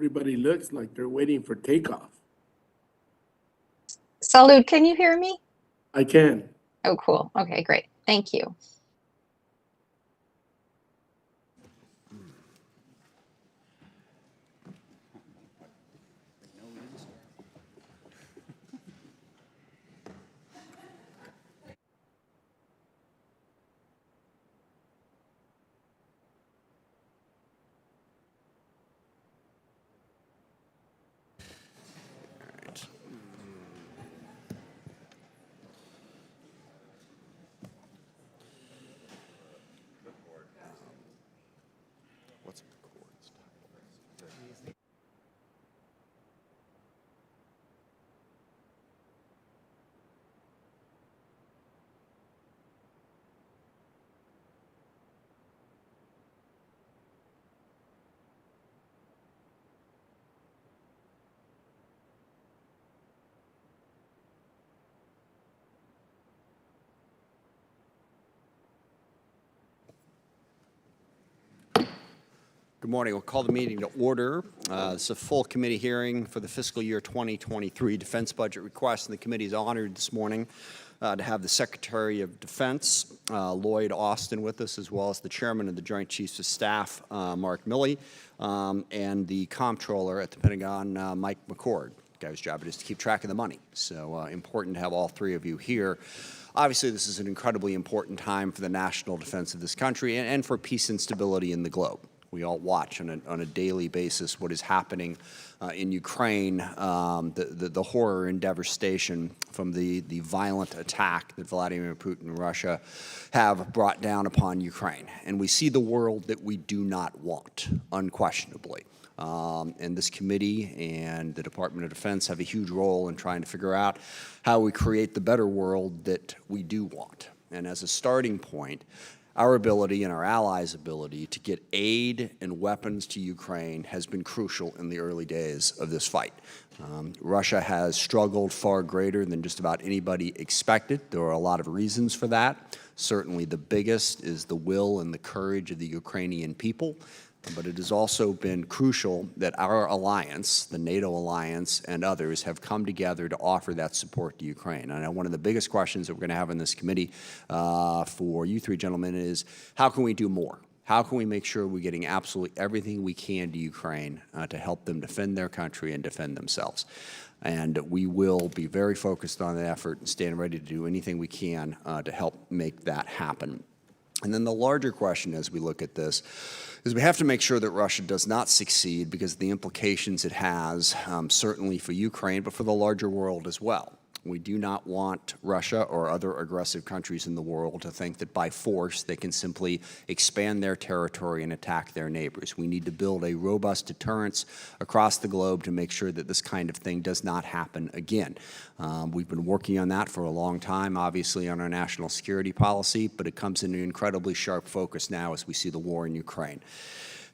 Everybody looks like they're waiting for takeoff. Salud, can you hear me? I can. Oh, cool. Okay, great. Thank you. Good morning. We'll call the meeting to order. This is a full committee hearing for the fiscal year 2023 defense budget request, and the committee is honored this morning to have the Secretary of Defense, Lloyd Austin, with us, as well as the Chairman of the Joint Chiefs of Staff, Mark Milley, and the Comptroller at the Pentagon, Mike McCord. The guy's job it is to keep track of the money. So important to have all three of you here. Obviously, this is an incredibly important time for the national defense of this country and for peace and stability in the globe. We all watch on a daily basis what is happening in Ukraine, the horror and devastation from the violent attack that Vladimir Putin and Russia have brought down upon Ukraine. And we see the world that we do not want, unquestionably. And this committee and the Department of Defense have a huge role in trying to figure out how we create the better world that we do want. And as a starting point, our ability and our allies' ability to get aid and weapons to Ukraine has been crucial in the early days of this fight. Russia has struggled far greater than just about anybody expected. There are a lot of reasons for that. Certainly the biggest is the will and the courage of the Ukrainian people. But it has also been crucial that our alliance, the NATO alliance, and others have come together to offer that support to Ukraine. And I know one of the biggest questions that we're going to have in this committee for you three gentlemen is, how can we do more? How can we make sure we're getting absolutely everything we can to Ukraine to help them defend their country and defend themselves? And we will be very focused on that effort and stand ready to do anything we can to help make that happen. And then the larger question as we look at this is we have to make sure that Russia does not succeed because of the implications it has, certainly for Ukraine, but for the larger world as well. We do not want Russia or other aggressive countries in the world to think that by force they can simply expand their territory and attack their neighbors. We need to build a robust deterrence across the globe to make sure that this kind of thing does not happen again. We've been working on that for a long time, obviously on our national security policy, but it comes into incredibly sharp focus now as we see the war in Ukraine.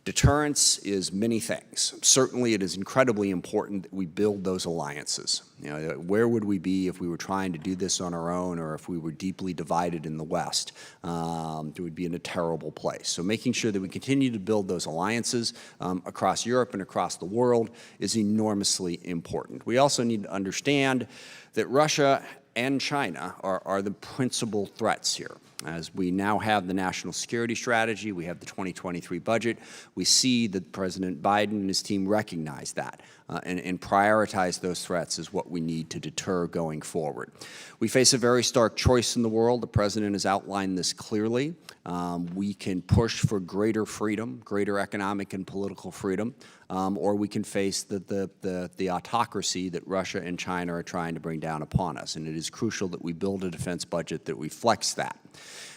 Deterrence is many things. Certainly, it is incredibly important that we build those alliances. You know, where would we be if we were trying to do this on our own, or if we were deeply divided in the West? We would be in a terrible place. So making sure that we continue to build those alliances across Europe and across the world is enormously important. We also need to understand that Russia and China are the principal threats here. As we now have the national security strategy, we have the 2023 budget, we see that President Biden and his team recognize that and prioritize those threats as what we need to deter going forward. We face a very stark choice in the world. The President has outlined this clearly. We can push for greater freedom, greater economic and political freedom, or we can face the autocracy that Russia and China are trying to bring down upon us. And it is crucial that we build a defense budget that reflects that.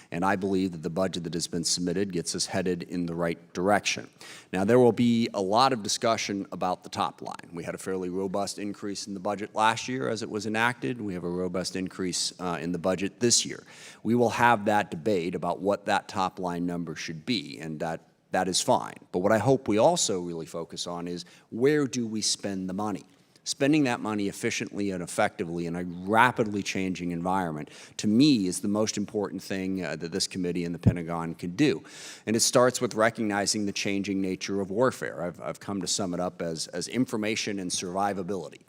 And I believe that the budget that has been submitted gets us headed in the right direction. Now, there will be a lot of discussion about the top line. We had a fairly robust increase in the budget last year as it was enacted. We have a robust increase in the budget this year. We will have that debate about what that top line number should be, and that is fine. But what I hope we also really focus on is, where do we spend the money? Spending that money efficiently and effectively in a rapidly changing environment, to me, is the most important thing that this committee and the Pentagon can do. And it starts with recognizing the changing nature of warfare. I've come to sum it up as information and survivability,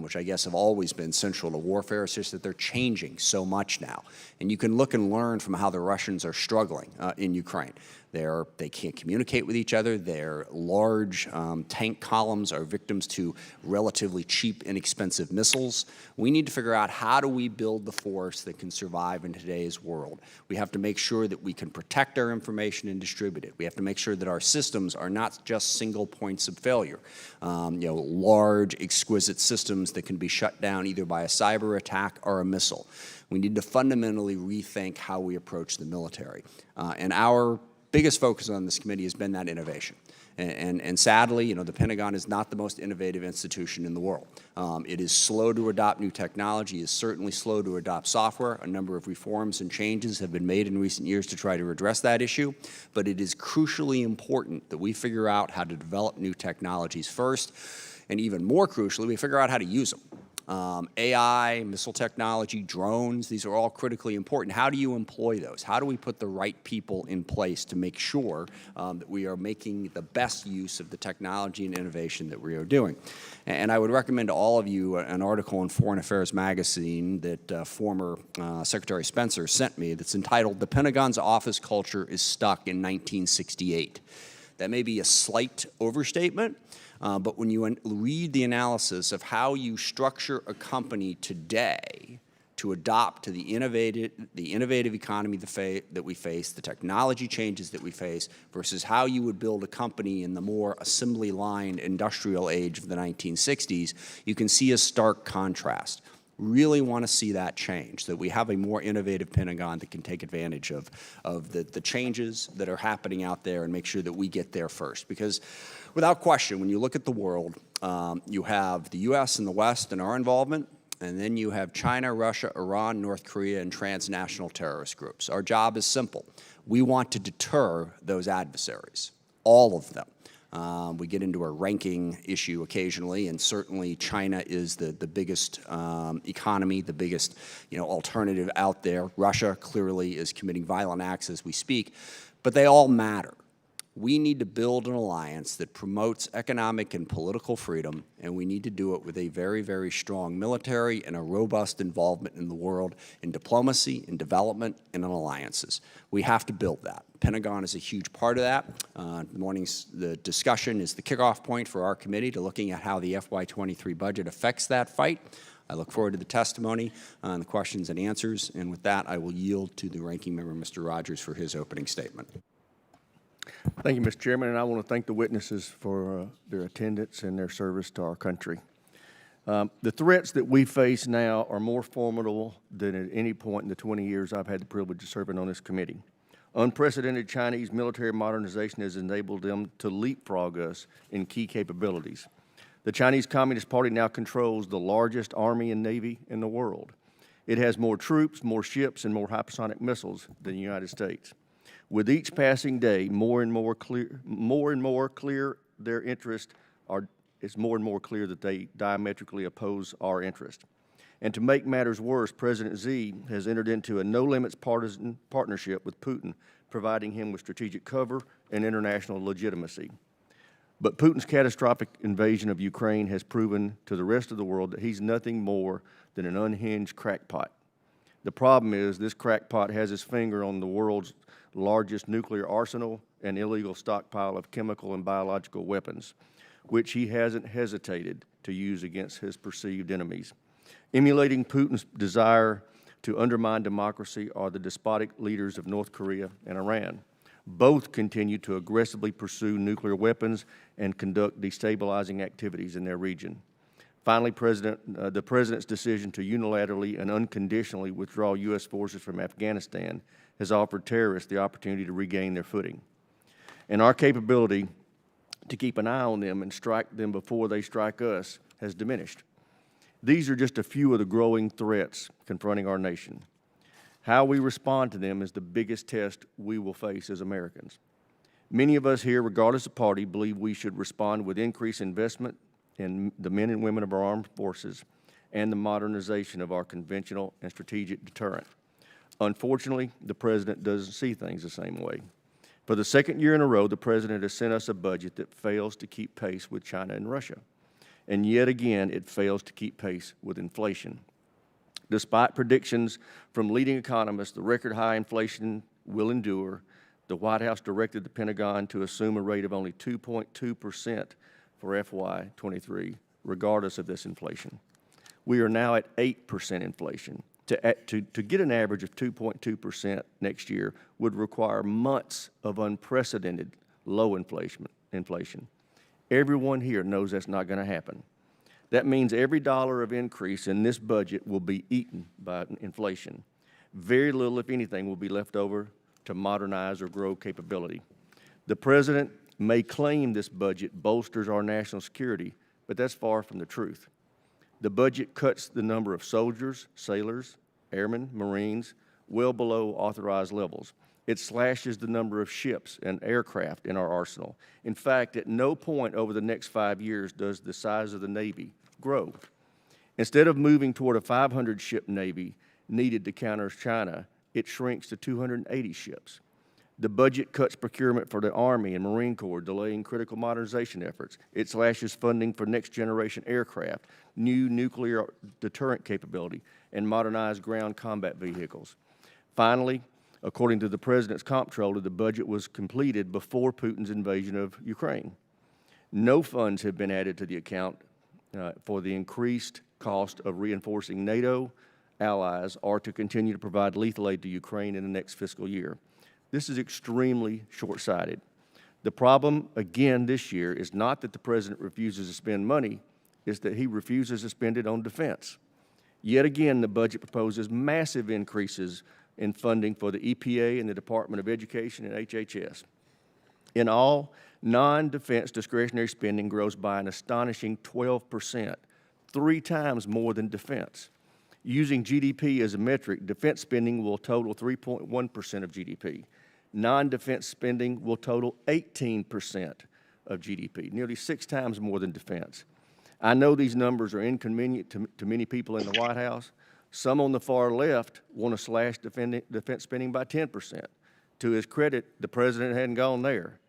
which I guess have always been central to warfare. It's just that they're changing so much now. And you can look and learn from how the Russians are struggling in Ukraine. They can't communicate with each other. Their large tank columns are victims to relatively cheap, inexpensive missiles. We need to figure out, how do we build the force that can survive in today's world? We have to make sure that we can protect our information and distribute it. We have to make sure that our systems are not just single points of failure. Large, exquisite systems that can be shut down either by a cyber attack or a missile. We need to fundamentally rethink how we approach the military. And our biggest focus on this committee has been that innovation. And sadly, the Pentagon is not the most innovative institution in the world. It is slow to adopt new technology, is certainly slow to adopt software. A number of reforms and changes have been made in recent years to try to address that issue, but it is crucially important that we figure out how to develop new technologies first, and even more crucially, we figure out how to use them. AI, missile technology, drones, these are all critically important. How do you employ those? How do we put the right people in place to make sure that we are making the best use of the technology and innovation that we are doing? And I would recommend to all of you an article in Foreign Affairs magazine that former Secretary Spencer sent me that's entitled, "The Pentagon's Office Culture is Stuck in 1968. That may be a slight overstatement, but when you read the analysis of how you structure a company today to adopt to the innovative economy that we face, the technology changes that we face, versus how you would build a company in the more assembly line industrial age of the 1960s, you can see a stark contrast. Really want to see that change, that we have a more innovative Pentagon that can take advantage of the changes that are happening out there and make sure that we get there first. Because without question, when you look at the world, you have the U.S. and the West and our involvement, and then you have China, Russia, Iran, North Korea, and transnational terrorist groups. Our job is simple. We want to deter those adversaries, all of them. We get into a ranking issue occasionally, and certainly China is the biggest economy, the biggest alternative out there. Russia clearly is committing violent acts as we speak, but they all matter. We need to build an alliance that promotes economic and political freedom, and we need to do it with a very, very strong military and a robust involvement in the world, in diplomacy, in development, and in alliances. We have to build that. Pentagon is a huge part of that. The discussion is the kickoff point for our committee to looking at how the FY23 budget affects that fight. I look forward to the testimony and the questions and answers, and with that, I will yield to the ranking member, Mr. Rogers, for his opening statement. Thank you, Mr. Chairman, and I want to thank the witnesses for their attendance and their service to our country. The threats that we face now are more formidable than at any point in the 20 years I've had the privilege of serving on this committee. Unprecedented Chinese military modernization has enabled them to leapfrog us in key capabilities. The Chinese Communist Party now controls the largest army and navy in the world. It has more troops, more ships, and more hypersonic missiles than the United States. With each passing day, more and more clear their interest it's more and more clear that they diametrically oppose our interest. And to make matters worse, President Xi has entered into a no-limits partisan partnership with Putin, providing him with strategic cover and international legitimacy. But Putin's catastrophic invasion of Ukraine has proven to the rest of the world that he's nothing more than an unhinged crackpot. The problem is this crackpot has his finger on the world's largest nuclear arsenal and illegal stockpile of chemical and biological weapons, which he hasn't hesitated to use against his perceived enemies. Emulating Putin's desire to undermine democracy are the despotic leaders of North Korea and Iran. Both continue to aggressively pursue nuclear weapons and conduct destabilizing activities in their region. Finally, the President's decision to unilaterally and unconditionally withdraw U.S. forces from Afghanistan has offered terrorists the opportunity to regain their footing. And our capability to keep an eye on them and strike them before they strike us has diminished. These are just a few of the growing threats confronting our nation. How we respond to them is the biggest test we will face as Americans. Many of us here, regardless of party, believe we should respond with increased investment in the men and women of our armed forces and the modernization of our conventional and strategic deterrent. Unfortunately, the President doesn't see things the same way. For the second year in a row, the President has sent us a budget that fails to keep pace with China and Russia. And yet again, it fails to keep pace with inflation. Despite predictions from leading economists, the record high inflation will endure. The White House directed the Pentagon to assume a rate of only 2.2% for FY23, regardless of this inflation. We are now at 8% inflation. To get an average of 2.2% next year would require months of unprecedented low inflation. Everyone here knows that's not going to happen. That means every dollar of increase in this budget will be eaten by inflation. Very little, if anything, will be left over to modernize or grow capability. The President may claim this budget bolsters our national security, but that's far from the truth. The budget cuts the number of soldiers, sailors, airmen, Marines well below authorized levels. It slashes the number of ships and aircraft in our arsenal. In fact, at no point over the next 5 years does the size of the Navy grow. Instead of moving toward a 500-ship Navy needed to counter China, it shrinks to 280 ships. The budget cuts procurement for the Army and Marine Corps, delaying critical modernization efforts. It slashes funding for next-generation aircraft, new nuclear deterrent capability, and modernized ground combat vehicles. Finally, according to the President's comptroller, the budget was completed before Putin's invasion of Ukraine. No funds have been added to the account for the increased cost of reinforcing NATO allies or to continue to provide lethal aid to Ukraine in the next fiscal year. This is extremely short-sighted. The problem, again, this year is not that the President refuses to spend money, it's that he refuses to spend it on defense. Yet again, the budget proposes massive increases in funding for the EPA and the Department of Education and HHS. In all, non-defense discretionary spending grows by an astonishing 12%, 3 times more than defense. Using GDP as a metric, defense spending will total 3.1% of GDP. Non-defense spending will total 18% of GDP, nearly 6 times more than defense. I know these numbers are inconvenient to many people in the White House. Some on the far left want to slash defense spending by 10%. To his credit, the President hadn't gone there.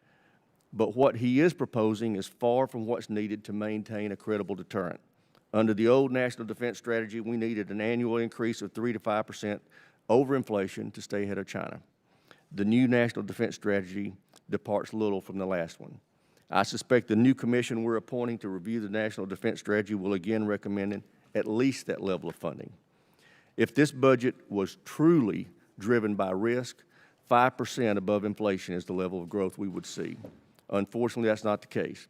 But what he is proposing is far from what's needed to maintain a credible deterrent. Under the old National Defense Strategy, we needed an annual increase of 3 to 5% over inflation to stay ahead of China. The new National Defense Strategy departs little from the last one. I suspect the new commission we're appointing to review the National Defense Strategy will again recommend at least that level of funding. If this budget was truly driven by risk, 5% above inflation is the level of growth we would see. Unfortunately, that's not the case.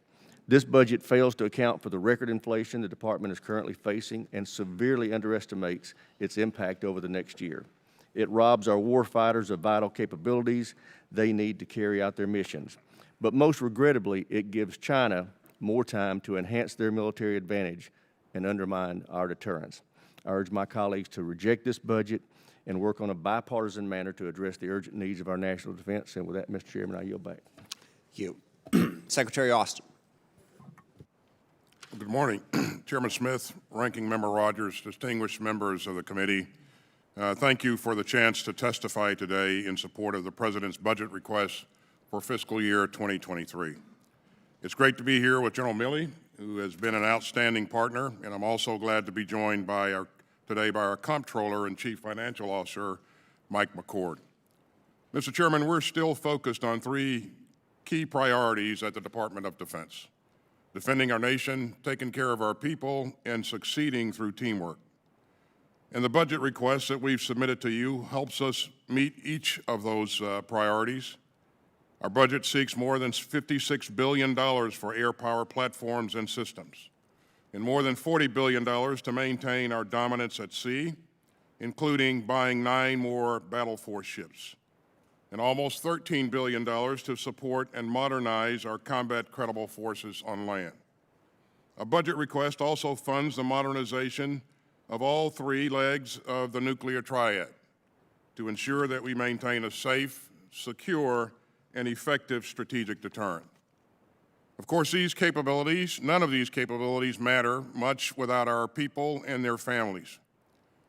This budget fails to account for the record inflation the department is currently facing and severely underestimates its impact over the next year. It robs our warfighters of vital capabilities they need to carry out their missions. But most regrettably, it gives China more time to enhance their military advantage and undermine our deterrence. I urge my colleagues to reject this budget and work on a bipartisan manner to address the urgent needs of our national defense. And with that, Mr. Chairman, I yield back. Thank you. Secretary Austin. Good morning, Chairman Smith, Ranking Member Rogers, distinguished members of the committee. Thank you for the chance to testify today in support of the President's budget request for fiscal year 2023. It's great to be here with General Milley, who has been an outstanding partner, and I'm also glad to be joined today by our Comptroller and Chief Financial Officer, Mike McCord. Mr. Chairman, we're still focused on 3 key priorities at the Department of Defense: defending our nation, taking care of our people, and succeeding through teamwork. And the budget request that we've submitted to you helps us meet each of those priorities. Our budget seeks more than $56 billion for air power platforms and systems, and more than $40 billion to maintain our dominance at sea, including buying 9 more battle force ships, and almost $13 billion to support and modernize our combat credible forces on land. A budget request also funds the modernization of all 3 legs of the nuclear triad to ensure that we maintain a safe, secure, and effective strategic deterrent. Of course, none of these capabilities matter much without our people and their families.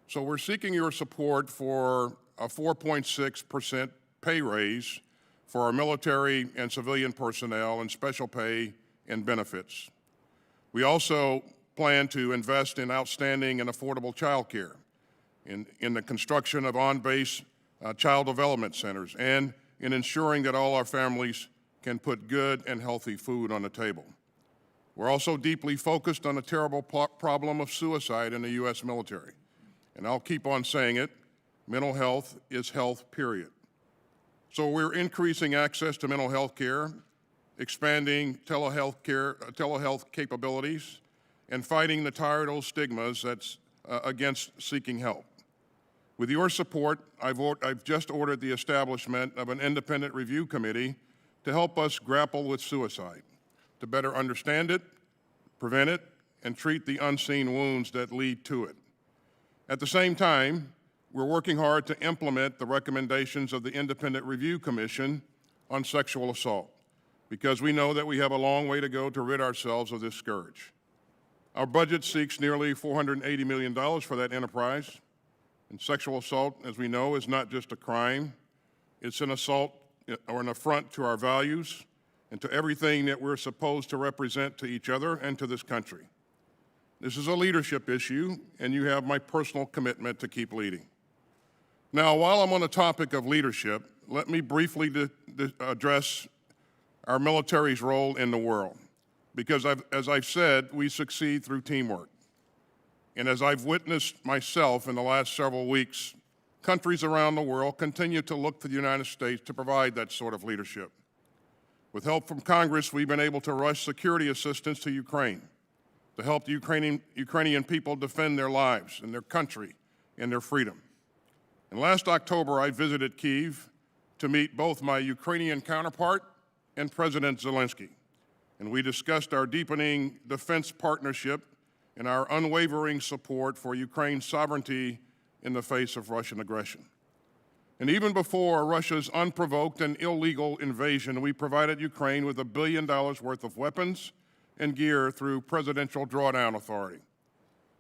So we're seeking your support for a 4.6% pay raise for our military and civilian personnel and special pay and benefits. We also plan to invest in outstanding and affordable child care, in the construction of on-base child development centers, and in ensuring that all our families can put good and healthy food on the table. We're also deeply focused on the terrible problem of suicide in the U.S. military. And I'll keep on saying it, mental health is health, period. So we're increasing access to mental health care, expanding telehealth capabilities, and fighting the tired old stigmas that's against seeking help. With your support, I've just ordered the establishment of an independent review committee to help us grapple with suicide, to better understand it, prevent it, and treat the unseen wounds that lead to it. At the same time, we're working hard to implement the recommendations of the Independent Review Commission on sexual assault, because we know that we have a long way to go to rid ourselves of this scourge. Our budget seeks nearly $480 million for that enterprise. And sexual assault, as we know, is not just a crime. It's an assault or an affront to our values and to everything that we're supposed to represent to each other and to this country. This is a leadership issue, and you have my personal commitment to keep leading. Now, while I'm on the topic of leadership, let me briefly address our military's role in the world. Because as I've said, we succeed through teamwork. And as I've witnessed myself in the last several weeks, countries around the world continue to look to the United States to provide that sort of leadership. With help from Congress, we've been able to rush security assistance to Ukraine to help the Ukrainian people defend their lives and their country and their freedom. And last October, I visited Kyiv to meet both my Ukrainian counterpart and President Zelensky. And we discussed our deepening defense partnership and our unwavering support for Ukraine's sovereignty in the face of Russian aggression. And even before Russia's unprovoked and illegal invasion, we provided Ukraine with $1 billion worth of weapons and gear through Presidential Drawdown Authority.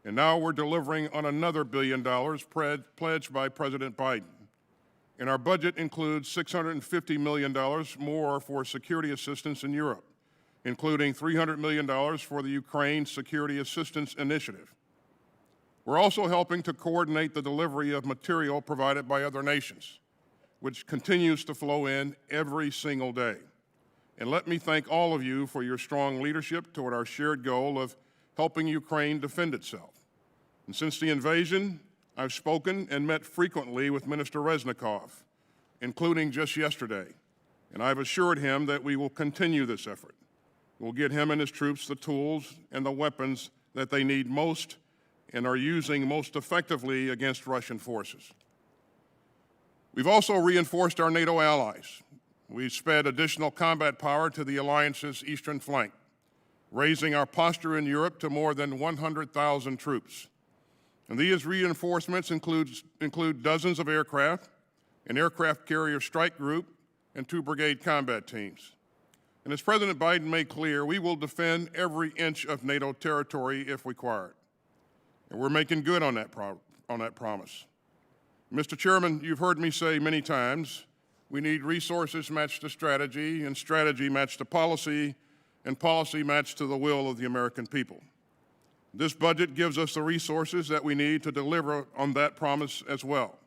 And now we're delivering on another $1 billion pledged by President Biden. And our budget includes $650 million more for security assistance in Europe, including $300 million for the Ukraine Security Assistance Initiative. We're also helping to coordinate the delivery of material provided by other nations, which continues to flow in every single day. And let me thank all of you for your strong leadership toward our shared goal of helping Ukraine defend itself. And since the invasion, I've spoken and met frequently with Minister Reznikov, including just yesterday, and I've assured him that we will continue this effort. We'll get him and his troops the tools and the weapons that they need most and are using most effectively against Russian forces. We've also reinforced our NATO allies. We've sped additional combat power to the alliance's eastern flank, raising our posture in Europe to more than 100,000 troops. And these reinforcements include dozens of aircraft, an aircraft carrier strike group, and 2 brigade combat teams. And as President Biden made clear, we will defend every inch of NATO territory if required. And we're making good on that promise. Mr. Chairman, you've heard me say many times, we need resources matched to strategy, and strategy matched to policy, and policy matched to the will of the American people. This budget gives us the resources that we need to deliver on that promise as well.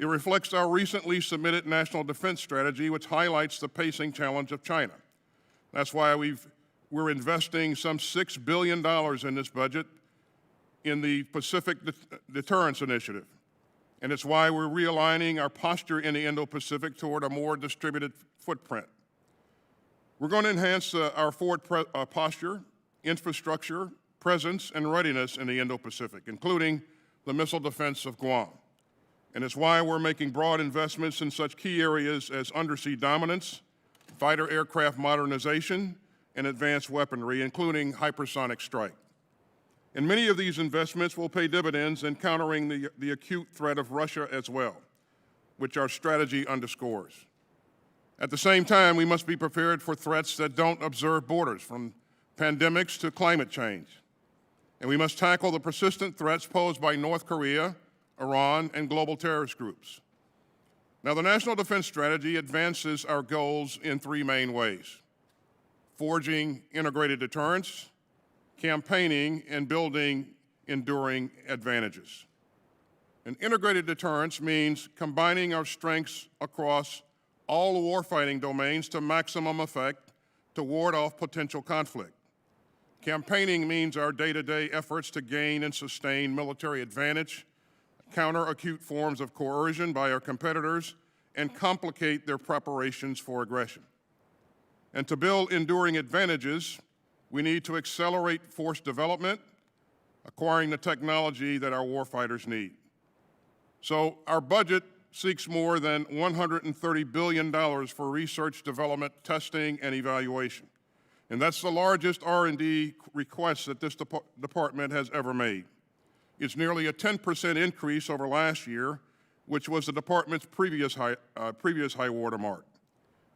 It reflects our recently submitted national defense strategy, which highlights the pacing challenge of China. That's why we're investing some $6 billion in this budget in the Pacific Deterrence Initiative. And it's why we're realigning our posture in the Indo-Pacific toward a more distributed footprint. We're going to enhance our forward posture, infrastructure, presence, and readiness in the Indo-Pacific, including the missile defense of Guam. And it's why we're making broad investments in such key areas as undersea dominance, fighter aircraft modernization, and advanced weaponry, including hypersonic strike. And many of these investments will pay dividends in countering the acute threat of Russia as well, which our strategy underscores. At the same time, we must be prepared for threats that don't observe borders, from pandemics to climate change. And we must tackle the persistent threats posed by North Korea, Iran, and global terrorist groups. Now, the National Defense Strategy advances our goals in three main ways: forging integrated deterrence, campaigning, and building enduring advantages. An integrated deterrence means combining our strengths across all warfighting domains to maximum effect to ward off potential conflict. Campaigning means our day-to-day efforts to gain and sustain military advantage, counter acute forms of coercion by our competitors, and complicate their preparations for aggression. And to build enduring advantages, we need to accelerate force development, acquiring the technology that our warfighters need. So our budget seeks more than $130 billion for research, development, testing, and evaluation. And that's the largest R&D request that this department has ever made. It's nearly a 10% increase over last year, which was the department's previous high water mark.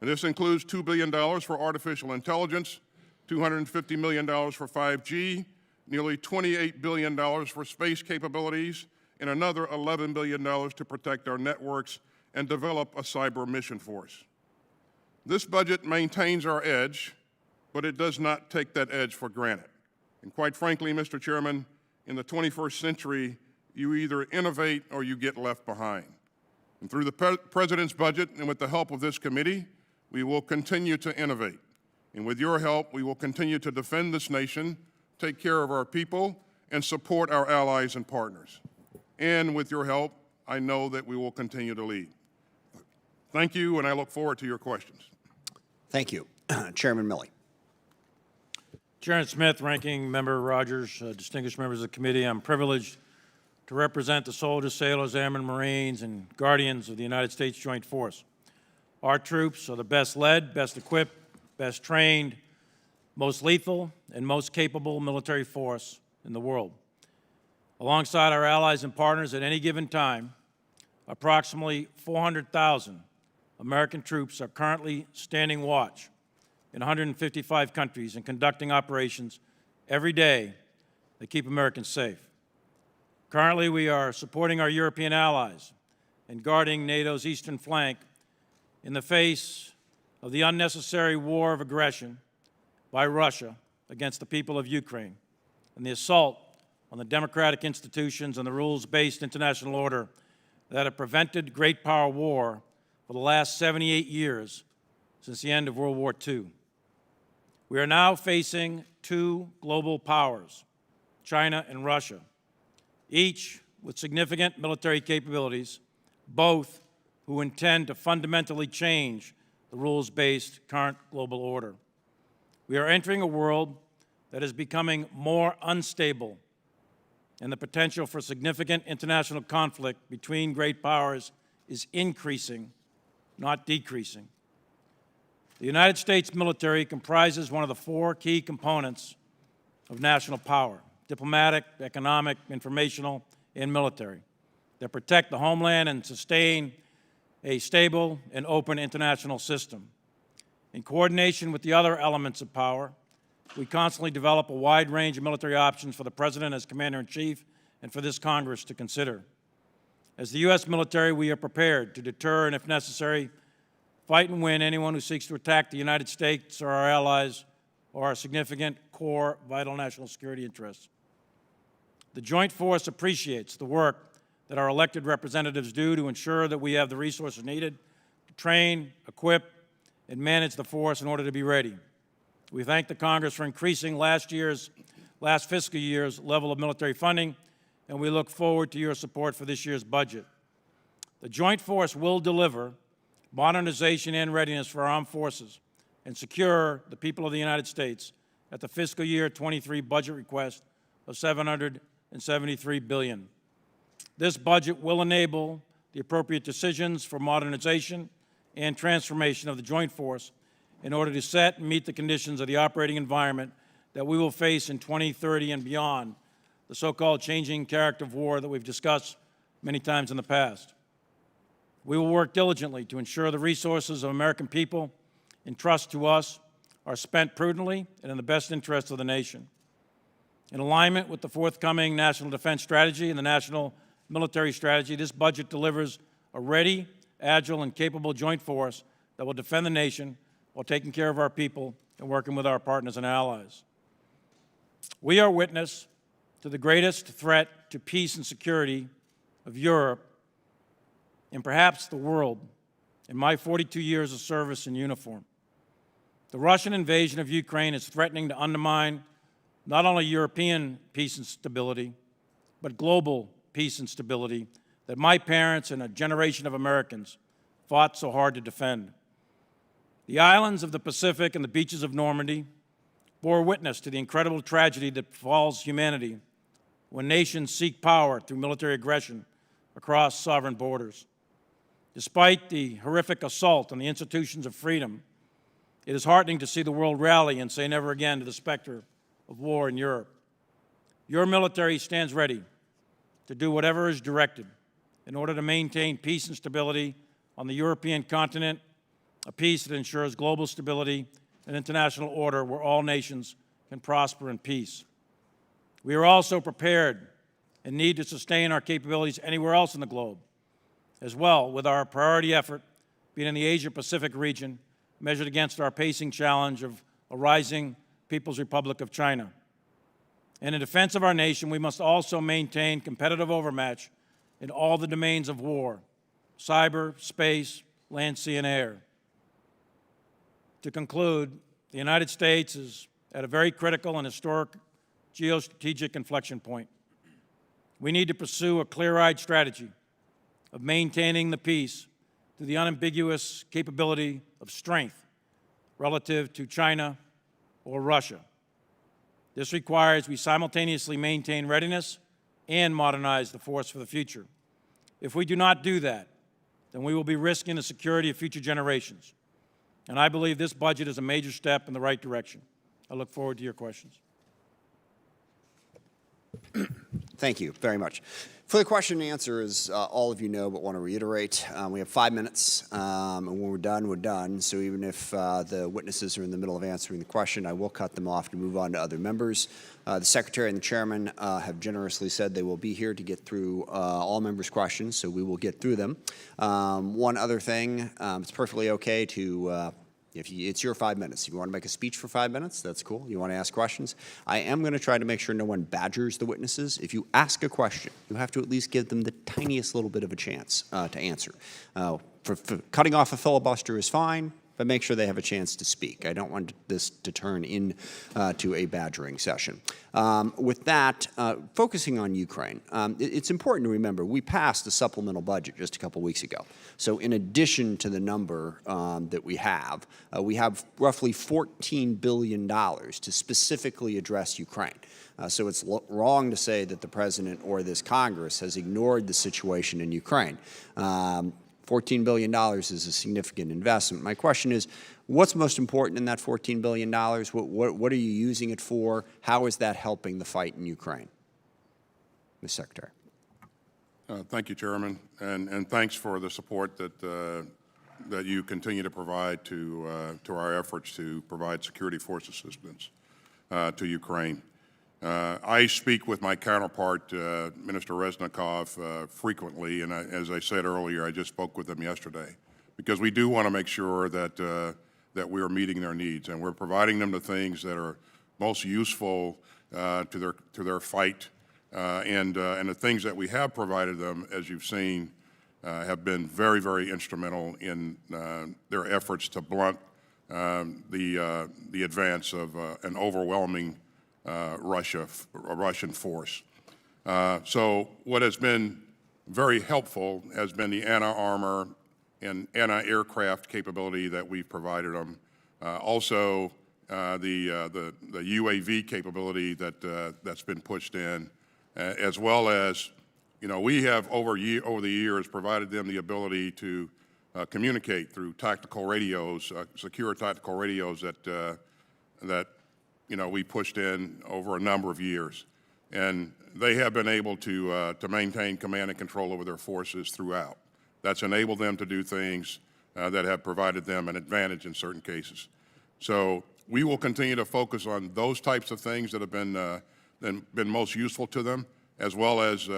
And this includes $2 billion for artificial intelligence, $250 million for 5G, nearly $28 billion for space capabilities, and another $11 billion to protect our networks and develop a cyber mission force. This budget maintains our edge, but it does not take that edge for granted. And quite frankly, Mr. Chairman, in the 21st century, you either innovate or you get left behind. And through the President's budget and with the help of this committee, we will continue to innovate. And with your help, we will continue to defend this nation, take care of our people, and support our allies and partners. And with your help, I know that we will continue to lead. Thank you, and I look forward to your questions. Thank you. Chairman Milley. Chairman Smith, Ranking Member Rogers, distinguished members of the committee, I'm privileged to represent the soldiers, sailors, airmen, Marines, and guardians of the United States Joint Force. Our troops are the best led, best equipped, best trained, most lethal, and most capable military force in the world. Alongside our allies and partners at any given time, approximately 400,000 American troops are currently standing watch in 155 countries and conducting operations every day that keep Americans safe. Currently, we are supporting our European allies and guarding NATO's eastern flank in the face of the unnecessary war of aggression by Russia against the people of Ukraine and the assault on the democratic institutions and the rules-based international order that have prevented great power war for the last 78 years since the end of World War II. We are now facing two global powers, China and Russia, each with significant military capabilities, both who intend to fundamentally change the rules-based current global order. We are entering a world that is becoming more unstable, and the potential for significant international conflict between great powers is increasing, not decreasing. The United States military comprises one of the four key components of national power: diplomatic, economic, informational, and military, that protect the homeland and sustain a stable and open international system. In coordination with the other elements of power, we constantly develop a wide range of military options for the President as Commander-in-Chief and for this Congress to consider. As the U.S. military, we are prepared to deter and, if necessary, fight and win anyone who seeks to attack the United States or our allies or our significant core vital national security interests. The Joint Force appreciates the work that our elected representatives do to ensure that we have the resources needed to train, equip, and manage the force in order to be ready. We thank the Congress for increasing last fiscal year's level of military funding, and we look forward to your support for this year's budget. The Joint Force will deliver modernization and readiness for our armed forces and secure the people of the United States at the fiscal year 23 budget request of $773 billion. This budget will enable the appropriate decisions for modernization and transformation of the Joint Force in order to set and meet the conditions of the operating environment that we will face in 2030 and beyond, the so-called changing character of war that we've discussed many times in the past. We will work diligently to ensure the resources of American people entrusted to us are spent prudently and in the best interest of the nation. In alignment with the forthcoming National Defense Strategy and the National Military Strategy, this budget delivers a ready, agile, and capable joint force that will defend the nation while taking care of our people and working with our partners and allies. We are witness to the greatest threat to peace and security of Europe and perhaps the world in my 42 years of service in uniform. The Russian invasion of Ukraine is threatening to undermine not only European peace and stability, but global peace and stability that my parents and a generation of Americans fought so hard to defend. The islands of the Pacific and the beaches of Normandy bore witness to the incredible tragedy that befalls humanity when nations seek power through military aggression across sovereign borders. Despite the horrific assault on the institutions of freedom, it is heartening to see the world rally and say never again to the specter of war in Europe. Your military stands ready to do whatever is directed in order to maintain peace and stability on the European continent, a peace that ensures global stability and international order where all nations can prosper in peace. We are also prepared and need to sustain our capabilities anywhere else in the globe, as well, with our priority effort being in the Asia-Pacific region, measured against our pacing challenge of a rising People's Republic of China. And in defense of our nation, we must also maintain competitive overmatch in all the domains of war: cyber, space, land, sea, and air. To conclude, the United States is at a very critical and historic geostrategic inflection point. We need to pursue a clear-eyed strategy of maintaining the peace through the unambiguous capability of strength relative to China or Russia. This requires we simultaneously maintain readiness and modernize the force for the future. If we do not do that, then we will be risking the security of future generations. And I believe this budget is a major step in the right direction. I look forward to your questions. Thank you very much. For the question and answer, as all of you know, but want to reiterate, we have 5 minutes, and when we're done, we're done. So even if the witnesses are in the middle of answering the question, I will cut them off to move on to other members. The Secretary and the Chairman have generously said they will be here to get through all members' questions, so we will get through them. One other thing, it's perfectly okay to it's your 5 minutes. If you want to make a speech for 5 minutes, that's cool. You want to ask questions? I am going to try to make sure no one badgers the witnesses. If you ask a question, you have to at least give them the tiniest little bit of a chance to answer. For cutting off a filibuster is fine, but make sure they have a chance to speak. I don't want this to turn into a badgering session. With that, focusing on Ukraine, it's important to remember we passed a supplemental budget just a couple weeks ago. So in addition to the number that we have roughly $14 billion to specifically address Ukraine. So it's wrong to say that the President or this Congress has ignored the situation in Ukraine. $14 billion is a significant investment. My question is, what's most important in that $14 billion? What are you using it for? How is that helping the fight in Ukraine? Ms. Secretary. Thank you, Chairman, and thanks for the support that you continue to provide to our efforts to provide security force assistance to Ukraine. I speak with my counterpart, Minister Reznikov, frequently, and as I said earlier, I just spoke with him yesterday, because we do want to make sure that we are meeting their needs, and we're providing them the things that are most useful to their fight, and the things that we have provided them, as you've seen, have been very, very instrumental in their efforts to blunt the advance of an overwhelming Russian force. So what has been very helpful has been the anti-armor and anti-aircraft capability that we've provided them. Also, the UAV capability that's been pushed in, as well as, we have over the years provided them the ability to communicate through tactical radios, secure tactical radios that we pushed in over a number of years, and they have been able to maintain command and control over their forces throughout. that's enabled them to do things that have provided them an advantage in certain cases. So we will continue to focus on those types of things that have been most useful to them, as well as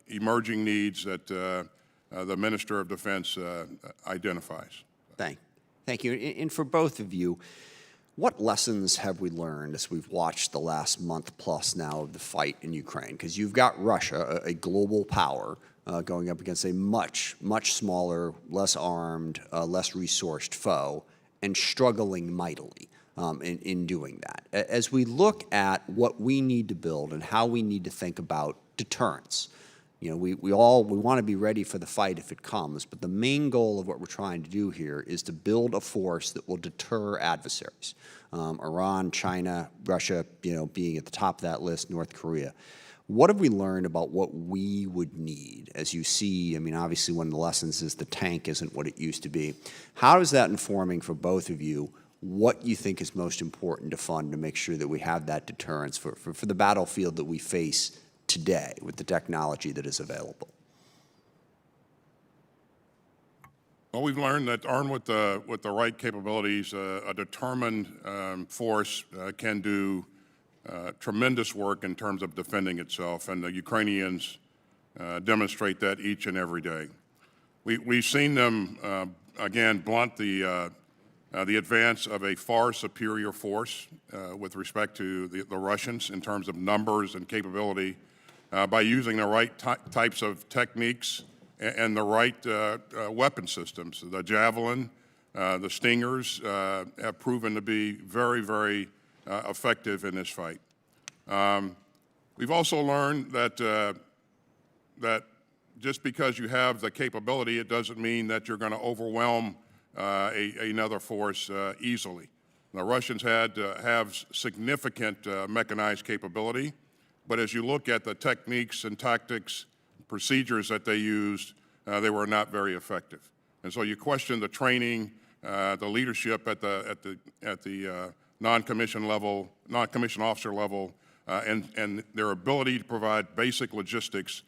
emerging needs that the Minister of Defense identifies. Thank you. And for both of you, what lessons have we learned as we've watched the last month plus now of the fight in Ukraine? Because you've got Russia, a global power, going up against a much, much smaller, less armed, less resourced foe, and struggling mightily in doing that. As we look at what we need to build and how we need to think about deterrence, you know, we want to be ready for the fight if it comes, but the main goal of what we're trying to do here is to build a force that will deter adversaries. Iran, China, Russia, you know, being at the top of that list, North Korea. What have we learned about what we would need? As you see, I mean, obviously one of the lessons is the tank isn't what it used to be. How is that informing for both of you what you think is most important to fund to make sure that we have that deterrence for the battlefield that we face today with the technology that is available? Well, we've learned that armed with the right capabilities, a determined force can do tremendous work in terms of defending itself, and the Ukrainians demonstrate that each and every day. We've seen them again blunt the advance of a far superior force with respect to the Russians in terms of numbers and capability by using the right types of techniques and the right weapon systems. The Javelin, the Stingers have proven to be very, very effective in this fight. We've also learned that just because you have the capability, it doesn't mean that you're going to overwhelm another force easily. The Russians have significant mechanized capability, but as you look at the techniques and tactics, procedures that they used, they were not very effective. And so you question the training, the leadership at the non-commissioned level, non-commissioned officer level, and their ability to provide basic logistics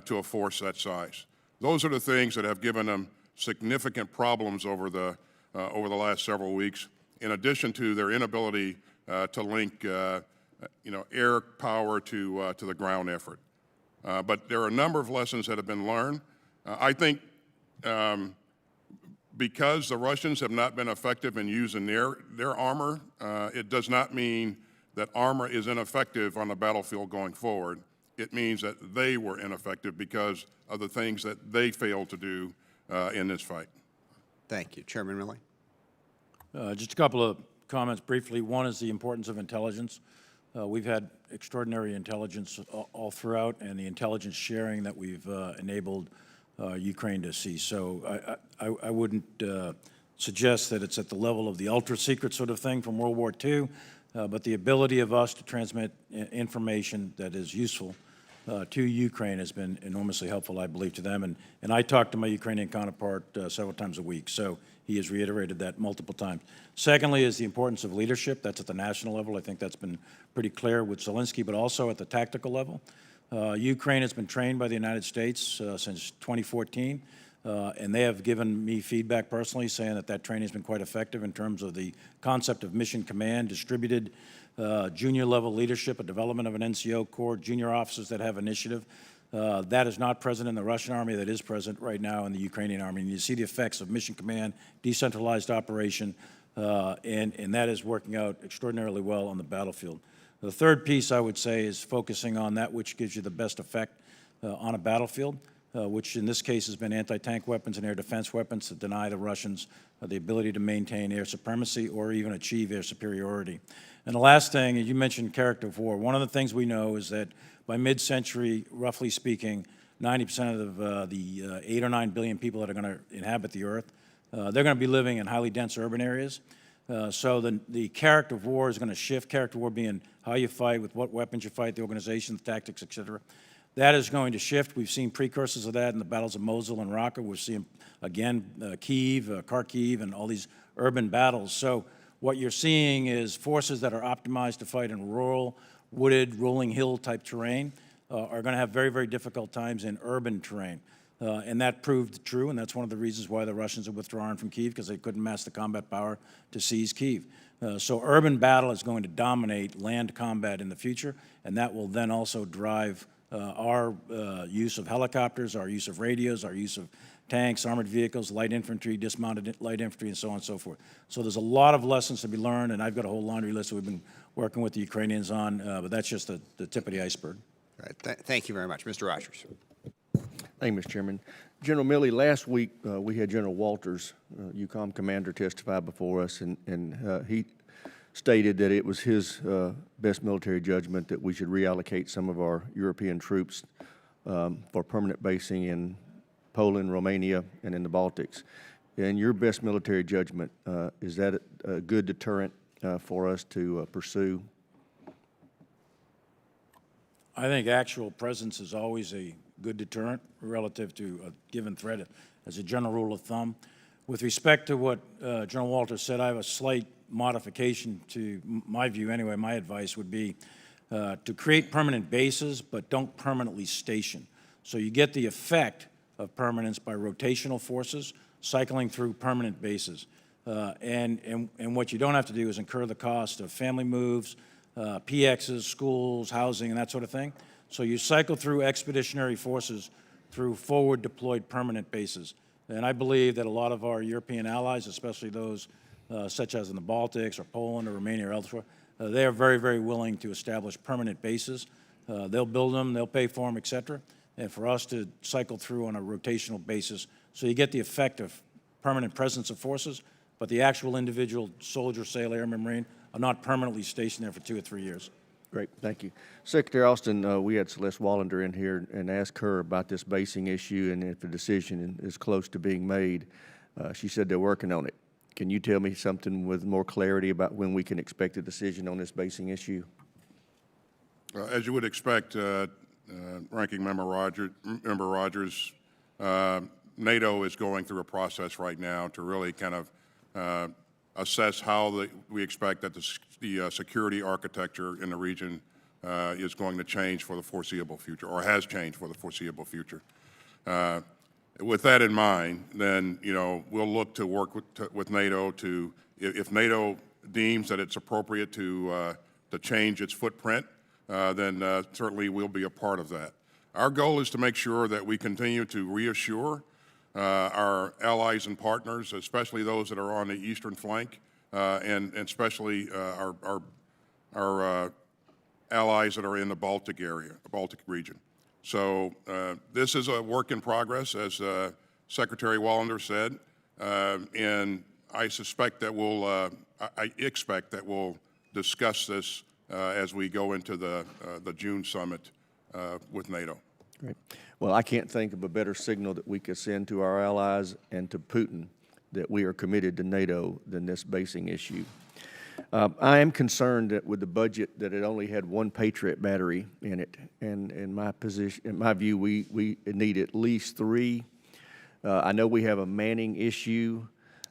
to a force that size. Those are the things that have given them significant problems over the last several weeks, in addition to their inability to link air power to the ground effort. But there are a number of lessons that have been learned. I think because the Russians have not been effective in using their armor, it does not mean that armor is ineffective on the battlefield going forward. It means that they were ineffective because of the things that they failed to do in this fight. Thank you. Chairman Milley? Just a couple of comments briefly. One is the importance of intelligence. We've had extraordinary intelligence all throughout, and the intelligence sharing that we've enabled Ukraine to see. So I wouldn't suggest that it's at the level of the ultra-secret sort of thing from World War II, but the ability of us to transmit information that is useful to Ukraine has been enormously helpful, I believe, to them. And I talk to my Ukrainian counterpart several times a week, so he has reiterated that multiple times. Secondly is the importance of leadership. That's at the national level. I think that's been pretty clear with Zelensky, but also at the tactical level. Ukraine has been trained by the United States since 2014, and they have given me feedback personally saying that training has been quite effective in terms of the concept of mission command, distributed junior level leadership, a development of an NCO corps, junior officers that have initiative. That is not present in the Russian army. That is present right now in the Ukrainian army. And you see the effects of mission command, decentralized operation, and that is working out extraordinarily well on the battlefield. The third piece, I would say, is focusing on that which gives you the best effect on a battlefield, which in this case has been anti-tank weapons and air defense weapons that deny the Russians the ability to maintain air supremacy or even achieve air superiority. And the last thing, as you mentioned character of war, one of the things we know is that by mid-century, roughly speaking, 90% of the 8 or 9 billion people that are going to inhabit the earth, they're going to be living in highly dense urban areas. So the character of war is going to shift, character of war being how you fight, with what weapons you fight, the organization, the tactics, et cetera. That is going to shift. We've seen precursors of that in the battles of Mosul and Raqqa. We're seeing, again, Kyiv, Kharkiv, and all these urban battles. So what you're seeing is forces that are optimized to fight in rural, wooded, rolling hill type terrain are going to have very, very difficult times in urban terrain. And that proved true, and that's one of the reasons why the Russians are withdrawing from Kyiv, because they couldn't mass the combat power to seize Kyiv. So urban battle is going to dominate land combat in the future, and that will then also drive our use of helicopters, our use of radios, our use of tanks, armored vehicles, light infantry, dismounted light infantry, and so on and so forth. So there's a lot of lessons to be learned, and I've got a whole laundry list that we've been working with the Ukrainians on, but that's just the tip of the iceberg. All right, thank you very much. Mr. Rogers. Thank you, Mr. Chairman. General Milley, last week we had General Walters, EUCOM commander, testify before us, and he stated that it was his best military judgment that we should reallocate some of our European troops for permanent basing in Poland, Romania, and in the Baltics. In your best military judgment, is that a good deterrent for us to pursue? I think actual presence is always a good deterrent relative to a given threat as a general rule of thumb. With respect to what General Walters said, I have a slight modification to my view anyway. My advice would be to create permanent bases, but don't permanently station. So you get the effect of permanence by rotational forces cycling through permanent bases. And what you don't have to do is incur the cost of family moves, PXs, schools, housing, and that sort of thing. So you cycle through expeditionary forces through forward deployed permanent bases. And I believe that a lot of our European allies, especially those such as in the Baltics or Poland or Romania or elsewhere, they are very, very willing to establish permanent bases. They'll build them, they'll pay for them, et cetera. And for us to cycle through on a rotational basis, so you get the effect of permanent presence of forces, but the actual individual soldier, sailor, airman, marine are not permanently stationed there for 2 or 3 years. Great, thank you. Secretary Austin, we had Celeste Wallander in here and asked her about this basing issue and if a decision is close to being made. She said they're working on it. Can you tell me something with more clarity about when we can expect a decision on this basing issue? As you would expect, Ranking Member Rogers, NATO is going through a process right now to really kind of assess how we expect that the security architecture in the region is going to change for the foreseeable future, or has changed for the foreseeable future. With that in mind, then we'll look to work with NATO to, if NATO deems that it's appropriate to change its footprint, then certainly we'll be a part of that. Our goal is to make sure that we continue to reassure our allies and partners, especially those that are on the eastern flank, and especially our allies that are in the Baltic area, the Baltic region. So this is a work in progress, as Secretary Wallander said, and I suspect that I expect that we'll discuss this as we go into the June summit with NATO. Great. Well, I can't think of a better signal that we could send to our allies and to Putin that we are committed to NATO than this basing issue. I am concerned that with the budget that it only had one Patriot battery in it, and in my view, we need at least 3. I know we have a manning issue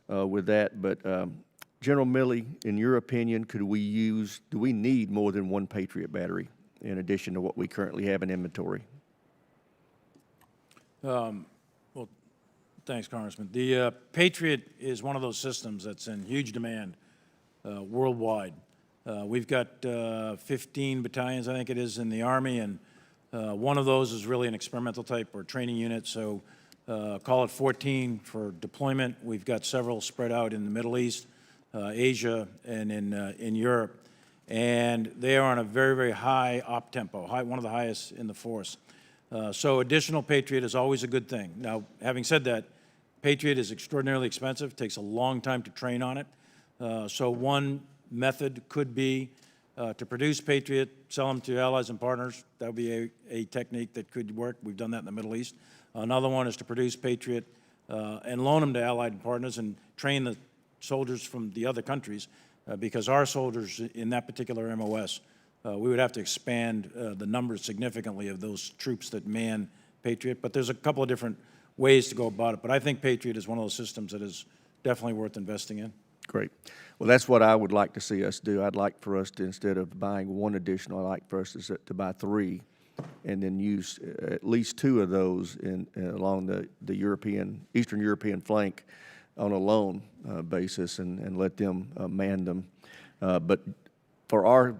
with that, but General Milley, in your opinion, do we need more than one Patriot battery in addition to what we currently have in inventory? Well, thanks, Congressman. The Patriot is one of those systems that's in huge demand worldwide. We've got 15 battalions, I think it is, in the Army, and one of those is really an experimental type or training unit, so call it 14 for deployment. We've got several spread out in the Middle East, Asia, and in Europe, and they are on a very, very high op tempo, one of the highest in the force. So additional Patriot is always a good thing. Now, having said that, Patriot is extraordinarily expensive, takes a long time to train on it. So one method could be to produce Patriot, sell them to allies and partners. That would be a technique that could work. We've done that in the Middle East. Another one is to produce Patriot and loan them to allied partners and train the soldiers from the other countries, because our soldiers in that particular MOS, we would have to expand the numbers significantly of those troops that man Patriot. But there's a couple of different ways to go about it. But I think Patriot is one of those systems that is definitely worth investing in. Great. Well, that's what I would like to see us do. I'd like for us to, instead of buying one additional, I'd like for us to buy 3 and then use at least 2 of those along the Eastern European flank on a loan basis and let them man them. But for our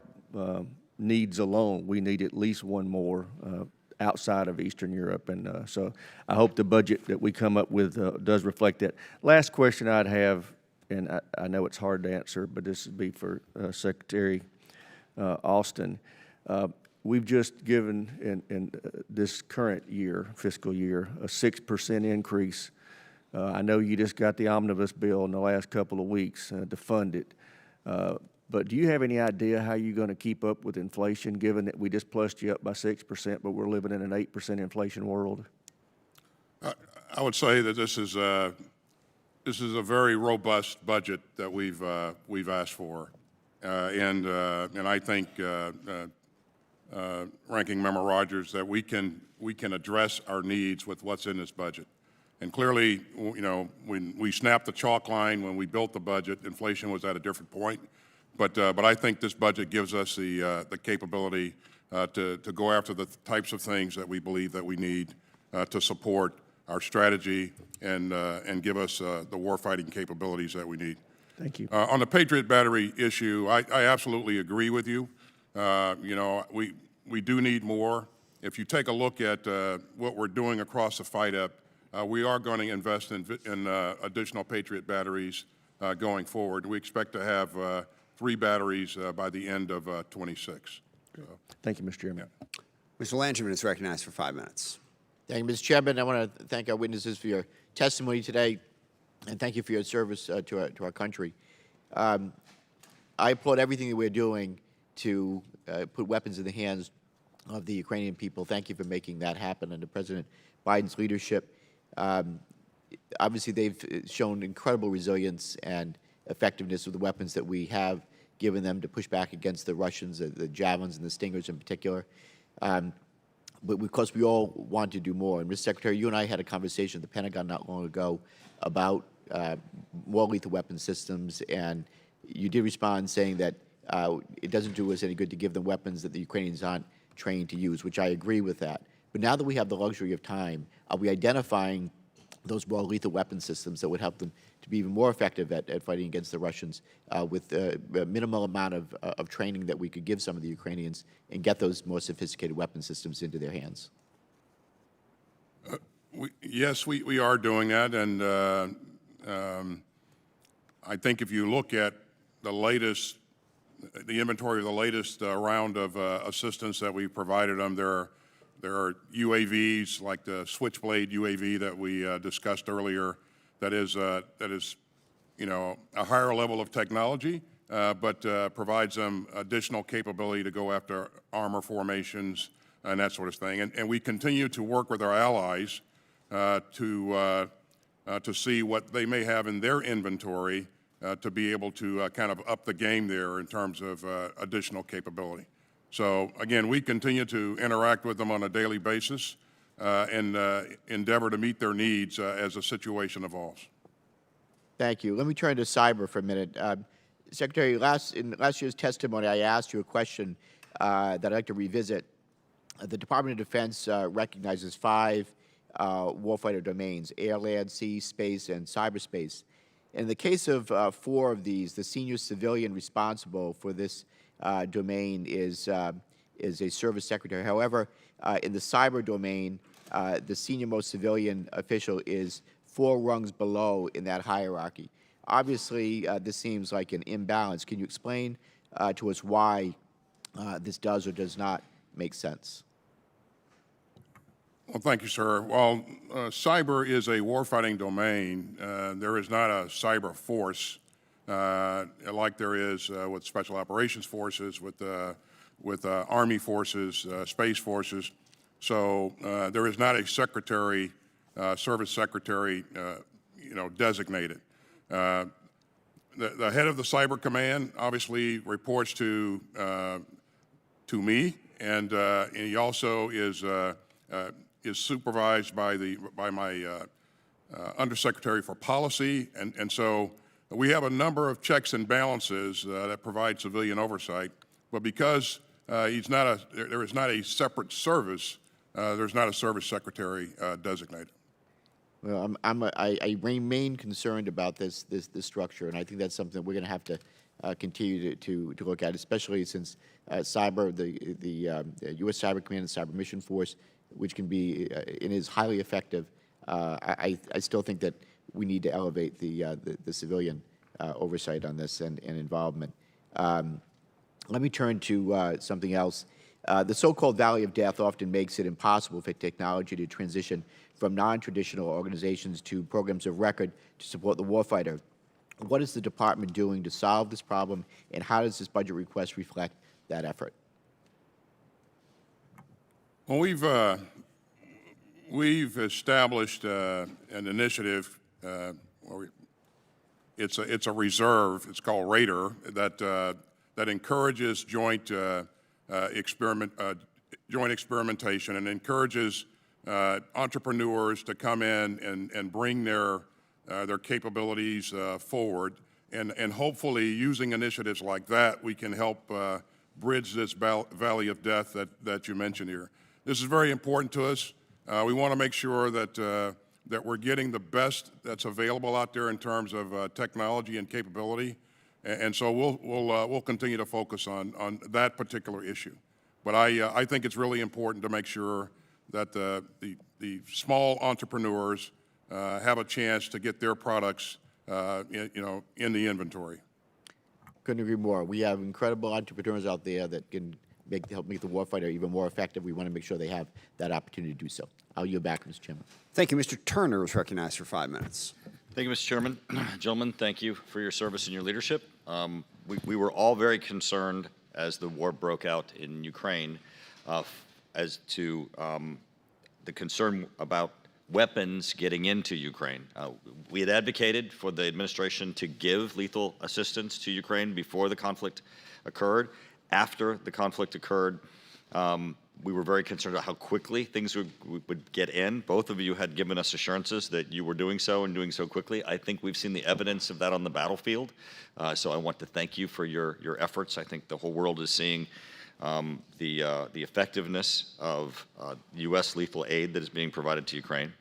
needs alone, we need at least 1 more outside of Eastern Europe. And so I hope the budget that we come up with does reflect that. Last question I'd have, and I know it's hard to answer, but this would be for Secretary Austin. We've just given in this current year, fiscal year, a 6% increase. I know you just got the omnibus bill in the last couple of weeks to fund it. But do you have any idea how you're going to keep up with inflation, given that we just plussed you up by 6%, but we're living in an 8% inflation world? I would say that this is a very robust budget that we've asked for, and I think Ranking Member Rogers, that we can address our needs with what's in this budget. And clearly, you know, when we snapped the chalk line when we built the budget, inflation was at a different point. But I think this budget gives us the capability to go after the types of things that we believe that we need to support our strategy and give us the warfighting capabilities that we need. Thank you. On the Patriot battery issue, I absolutely agree with you. You know, we do need more. If you take a look at what we're doing across the FIDEP, we are going to invest in additional Patriot batteries going forward. We expect to have 3 batteries by the end of 26. Thank you, Mr. Chairman. Mr. Langevin is recognized for 5 minutes. Thank you, Mr. Chairman. I want to thank our witnesses for your testimony today, and thank you for your service to our country. I applaud everything that we're doing to put weapons in the hands of the Ukrainian people. Thank you for making that happen under President Biden's leadership. Obviously, they've shown incredible resilience and effectiveness with the weapons that we have given them to push back against the Russians, the Javelins and the Stingers in particular. But of course, we all want to do more. And Mr. Secretary, you and I had a conversation at the Pentagon not long ago about more lethal weapon systems, and you did respond saying that it doesn't do us any good to give them weapons that the Ukrainians aren't trained to use, which I agree with that. But now that we have the luxury of time, are we identifying those more lethal weapon systems that would help them to be even more effective at fighting against the Russians with a minimal amount of training that we could give some of the Ukrainians and get those more sophisticated weapon systems into their hands? Yes, we are doing that, and I think if you look at the inventory of the latest round of assistance that we've provided them, there are UAVs like the Switchblade UAV that we discussed earlier. That is, you know, a higher level of technology, but provides them additional capability to go after armor formations and that sort of thing. And we continue to work with our allies to see what they may have in their inventory to be able to kind of up the game there in terms of additional capability. So again, we continue to interact with them on a daily basis and endeavor to meet their needs as the situation evolves. Thank you. Let me turn to cyber for a minute. Secretary, in last year's testimony, I asked you a question that I'd like to revisit. The Department of Defense recognizes 5 warfighter domains: air, land, sea, space, and cyberspace. In the case of 4 of these, the senior civilian responsible for this domain is a service secretary. However, in the cyber domain, the senior most civilian official is 4 rungs below in that hierarchy. Obviously, this seems like an imbalance. Can you explain to us why this does or does not make sense? Well, thank you, sir. While cyber is a warfighting domain, there is not a cyber force like there is with Special Operations Forces, with Army forces, Space Forces. So there is not a secretary, service secretary, you know, designated. The head of the Cyber Command obviously reports to me, and he also is supervised by my Undersecretary for Policy, and so we have a number of checks and balances that provide civilian oversight. But because he's not a, there is not a separate service. There's not a service secretary designated. Well, I remain concerned about this structure, and I think that's something that we're going to have to continue to look at, especially since cyber, the U.S. Cyber Command and Cyber Mission Force, which can be and is highly effective. I still think that we need to elevate the civilian oversight on this and involvement. Let me turn to something else. The so-called Valley of Death often makes it impossible for technology to transition from non-traditional organizations to programs of record to support the warfighter. What is the department doing to solve this problem, and how does this budget request reflect that effort? Well, we've established an initiative. It's a reserve. It's called Raider that encourages joint experimentation and encourages entrepreneurs to come in and bring their capabilities forward, and hopefully using initiatives like that, we can help bridge this valley of death that you mentioned here. This is very important to us. We want to make sure that we're getting the best that's available out there in terms of technology and capability, and so we'll continue to focus on that particular issue. But I think it's really important to make sure that the small entrepreneurs have a chance to get their products, in the inventory. Couldn't agree more. We have incredible entrepreneurs out there that can help make the warfighter even more effective. We want to make sure they have that opportunity to do so. I'll yield back, Mr. Chairman. Thank you. Mr. Turner is recognized for 5 minutes. Thank you, Mr. Chairman. Gentlemen, thank you for your service and your leadership. We were all very concerned as the war broke out in Ukraine as to the concern about weapons getting into Ukraine. We had advocated for the administration to give lethal assistance to Ukraine before the conflict occurred. After the conflict occurred, we were very concerned about how quickly things would get in. Both of you had given us assurances that you were doing so and doing so quickly. I think we've seen the evidence of that on the battlefield. So I want to thank you for your efforts. I think the whole world is seeing the effectiveness of U.S. lethal aid that is being provided to Ukraine.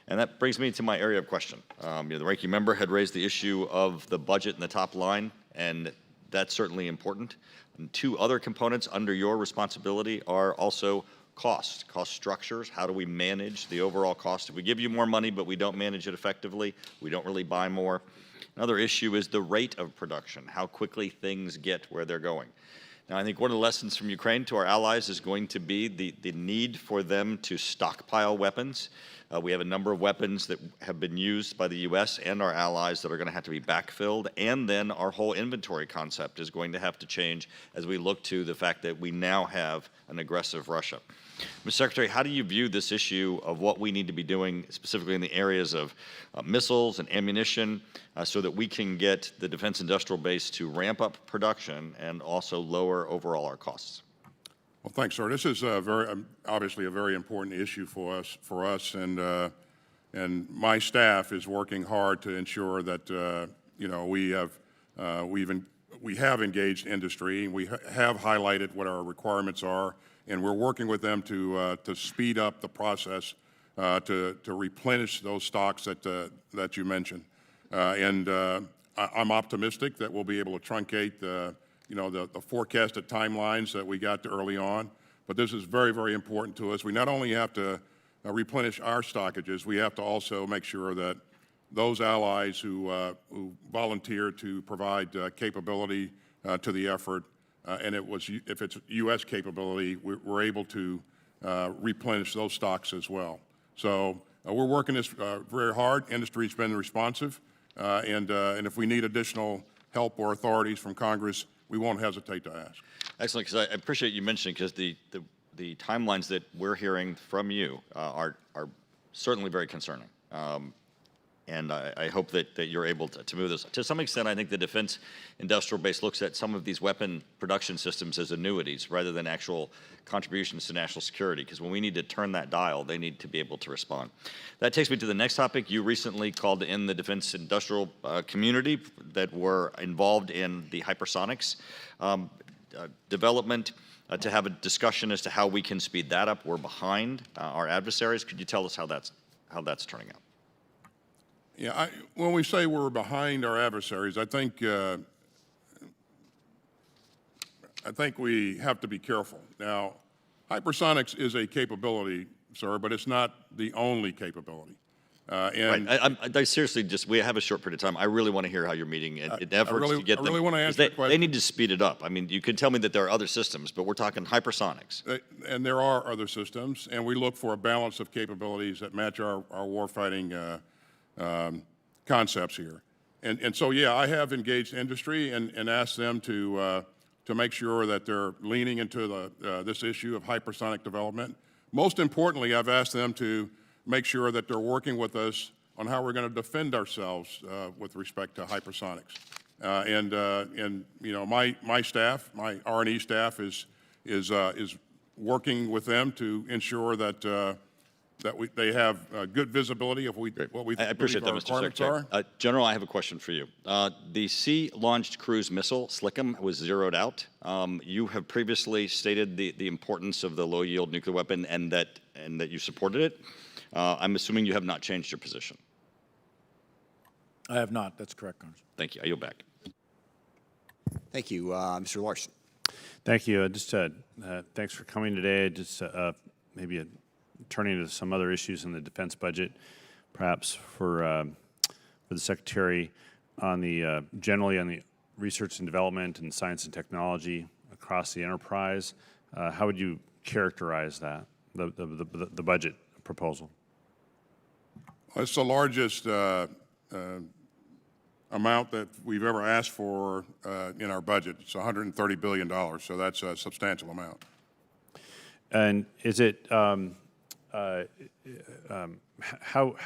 And that brings me to my area of question. The ranking member had raised the issue of the budget and the top line, and that's certainly important. And two other components under your responsibility are also cost structures. How do we manage the overall cost? If we give you more money but we don't manage it effectively, we don't really buy more. Another issue is the rate of production, how quickly things get where they're going. Now, I think one of the lessons from Ukraine to our allies is going to be the need for them to stockpile weapons. We have a number of weapons that have been used by the U.S. and our allies that are going to have to be backfilled, and then our whole inventory concept is going to have to change as we look to the fact that we now have an aggressive Russia. Mr. Secretary, how do you view this issue of what we need to be doing specifically in the areas of missiles and ammunition so that we can get the defense industrial base to ramp up production and also lower overall our costs? Well, thanks, sir. This is obviously a very important issue for us, and my staff is working hard to ensure that we have engaged industry. We have highlighted what our requirements are, and we're working with them to speed up the process to replenish those stocks that you mentioned. I'm optimistic that we'll be able to truncate the forecasted timelines that we got early on. But this is very, very important to us. We not only have to replenish our stockages, we have to also make sure that those allies who volunteer to provide capability to the effort, and if it's U.S. capability, we're able to replenish those stocks as well. So we're working this very hard. Industry's been responsive, and if we need additional help or authorities from Congress, we won't hesitate to ask. Excellent, because I appreciate you mentioning, because the timelines that we're hearing from you are certainly very concerning. And I hope that you're able to move this. To some extent, I think the defense industrial base looks at some of these weapon production systems as annuities rather than actual contributions to national security, because when we need to turn that dial, they need to be able to respond. That takes me to the next topic. You recently called in the defense industrial community that were involved in the hypersonics. development, to have a discussion as to how we can speed that up. We're behind our adversaries. Could you tell us how that's turning out? Yeah, when we say we're behind our adversaries, I think we have to be careful. Now, hypersonics is a capability, sir, but it's not the only capability. And Right. I seriously we have a short period of time. I really want to hear how you're meeting in efforts to get I them. really want to 'cause answer your they question. need to speed it up. I mean, you could tell me that there are other systems, but we're talking hypersonics. And there are other systems, and we look for a balance of capabilities that match our warfighting concepts here. And so, yeah, I have engaged industry and asked them to make sure that they're leaning into this issue of hypersonic development. Most importantly, I've asked them to make sure that they're working with us on how we're going to defend ourselves with respect to hypersonics. And you know, my staff, my R&E staff, is working with them to ensure that they have good visibility of what we I appreciate believe that, our Mr. requirements Secretary. are. General, I have a question for you. The Sea-Launched Cruise Missile, SLCM, was zeroed out. You have previously stated the importance of the low-yield nuclear weapon and that you supported it. I'm assuming you have not changed your position. I have not. That's correct, Congressman. Thank you. I yield back. Thank you, Mr. Larson. Thank you. Thanks for coming today. Maybe turning to some other issues in the defense budget, perhaps for the Secretary on generally on the research and development and science and technology across the enterprise. How would you characterize that, the budget proposal? It's the largest amount that we've ever asked for in our budget. It's $130 billion, so that's a substantial amount. And is it, how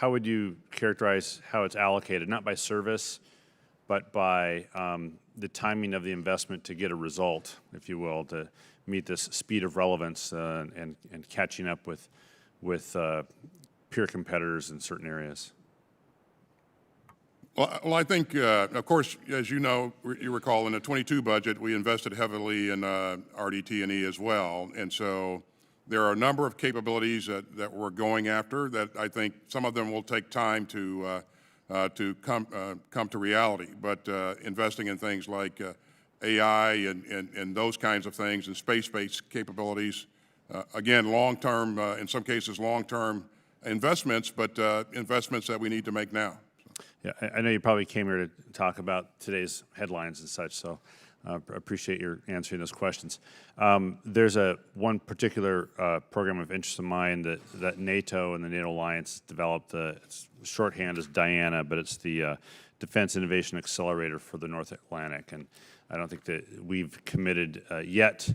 would you characterize how it's allocated, not by service, but by the timing of the investment to get a result, if you will, to meet this speed of relevance and catching up with peer competitors in certain areas? Well, I think, of course, as you know, you recall, in the 22 budget, we invested heavily in RDT&E as well. And so there are a number of capabilities that we're going after that I think some of them will take time to come to reality. But investing in things like AI and those kinds of things and space-based capabilities, again, long-term, in some cases, long-term investments, but investments that we need to make now. Yeah, I know you probably came here to talk about today's headlines and such, so appreciate your answering those questions. There's one particular program of interest of mine that NATO and the NATO Alliance developed. Its shorthand is DIANA, but it's the Defense Innovation Accelerator for the North Atlantic. And I don't think that we've committed yet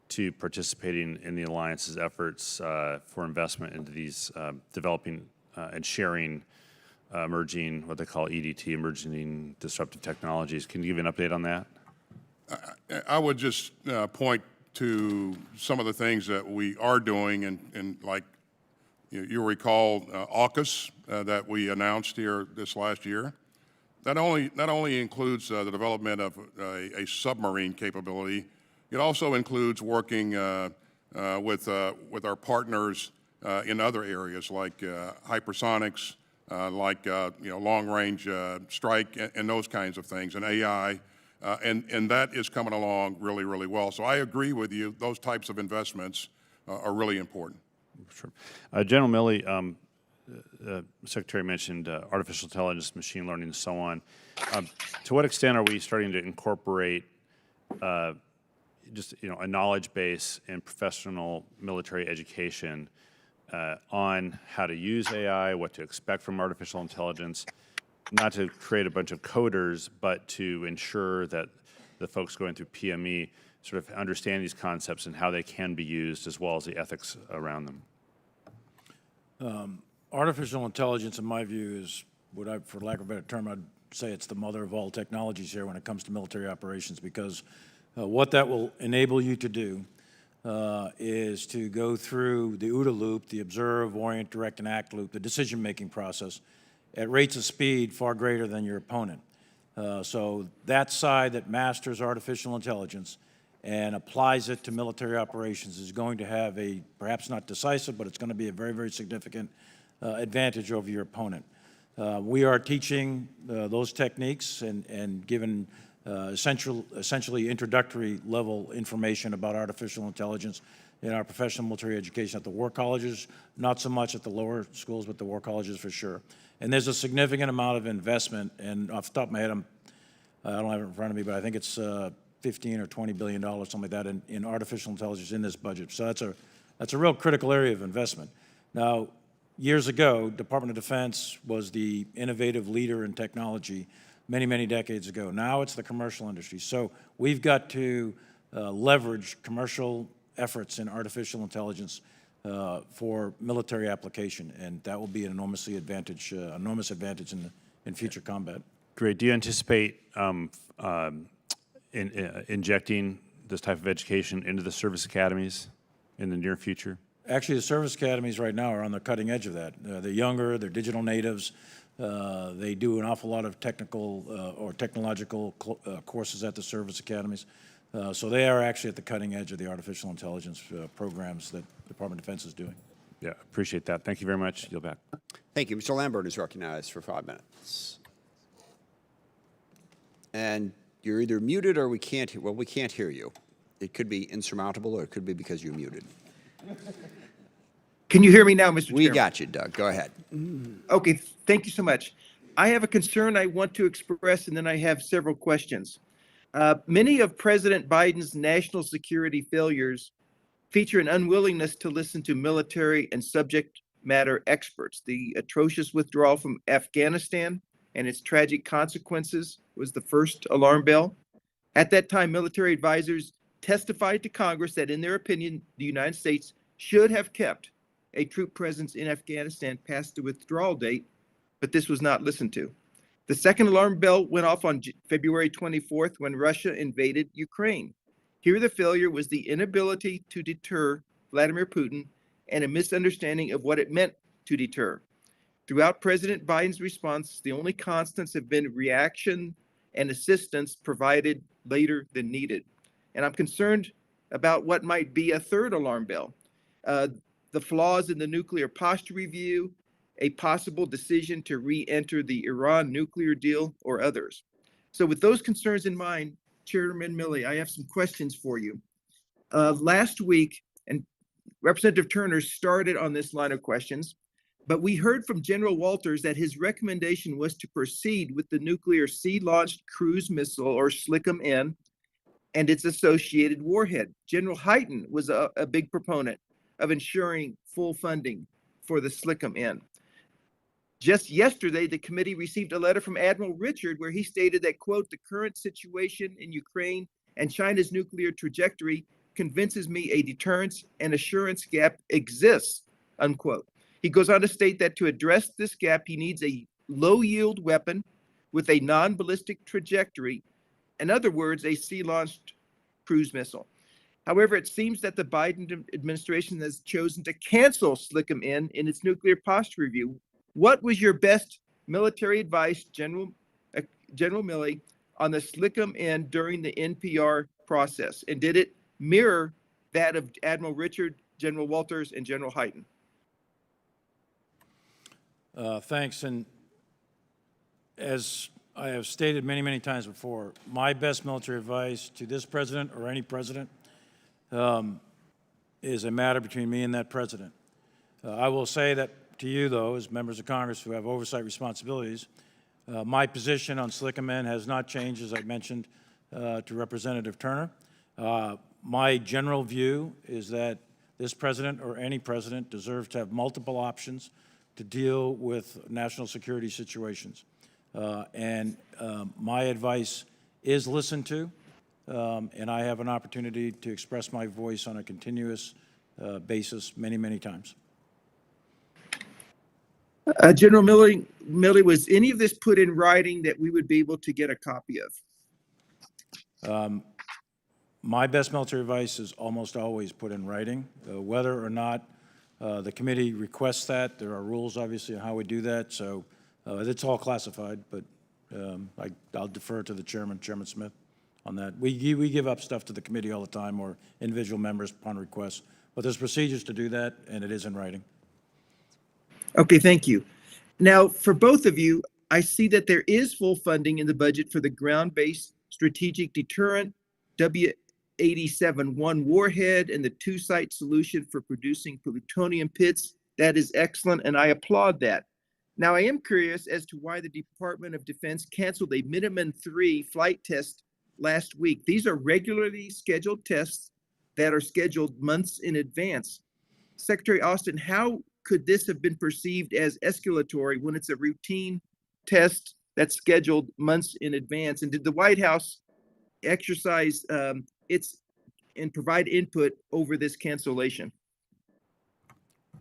to participating in the Alliance's efforts for investment into these developing and sharing emerging, what they call EDT, emerging disruptive technologies. Can you give an update on that? I would just point to some of the things that we are doing, and like you'll recall AUKUS that we announced here this last year. That only includes the development of a submarine capability. It also includes working with our partners in other areas like hypersonics, like long-range strike and those kinds of things, and AI. And that is coming along really, really well. So I agree with you. Those types of investments are really important. Sure. General Milley, the Secretary mentioned artificial intelligence, machine learning, and so on. To what extent are we starting to incorporate just a knowledge base in professional military education on how to use AI, what to expect from artificial intelligence? Not to create a bunch of coders, but to ensure that the folks going through PME sort of understand these concepts and how they can be used, as well as the ethics around them. Artificial intelligence, in my view, is for lack of a better term, I'd say it's the mother of all technologies here when it comes to military operations, because what that will enable you to do is to go through the OODA loop, the observe, orient, direct, and act loop, the decision-making process, at rates of speed far greater than your opponent. So that side that masters artificial intelligence and applies it to military operations is going to have a, perhaps not decisive, but it's going to be a very, very significant advantage over your opponent. We are teaching those techniques and given essentially introductory level information about artificial intelligence in our professional military education at the war colleges, not so much at the lower schools, but the war colleges for sure. And there's a significant amount of investment, and off the top of my head, I don't have it in front of me, but I think it's 15 or $20 billion, something like that, in artificial intelligence in this budget. So that's a real critical area of investment. Now, years ago, Department of Defense was the innovative leader in technology many, many decades ago. Now it's the commercial industry. So we've got to leverage commercial efforts in artificial intelligence for military application, and that will be an enormous advantage in future combat. Great. Do you anticipate injecting this type of education into the service academies in the near future? Actually, the service academies right now are on the cutting edge of that. They're younger, they're digital natives. They do an awful lot of technical or technological courses at the service academies. So they are actually at the cutting edge of the artificial intelligence programs that the Department of Defense is doing. Yeah, appreciate that. Thank you very much. Yield back. Thank you. Mr. Lambert is recognized for 5 minutes. And you're either muted or we can't hear you. It could be insurmountable or it could be because you're muted. Can you hear me now, Mr. We Chairman? got you, Doug. Go ahead. Okay, thank you so much. I have a concern I want to express, and then I have several questions. Many of President Biden's national security failures feature an unwillingness to listen to military and subject matter experts. The atrocious withdrawal from Afghanistan and its tragic consequences was the first alarm bell. At that time, military advisors testified to Congress that, in their opinion, the United States should have kept a troop presence in Afghanistan past the withdrawal date, but this was not listened to. The second alarm bell went off on February 24th when Russia invaded Ukraine. Here, the failure was the inability to deter Vladimir Putin and a misunderstanding of what it meant to deter. Throughout President Biden's response, the only constants have been reaction and assistance provided later than needed. And I'm concerned about what might be a third alarm bell. The flaws in the nuclear posture review, a possible decision to re-enter the Iran nuclear deal, or others. So with those concerns in mind, Chairman Milley, I have some questions for you. Last week, and Representative Turner started on this line of questions, but we heard from General Walters that his recommendation was to proceed with the nuclear sea-launched cruise missile, or SLCM-N, and its associated warhead. General Hyten was a big proponent of ensuring full funding for the SLCM-N. Just yesterday, the committee received a letter from Admiral Richard where he stated that, quote, the current situation in Ukraine and China's nuclear trajectory convinces me a deterrence and assurance gap exists, unquote. He goes on to state that to address this gap, he needs a low-yield weapon with a non-ballistic trajectory. In other words, a sea-launched cruise missile. However, it seems that the Biden administration has chosen to cancel SLCM-N in its nuclear posture review. What was your best military advice, General Milley, on the SLCM-N during the NPR process? And did it mirror that of Admiral Richard, General Walters, and General Hyten? Thanks. And as I have stated many, many times before, my best military advice to this president or any president is a matter between me and that president. I will say that to you, though, as members of Congress who have oversight responsibilities, my position on SLCM-N has not changed, as I mentioned to Representative Turner. My general view is that this president or any president deserves to have multiple options to deal with national security situations. My advice is listened to, and I have an opportunity to express my voice on a continuous basis many, many times. General Milley, was any of this put in writing that we would be able to get a copy of? My best military advice is almost always put in writing. Whether or not the committee requests that, there are rules, obviously, on how we do that. So it's all classified, but I'll defer to the chairman, Chairman Smith, on that. We give up stuff to the committee all the time, or individual members upon request, but there's procedures to do that, and it is in writing. Okay, thank you. Now, for both of you, I see that there is full funding in the budget for the ground-based strategic deterrent, W-87-1 warhead, and the two-site solution for producing plutonium pits. That is excellent, and I applaud that. Now, I am curious as to why the Department of Defense canceled a Minuteman III flight test last week. These are regularly scheduled tests that are scheduled months in advance. Secretary Austin, how could this have been perceived as escalatory when it's a routine test that's scheduled months in advance? And did the White House exercise its and provide input over this cancellation?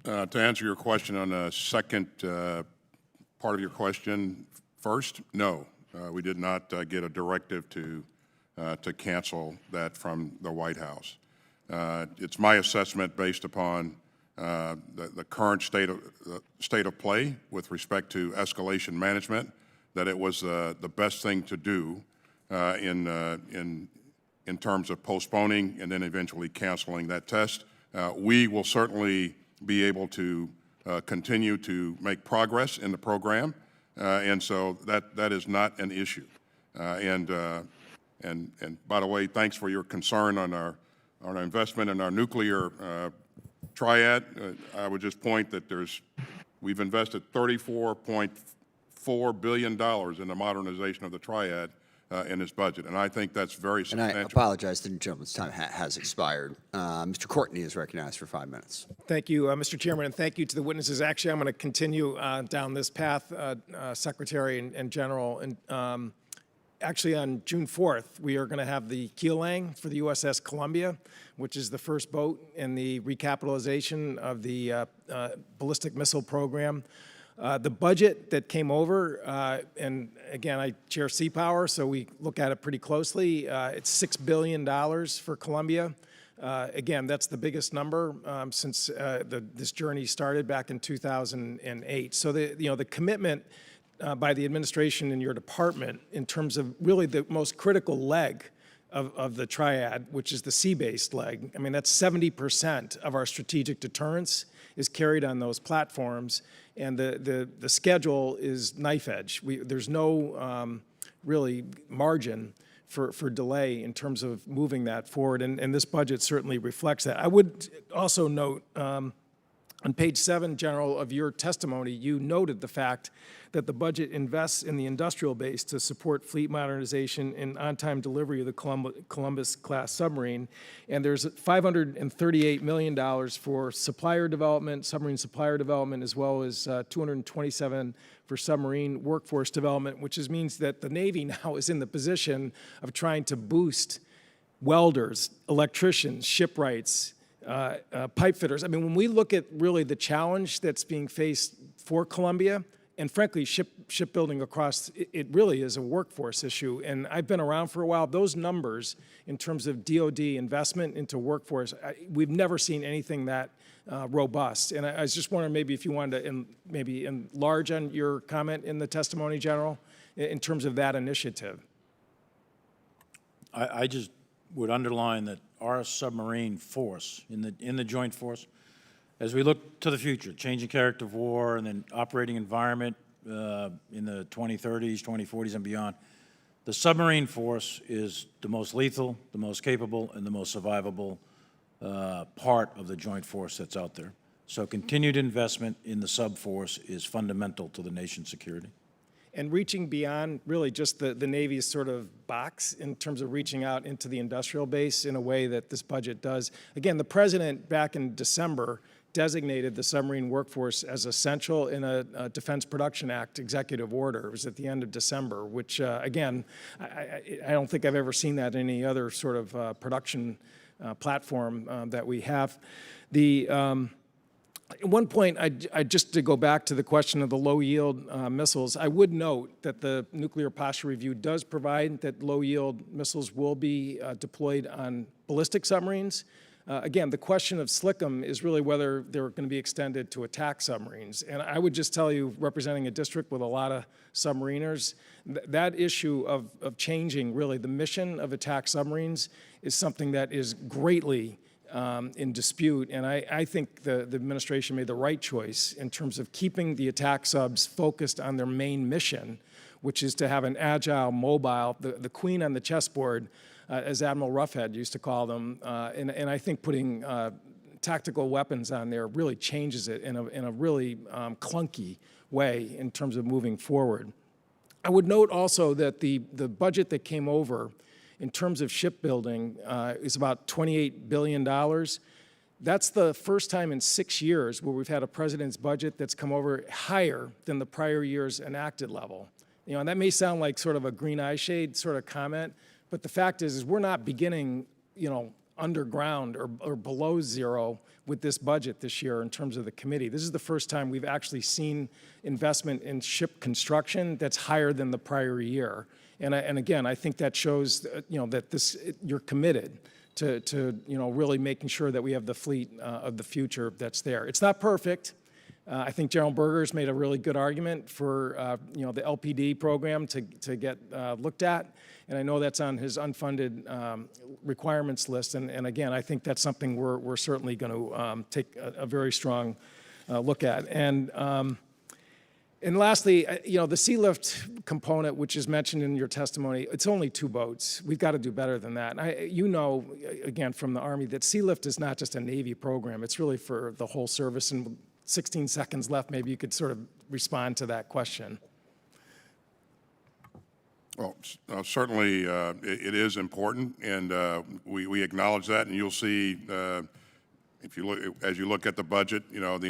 To answer your question on the second part of your question first, no, we did not get a directive to cancel that from the White House. It's my assessment based upon the current state of play with respect to escalation management, that it was the best thing to do in terms of postponing and then eventually canceling that test. We will certainly be able to continue to make progress in the program, and so that is not an issue. And by the way, thanks for your concern on our investment in our nuclear triad. I would just point that we've invested $34.4 billion in the modernization of the triad in this budget, and I think that's very substantial. And I apologize, the gentleman's time has expired. Mr. Courtney is recognized for 5 minutes. Thank you, Mr. Chairman, and thank you to the witnesses. Actually, I'm going to continue down this path, Secretary and General. And actually, on June 4th, we are going to have the keel laying for the USS Columbia, which is the first boat in the recapitalization of the ballistic missile program. The budget that came over, and again, I chair Sea Power, so we look at it pretty closely. It's $6 billion for Columbia. Again, that's the biggest number since this journey started back in 2008. So the commitment by the administration and your department in terms of really the most critical leg of the triad, which is the sea-based leg. I mean, that's 70% of our strategic deterrence is carried on those platforms, and the schedule is knife edge. There's no really margin for delay in terms of moving that forward, and this budget certainly reflects that. I would also note on page 7, General, of your testimony, you noted the fact that the budget invests in the industrial base to support fleet modernization and on-time delivery of the Columbus-class submarine. And there's $538 million for supplier development, submarine supplier development, as well as $227 for submarine workforce development, which means that the Navy now is in the position of trying to boost welders, electricians, shipwrights, pipe fitters. I mean, when we look at really the challenge that's being faced for Columbia, and frankly, shipbuilding across, it really is a workforce issue. And I've been around for a while. Those numbers in terms of DOD investment into workforce, we've never seen anything that robust. And I was just wondering maybe if you wanted to maybe enlarge on your comment in the testimony, General, in terms of that initiative. I just would underline that our submarine force in the joint force, as we look to the future, changing character of war and then operating environment in the 2030s, 2040s, and beyond, the submarine force is the most lethal, the most capable, and the most survivable part of the joint force that's out there. So continued investment in the sub force is fundamental to the nation's security. And reaching beyond really just the Navy's sort of box in terms of reaching out into the industrial base in a way that this budget does. Again, the President back in December designated the submarine workforce as essential in a Defense Production Act executive order. It was at the end of December, which again, I don't think I've ever seen that in any other sort of production platform that we have. At one point, just to go back to the question of the low-yield missiles, I would note that the Nuclear Posture Review does provide that low-yield missiles will be deployed on ballistic submarines. Again, the question of SLCM is really whether they're going to be extended to attack submarines. And I would just tell you, representing a district with a lot of submariners, that issue of changing really the mission of attack submarines is something that is greatly in dispute. And I think the administration made the right choice in terms of keeping the attack subs focused on their main mission, which is to have an agile, mobile, the queen on the chessboard, as Admiral Roughhead used to call them. And I think putting tactical weapons on there really changes it in a really clunky way in terms of moving forward. I would note also that the budget that came over in terms of shipbuilding is about $28 billion. That's the first time in 6 years where we've had a president's budget that's come over higher than the prior year's enacted level. You know, and that may sound like sort of a green eye shade sort of comment, but the fact is we're not beginning, you know, underground or below zero with this budget this year in terms of the committee. This is the first time we've actually seen investment in ship construction that's higher than the prior year. And again, I think that shows, you know, that you're committed to you know, really making sure that we have the fleet of the future that's there. It's not perfect. I think General Berger's made a really good argument for you know, the LPD program to get looked at, and I know that's on his unfunded requirements list. And again, I think that's something we're certainly going to take a very strong look at. And lastly, you know, the Sea Lift component, which is mentioned in your testimony, it's only 2 boats. We've got to do better than that. You know, again, from the Army, that Sea Lift is not just a Navy program. It's really for the whole service. And 16 seconds left, maybe you could sort of respond to that question. Well, certainly it is important, and we acknowledge that. And you'll see, if you look, as you look at the budget, you know, the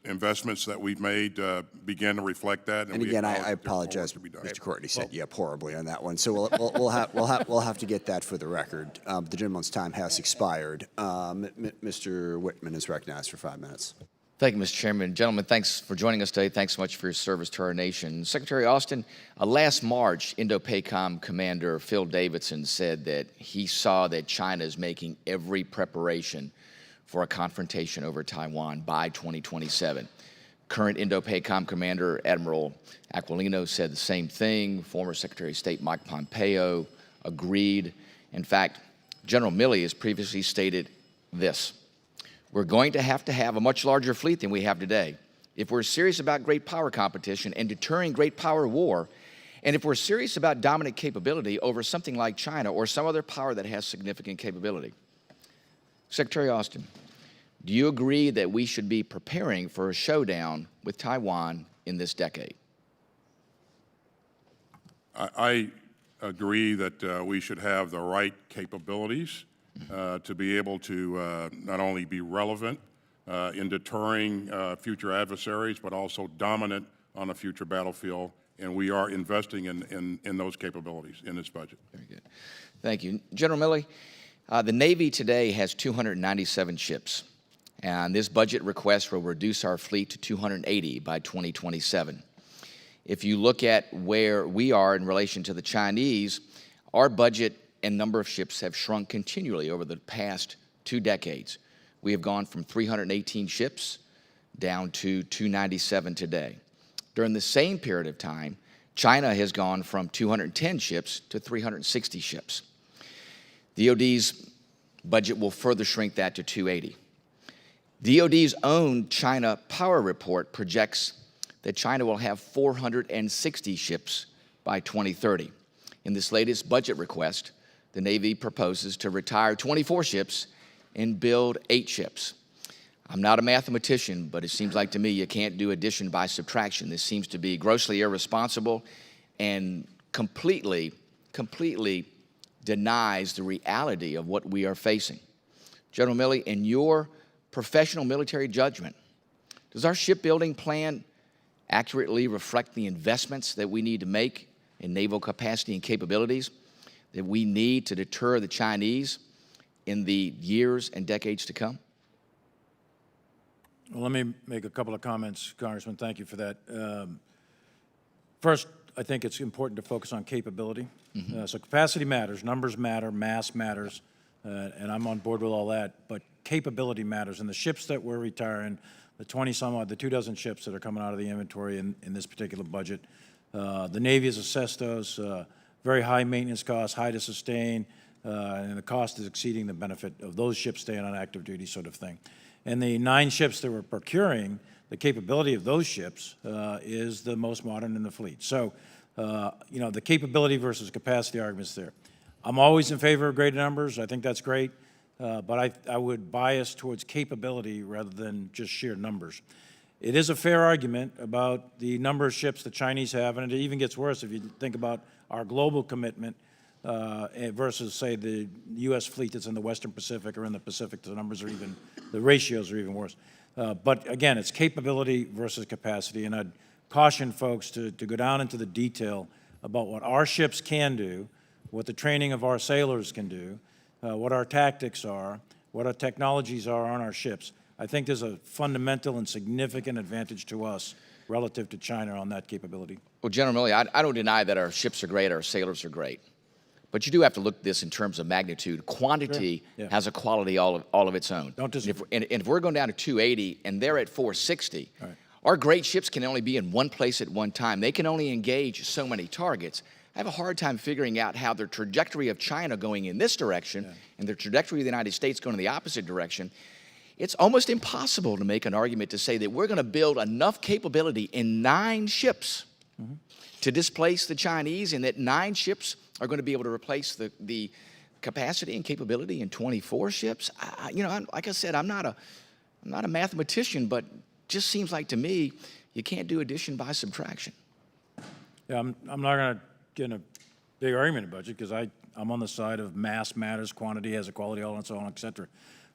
investments that we've made begin to reflect that. And again, I apologize, Mr. Courtney set you up horribly on that one. So we'll have to get that for the record. The gentleman's time has expired. Mr. Whitman is recognized for 5 minutes. Thank you, Mr. Chairman. Gentlemen, thanks for joining us today. Thanks so much for your service to our nation. Secretary Austin, last March, Indo-PACOM Commander Phil Davidson said that he saw that China is making every preparation for a confrontation over Taiwan by 2027. Current Indo-PACOM Commander Admiral Aquilino said the same thing. Former Secretary of State Mike Pompeo agreed. In fact, General Milley has previously stated this: we're going to have a much larger fleet than we have today. If we're serious about great power competition and deterring great power war, and if we're serious about dominant capability over something like China or some other power that has significant capability. Secretary Austin, do you agree that we should be preparing for a showdown with Taiwan in this decade? I agree that we should have the right capabilities to be able to not only be relevant in deterring future adversaries, but also dominant on a future battlefield. And we are investing in those capabilities in this budget. Very good. Thank you. General Milley, the Navy today has 297 ships, and this budget request will reduce our fleet to 280 by 2027. If you look at where we are in relation to the Chinese, our budget and number of ships have shrunk continually over the past 2 decades. We have gone from 318 ships down to 297 today. During the same period of time, China has gone from 210 ships to 360 ships. DOD's budget will further shrink that to 280. DOD's own China Power Report projects that China will have 460 ships by 2030. In this latest budget request, the Navy proposes to retire 24 ships and build 8 ships. I'm not a mathematician, but it seems like to me you can't do addition by subtraction. This seems to be grossly irresponsible and completely denies the reality of what we are facing. General Milley, in your professional military judgment, does our shipbuilding plan accurately reflect the investments that we need to make in naval capacity and capabilities that we need to deter the Chinese in the years and decades to come? Well, let me make a couple of comments, Congressman. Thank you for that. First, I think it's important to focus on capability. So capacity matters, numbers matter, mass matters, and I'm on board with all that, but capability matters. And the ships that we're retiring, the 20-some odd, the 24 ships that are coming out of the inventory in this particular budget, the Navy has assessed those, very high maintenance costs, high to sustain, and the cost is exceeding the benefit of those ships staying on active duty sort of thing. And the 9 ships that we're procuring, the capability of those ships is the most modern in the fleet. So, you know, the capability versus capacity argument's there. I'm always in favor of greater numbers. I think that's great. But I would bias towards capability rather than just sheer numbers. It is a fair argument about the number of ships the Chinese have, and it even gets worse if you think about our global commitment versus, say, the U.S. fleet that's in the Western Pacific or in the Pacific. The ratios are even worse. But again, it's capability versus capacity, and I'd caution folks to go down into the detail about what our ships can do, what the training of our sailors can do, what our tactics are, what our technologies are on our ships. I think there's a fundamental and significant advantage to us relative to China on that capability. Well, General Milley, I don't deny that our ships are great, our sailors are great. But you do have to look at this in terms of magnitude. Quantity has a quality all of its own. Don't disagree. And if we're going down to 280 and they're at 460, our great ships can only be in one place at one time. They can only engage so many targets. I have a hard time figuring out how the trajectory of China going in this direction and the trajectory of the United States going in the opposite direction. It's almost impossible to make an argument to say that we're going to build enough capability in 9 ships to displace the Chinese, and that 9 ships are going to be able to replace the capacity and capability in 24 ships. Like I said, I'm not a mathematician, but just seems like to me you can't do addition by subtraction. Yeah, I'm not going to get in a big argument about it because I'm on the side of mass matters, quantity has a quality, all and so on, et cetera.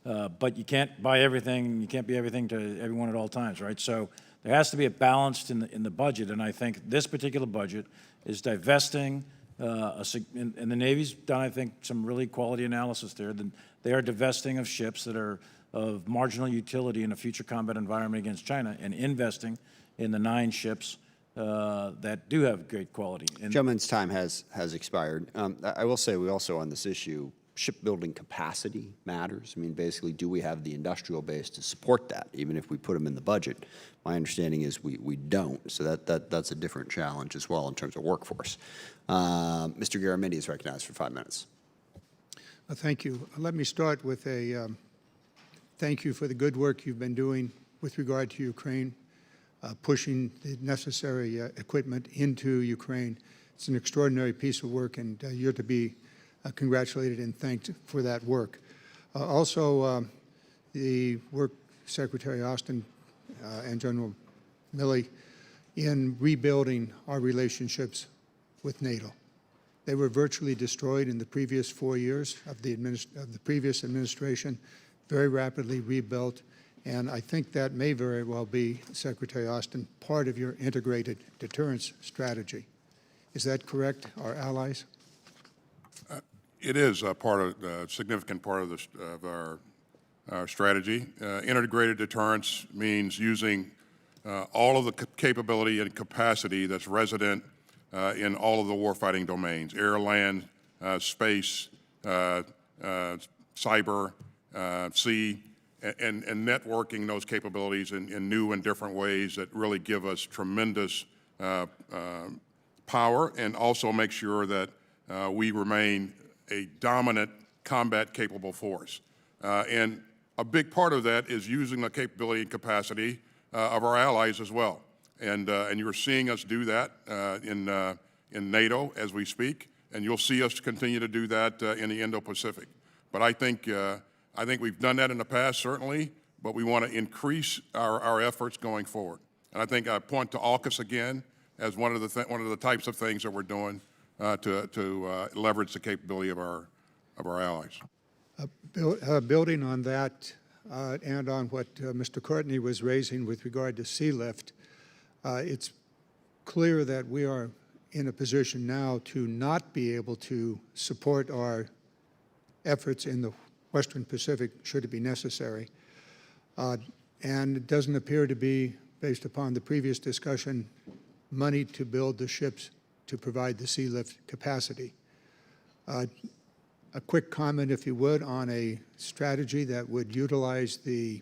But you can't buy everything, you can't be everything to everyone at all times, right? So there has to be a balance in the budget, and I think this particular budget is divesting, and the Navy's done, I think, some really quality analysis there. They are divesting of ships that are of marginal utility in a future combat environment against China and investing in the 9 ships that do have great quality. And Gentleman's time has expired. I will say we also on this issue, shipbuilding capacity matters. I mean, basically, do we have the industrial base to support that, even if we put them in the budget? My understanding is we don't, so that's a different challenge as well in terms of workforce. Mr. Garamendi is recognized for 5 minutes. Thank you. Let me start with a thank you for the good work you've been doing with regard to Ukraine, pushing the necessary equipment into Ukraine. It's an extraordinary piece of work, and you're to be congratulated and thanked for that work. Also, the work Secretary Austin and General Milley in rebuilding our relationships with NATO. They were virtually destroyed in the previous 4 years of the previous administration, very rapidly rebuilt, and I think that may very well be, Secretary Austin, part of your integrated deterrence strategy. Is that correct, our allies? It is a significant part of our strategy. Integrated deterrence means using all of the capability and capacity that's resident in all of the warfighting domains: air, land, space, cyber, sea, and networking those capabilities in new and different ways that really give us tremendous power, and also make sure that we remain a dominant combat-capable force. And a big part of that is using the capability and capacity of our allies as well. And you're seeing us do that in NATO as we speak, and you'll see us continue to do that in the Indo-Pacific. But I think we've done that in the past, certainly, but we want to increase our efforts going forward. And I think I point to AUKUS again as one of the types of things that we're doing to leverage the capability of our allies. Building on that and on what Mr. Courtney was raising with regard to sea lift, it's clear that we are in a position now to not be able to support our efforts in the Western Pacific should it be necessary. And it doesn't appear to be, based upon the previous discussion, money to build the ships to provide the sea lift capacity. a quick comment, if you would, on a strategy that would utilize the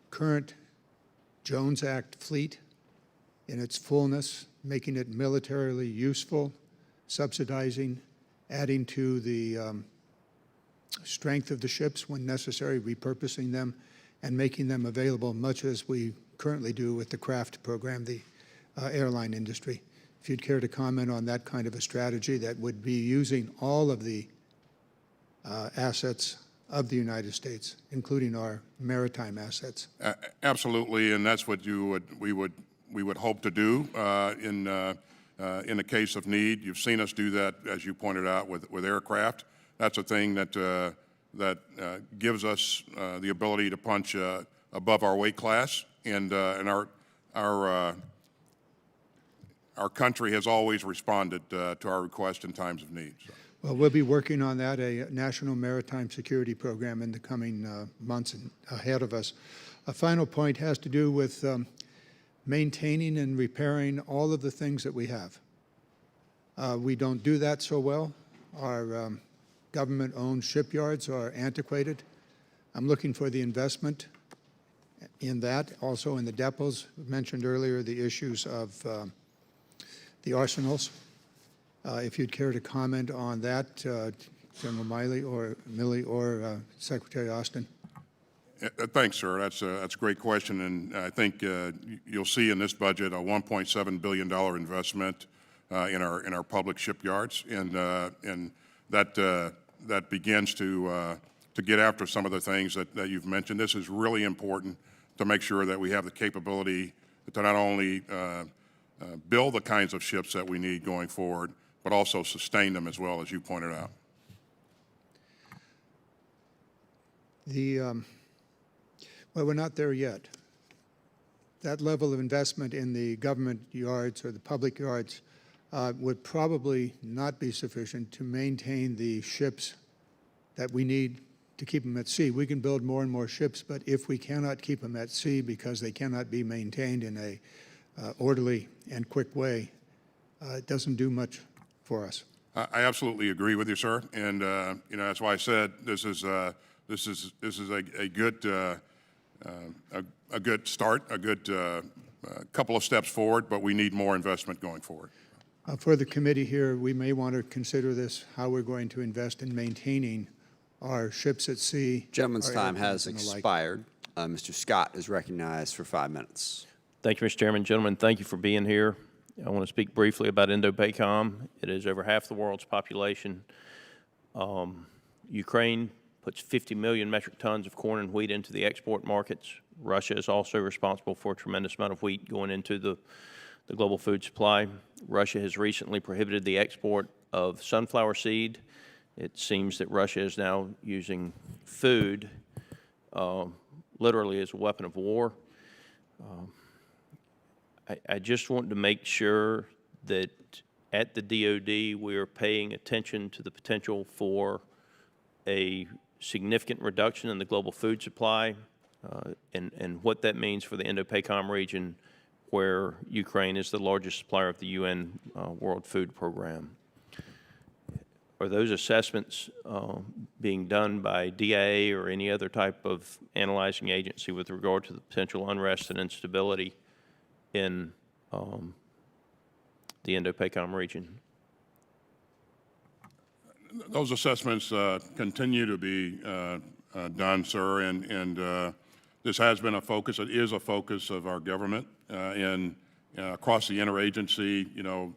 current Jones Act fleet in its fullness, making it militarily useful, subsidizing, adding to the strength of the ships when necessary, repurposing them, and making them available, much as we currently do with the CRAFT program, the airline industry. If you'd care to comment on that kind of a strategy that would be using all of the assets of the United States, including our maritime assets. Absolutely, and that's what we would hope to do in the case of need. You've seen us do that, as you pointed out, with aircraft. That's a thing that gives us the ability to punch above our weight class, and our country has always responded to our request in times of need. So. Well, we'll be working on that, a national maritime security program in the coming months ahead of us. A final point has to do with maintaining and repairing all of the things that we have. We don't do that so well. Our government-owned shipyards are antiquated. I'm looking for the investment in that. Also in the depots, mentioned earlier the issues of the arsenals. If you'd care to comment on that, General Milley or Secretary Austin. Thanks, sir. That's a great question, and I think you'll see in this budget a $1.7 billion investment in our public shipyards, and that begins to get after some of the things that you've mentioned. This is really important to make sure that we have the capability to not only build the kinds of ships that we need going forward, but also sustain them as well, as you pointed out. Well, we're not there yet. That level of investment in the government yards or the public yards would probably not be sufficient to maintain the ships that we need to keep them at sea. We can build more and more ships, but if we cannot keep them at sea because they cannot be maintained in a orderly and quick way, it doesn't do much for us. I absolutely agree with you, sir, and that's why I said this is a good start, a good couple of steps forward, but we need more investment going forward. For the committee here, we may want to consider this, how we're going to invest in maintaining our ships at sea. Gentleman's our time airplanes has and the like. expired. Mr. Scott is recognized for 5 minutes. Thank you, Mr. Chairman. Gentlemen, thank you for being here. I want to speak briefly about INDOPACOM. It is over half the world's population. Ukraine puts 50 million metric tons of corn and wheat into the export markets. Russia is also responsible for a tremendous amount of wheat going into the global food supply. Russia has recently prohibited the export of sunflower seed. It seems that Russia is now using food literally as a weapon of war. I just want to make sure that at the DOD we are paying attention to the potential for a significant reduction in the global food supply and what that means for the INDOPACOM region, where Ukraine is the largest supplier of the UN World Food Program. Are those assessments being done by DIA or any other type of analyzing agency with regard to the potential unrest and instability in the INDOPACOM region? Those assessments continue to be done, sir, and this has been a focus. It is a focus of our government, and across the interagency,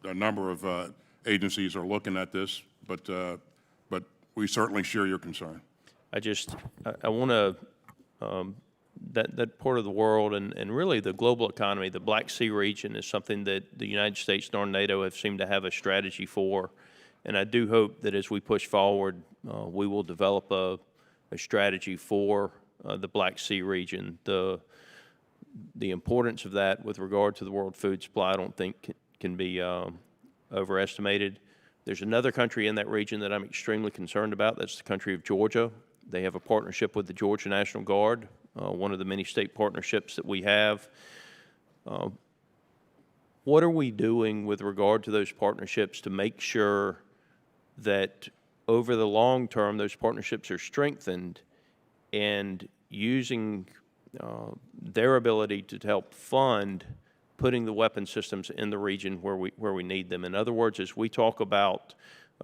a number of agencies are looking at this, but we certainly share your concern. I want to, that part of the world and really the global economy, the Black Sea region is something that the United States nor NATO have seemed to have a strategy for. And I do hope that as we push forward, we will develop a strategy for the Black Sea region. The importance of that with regard to the world food supply, I don't think can be overestimated. There's another country in that region that I'm extremely concerned about. That's the country of Georgia. They have a partnership with the Georgia National Guard, one of the many state partnerships that we have. What are we doing with regard to those partnerships to make sure that over the long term, those partnerships are strengthened, and using their ability to help fund putting the weapon systems in the region where we need them. In other words, as we talk about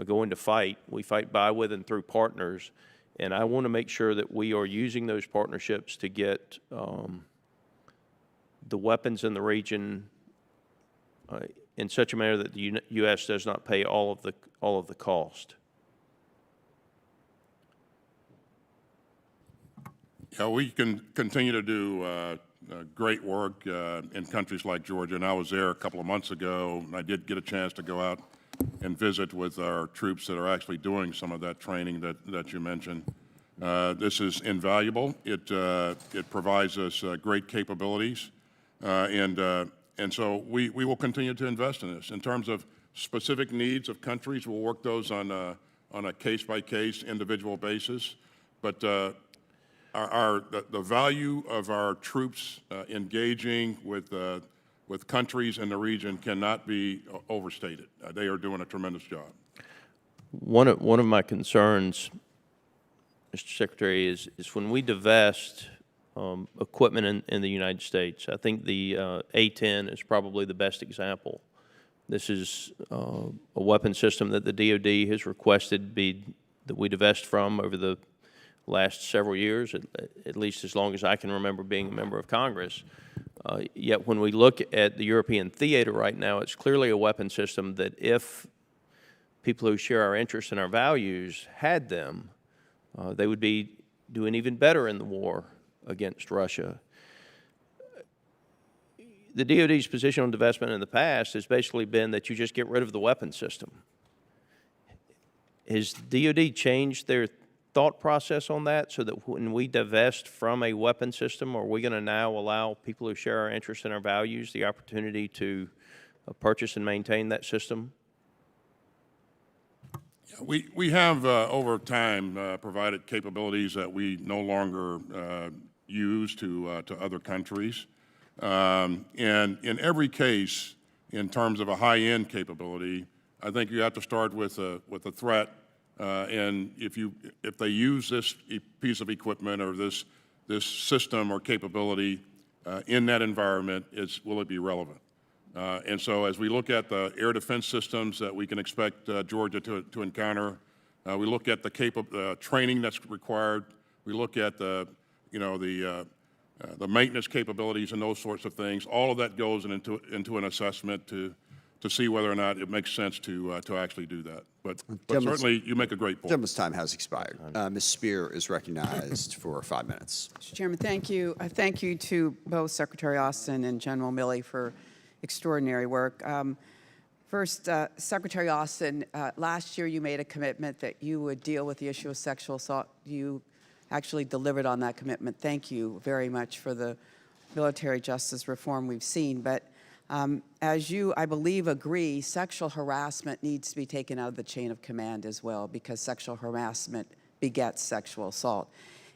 going to fight, we fight by, with, and through partners, and I want to make sure that we are using those partnerships to get the weapons in the region in such a manner that the U.S. does not pay all of the cost. Yeah, we can continue to do great work in countries like Georgia, and I was there a couple of months ago, and I did get a chance to go out and visit with our troops that are actually doing some of that training that you mentioned. This is invaluable. It provides us great capabilities, and so we will continue to invest in this. In terms of specific needs of countries, we'll work those on a case-by-case, individual basis, but the value of our troops engaging with countries in the region cannot be overstated. They are doing a tremendous job. One of my concerns, Mr. Secretary, is when we divest equipment in the United States. I think the A-10 is probably the best example. This is a weapon system that the DoD has requested that we divest from over the last several years, at least as long as I can remember being a member of Congress. Yet when we look at the European theater right now, it's clearly a weapon system that if people who share our interests and our values had them, they would be doing even better in the war against Russia. The DoD's position on divestment in the past has basically been that you just get rid of the weapon system. Has DoD changed their thought process on that, so that when we divest from a weapon system, are we going to now allow people who share our interests and our values the opportunity to purchase and maintain that system? We have, over time, provided capabilities that we no longer use to other countries. And in every case, in terms of a high-end capability, I think you have to start with a threat. And if they use this piece of equipment or this system or capability in that environment, will it be relevant? And so as we look at the air defense systems that we can expect Georgia to encounter, we look at the training that's required, we look at the maintenance capabilities and those sorts of things. All of that goes into an assessment to see whether or not it makes sense to actually do that. But certainly, you make a great point. Gentleman's time has expired. Ms. Spear is recognized for 5 minutes. Mr. Chairman, thank you. Thank you to both Secretary Austin and General Milley for extraordinary work. First, Secretary Austin, last year you made a commitment that you would deal with the issue of sexual assault. You actually delivered on that commitment. Thank you very much for the military justice reform we've seen. But as you, I believe, agree, sexual harassment needs to be taken out of the chain of command as well, because sexual harassment begets sexual assault.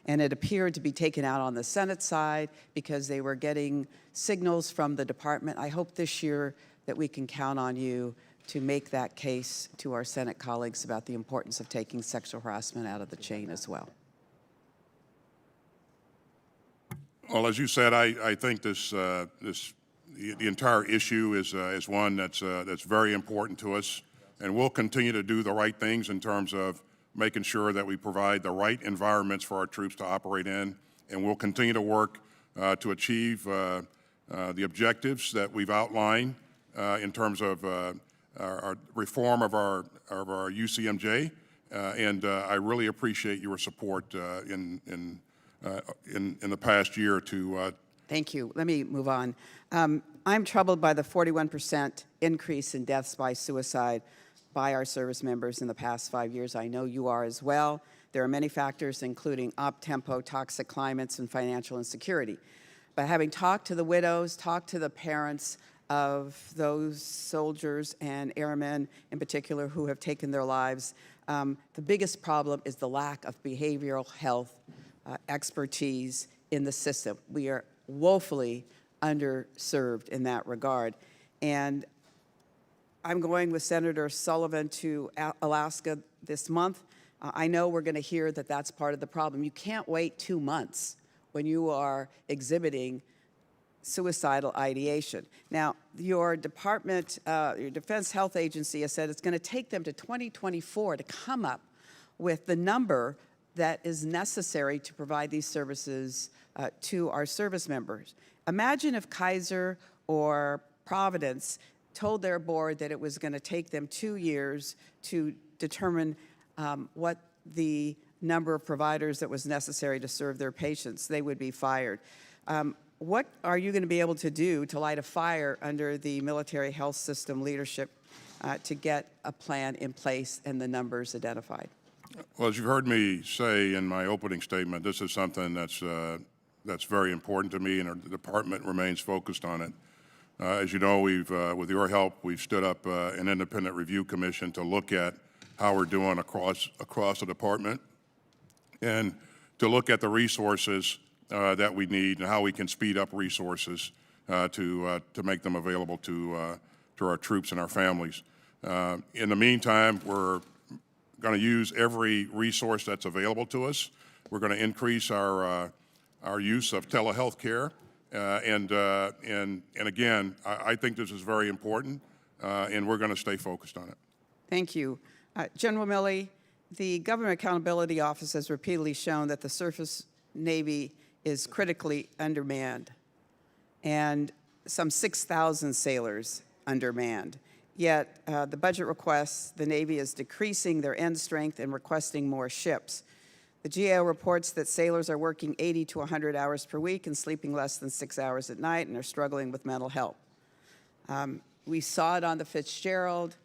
And it appeared to be taken out on the Senate side because they were getting signals from the department. I hope this year that we can count on you to make that case to our Senate colleagues about the importance of taking sexual harassment out of the chain as well. Well, as you said, I think the entire issue is one that's very important to us, and we'll continue to do the right things in terms of making sure that we provide the right environments for our troops to operate in, and we'll continue to work to achieve the objectives that we've outlined in terms of our reform of our UCMJ, and I really appreciate your support in the past year to. Thank you. Let me move on. I'm troubled by the 41% increase in deaths by suicide by our service members in the past 5 years. I know you are as well. There are many factors, including op-tempo, toxic climates, and financial insecurity. But having talked to the widows, talked to the parents of those soldiers and airmen in particular who have taken their lives, the biggest problem is the lack of behavioral health expertise in the system. We are woefully underserved in that regard. And I'm going with Senator Sullivan to Alaska this month I know we're going to hear that that's part of the problem. You can't wait 2 months when you are exhibiting suicidal ideation. Now, your department, your Defense Health Agency has said it's going to take them to 2024 to come up with the number that is necessary to provide these services to our service members. Imagine if Kaiser or Providence told their board that it was going to take them 2 years to determine what the number of providers that was necessary to serve their patients. They would be fired. What are you going to be able to do to light a fire under the military health system leadership to get a plan in place and the numbers identified? Well, as you've heard me say in my opening statement, this is something that's very important to me, and our department remains focused on it. As you know, with your help, we've stood up an independent review commission to look at how we're doing across the department, and to look at the resources that we need and how we can speed up resources to make them available to our troops and our families. In the meantime, we're going to use every resource that's available to us. We're going to increase our use of telehealth care, and again, I think this is very important, and we're going to stay focused on it. Thank you. General Milley, the Government Accountability Office has repeatedly shown that the surface Navy is critically undermanned, and some 6,000 sailors undermanned. Yet, the budget requests, the Navy is decreasing their end strength and requesting more ships. The GAO reports that sailors are working 80 to 100 hours per week and sleeping less than 6 hours at night and are struggling with mental health. We saw it on the Fitzgerald.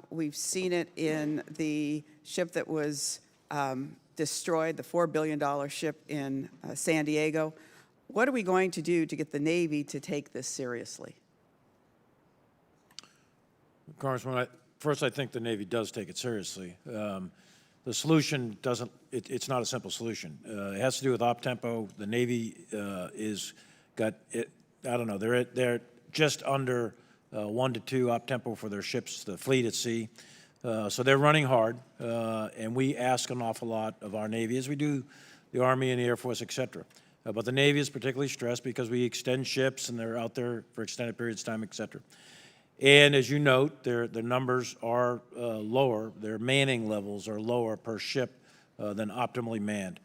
We've seen it in the ship that was destroyed, the $4 billion ship in San Diego. What are we going to do to get the Navy to take this seriously? Congressman, first, I think the Navy does take it seriously. The solution doesn't, it's not a simple solution. It has to do with op-tempo. The Navy is got, I don't know, they're just under 1 to 2 op-tempo for their ships, the fleet at sea. So they're running hard, and we ask an awful lot of our Navy, as we do the Army and the Air Force, et cetera. But the Navy is particularly stressed because we extend ships and they're out there for extended periods of time, et cetera. And as you note, their numbers are lower, their manning levels are lower per ship than optimally manned.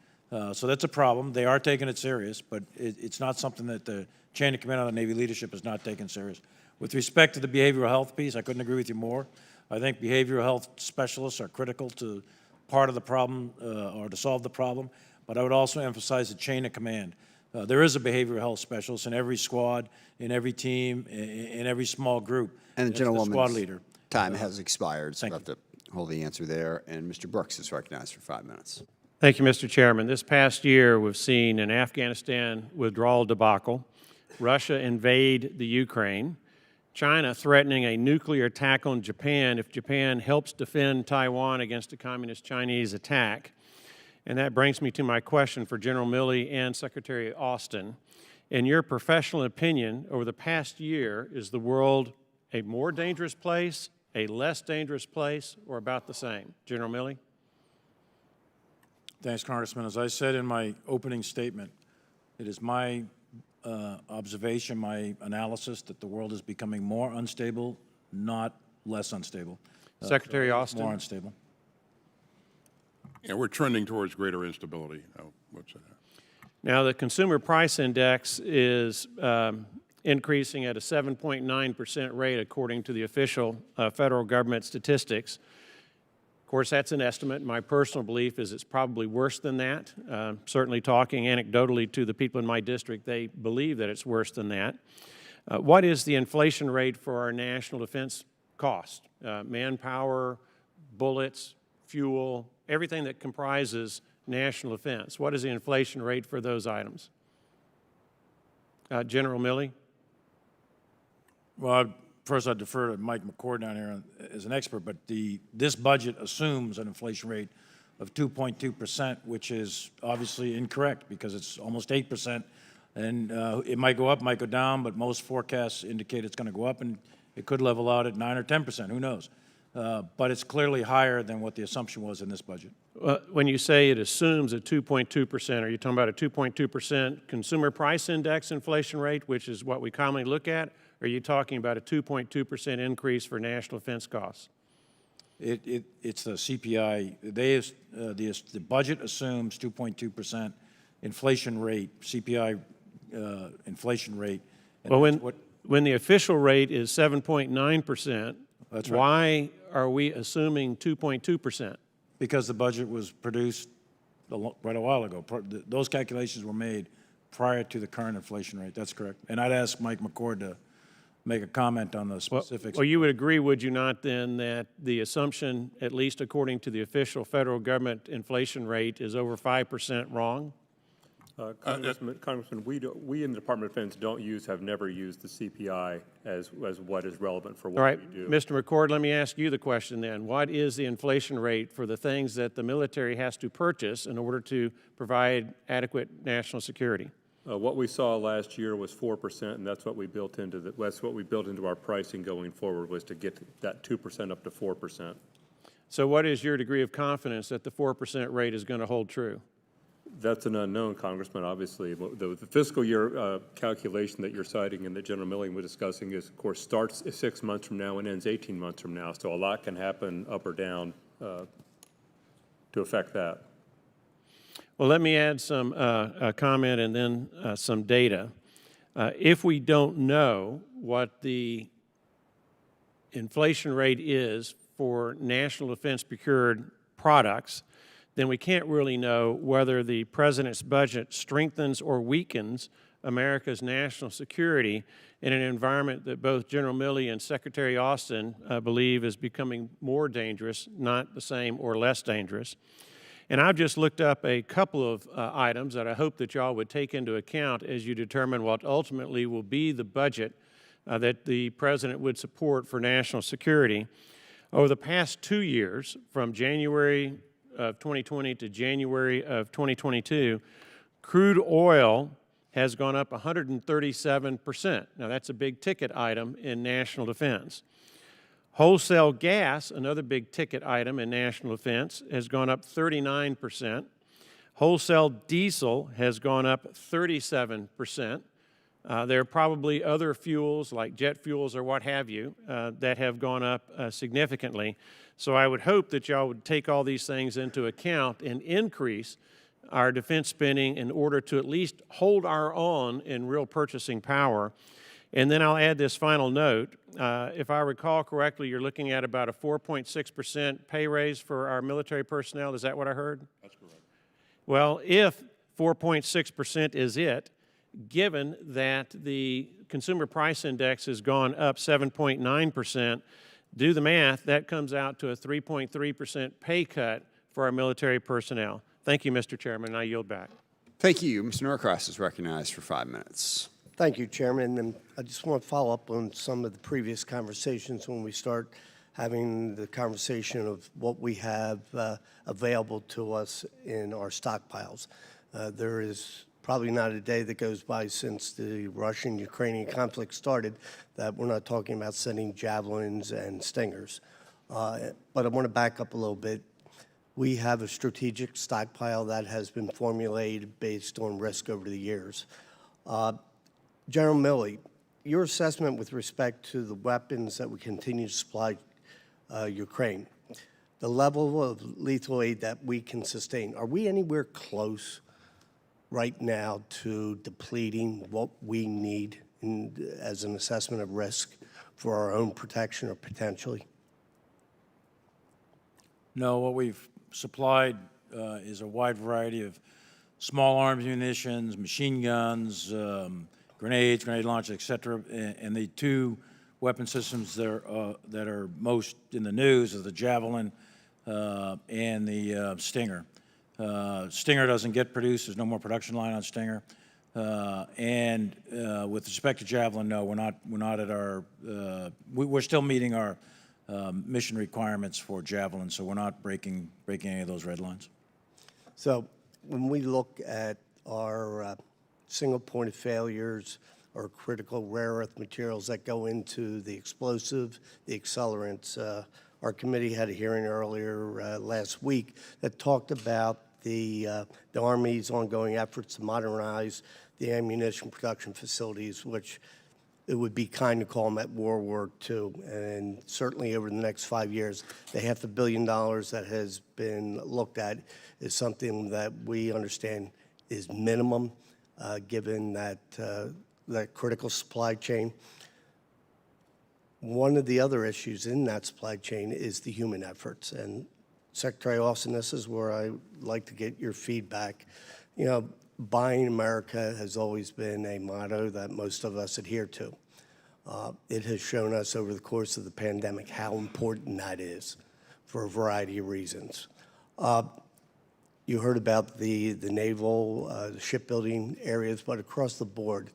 So that's a problem. They are taking it serious, but it's not something that the chain of command of the Navy leadership is not taking serious. With respect to the behavioral health piece, I couldn't agree with you more. I think behavioral health specialists are critical to part of the problem or to solve the problem, but I would also emphasize the chain of command. There is a behavioral health specialist in every squad, in every team, in every small group. And the It's squad gentleman's leader. time has expired, so Thank we'll have to hold the answer there. And Mr. Brooks is recognized for 5 minutes. Thank you, Mr. Chairman. This past year, we've seen an Afghanistan withdrawal debacle, Russia invade the Ukraine, China threatening a nuclear attack on Japan if Japan helps defend Taiwan against a communist Chinese attack. And that brings me to my question for General Milley and Secretary Austin. In your professional opinion, over the past year, is the world a more dangerous place, a less dangerous place, or about the same? General Milley? Thanks, Congressman. As I said in my opening statement, it is my observation, my analysis that the world is becoming more unstable, not less unstable. Secretary Austin? More unstable. Yeah, we're trending towards greater instability. What's that? Now, the Consumer Price Index is increasing at a 7.9% rate according to the official federal government statistics. Of course, that's an estimate. My personal belief is it's probably worse than that. Certainly talking anecdotally to the people in my district, they believe that it's worse than that. What is the inflation rate for our national defense cost? Manpower, bullets, fuel, everything that comprises national defense. What is the inflation rate for those items? General Milley? Well, first I'd defer to Mike McCord down here as an expert, but this budget assumes an inflation rate of 2.2%, which is obviously incorrect because it's almost 8%. And it might go up, might go down, but most forecasts indicate it's going to go up, and it could level out at 9 or 10%. Who knows? but it's clearly higher than what the assumption was in this budget. When you say it assumes a 2.2%, are you talking about a 2.2% consumer price index inflation rate, which is what we commonly look at? Or are you talking about a 2.2% increase for national defense costs? It's the CPI. The budget assumes 2.2% inflation rate, CPI inflation rate. And Well, when the official rate is 7.9%, That's right. why are we assuming 2.2%? Because the budget was produced quite a while ago. Those calculations were made prior to the current inflation rate. That's correct. And I'd ask Mike McCord to make a comment on the specifics. Well, you would agree, would you not, then, that the assumption, at least according to the official federal government inflation rate, is over 5% wrong? Congressman, we in the Department of Defense have never used the CPI as what is relevant for what All right, we do. Mr. McCord, let me ask you the question then. What is the inflation rate for the things that the military has to purchase in order to provide adequate national security? What we saw last year was 4%, and that's what we built into our pricing going forward, was to get that 2% up to 4%. So what is your degree of confidence that the 4% rate is going to hold true? That's an unknown, Congressman, obviously. The fiscal year calculation that you're citing and that General Milley was discussing is, of course, starts 6 months from now and ends 18 months from now. So a lot can happen up or down to affect that. Well, let me add some comment and then some data. If we don't know what the inflation rate is for national defense procured products, then we can't really know whether the president's budget strengthens or weakens America's national security in an environment that both General Milley and Secretary Austin believe is becoming more dangerous, not the same or less dangerous. And I've just looked up a couple of items that I hope that y'all would take into account as you determine what ultimately will be the budget that the president would support for national security. Over the past 2 years, from January of 2020 to January of 2022, crude oil has gone up 137%. Now, that's a big ticket item in national defense. Wholesale gas, another big ticket item in national defense, has gone up 39%. Wholesale diesel has gone up 37%. There are probably other fuels like jet fuels or what have you that have gone up significantly. So I would hope that y'all would take all these things into account and increase our defense spending in order to at least hold our own in real purchasing power. And then I'll add this final note. If I recall correctly, you're looking at about a 4.6% pay raise for our military personnel. Is that what I heard? That's correct. Well, if 4.6% is it, given that the consumer price index has gone up 7.9%, do the math, that comes out to a 3.3% pay cut for our military personnel. Thank you, Mr. Chairman, and I yield back. Thank you. Mr. Norcross is recognized for 5 minutes. Thank you, Chairman. And I just want to follow up on some of the previous conversations when we start having the conversation of what we have available to us in our stockpiles. There is probably not a day that goes by since the Russian-Ukrainian conflict started that we're not talking about sending javelins and stingers. But I want to back up a little bit. We have a strategic stockpile that has been formulated based on risk over the years. General Milley, your assessment with respect to the weapons that we continue to supply Ukraine, the level of lethal aid that we can sustain, are we anywhere close right now to depleting what we need as an assessment of risk for our own protection or potentially? No, what we've supplied is a wide variety of small arms munitions, machine guns, grenades, grenade launchers, et cetera. And the two weapon systems that are most in the news are the Javelin and the Stinger. Stinger doesn't get produced. There's no more production line on Stinger. And with respect to Javelin, no, we're not at our. We're still meeting our mission requirements for Javelin, so we're not breaking any of those red lines. So when we look at our single point of failures or critical rare earth materials that go into the explosive, the accelerants, Our committee had a hearing earlier last week that talked about the Army's ongoing efforts to modernize the ammunition production facilities, which it would be kind to call them at World War II. And certainly over the next 5 years, the $500 million that has been looked at is something that we understand is minimum, given that that critical supply chain. One of the other issues in that supply chain is the human efforts. And Secretary Austin, this is where I like to get your feedback. You know, buying America has always been a motto that most of us adhere to. It has shown us over the course of the pandemic how important that is for a variety of reasons. You heard about the naval, the shipbuilding areas, but across the board,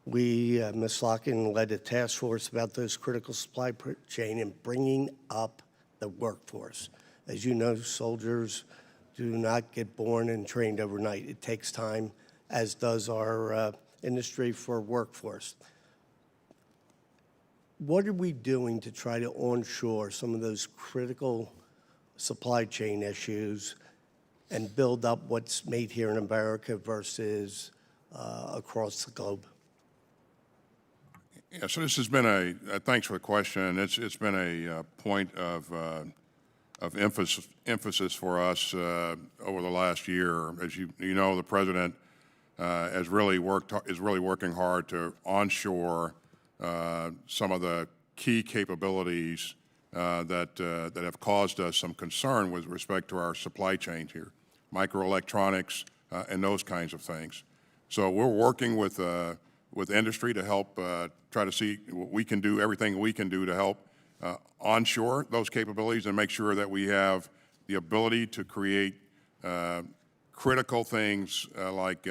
we, Ms. Slotkin led a task force about those critical supply chain and bringing up the workforce. As you know, soldiers do not get born and trained overnight. It takes time, as does our industry for workforce. What are we doing to try to onshore some of those critical supply chain issues and build up what's made here in America versus across the globe? Yeah, so this has been thanks for the question. It's been a point of emphasis for us over the last year. As you know, the president is really working hard to onshore some of the key capabilities that have caused us some concern with respect to our supply chain here, microelectronics and those kinds of things. So we're working with industry to help try to see what we can do, everything we can do to help onshore those capabilities and make sure that we have the ability to create critical things like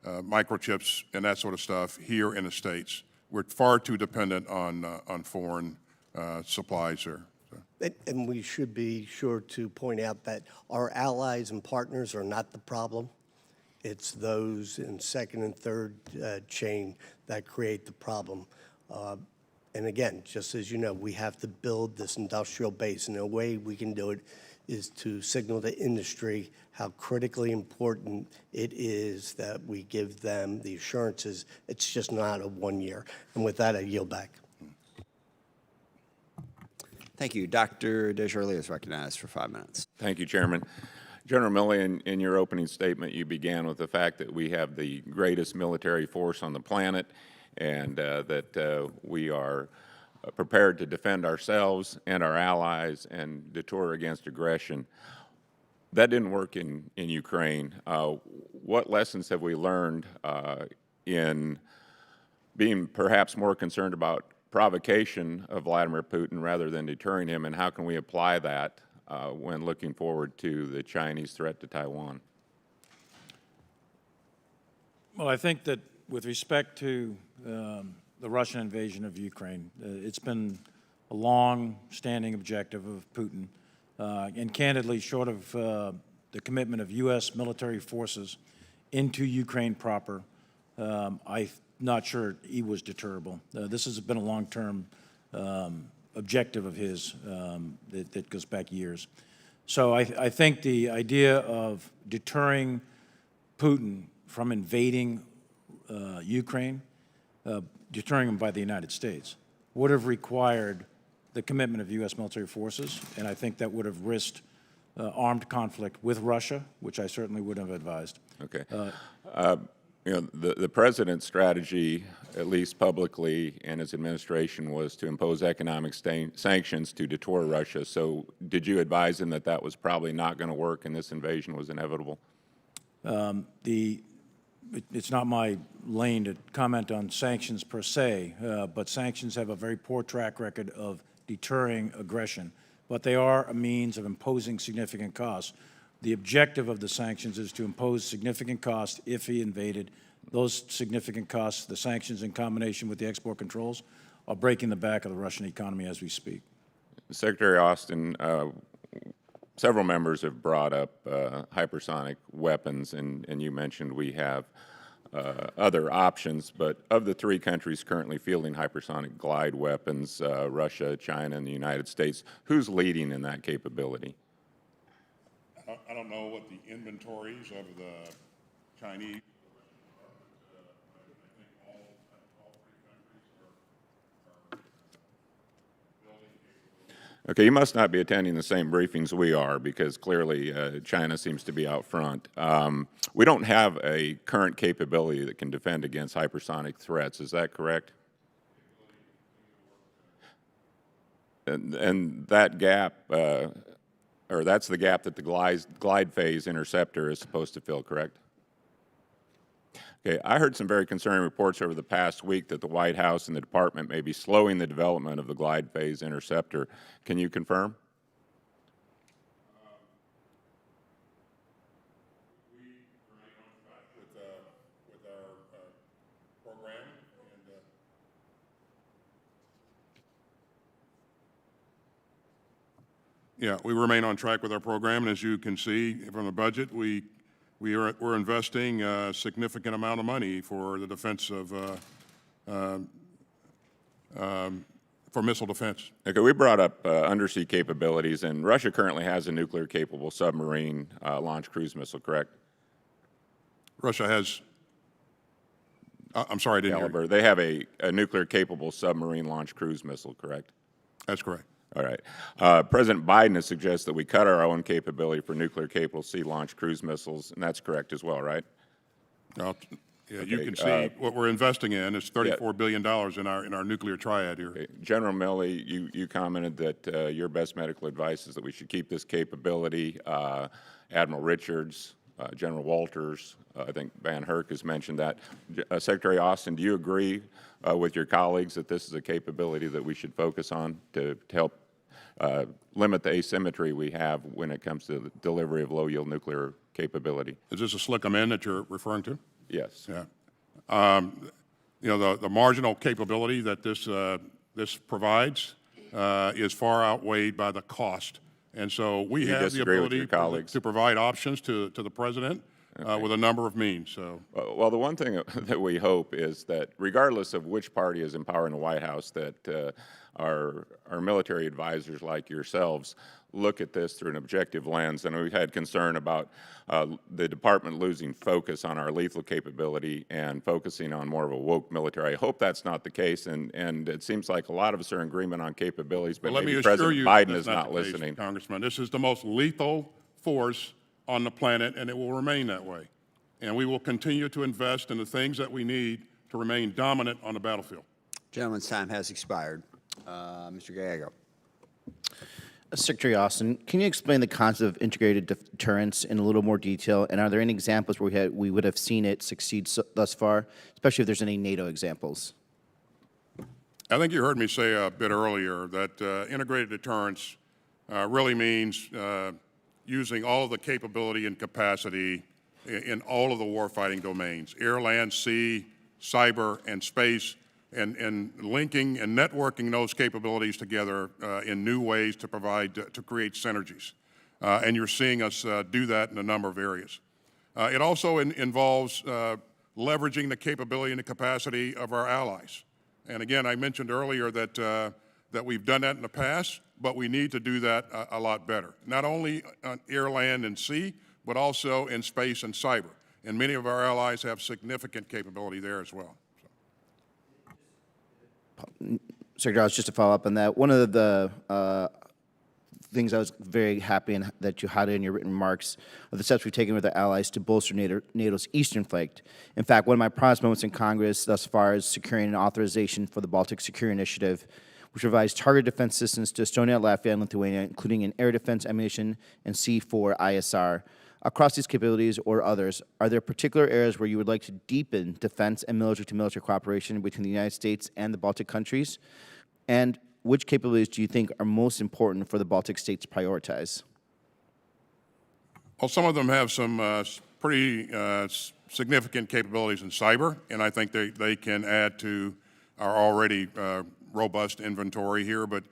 microchips and that sort of stuff here in the States. We're far too dependent on foreign supplies here. So. And we should be sure to point out that our allies and partners are not the problem. It's those in second and third chain that create the problem. And again, just as you know, we have to build this industrial base, and the way we can do it is to signal to industry how critically important it is that we give them the assurances. It's just not a 1 year. And with that, I yield back. Thank you. Dr. DesJarlais is recognized for 5 minutes. Thank you, Chairman. General Milley, in your opening statement, you began with the fact that we have the greatest military force on the planet and that we are prepared to defend ourselves and our allies and deter against aggression. That didn't work in Ukraine. What lessons have we learned in being perhaps more concerned about provocation of Vladimir Putin rather than deterring him, and how can we apply that when looking forward to the Chinese threat to Taiwan? Well, I think that with respect to the Russian invasion of Ukraine, it's been a long-standing objective of Putin, and candidly, short of the commitment of U.S. military forces into Ukraine proper, I'm not sure he was deterrable. This has been a long-term objective of his that goes back years. So I think the idea of deterring Putin from invading Ukraine, deterring him by the United States, would have required the commitment of U.S. military forces, and I think that would have risked armed conflict with Russia, which I certainly would have advised. Okay. You know, the president's strategy, at least publicly, and his administration was to impose economic sanctions to deter Russia. So did you advise him that that was probably not going to work and this invasion was inevitable? It's not my lane to comment on sanctions per se, but sanctions have a very poor track record of deterring aggression. But they are a means of imposing significant costs. The objective of the sanctions is to impose significant costs if he invaded. Those significant costs, the sanctions in combination with the export controls, are breaking the back of the Russian economy as we speak. Secretary Austin, several members have brought up hypersonic weapons, and you mentioned we have other options, but of the three countries currently fielding hypersonic glide weapons, Russia, China, and the United States, who's leading in that capability? I don't know what the inventories of the Chinese. Okay, you must not be attending the same briefings we are, because clearly China seems to be out front. We don't have a current capability that can defend against hypersonic threats. Is that correct? And that gap, or that's the gap that the glide phase interceptor is supposed to fill, correct? Okay, I heard some very concerning reports over the past week that the White House and the department may be slowing the development of the glide phase interceptor. Can you confirm? We remain on track with our program, and yeah, we remain on track with our program, and as you can see from the budget, we're investing a significant amount of money for the defense of for missile defense. Okay, we brought up undersea capabilities, and Russia currently has a nuclear-capable submarine launch cruise missile, correct? Russia has. I'm sorry, I didn't hear you. They have a nuclear-capable submarine launch cruise missile, correct? That's correct. All right. President Biden has suggested that we cut our own capability for nuclear-capable sea-launched cruise missiles, and that's correct as well, right? Yeah, you can see what we're investing in is $34 billion in our nuclear triad here. Okay. General Milley, you commented that your best medical advice is that we should keep this capability. Admiral Richards, General Walters, I think Van Herk has mentioned that. Secretary Austin, do you agree with your colleagues that this is a capability that we should focus on to help limit the asymmetry we have when it comes to the delivery of low-yield nuclear capability? Is this a slick amendment that you're referring to? Yes. Yeah. You know, the marginal capability that this provides is far outweighed by the cost. And so we have the ability to provide options to the president with a number of means. So, well, the one thing that we hope is that regardless of which party is in power in the White House, that our military advisors like yourselves look at this through an objective lens. And we've had concern about the department losing focus on our lethal capability and focusing on more of a woke military. I hope that's not the case, and it seems like a lot of us are in agreement on capabilities, but maybe President Biden is not listening. Congressman, this is the most lethal force on the planet, and it will remain that way. And we will continue to invest in the things that we need to remain dominant on the battlefield. Gentleman's time has expired. Mr. Gallego. Secretary Austin, can you explain the concept of integrated deterrence in a little more detail? And are there any examples where we would have seen it succeed thus far, especially if there's any NATO examples? I think you heard me say a bit earlier that integrated deterrence really means using all of the capability and capacity in all of the warfighting domains, air, land, sea, cyber, and space, and linking and networking those capabilities together in new ways to create synergies. And you're seeing us do that in a number of areas. It also involves leveraging the capability and the capacity of our allies. And again, I mentioned earlier that we've done that in the past, but we need to do that a lot better. Not only on air, land, and sea, but also in space and cyber. And many of our allies have significant capability there as well. Secretary, just to follow up on that, one of the things I was very happy that you highlighted in your written remarks are the steps we've taken with our allies to bolster NATO's eastern flank. In fact, one of my proudest moments in Congress thus far is securing an authorization for the Baltic Security Initiative, which provides targeted defense systems to Estonia, Latvia, and Lithuania, including an air defense ammunition and C4 ISR. Across these capabilities or others, are there particular areas where you would like to deepen defense and military-to-military cooperation between the United States and the Baltic countries? And which capabilities do you think are most important for the Baltic states to prioritize? Well, some of them have some pretty significant capabilities in cyber, and I think they can add to our already robust inventory here. But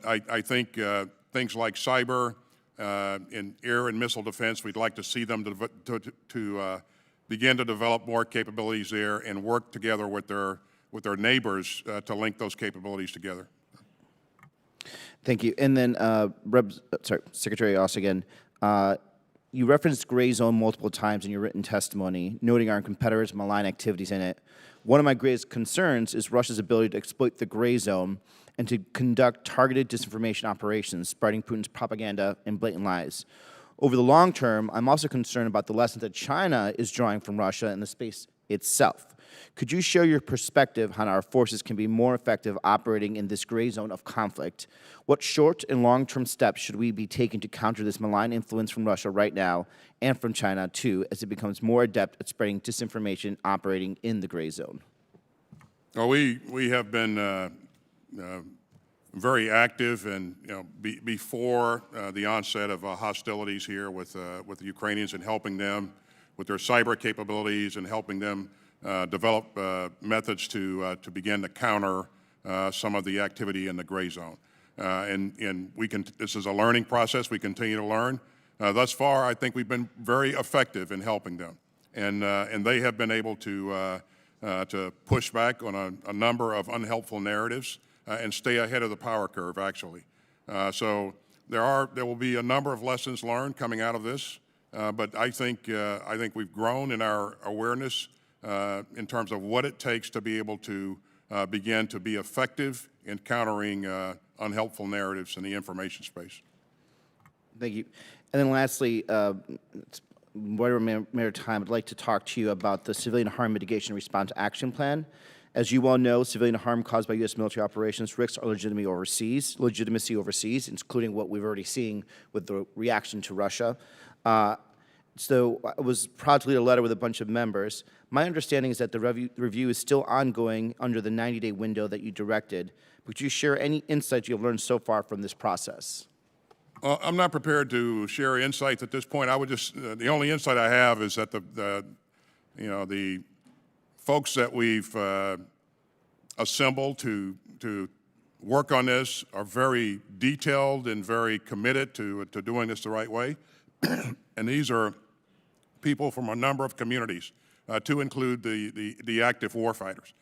I think things like cyber, in air and missile defense, we'd like to see them to begin to develop more capabilities there and work together with their neighbors to link those capabilities together. Thank you. And then, Secretary Austin again, you referenced gray zone multiple times in your written testimony, noting our competitors' malign activities in it. One of my greatest concerns is Russia's ability to exploit the gray zone and to conduct targeted disinformation operations, spreading Putin's propaganda and blatant lies. Over the long term, I'm also concerned about the lessons that China is drawing from Russia in the space itself. Could you share your perspective on how our forces can be more effective operating in this gray zone of conflict? What short and long-term steps should we be taking to counter this malign influence from Russia right now and from China too, as it becomes more adept at spreading disinformation operating in the gray zone? Well, we have been very active, and before the onset of hostilities here with the Ukrainians, and helping them with their cyber capabilities and helping them develop methods to begin to counter some of the activity in the gray zone. And this is a learning process. We continue to learn. Thus far, I think we've been very effective in helping them, and they have been able to push back on a number of unhelpful narratives and stay ahead of the power curve, actually. So there will be a number of lessons learned coming out of this, but I think we've grown in our awareness in terms of what it takes to be able to begin to be effective in countering unhelpful narratives in the information space. Thank you. And then lastly, whatever matter time, I'd like to talk to you about the Civilian Harm Mitigation Response Action Plan. As you well know, civilian harm caused by U.S. military operations risks our legitimacy overseas, including what we've already seen with the reaction to Russia. So I was proud to lead a letter with a bunch of members. My understanding is that the review is still ongoing under the 90-day window that you directed. Would you share any insights you've learned so far from this process? I'm not prepared to share insights at this point. I would just the only insight I have is that the folks that we've assembled to work on this are very detailed and very committed to doing this the right way. And these are people from a number of communities, to include the active warfighters.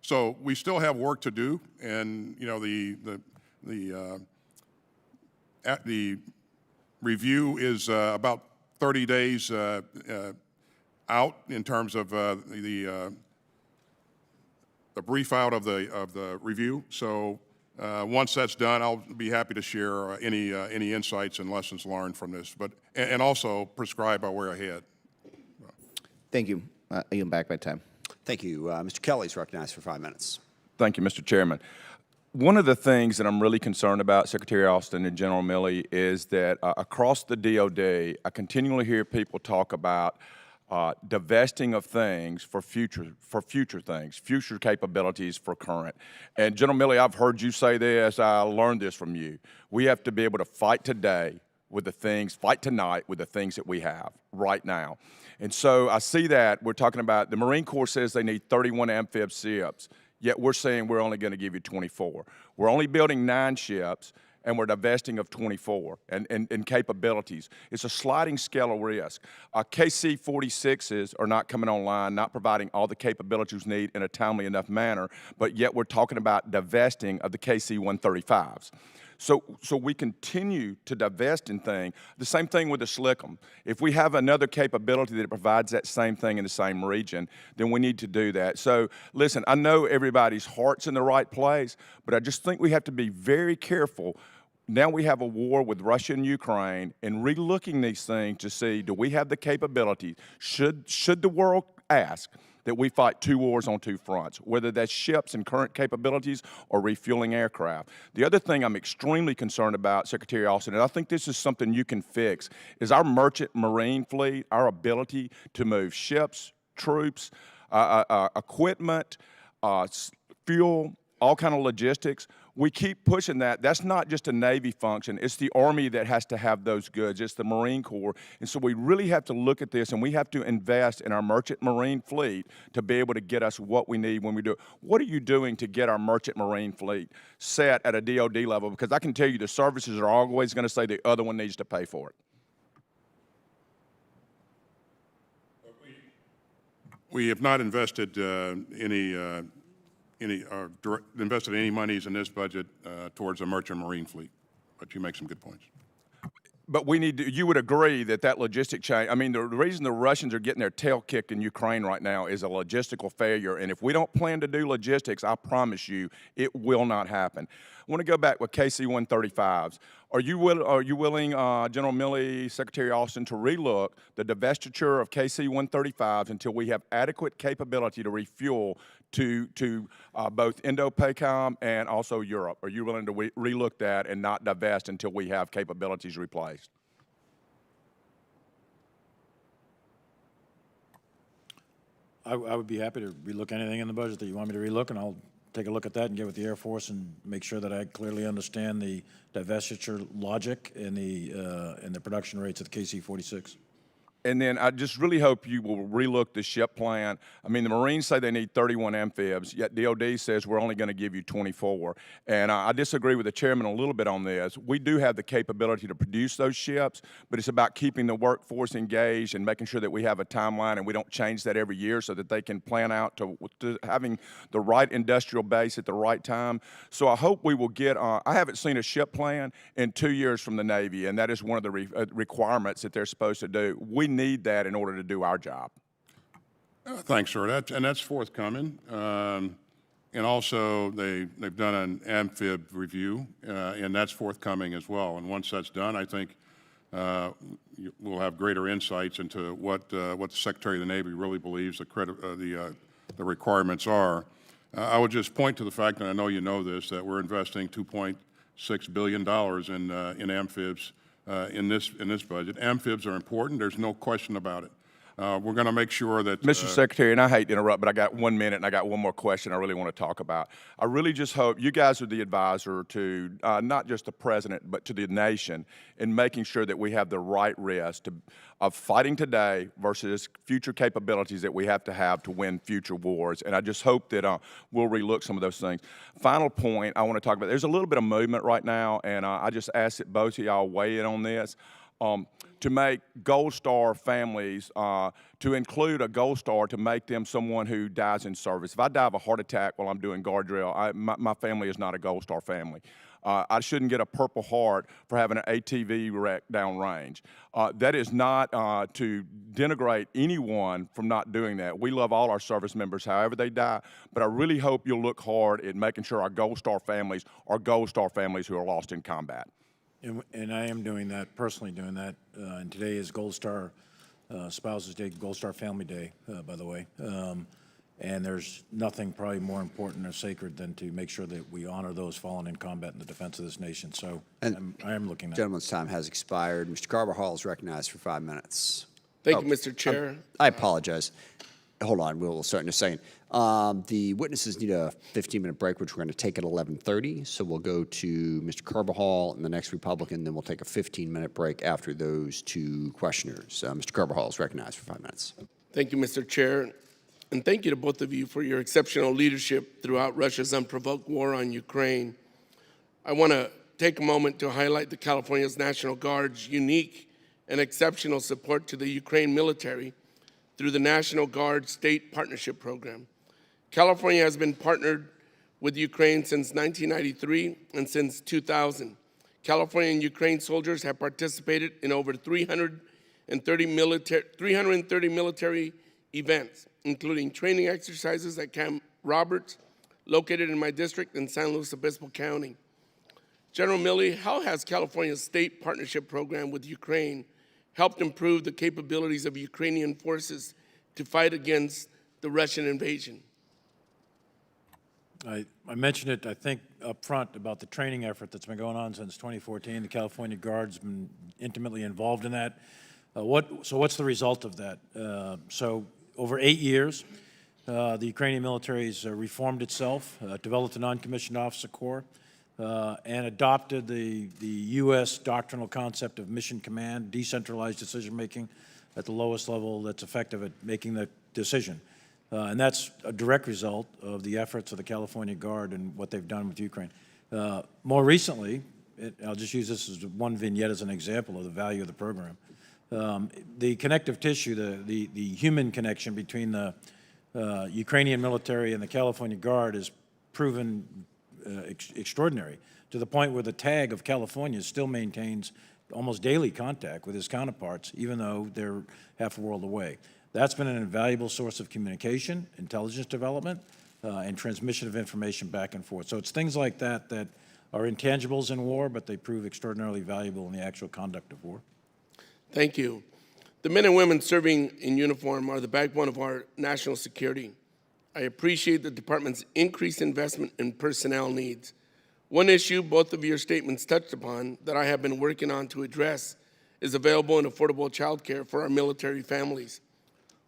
So we still have work to do, and the review is about 30 days out in terms of the brief out of the review. So once that's done, I'll be happy to share any insights and lessons learned from this, and also prescribe our way ahead. Thank you. I yield back my time. Thank you. Mr. Kelly is recognized for 5 minutes. Thank you, Mr. Chairman. One of the things that I'm really concerned about, Secretary Austin and General Milley, is that across the DOD, I continually hear people talk about divesting of things for future things, future capabilities for current. And General Milley, I've heard you say this, I learned this from you. We have to be able to fight today with the things, fight tonight with the things that we have right now. And so I see that we're talking about, the Marine Corps says they need 31 amphib ships, yet we're saying we're only going to give you 24. We're only building 9 ships, and we're divesting of 24 and capabilities. It's a sliding scale of risk. KC-46s are not coming online, not providing all the capabilities we need in a timely enough manner, but yet we're talking about divesting of the KC-135s. So we continue to divest in things. The same thing with the SLCM. If we have another capability that provides that same thing in the same region, then we need to do that. So listen, I know everybody's heart's in the right place, but I just think we have to be very careful. Now we have a war with Russia and Ukraine, and relooking these things to see, do we have the capability? Should the world ask that we fight 2 wars on 2 fronts, whether that's ships and current capabilities or refueling aircraft? The other thing I'm extremely concerned about, Secretary Austin, and I think this is something you can fix, is our merchant marine fleet, our ability to move ships, troops, equipment, fuel, all kind of logistics. We keep pushing that. That's not just a Navy function. It's the Army that has to have those goods. It's the Marine Corps. And so we really have to look at this, and we have to invest in our merchant marine fleet to be able to get us what we need when we do it. What are you doing to get our merchant marine fleet set at a DOD level? Because I can tell you the services are always going to say the other one needs to pay for it. We have not invested invested any monies in this budget towards the merchant marine fleet, but you make some good points. But we need to, you would agree that that logistic chain, I mean, the reason the Russians are getting their tail kicked in Ukraine right now is a logistical failure. And if we don't plan to do logistics, I promise you, it will not happen. I want to go back with KC-135s. Are you willing, General Milley, Secretary Austin, to relook the divestiture of KC-135s until we have adequate capability to refuel to both Indo-PACOM and also Europe? Are you willing to relook that and not divest until we have capabilities replaced? I would be happy to relook anything in the budget that you want me to relook, and I'll take a look at that and get with the Air Force and make sure that I clearly understand the divestiture logic and the production rates of the KC-46. And then I just really hope you will relook the ship plan. I mean, the Marines say they need 31 amphibs, yet DOD says we're only going to give you 24. And I disagree with the chairman a little bit on this. We do have the capability to produce those ships, but it's about keeping the workforce engaged and making sure that we have a timeline and we don't change that every year so that they can plan out to having the right industrial base at the right time. So I hope we will get, I haven't seen a ship plan in 2 years from the Navy, and that is one of the requirements that they're supposed to do. We need that in order to do our job. Thanks, sir. That's forthcoming. And also, they've done an amphib review, and that's forthcoming as well. And once that's done, I think we'll have greater insights into what the Secretary of the Navy really believes the requirements are. I would just point to the fact, and I know you know this, that we're investing $2.6 billion in amphibs in this budget. Amphibs are important. There's no question about it. We're going to make sure that... Mr. Secretary, and I hate to interrupt, but I got 1 minute and I got one more question I really want to talk about. I really just hope you guys are the advisor to not just the president, but to the nation in making sure that we have the right risk of fighting today versus future capabilities that we have to win future wars. And I just hope that we'll relook some of those things. Final point I want to talk about, there's a little bit of movement right now, and I just ask that both of y'all weigh in on this. To make Gold Star families, to include a Gold Star to make them someone who dies in service. If I die of a heart attack while I'm doing guard drill, my family is not a Gold Star family. I shouldn't get a Purple Heart for having an ATV wreck downrange. That is not to denigrate anyone from not doing that. We love all our service members, however they die, but I really hope you'll look hard at making sure our Gold Star families are Gold Star families who are lost in combat. And I am doing that, personally doing that. And today is Gold Star Spouses Day, Gold Star Family Day, by the way. And there's nothing probably more important or sacred than to make sure that we honor those fallen in combat in the defense of this nation. So I am looking at it. Gentleman's time has expired. Mr. Carbajal is recognized for 5 minutes. Thank you, Mr. Chair. I apologize. Hold on, we'll start in a second. The witnesses need a 15-minute break, which we're going to take at 11:30. So we'll go to Mr. Carbajal and the next Republican, then we'll take a 15-minute break after those two questioners. Mr. Carbajal is recognized for 5 minutes. Thank you, Mr. Chair. And thank you to both of you for your exceptional leadership throughout Russia's unprovoked war on Ukraine. I want to take a moment to highlight the California's National Guard's unique and exceptional support to the Ukraine military through the National Guard State Partnership Program. California has been partnered with Ukraine since 1993 and since 2000. California and Ukraine soldiers have participated in over 330 military events, including training exercises at Camp Roberts, located in my district in San Luis Obispo County. General Milley, how has California's state partnership program with Ukraine helped improve the capabilities of Ukrainian forces to fight against the Russian invasion? I mentioned it, I think, up front about the training effort that's been going on since 2014. The California Guard's been intimately involved in that. So what's the result of that? So over 8 years, the Ukrainian military has reformed itself, developed a non-commissioned officer corps, and adopted the U.S. doctrinal concept of mission command, decentralized decision-making at the lowest level that's effective at making the decision. And that's a direct result of the efforts of the California Guard and what they've done with Ukraine. More recently, I'll just use this as one vignette as an example of the value of the program. The connective tissue, the human connection between the Ukrainian military and the California Guard is proven extraordinary, to the point where the tag of California still maintains almost daily contact with his counterparts, even though they're half a world away. That's been an invaluable source of communication, intelligence development, and transmission of information back and forth. So it's things like that that are intangibles in war, but they prove extraordinarily valuable in the actual conduct of war. Thank you. The men and women serving in uniform are the backbone of our national security. I appreciate the department's increased investment in personnel needs. One issue both of your statements touched upon that I have been working on to address is available and affordable child care for our military families.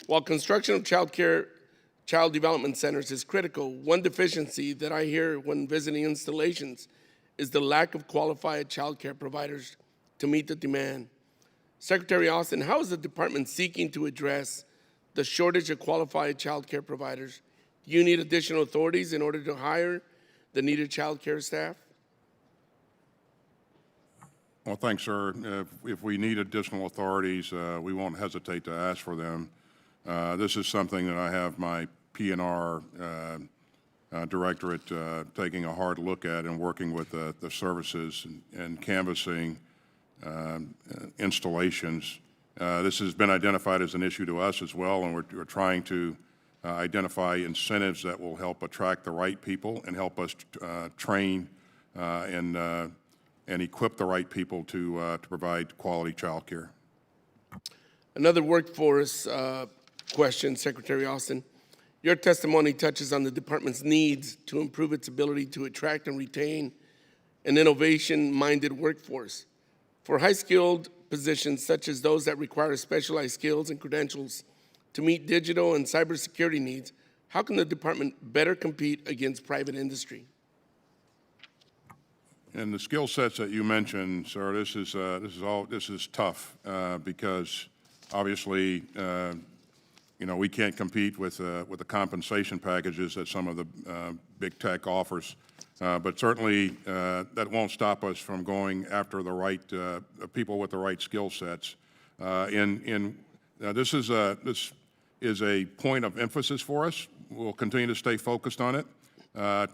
While construction of child development centers is critical, one deficiency that I hear when visiting installations is the lack of qualified child care providers to meet the demand. Secretary Austin, how is the department seeking to address the shortage of qualified child care providers? Do you need additional authorities in order to hire the needed child care staff? Well, thanks, sir. If we need additional authorities, we won't hesitate to ask for them. This is something that I have my P&R directorate taking a hard look at and working with the services and canvassing installations. This has been identified as an issue to us as well, and we're trying to identify incentives that will help attract the right people and help us train and equip the right people to provide quality child care. Another workforce question, Secretary Austin. Your testimony touches on the department's needs to improve its ability to attract and retain an innovation-minded workforce. For high-skilled positions such as those that require specialized skills and credentials to meet digital and cybersecurity needs, how can the department better compete against private industry? And the skill sets that you mentioned, sir, this is tough because obviously, we can't compete with the compensation packages that some of the big tech offers. But certainly, that won't stop us from going after the right people with the right skill sets. This is a point of emphasis for us. We'll continue to stay focused on it,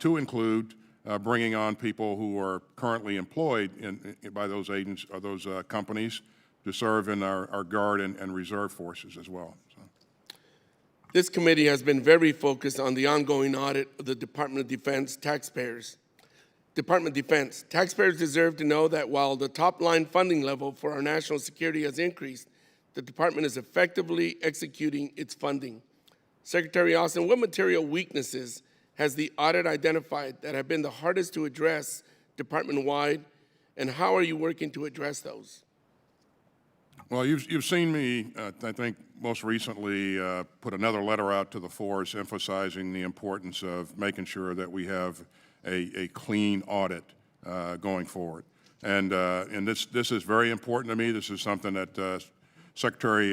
to include bringing on people who are currently employed by those agents or those companies to serve in our Guard and Reserve forces as well. So. This committee has been very focused on the ongoing audit of the Department of Defense taxpayers. Department of Defense, taxpayers deserve to know that while the top-line funding level for our national security has increased, the department is effectively executing its funding. Secretary Austin, what material weaknesses has the audit identified that have been the hardest to address department-wide, and how are you working to address those? Well, you've seen me, I think, most recently put another letter out to the force emphasizing the importance of making sure that we have a clean audit going forward. And this is very important to me. This is something that Secretary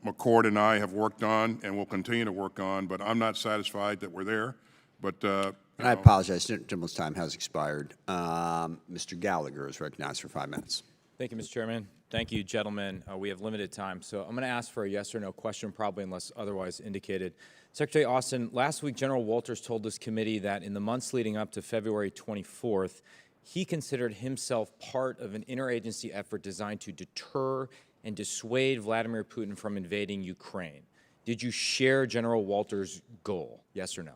McCord and I have worked on and will continue to work on, but I'm not satisfied that we're there. But I apologize. Gentleman's time has expired. Mr. Gallagher is recognized for 5 minutes. Thank you, Mr. Chairman. Thank you, gentlemen. We have limited time, so I'm going to ask for a yes or no question, probably unless otherwise indicated. Secretary Austin, last week General Walters told this committee that in the months leading up to February 24th, he considered himself part of an interagency effort designed to deter and dissuade Vladimir Putin from invading Ukraine. Did you share General Walters' goal, yes or no?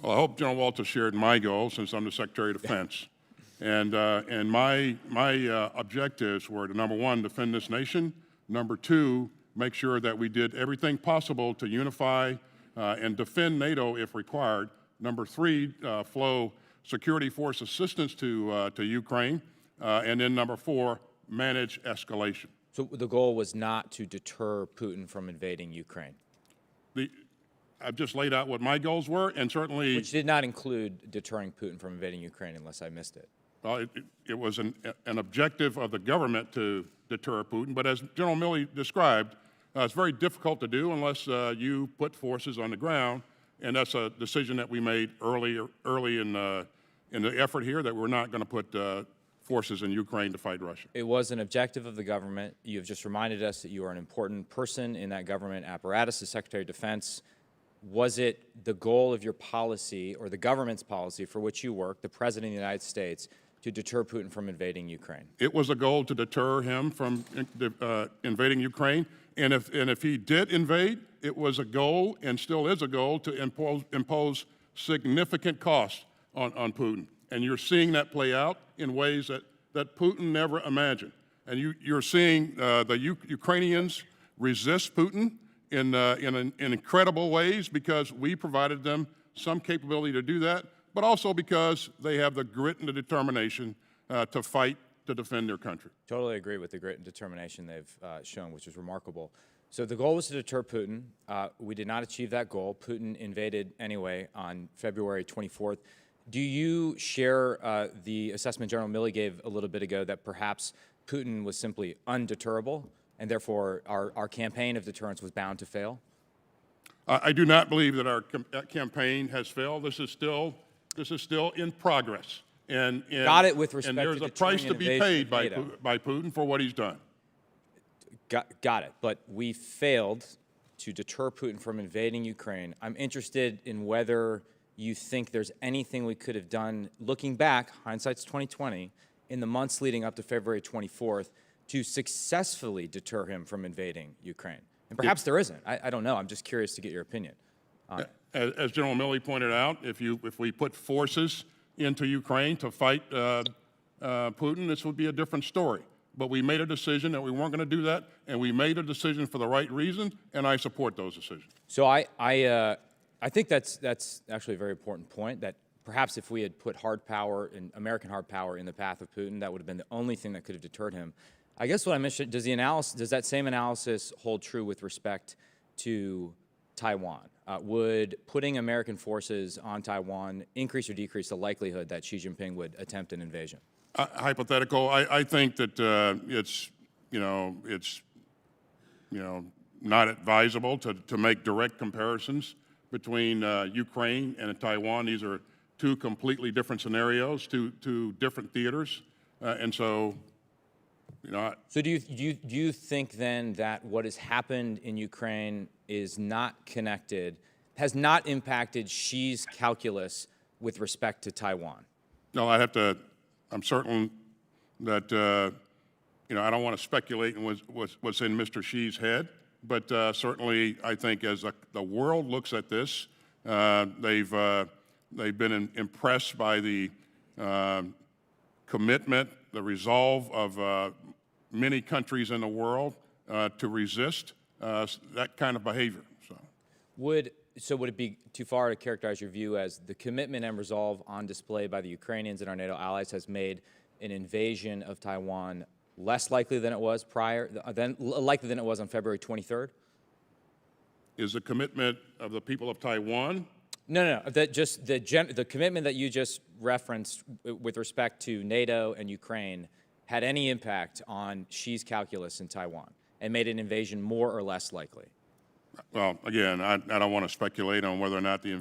Well, I hope General Walters shared my goal since I'm the Secretary of Defense. And my objectives were to, number one, defend this nation. Number two, make sure that we did everything possible to unify and defend NATO if required. Number three, flow security force assistance to Ukraine. And then number four, manage escalation. So the goal was not to deter Putin from invading Ukraine? I've just laid out what my goals were, and certainly— Which did not include deterring Putin from invading Ukraine, unless I missed it. Well, it was an objective of the government to deter Putin, but as General Milley described, it's very difficult to do unless you put forces on the ground, and that's a decision that we made early in the effort here, that we're not going to put forces in Ukraine to fight Russia. It was an objective of the government. You have just reminded us that you are an important person in that government apparatus, the Secretary of Defense. was it the goal of your policy or the government's policy for which you work, the President of the United States, to deter Putin from invading Ukraine? It was a goal to deter him from invading Ukraine. And if he did invade, it was a goal and still is a goal to impose significant costs on Putin. And you're seeing that play out in ways that Putin never imagined. And you're seeing the Ukrainians resist Putin in incredible ways because we provided them some capability to do that, but also because they have the grit and the determination to fight to defend their country. Totally agree with the grit and determination they've shown, which is remarkable. So the goal was to deter Putin. We did not achieve that goal. Putin invaded anyway on February 24th. Do you share the assessment General Milley gave a little bit ago that perhaps Putin was simply undeterrable, and therefore our campaign of deterrence was bound to fail? I do not believe that our campaign has failed. This is still in progress. And Got it with respect and there's to a price deterring to be invasion paid of NATO. by Putin for what he's done. Got it. But we failed to deter Putin from invading Ukraine. I'm interested in whether you think there's anything we could have done, looking back, hindsight's 2020, in the months leading up to February 24th, to successfully deter him from invading Ukraine. And perhaps there isn't. I don't know. I'm just curious to get your opinion on it. As General Milley pointed out, if we put forces into Ukraine to fight Putin, this would be a different story. But we made a decision that we weren't going to do that, and we made a decision for the right reason, and I support those decisions. So I think that's actually a very important point, that perhaps if we had put hard power, American hard power, in the path of Putin, that would have been the only thing that could have deterred him. I guess what I mentioned, does that same analysis hold true with respect to Taiwan? Would putting American forces on Taiwan increase or decrease the likelihood that Xi Jinping would attempt an invasion? Hypothetical. I think that it's not advisable to make direct comparisons between Ukraine and Taiwan. These are two completely different scenarios, two different theaters, and so. So do you think then that what has happened in Ukraine is not connected, has not impacted Xi's calculus with respect to Taiwan? No, I'm certain that, I don't want to speculate on what's in Mr. Xi's head, but certainly I think as the world looks at this, they've been impressed by the commitment, the resolve of many countries in the world to resist that kind of behavior. Would it be too far to characterize your view as the commitment and resolve on display by the Ukrainians and our NATO allies has made an invasion of Taiwan less likely than it was likely than it was on February 23rd? Is the commitment of the people of Taiwan? No. The commitment that you just referenced with respect to NATO and Ukraine had any impact on Xi's calculus in Taiwan and made an invasion more or less likely? Well, again, I don't want to speculate on whether or not an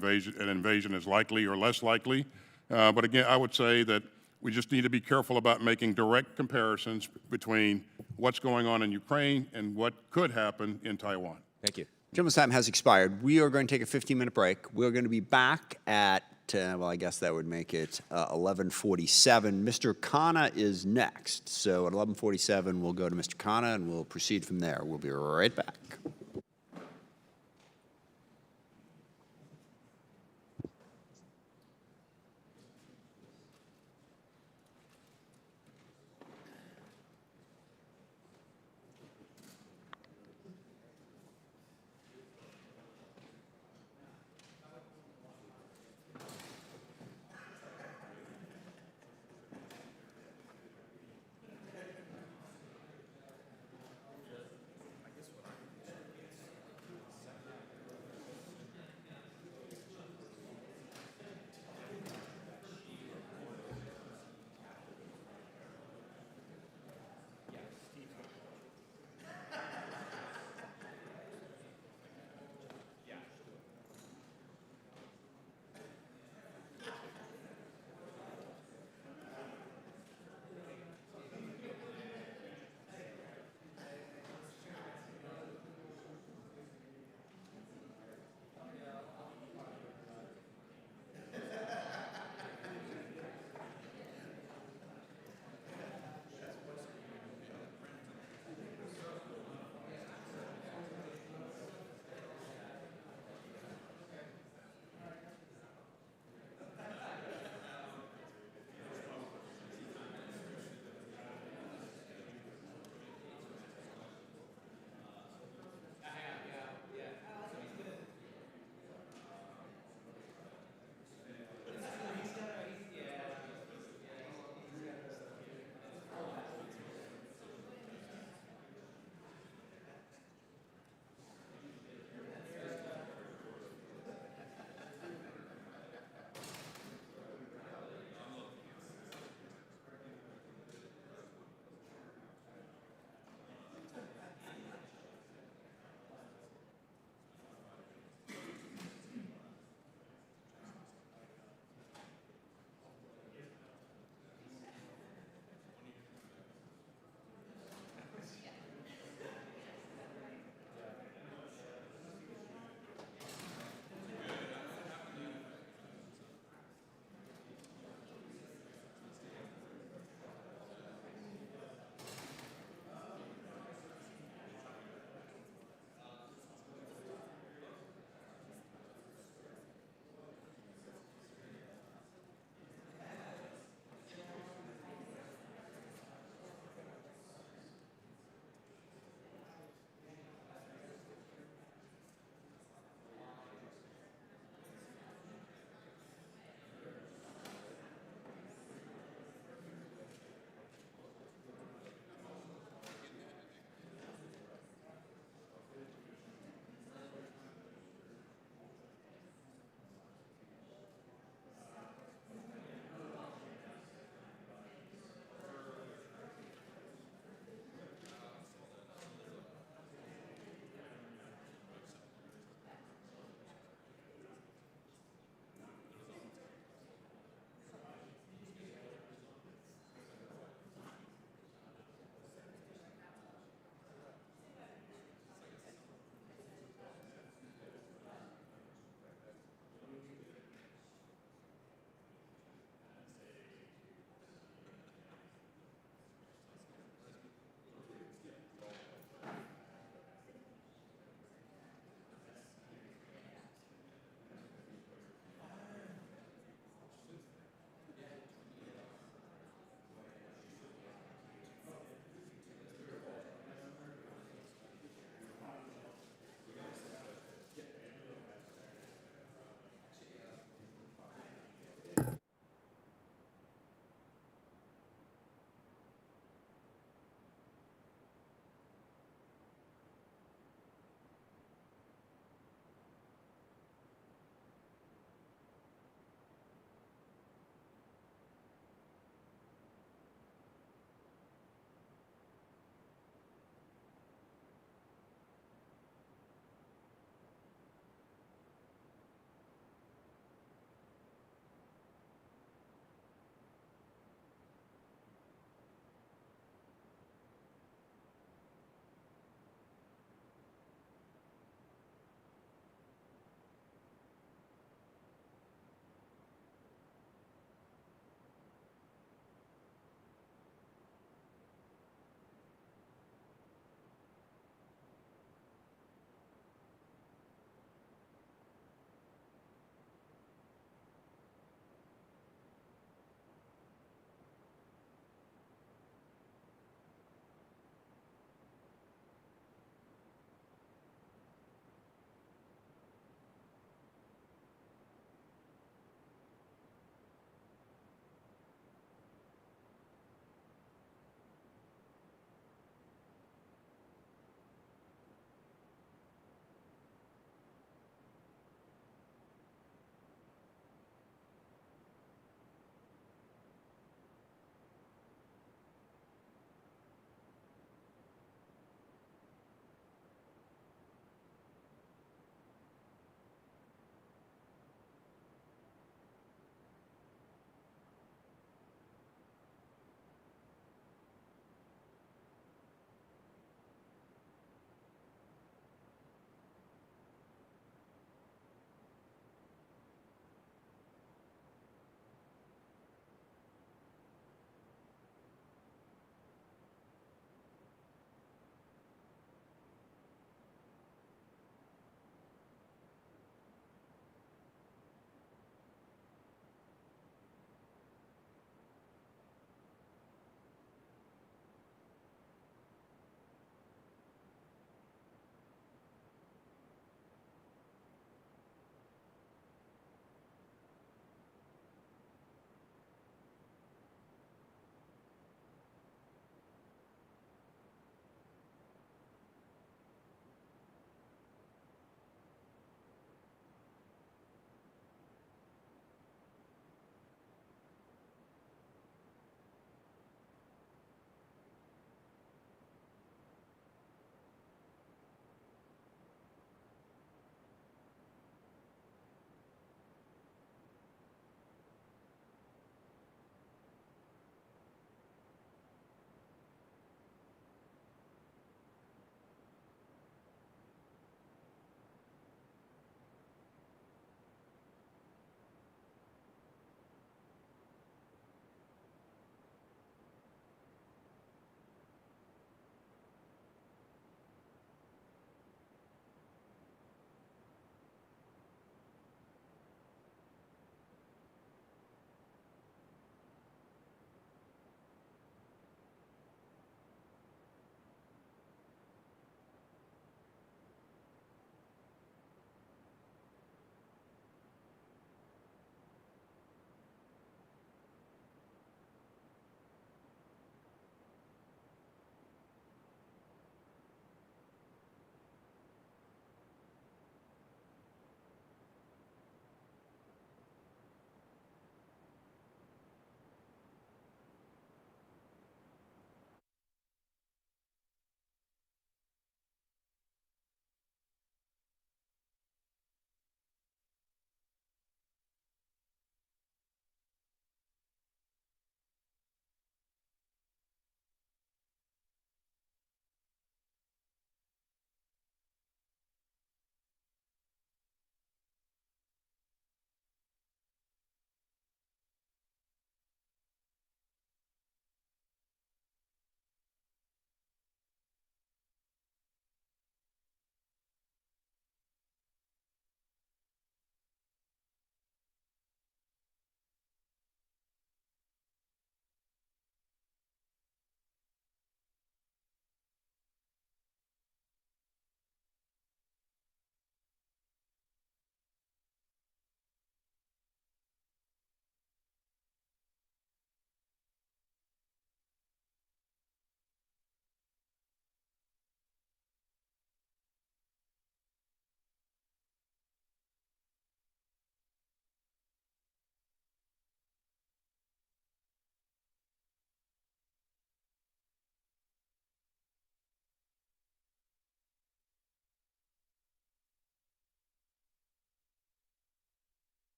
invasion is likely or less likely. But again, I would say that we just need to be careful about making direct comparisons between what's going on in Ukraine and what could happen in Taiwan. Thank you. Gentleman's time has expired. We are going to take a 15-minute break. We're going to be back at, well, I guess that would make it 11:47. Mr. Khanna is next. So at 11:47, we'll go to Mr. Khanna, and we'll proceed from there. We'll be right back.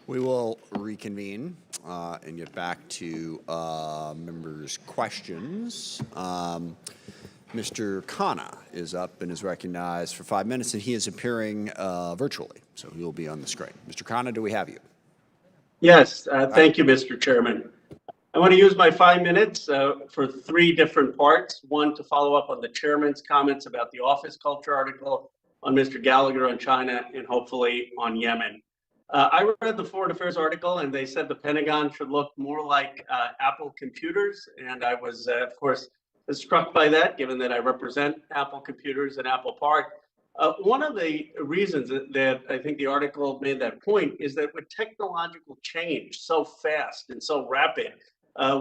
We will reconvene and get back to members' questions. Mr. Khanna is up and is recognized for 5 minutes, and he is appearing virtually, so he will be on the screen. Mr. Khanna, do we have you? Yes, thank you, Mr. Chairman. I want to use my 5 minutes for 3 different parts. One, to follow up on the chairman's comments about the office culture article, on Mr. Gallagher on China, and hopefully on Yemen. I read the Foreign Affairs article, and they said the Pentagon should look more like Apple computers, and I was, of course, struck by that, given that I represent Apple Computers and Apple Park. One of the reasons that I think the article made that point is that with technological change so fast and so rapid,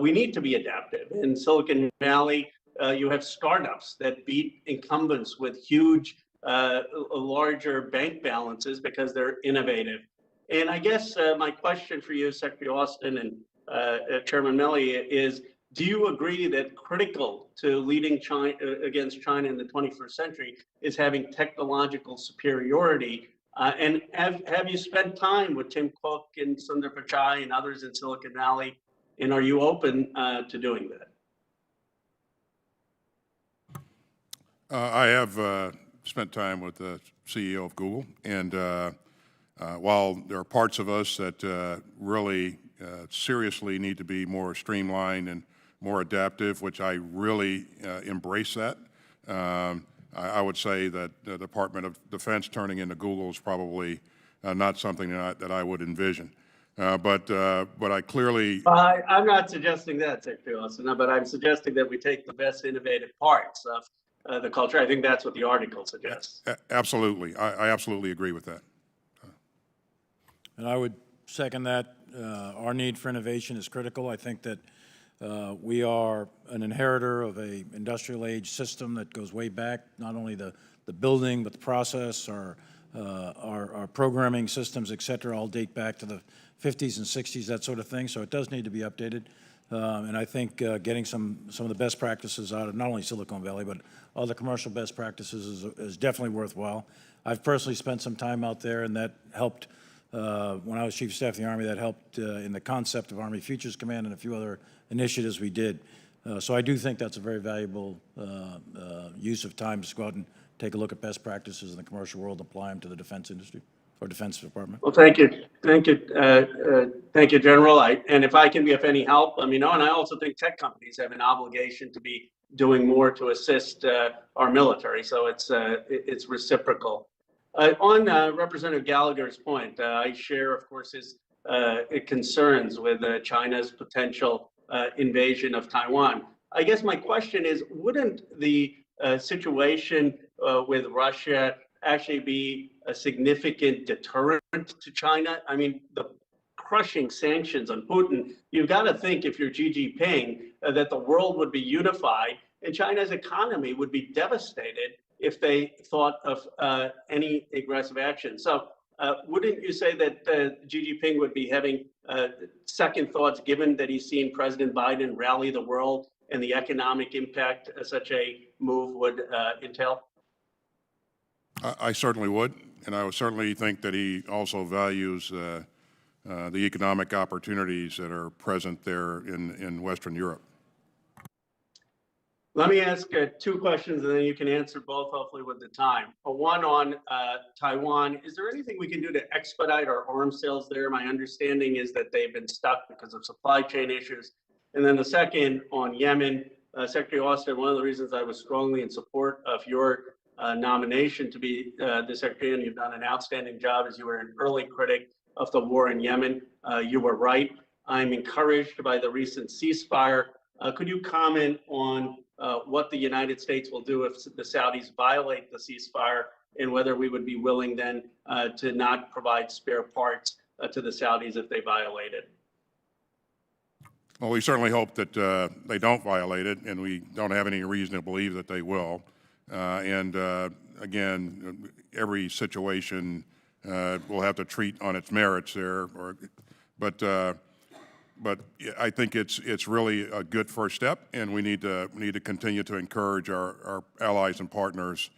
we need to be adaptive. In Silicon Valley, you have startups that beat incumbents with huge, larger bank balances because they're innovative. And I guess my question for you, Secretary Austin and Chairman Milley, is do you agree that critical to leading China against China in the 21st century is having technological superiority? And have you spent time with Tim Cook and Sundar Pichai and others in Silicon Valley? And are you open to doing that? I have spent time with the CEO of Google, and while there are parts of us that really seriously need to be more streamlined and more adaptive, which I really embrace that. I would say that the Department of Defense turning into Google is probably not something that I would envision. But I clearly... I'm not suggesting that, Secretary Austin, but I'm suggesting that we take the best innovative parts of the culture. I think that's what the article suggests. Absolutely. I absolutely agree with that. And I would second that. Our need for innovation is critical. I think that we are an inheritor of a industrial age system that goes way back, not only the building, but the process, our programming systems, et cetera, all date back to the 50s and 60s, that sort of thing. So it does need to be updated. And I think getting some of the best practices out of not only Silicon Valley, but other commercial best practices is definitely worthwhile. I've personally spent some time out there, and that helped when I was Chief of Staff of the Army. That helped in the concept of Army Futures Command and a few other initiatives we did. So I do think that's a very valuable use of time to go out and take a look at best practices in the commercial world, apply them to the defense industry or Defense Department. Well, thank you, General. And if I can be of any help, let me know. And I also think tech companies have an obligation to be doing more to assist our military. So it's reciprocal. On Representative Gallagher's point, I share, of course, his concerns with China's potential invasion of Taiwan. I guess my question is, wouldn't the situation with Russia actually be a significant deterrent to China? I mean, the crushing sanctions on Putin, you've got to think, if you're Xi Jinping, that the world would be unified and China's economy would be devastated if they thought of any aggressive action. So wouldn't you say that Xi Jinping would be having second thoughts, given that he's seen President Biden rally the world and the economic impact such a move would entail? I certainly would, and I would certainly think that he also values the economic opportunities that are present there in Western Europe. Let me ask 2 questions, and then you can answer both, hopefully, with the time. One on Taiwan. Is there anything we can do to expedite our arms sales there? My understanding is that they've been stuck because of supply chain issues. And then the second on Yemen. Secretary Austin, one of the reasons I was strongly in support of your nomination to be the Secretary, and you've done an outstanding job, as you were an early critic of the war in Yemen. You were right. I'm encouraged by the recent ceasefire. Could you comment on what the United States will do if the Saudis violate the ceasefire, and whether we would be willing then to not provide spare parts to the Saudis if they violate it? Well, we certainly hope that they don't violate it, and we don't have any reason to believe that they will. Again, every situation we'll have to treat on its merits there. But I think it's really a good first step, and we need to continue to encourage our allies and partners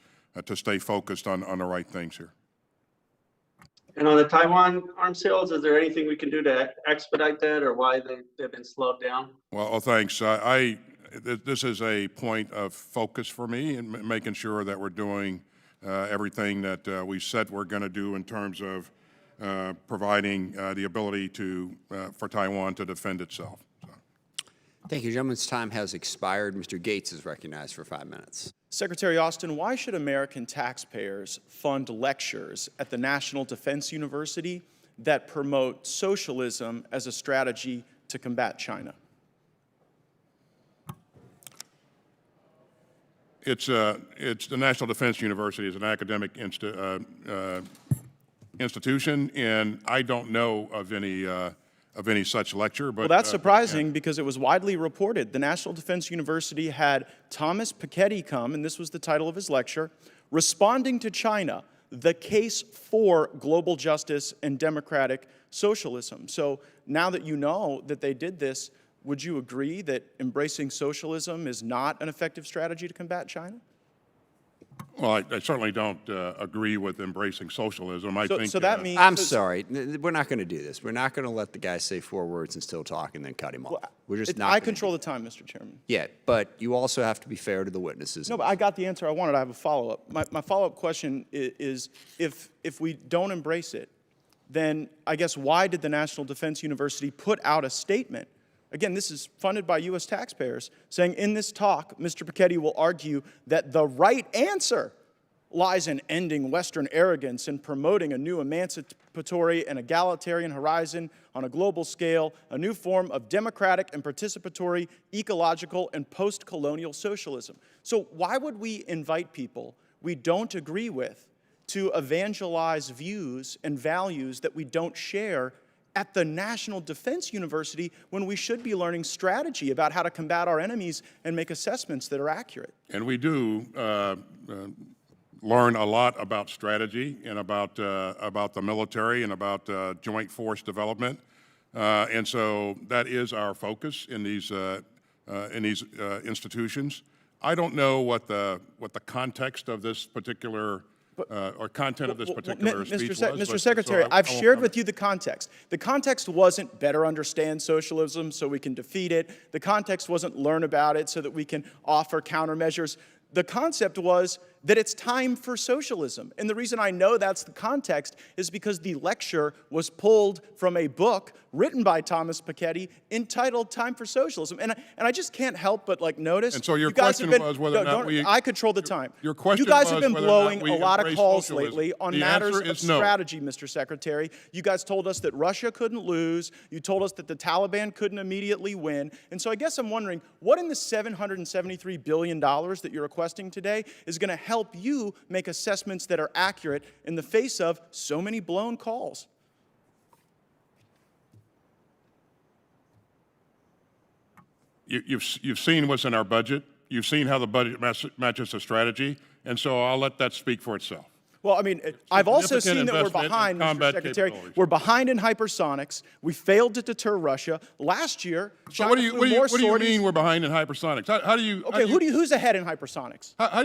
to stay focused on the right things here. And on the Taiwan arms sales, is there anything we can do to expedite that, or why they've been slowed down? Well, thanks. This is a point of focus for me in making sure that we're doing everything that we said we're going to do in terms of providing the ability for Taiwan to defend itself. Thank you. Gentleman's time has expired. Mr. Gates is recognized for 5 minutes. Secretary Austin, why should American taxpayers fund lectures at the National Defense University that promote socialism as a strategy to combat China? It's the National Defense University is an academic institution, and I don't know of any such lecture. But well, that's surprising because it was widely reported. The National Defense University had Thomas Piketty come, and this was the title of his lecture, Responding to China, the Case for Global Justice and Democratic Socialism. So now that you know that they did this, would you agree that embracing socialism is not an effective strategy to combat China? Well, I certainly don't agree with embracing socialism. So that means... I'm sorry. We're not going to do this. We're not going to let the guy say 4 words and still talk and then cut him off. We're just not. I control the time, Mr. Chairman. Yeah, but you also have to be fair to the witnesses. No, but I got the answer I wanted. I have a follow-up. My follow-up question is if we don't embrace it, then I guess why did the National Defense University put out a statement? Again, this is funded by U.S. taxpayers, saying in this talk, Mr. Piketty will argue that the right answer lies in ending Western arrogance and promoting a new emancipatory and egalitarian horizon on a global scale, a new form of democratic and participatory, ecological, and post-colonial socialism. So why would we invite people we don't agree with to evangelize views and values that we don't share at the National Defense University when we should be learning strategy about how to combat our enemies and make assessments that are accurate? And we do learn a lot about strategy and about the military and about joint force development, and so that is our focus in these institutions. I don't know what the context of this particular or content of this particular speech was. Mr. Secretary, I've shared with you the context. The context wasn't better understand socialism so we can defeat it. The context wasn't learn about it so that we can offer countermeasures. The concept was that it's time for socialism. And the reason I know that's the context is because the lecture was pulled from a book written by Thomas Piketty entitled Time for Socialism. And I just can't help but notice. And so your question was whether or not we... I control the time. Your question You guys have was been whether or not blowing we a lot of embrace calls socialism. lately on The matters answer of is no. strategy, Mr. Secretary. You guys told us that Russia couldn't lose. You told us that the Taliban couldn't immediately win. And so I guess I'm wondering, what in the $773 billion that you're requesting today is going to help you make assessments that are accurate in the face of so many blown calls? You've seen what's in our budget. You've seen how the budget matches the strategy, and so I'll let that speak for itself. Well, I mean, I've also seen that we're investment in behind, Mr. combat Secretary. capabilities. We're behind in hypersonics. We failed to deter Russia. Last year, So China what do you sorties. mean we're behind in hypersonics? How do you? Okay, who's ahead in hypersonics? How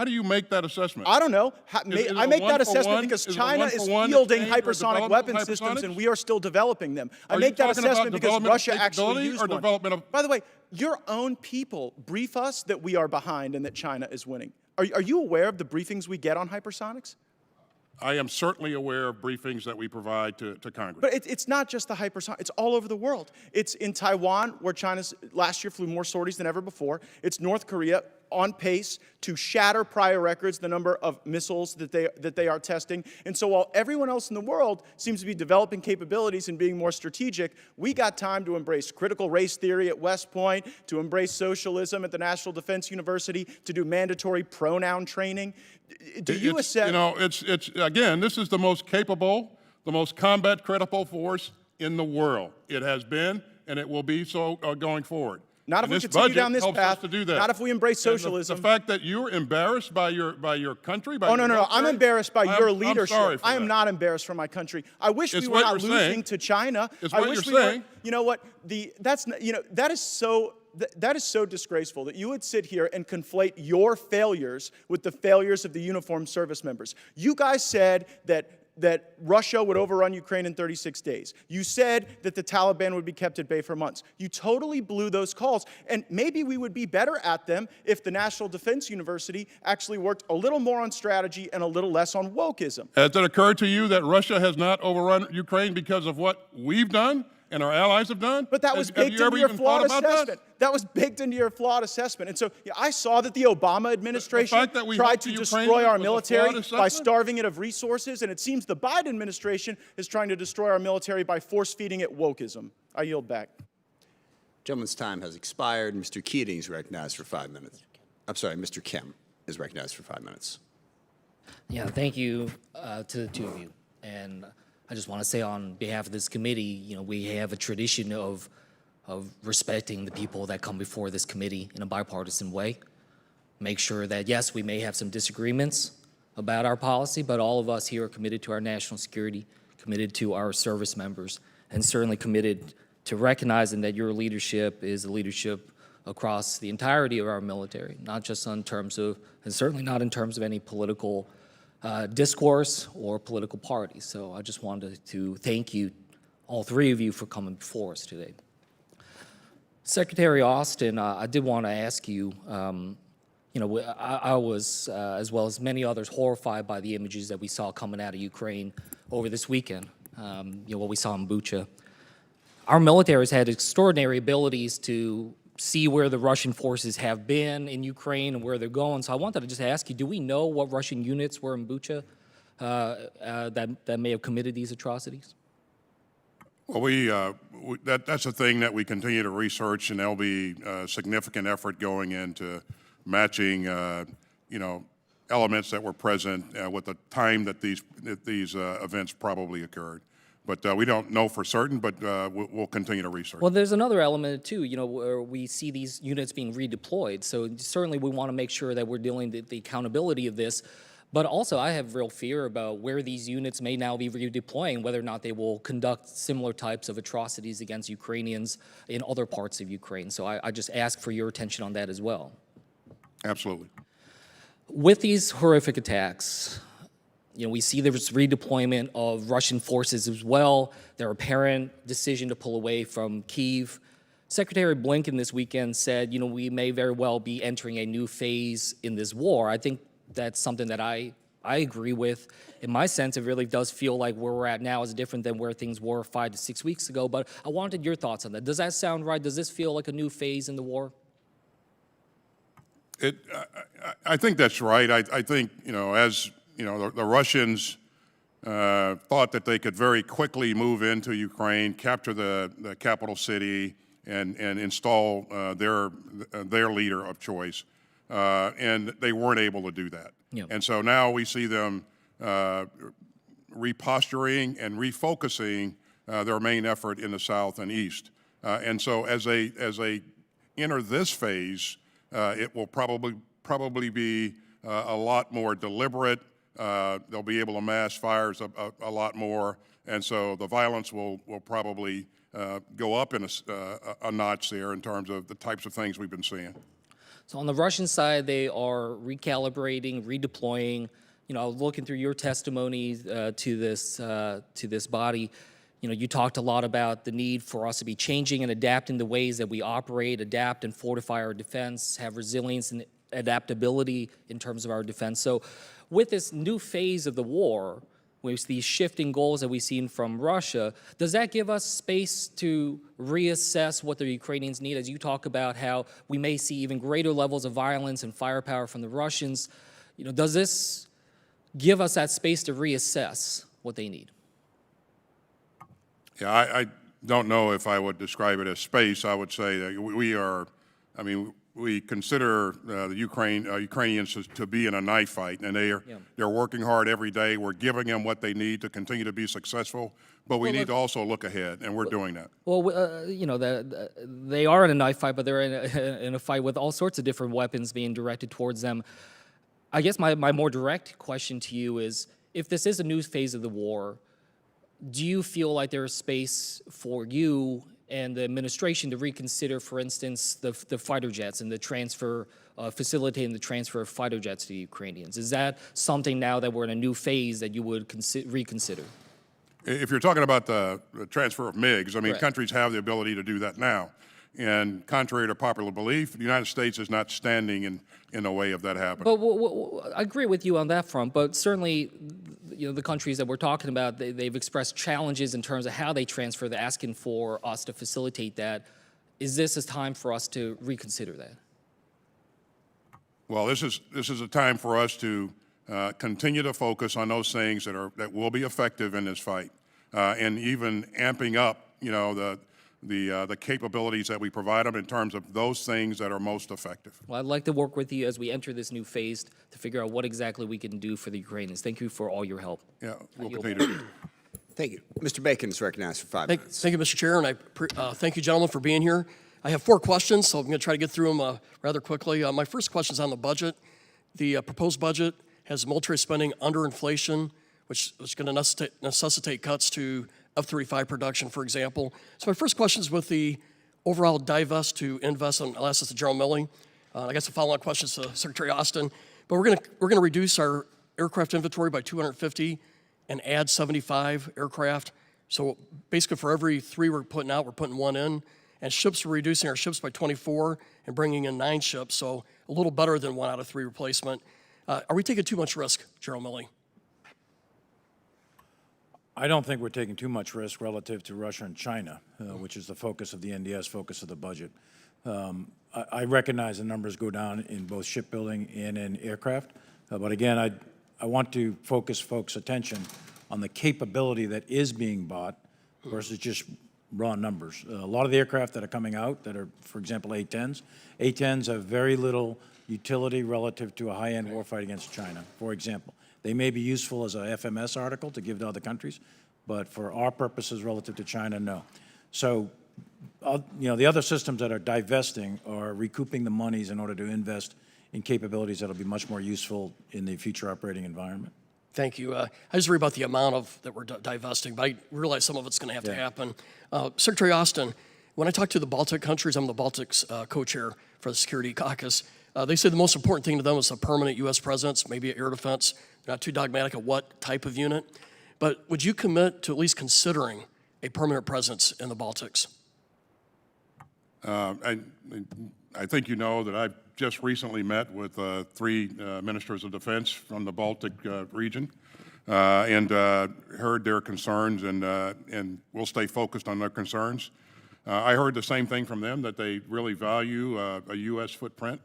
do you make that assessment? I don't know. Is it I a make that assessment one-for-one? because Is it a China is one-for-one fielding exchange or hypersonic development weapon of systems, hypersonics? and we are still developing them. I Are you make that talking about assessment because development of Russia actually capability used or one. development of- By the way, your own people brief us that we are behind and that China is winning. Are you aware of the briefings we get on hypersonics? I am certainly aware of briefings that we provide to Congress. But it's not just the hypersonic. It's all over the world. It's in Taiwan, where China's last year flew more sorties than ever before. It's North Korea, on pace to shatter prior records, the number of missiles that they are testing. And so while everyone else in the world seems to be developing capabilities and being more strategic, we got time to embrace critical race theory at West Point, to embrace socialism at the National Defense University, to do mandatory pronoun training. Do you accept? You know, it's again, this is the most capable, the most combat credible force in the world. It has been, and it will be so going forward. Not if And we this continue budget down this helps path. us to do that. Not if we embrace And socialism. The fact that you're embarrassed by your country, by Oh, your no. I'm military, embarrassed by your leadership. I'm sorry for I am that. not embarrassed for my country. I wish It's we were what not you're losing saying. to China. It's I what wish you're we saying. were. You know what? That is so disgraceful that you would sit here and conflate your failures with the failures of the uniformed service members. You guys said that that Russia would overrun Ukraine in 36 days. You said that the Taliban would be kept at bay for months. You totally blew those calls. And maybe we would be better at them if the National Defense University actually worked a little more on strategy and a little less on wokeism. Has it occurred to you that Russia has not overrun Ukraine because of what we've done and our allies have done? But that was Have baked you ever into your even thought flawed about assessment. That was baked into your flawed assessment. And so yeah, I saw that the Obama administration fact that we tried helped to the destroy Ukrainians our was a military flawed by assessment? starving it of resources, and it seems the Biden administration is trying to destroy our military by force-feeding it wokeism. I yield back. Gentleman's time has expired. Mr. Keating is recognized for 5 minutes. I'm sorry, Mr. Kim is recognized for 5 minutes. Yeah, thank you to the two of you. And I just want to say on behalf of this committee, you know, we have a tradition of respecting the people that come before this committee in a bipartisan way. Make sure that, yes, we may have some disagreements about our policy, but all of us here are committed to our national security, committed to our service members, and certainly committed to recognizing that your leadership is a leadership across the entirety of our military, not just in terms of, and certainly not in terms of any political discourse or political parties. So I just wanted to thank you, all three of you, for coming before us today. Secretary Austin, I did want to ask you, you know, I was, as well as many others, horrified by the images that we saw coming out of Ukraine over this weekend, you know, what we saw in Bucha. Our military has had extraordinary abilities to see where the Russian forces have been in Ukraine and where they're going. So I wanted to just ask you, do we know what Russian units were in Bucha that may have committed these atrocities? Well, that's a thing that we continue to research, and there'll be significant effort going into matching, you know, elements that were present with the time that these events probably occurred. But we don't know for certain, but we'll continue to research. Well, there's another element too, you know, where we see these units being redeployed. So certainly we want to make sure that we're dealing with the accountability of this. But also I have real fear about where these units may now be redeploying, whether or not they will conduct similar types of atrocities against Ukrainians in other parts of Ukraine. So I just ask for your attention on that as well. Absolutely. With these horrific attacks, you know, we see there's redeployment of Russian forces as well, their apparent decision to pull away from Kyiv. Secretary Blinken this weekend said, you know, we may very well be entering a new phase in this war. I think that's something that I agree with. In my sense, it really does feel like where we're at now is different than where things were 5 to 6 weeks ago, but I wanted your thoughts on that. Does that sound right? Does this feel like a new phase in the war? I think that's right. I think, you know, as you know, the Russians thought that they could very quickly move into Ukraine, capture the capital city, and install their leader of choice, and they weren't able to do that. Yeah. And so now we see them reposturing and refocusing their main effort in the south and east. And so as they enter this phase, it will probably be a lot more deliberate. They'll be able to mass fires a lot more, and so the violence will probably go up in a notch there in terms of the types of things we've been seeing. So on the Russian side, they are recalibrating, redeploying. You know, looking through your testimony to this body, you know, you talked a lot about the need for us to be changing and adapting the ways that we operate, adapt and fortify our defense, have resilience and adaptability in terms of our defense. So with this new phase of the war, with these shifting goals that we've seen from Russia, does that give us space to reassess what the Ukrainians need? As you talk about how we may see even greater levels of violence and firepower from the Russians, you know, does this give us that space to reassess what they need? Yeah, I don't know if I would describe it as space. I would say that we are, I mean, we consider the Ukrainians to be in a knife fight, and they're working hard every day. We're giving them what they need to continue to be successful, but we need to also look ahead, and we're doing that. Well, you know, they are in a knife fight, but they're in a fight with all sorts of different weapons being directed towards them. I guess my more direct question to you is, if this is a new phase of the war, do you feel like there is space for you and the administration to reconsider, for instance, the fighter jets and the transfer facilitating the transfer of fighter jets to the Ukrainians. Is that something now that we're in a new phase that you would reconsider? If you're talking about the transfer of MiGs, I mean, Correct. countries have the ability to do that now. And contrary to popular belief, the United States is not standing in the way of that happening. But I agree with you on that front, but certainly, the countries that we're talking about, they've expressed challenges in terms of how they transfer. They're asking for us to facilitate that. Is this a time for us to reconsider that? Well, this is a time for us to continue to focus on those things that will be effective in this fight, and even amping up, the capabilities that we provide them in terms of those things that are most effective. Well, I'd like to work with you as we enter this new phase to figure out what exactly we can do for the Ukrainians. Thank you for all your help. Yeah, we'll continue to do. Thank you. Mr. Bacon is recognized for 5 minutes. Thank you, Mr. Chair, and I thank you, gentlemen, for being here. I have 4 questions, so I'm going to try to get through them rather quickly. My first question is on the budget. The proposed budget has military spending under inflation, which is going to necessitate cuts to F-35 production, for example. So my first question is with the overall divest to invest, and I'll ask this to General Milley. I guess the follow-on questions to Secretary Austin. But we're going to reduce our aircraft inventory by 250 and add 75 aircraft. So basically for every 3 we're putting out, we're putting 1 in. And ships, we're reducing our ships by 24 and bringing in 9 ships, so a little better than 1 out of 3 replacement. Are we taking too much risk, General Milley? I don't think we're taking too much risk relative to Russia and China, which is the focus of the NDS, focus of the budget. I recognize the numbers go down in both shipbuilding and in aircraft, but again, I want to focus folks' attention on the capability that is being bought versus just raw numbers. A lot of the aircraft that are coming out that are, for example, A-10s have very little utility relative to a high-end warfight against China, for example. They may be useful as a FMS article to give to other countries, but for our purposes relative to China, no. So, the other systems that are divesting are recouping the monies in order to invest in capabilities that'll be much more useful in the future operating environment. Thank you. I just worry about the amount that we're divesting, but I realize some of it's going to have to happen. Secretary Austin, when I talk to the Baltic countries, I'm the Baltics co-chair for the Security Caucus. They say the most important thing to them is a permanent U.S. presence, maybe air defense. They're not too dogmatic of what type of unit. But would you commit to at least considering a permanent presence in the Baltics? I think you know that I've just recently met with 3 ministers of defense from the Baltic region and heard their concerns, and we'll stay focused on their concerns. I heard the same thing from them, that they really value a U.S. footprint.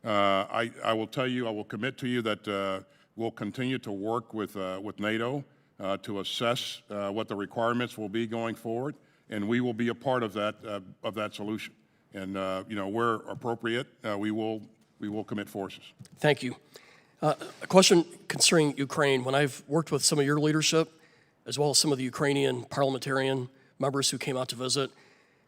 I will tell you, I will commit to you that we'll continue to work with NATO to assess what the requirements will be going forward, and we will be a part of that solution. And where appropriate, we will commit forces. Thank you. A question concerning Ukraine. When I've worked with some of your leadership, as well as some of the Ukrainian parliamentarian members who came out to visit,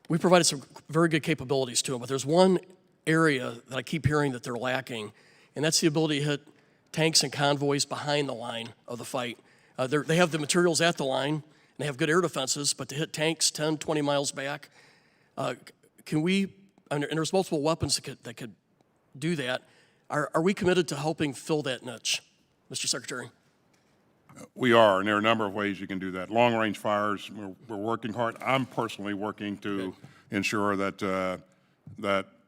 we provided some very good capabilities to them. But there's one area that I keep hearing that they're lacking, and that's the ability to hit tanks and convoys behind the line of the fight. They have the materials at the line, and they have good air defenses, but to hit tanks 10, 20 miles back, can we, and there's multiple weapons that could do that. Are we committed to helping fill that niche, Mr. Secretary? We are, and there are a number of ways you can do that. Long-range fires, we're working hard. I'm personally working to ensure that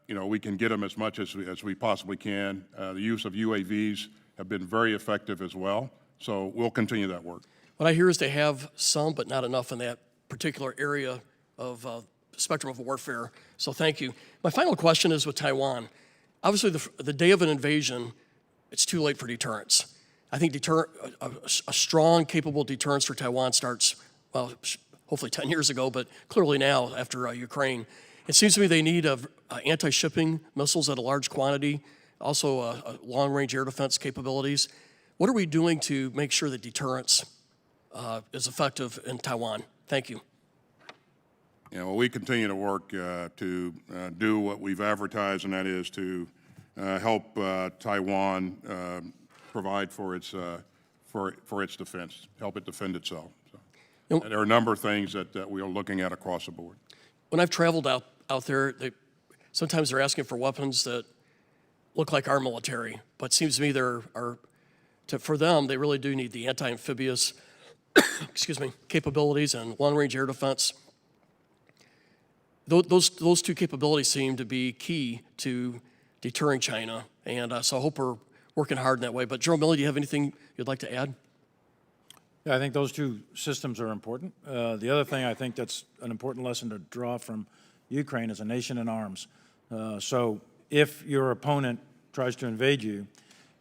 we can get them as much as we possibly can. The use of UAVs have been very effective as well, so we'll continue that work. What I hear is they have some, but not enough in that particular area of spectrum of warfare, so thank you. My final question is with Taiwan. Obviously, the day of an invasion, it's too late for deterrence. I think a strong, capable deterrence for Taiwan starts, well, hopefully 10 years ago, but clearly now after Ukraine. It seems to me they need anti-shipping missiles at a large quantity, also long-range air defense capabilities. What are we doing to make sure that deterrence is effective in Taiwan? Thank you. Well, we continue to work to do what we've advertised, and that is to help Taiwan provide for its defense, help it defend itself. So, there are a number of things that we are looking at across the board. When I've traveled out there, sometimes they're asking for weapons that look like our military, but it seems to me for them, they really do need the anti-amphibious excuse me, capabilities and long-range air defense. Those two capabilities seem to be key to deterring China, and so I hope we're working hard in that way. But General Milley, do you have anything you'd like to add? Yeah, I think those two systems are important. The other thing I think that's an important lesson to draw from Ukraine is a nation in arms. So if your opponent tries to invade you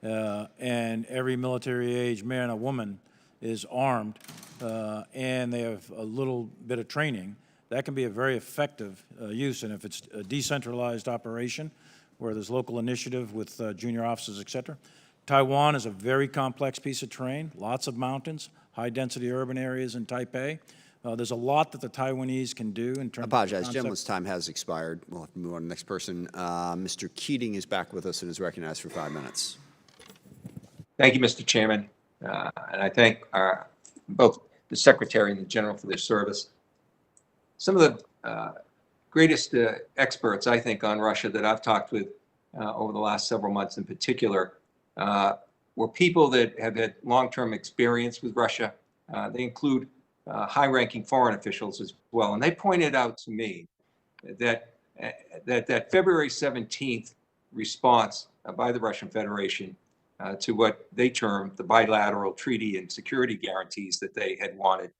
and every military-age man or woman is armed and they have a little bit of training, that can be a very effective use. And if it's a decentralized operation where there's local initiative with junior officers, et cetera. Taiwan is a very complex piece of terrain, lots of mountains, high-density urban areas in Taipei. There's a lot that the Taiwanese can do in terms I of apologize. concept. Gentleman's time has expired. We'll have to move on to the next person. Mr. Keating is back with us and is recognized for 5 minutes. Thank you, Mr. Chairman. And I thank both the Secretary and the General for their service. Some of the greatest experts, I think, on Russia that I've talked with over the last several months in particular were people that have had long-term experience with Russia. They include high-ranking foreign officials as well. And they pointed out to me that that February 17th response by the Russian Federation to what they termed the bilateral treaty and security guarantees that they had wanted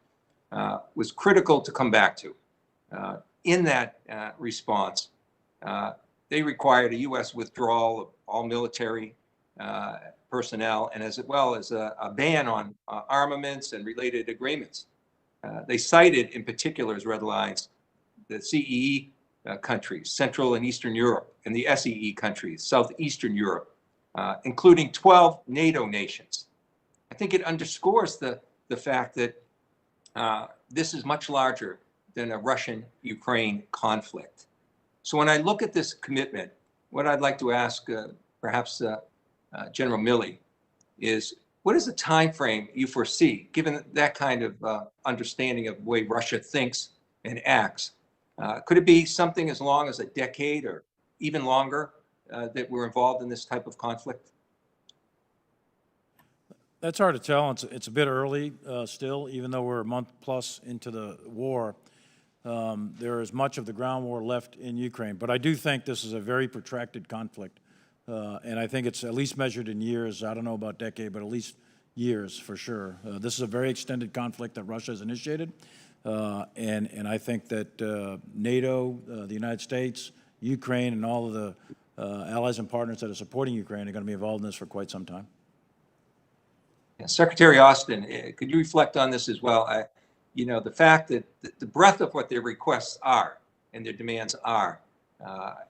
was critical to come back to. In that response, they required a U.S. withdrawal of all military personnel and as well as a ban on armaments and related agreements. They cited in particular as red lines the CEE countries, Central and Eastern Europe, and the SEE countries, Southeastern Europe, including 12 NATO nations. I think it underscores the fact that this is much larger than a Russian-Ukraine conflict. So when I look at this commitment, what I'd like to ask perhaps General Milley is, what is the time frame you foresee, given that kind of understanding of the way Russia thinks and acts? Could it be something as long as a decade or even longer that we're involved in this type of conflict? That's hard to tell. It's a bit early still, even though we're a month plus into the war. There is much of the ground war left in Ukraine, but I do think this is a very protracted conflict, and I think it's at least measured in years. I don't know about decade, but at least years for sure. This is a very extended conflict that Russia has initiated, and I think that NATO, the United States, Ukraine, and all of the allies and partners that are supporting Ukraine are going to be involved in this for quite some time. Secretary Austin, could you reflect on this as well? You know, the fact that the breadth of what their requests are and their demands are,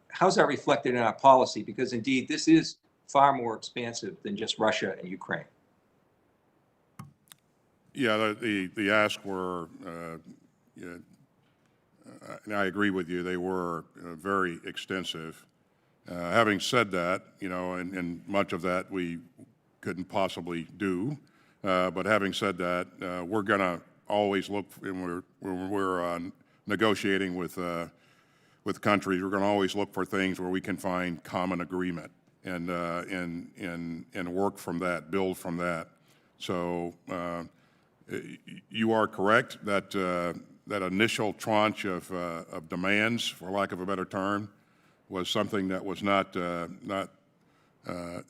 how's that reflected in our policy? Because indeed, this is far more expansive than just Russia and Ukraine. Yeah, the asks were, and I agree with you, they were very extensive. Having said that, you know, and much of that we couldn't possibly do, but having said that, we're going to always look, when we're negotiating with countries, we're going to always look for things where we can find common agreement and work from that, build from that. So you are correct that that initial tranche of demands, for lack of a better term, was something that was not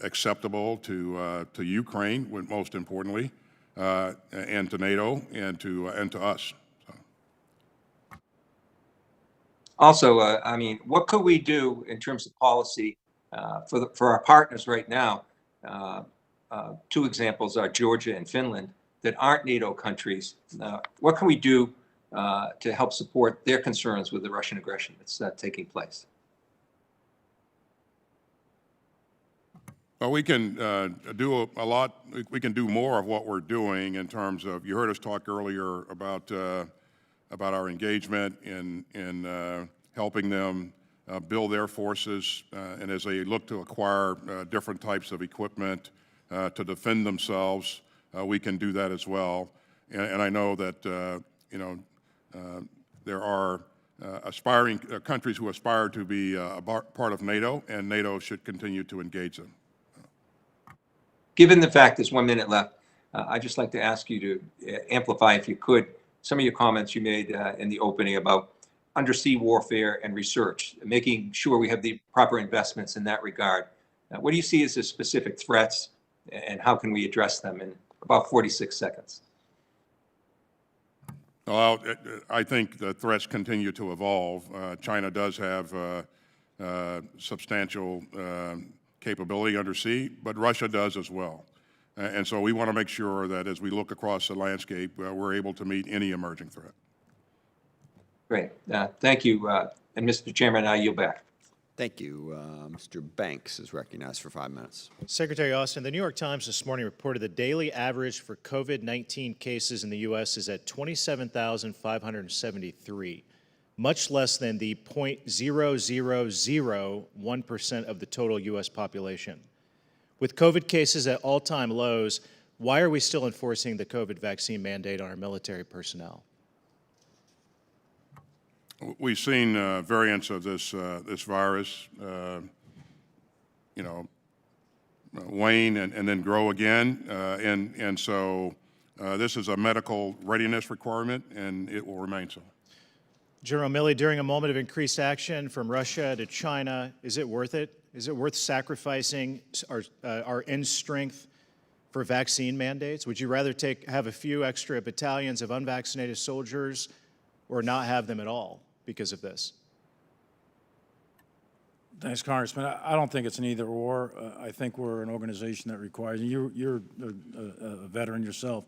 acceptable to Ukraine, most importantly, and to NATO and to us. So. Also, I mean, what could we do in terms of policy for our partners right now? Two examples are Georgia and Finland that aren't NATO countries. What can we do to help support their concerns with the Russian aggression that's taking place? Well, we can do a lot. We can do more of what we're doing in terms of. You heard us talk earlier about our engagement in helping them build their forces, and as they look to acquire different types of equipment to defend themselves, we can do that as well. And I know that you know there are aspiring countries who aspire to be part of NATO, and NATO should continue to engage them. Given the fact there's 1 minute left, I'd just like to ask you to amplify, if you could, some of your comments you made in the opening about undersea warfare and research, making sure we have the proper investments in that regard. What do you see as the specific threats, and how can we address them in about 46 seconds? Well, I think the threats continue to evolve. China does have substantial capability undersea, but Russia does as well. And so we want to make sure that as we look across the landscape, we're able to meet any emerging threat. Great. Thank you. And Mr. Chairman, I yield back. Thank you. Mr. Banks is recognized for 5 minutes. Secretary Austin, the New York Times this morning reported the daily average for COVID-19 cases in the U.S. is at 27,573, much less than the 0.0001% of the total U.S. population. With COVID cases at all-time lows, why are we still enforcing the COVID vaccine mandate on our military personnel? We've seen variants of this virus, wane and then grow again, and so this is a medical readiness requirement, and it will remain so. General Milley, during a moment of increased action from Russia to China, is it worth it? Is it worth sacrificing our end strength for vaccine mandates? Would you rather have a few extra battalions of unvaccinated soldiers or not have them at all because of this? Thanks, Congressman. I don't think it's an either or. I think we're an organization that requires, and you're a veteran yourself,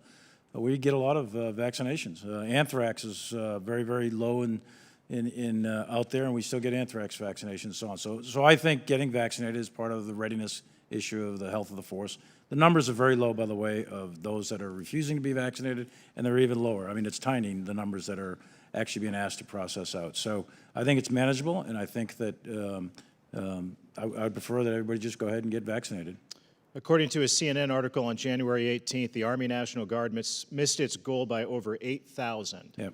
we get a lot of vaccinations. Anthrax is very, very low in out there, and we still get anthrax vaccinations and so on. So I think getting vaccinated is part of the readiness issue of the health of the force. The numbers are very low, by the way, of those that are refusing to be vaccinated, and they're even lower. I mean, it's tiny, the numbers that are actually being asked to process out. So I think it's manageable, and I think that I would prefer that everybody just go ahead and get vaccinated. According to a CNN article on January 18th, the Army National Guard missed its goal by over 8,000,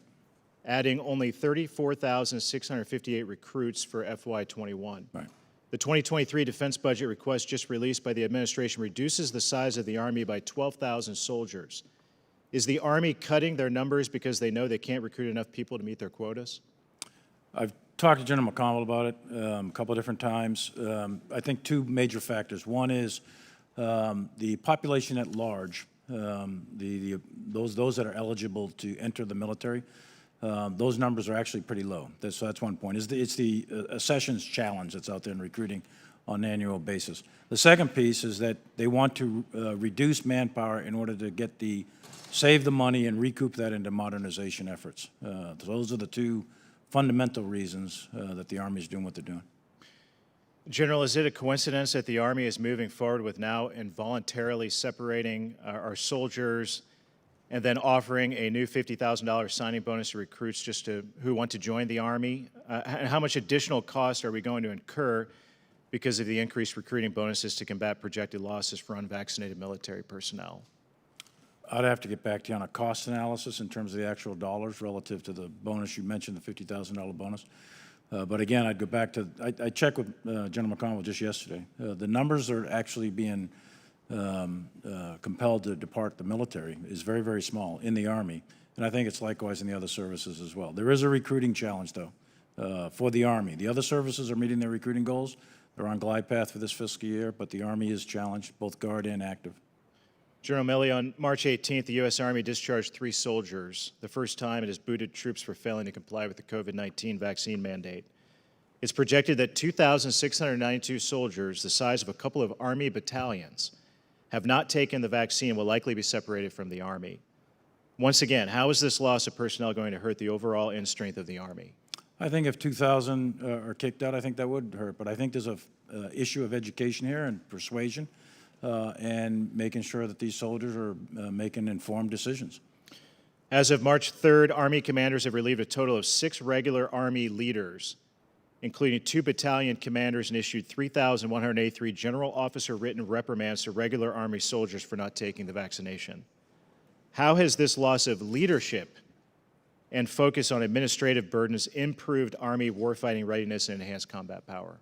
adding only 34,658 recruits for FY21. Right. The 2023 defense budget request just released by the administration reduces the size of the Army by 12,000 soldiers. Is the Army cutting their numbers because they know they can't recruit enough people to meet their quotas? I've talked to General McConnell about it a couple of different times. I think two major factors. One is the population at large, those that are eligible to enter the military, those numbers are actually pretty low. So that's one point. It's the accessions challenge that's out there in recruiting on an annual basis. The second piece is that they want to reduce manpower in order to save the money and recoup that into modernization efforts. Those are the two fundamental reasons that the Army is doing what they're doing. General, is it a coincidence that the Army is moving forward with now involuntarily separating our soldiers and then offering a new $50,000 signing bonus to recruits who want to join the Army? And how much additional cost are we going to incur because of the increased recruiting bonuses to combat projected losses for unvaccinated military personnel? I'd have to get back to you on a cost analysis in terms of the actual dollars relative to the bonus you mentioned, the $50,000 bonus. But again, I'd go back to, I checked with General McConnell just yesterday. The numbers are actually being compelled to depart the military is very, very small in the Army. And I think it's likewise in the other services as well. There is a recruiting challenge, though, for the Army. The other services are meeting their recruiting goals. They're on glide path for this fiscal year, but the Army is challenged, both Guard and active. General Milley, on March 18th, the U.S. Army discharged 3 soldiers, the first time it has booted troops for failing to comply with the COVID-19 vaccine mandate. It's projected that 2,692 soldiers, the size of a couple of Army battalions, have not taken the vaccine and will likely be separated from the Army. Once again, how is this loss of personnel going to hurt the overall end strength of the Army? I think if 2,000 are kicked out, I think that would hurt. But I think there's an issue of education here and persuasion. And making sure that these soldiers are making informed decisions. As of March 3rd, Army commanders have relieved a total of 6 regular Army leaders, including 2 battalion commanders, and issued 3,183 general officer written reprimands to regular Army soldiers for not taking the vaccination. How has this loss of leadership and focus on administrative burdens, improved Army warfighting readiness, and enhanced combat power?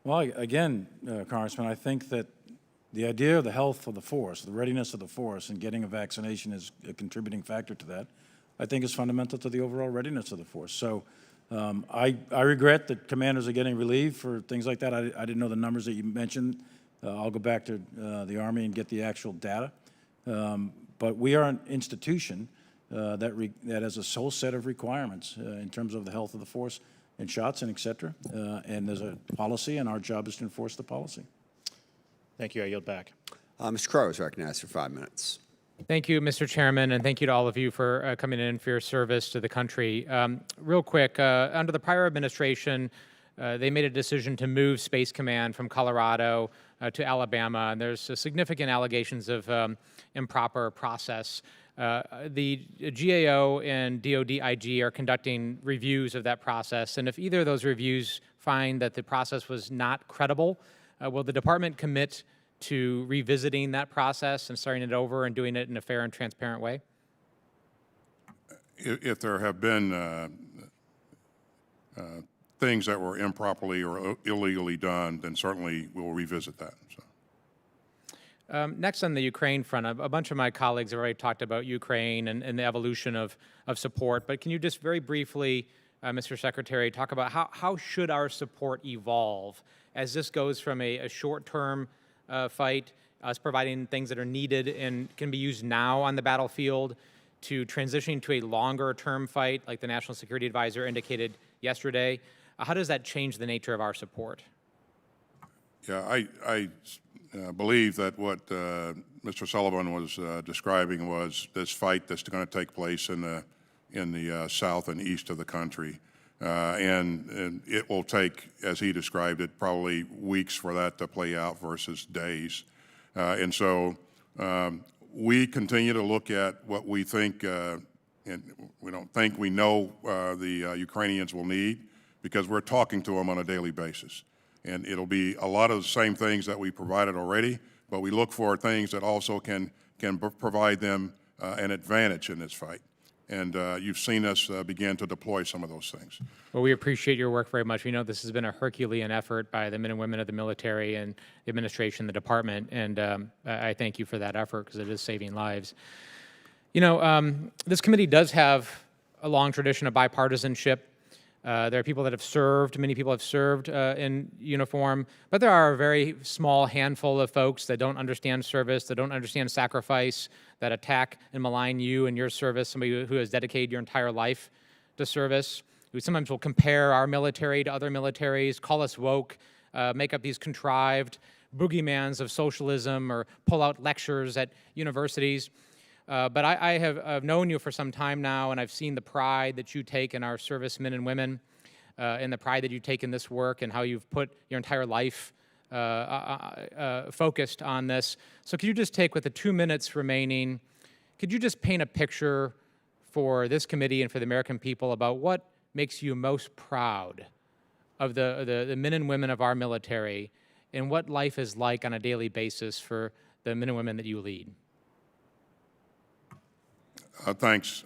Well, again, Congressman, I think that the idea of the health of the force, the readiness of the force, and getting a vaccination is a contributing factor to that, I think is fundamental to the overall readiness of the force. So I regret that commanders are getting relieved for things like that. I didn't know the numbers that you mentioned. I'll go back to the Army and get the actual data. But we are an institution that has a whole set of requirements in terms of the health of the force and shots and et cetera. And there's a policy, and our job is to enforce the policy. Thank you. I yield back. Mr. Crow is recognized for 5 minutes. Thank you, Mr. Chairman, and thank you to all of you for coming in for your service to the country. Real quick, under the prior administration, they made a decision to move Space Command from Colorado to Alabama, and there's significant allegations of improper process. The GAO and DoD IG are conducting reviews of that process, and if either of those reviews find that the process was not credible, will the department commit to revisiting that process and starting it over and doing it in a fair and transparent way? If there have been things that were improperly or illegally done, then certainly we'll revisit that. So. Next on the Ukraine front, a bunch of my colleagues have already talked about Ukraine and the evolution of support, but can you just very briefly, Mr. Secretary, talk about how should our support evolve as this goes from a short-term fight, us providing things that are needed and can be used now on the battlefield, to transitioning to a longer-term fight, like the National Security Advisor indicated yesterday? How does that change the nature of our support? Yeah, I believe that what Mr. Sullivan was describing was this fight that's going to take place in the south and east of the country. And it will take, as he described it, probably weeks for that to play out versus days. And so we continue to look at what we think, and we don't think we know the Ukrainians will need, because we're talking to them on a daily basis. And it'll be a lot of the same things that we provided already, but we look for things that also can provide them an advantage in this fight. And you've seen us begin to deploy some of those things. Well, we appreciate your work very much. We know this has been a Herculean effort by the men and women of the military and the administration, the department, and I thank you for that effort because it is saving lives. You know, this committee does have a long tradition of bipartisanship. There are people that have served, many people have served in uniform, but there are a very small handful of folks that don't understand service, that don't understand sacrifice, that attack and malign you and your service, somebody who has dedicated your entire life to service. We sometimes will compare our military to other militaries, call us woke, make up these contrived boogeymans of socialism, or pull out lectures at universities. But I have known you for some time now, and I've seen the pride that you take in our servicemen and women, and the pride that you take in this work, and how you've put your entire life focused on this. So could you just take, with the 2 minutes remaining, could you just paint a picture for this committee and for the American people about what makes you most proud of the men and women of our military, and what life is like on a daily basis for the men and women that you lead? Thanks.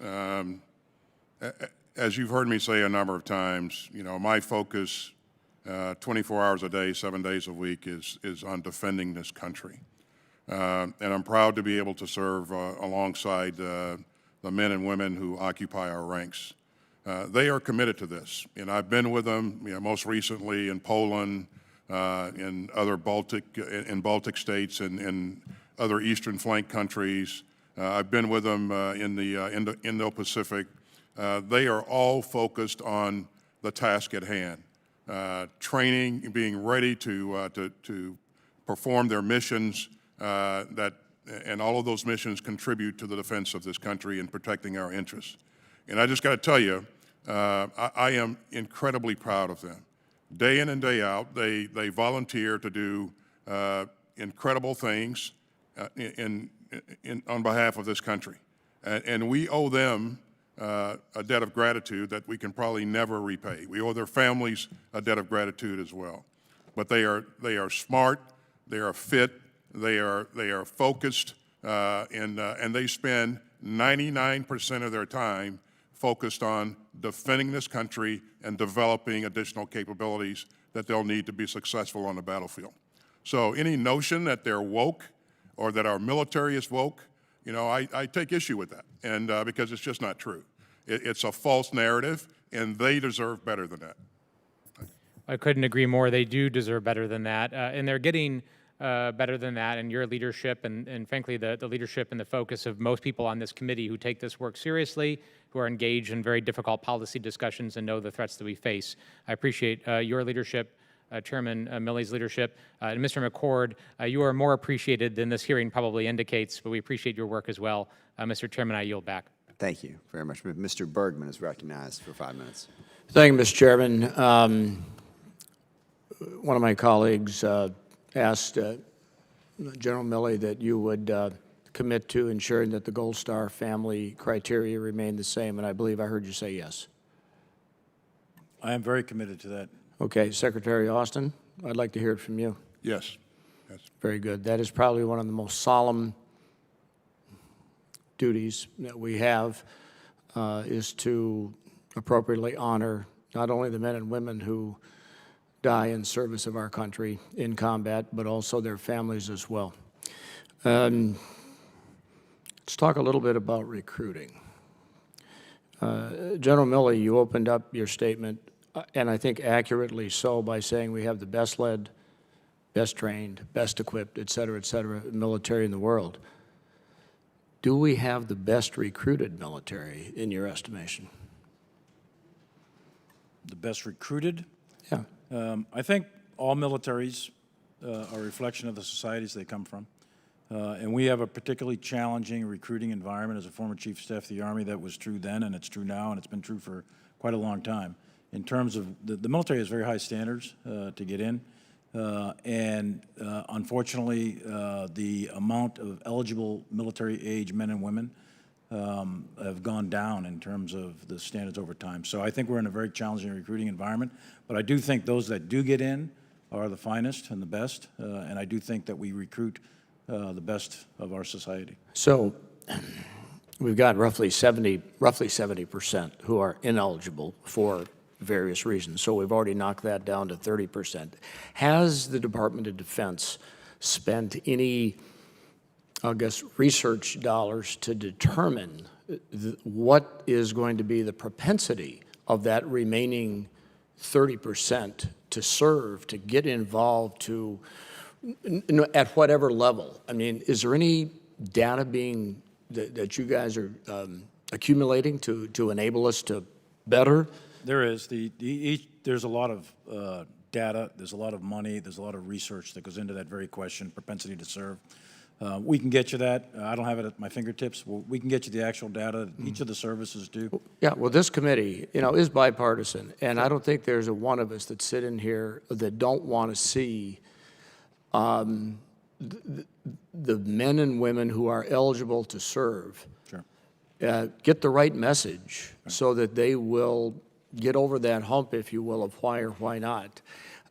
As you've heard me say a number of times, you know, my focus 24 hours a day, 7 days a week is on defending this country. And I'm proud to be able to serve alongside the men and women who occupy our ranks. They are committed to this, and I've been with them, you know, most recently in Poland, in other Baltic states, and in other Eastern flank countries. I've been with them in the Indo-Pacific. They are all focused on the task at hand, training, being ready to perform their missions, and all of those missions contribute to the defense of this country and protecting our interests. And I just got to tell you, I am incredibly proud of them. Day in and day out, they volunteer to do incredible things on behalf of this country. And we owe them a debt of gratitude that we can probably never repay. We owe their families a debt of gratitude as well. But they are smart, they are fit, they are focused, and they spend 99% of their time focused on defending this country and developing additional capabilities that they'll need to be successful on the battlefield. So any notion that they're woke or that our military is woke, you know, I take issue with that, and because it's just not true. It's a false narrative, and they deserve better than that. I couldn't agree more. They do deserve better than that, and they're getting better than that. And your leadership, and frankly, the leadership and the focus of most people on this committee who take this work seriously, who are engaged in very difficult policy discussions and know the threats that we face. I appreciate your leadership, Chairman Milley's leadership, and Mr. McCord. You are more appreciated than this hearing probably indicates, but we appreciate your work as well. Mr. Chairman, I yield back. Thank you very much. Mr. Bergman is recognized for 5 minutes. Thank you, Mr. Chairman. One of my colleagues asked General Milley that you would commit to ensuring that the Gold Star family criteria remain the same, and I believe I heard you say yes. I am very committed to that. Okay, Secretary Austin, I'd like to hear it from you. Yes. Yes. Very good. That is probably one of the most solemn duties that we have, is to appropriately honor not only the men and women who die in service of our country in combat, but also their families as well. Let's talk a little bit about recruiting. General Milley, you opened up your statement, and I think accurately so, by saying we have the best led, best trained, best equipped, et cetera, military in the world. Do we have the best recruited military in your estimation? The best recruited? Yeah. I think all militaries are a reflection of the societies they come from. And we have a particularly challenging recruiting environment. As a former Chief of Staff of the Army, that was true then, and it's true now, and it's been true for quite a long time. In terms of, the military has very high standards to get in. Unfortunately, the amount of eligible military age men and women have gone down in terms of the standards over time. So I think we're in a very challenging recruiting environment, but I do think those that do get in are the finest and the best, and I do think that we recruit the best of our society. So we've got roughly 70% who are ineligible for various reasons. So we've already knocked that down to 30%. Has the Department of Defense spent any, I guess, research dollars to determine what is going to be the propensity of that remaining 30% to serve, to get involved, to at whatever level? I mean, is there any data being that you guys are accumulating to enable us to better? There is. There's a lot of data, there's a lot of money, there's a lot of research that goes into that very question, propensity to serve. We can get you that. I don't have it at my fingertips. We can get you the actual data. Each of the services do. Yeah, well, this committee, is bipartisan, and I don't think there's a one of us that sit in here that don't want to see the men and women who are eligible to serve get the right message so that they will get over that hump, if you will, of why or why not.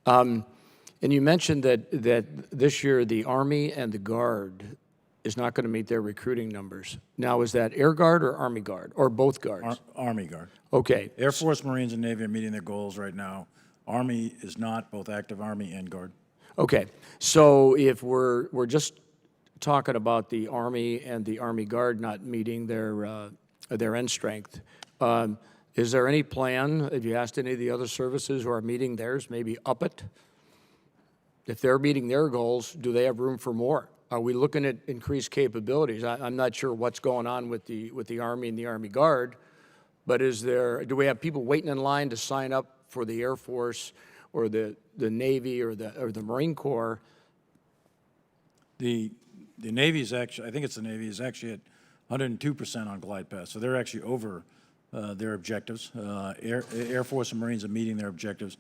And you mentioned that this year the Army and the Guard is not going to meet their recruiting numbers. Now, is that Air Guard or Army Guard, or both Guards? Army Guard. Okay. Air Force, Marines, and Navy are meeting their goals right now. Army is not, both active Army and Guard. Okay, so if we're just talking about the Army and the Army Guard not meeting their end strength, is there any plan, have you asked any of the other services who are meeting theirs, maybe up it? If they're meeting their goals, do they have room for more? Are we looking at increased capabilities? I'm not sure what's going on with the Army and the Army Guard, but do we have people waiting in line to sign up for the Air Force or the Navy or the Marine Corps? The Navy is actually, I think it's the Navy, is actually at 102% on glide path, so they're actually over their objectives. Air Force and Marines are meeting their objectives.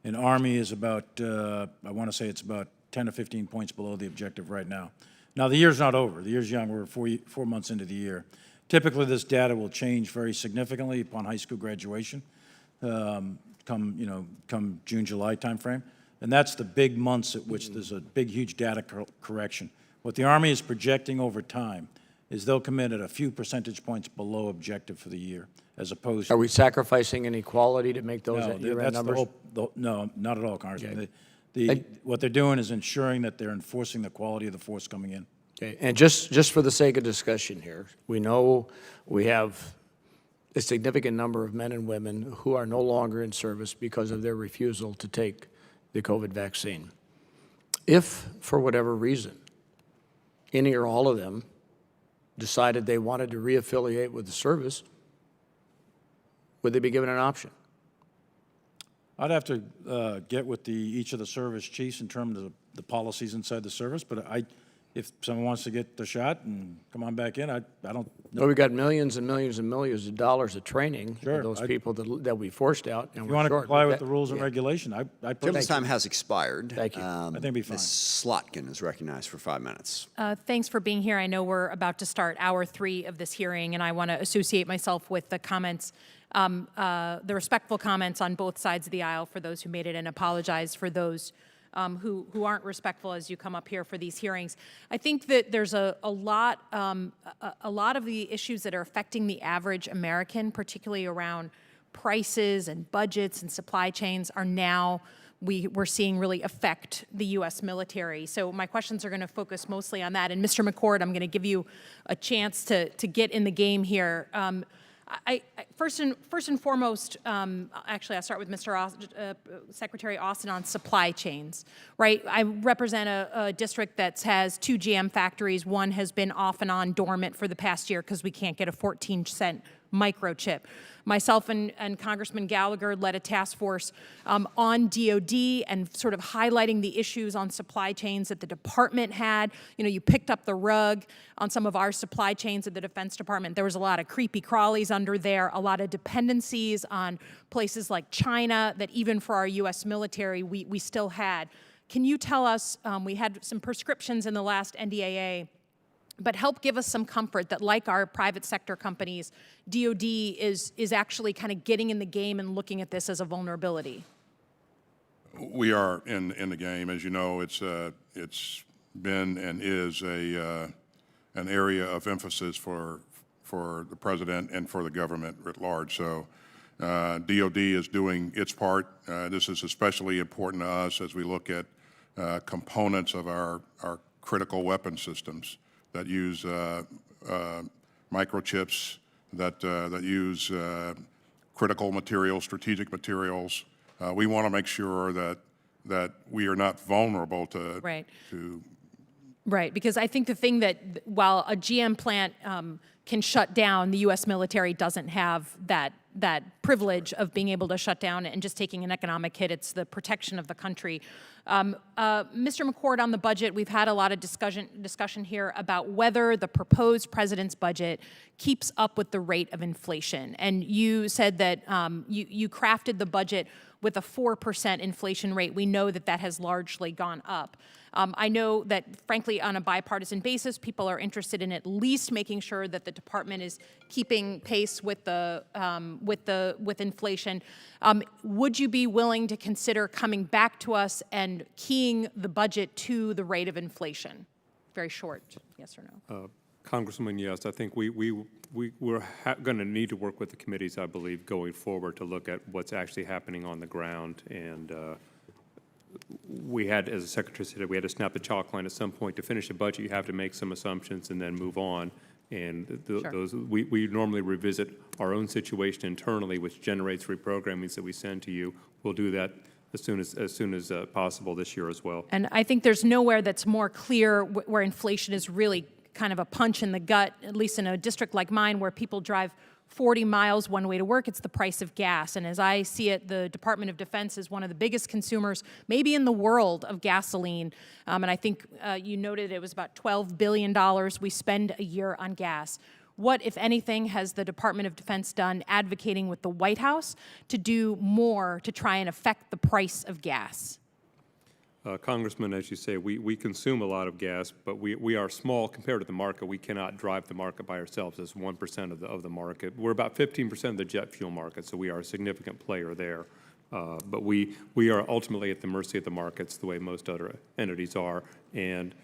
And Army is about, I want to say it's about 10 to 15 points below the objective right now. Now, the year's not over. The year's young. We're 4 months into the year. Typically, this data will change very significantly upon high school graduation, come June, July timeframe. And that's the big months at which there's a big, huge data correction. What the Army is projecting over time is they'll come in at a few percentage points below objective for the year, as opposed Are we sacrificing any quality to make those no, year-end that's numbers? no, not at all, Congressman. Okay. What they're doing is ensuring that they're enforcing the quality of the force coming in. Okay, and just for the sake of discussion here, we know we have a significant number of men and women who are no longer in service because of their refusal to take the COVID vaccine. If, for whatever reason, any or all of them decided they wanted to reaffiliate with the service, would they be given an option? I'd have to get with each of the service chiefs in terms of the policies inside the service, but if someone wants to get the shot and come on back in, I don't. Well, we've got millions and millions and millions of dollars of training for Sure, those people that we forced out. And If you want to short. comply with That- the rules and yeah. regulation, I Gentleman's time has expired. Thank you. I think it'd be fine. Ms. Slotkin is recognized for 5 minutes. Thanks for being here. I know we're about to start hour 3 of this hearing, and I want to associate myself with the comments, the respectful comments on both sides of the aisle for those who made it, and apologize for those who aren't respectful as you come up here for these hearings. I think that there's a lot of the issues that are affecting the average American, particularly around prices and budgets and supply chains, are now we're seeing really affect the U.S. military. So my questions are going to focus mostly on that. And Mr. McCord, I'm going to give you a chance to get in the game here. First and foremost, actually, I'll start with Mr. Secretary Austin on supply chains, right? I represent a district that has 2 GM factories. One has been off and on dormant for the past year because we can't get a 14-cent microchip. Myself and Congressman Gallagher led a task force on DOD and sort of highlighting the issues on supply chains that the department had. You know, you picked up the rug on some of our supply chains at the Defense Department. There was a lot of creepy crawlies under there, a lot of dependencies on places like China that even for our U.S. military we still had. Can you tell us, we had some prescriptions in the last NDAA, but help give us some comfort that, like our private sector companies, DOD is actually kind of getting in the game and looking at this as a vulnerability. We are in the game. As you know, it's been and is an area of emphasis for the president and for the government writ large. So DOD is doing its part. This is especially important to us as we look at components of our critical weapon systems that use microchips, that use critical materials, strategic materials. We want to make sure that we are not vulnerable to. Right. To Right, because I think the thing that while a GM plant can shut down, the U.S. military doesn't have that privilege of being able to shut down and just taking an economic hit. It's the protection of the country. Mr. McCord, on the budget, we've had a lot of discussion here about whether the proposed president's budget keeps up with the rate of inflation. And you said that you crafted the budget with a 4% inflation rate. We know that that has largely gone up. I know that, frankly, on a bipartisan basis, people are interested in at least making sure that the department is keeping pace with inflation. Would you be willing to consider coming back to us and keying the budget to the rate of inflation? Very short, yes or no? Congressman, yes. I think we're going to need to work with the committees, I believe, going forward to look at what's actually happening on the ground. And we had, as the Secretary said, we had to snap the chalk line at some point. To finish a budget, you have to make some assumptions and then move on. And we normally revisit our own situation internally, which generates reprogrammings that we send to you. We'll do that as soon as possible this year as well. And I think there's nowhere that's more clear where inflation is really kind of a punch in the gut, at least in a district like mine where people drive 40 miles one way to work. It's the price of gas. And as I see it, the Department of Defense is one of the biggest consumers, maybe in the world, of gasoline. And I think you noted it was about $12 billion we spend a year on gas. What, if anything, has the Department of Defense done advocating with the White House to do more to try and affect the price of gas? Congressman, as you say, we consume a lot of gas, but we are small compared to the market. We cannot drive the market by ourselves as 1% of the market. We're about 15% of the jet fuel market, so we are a significant player there. But we are ultimately at the mercy of the markets the way most other entities are. And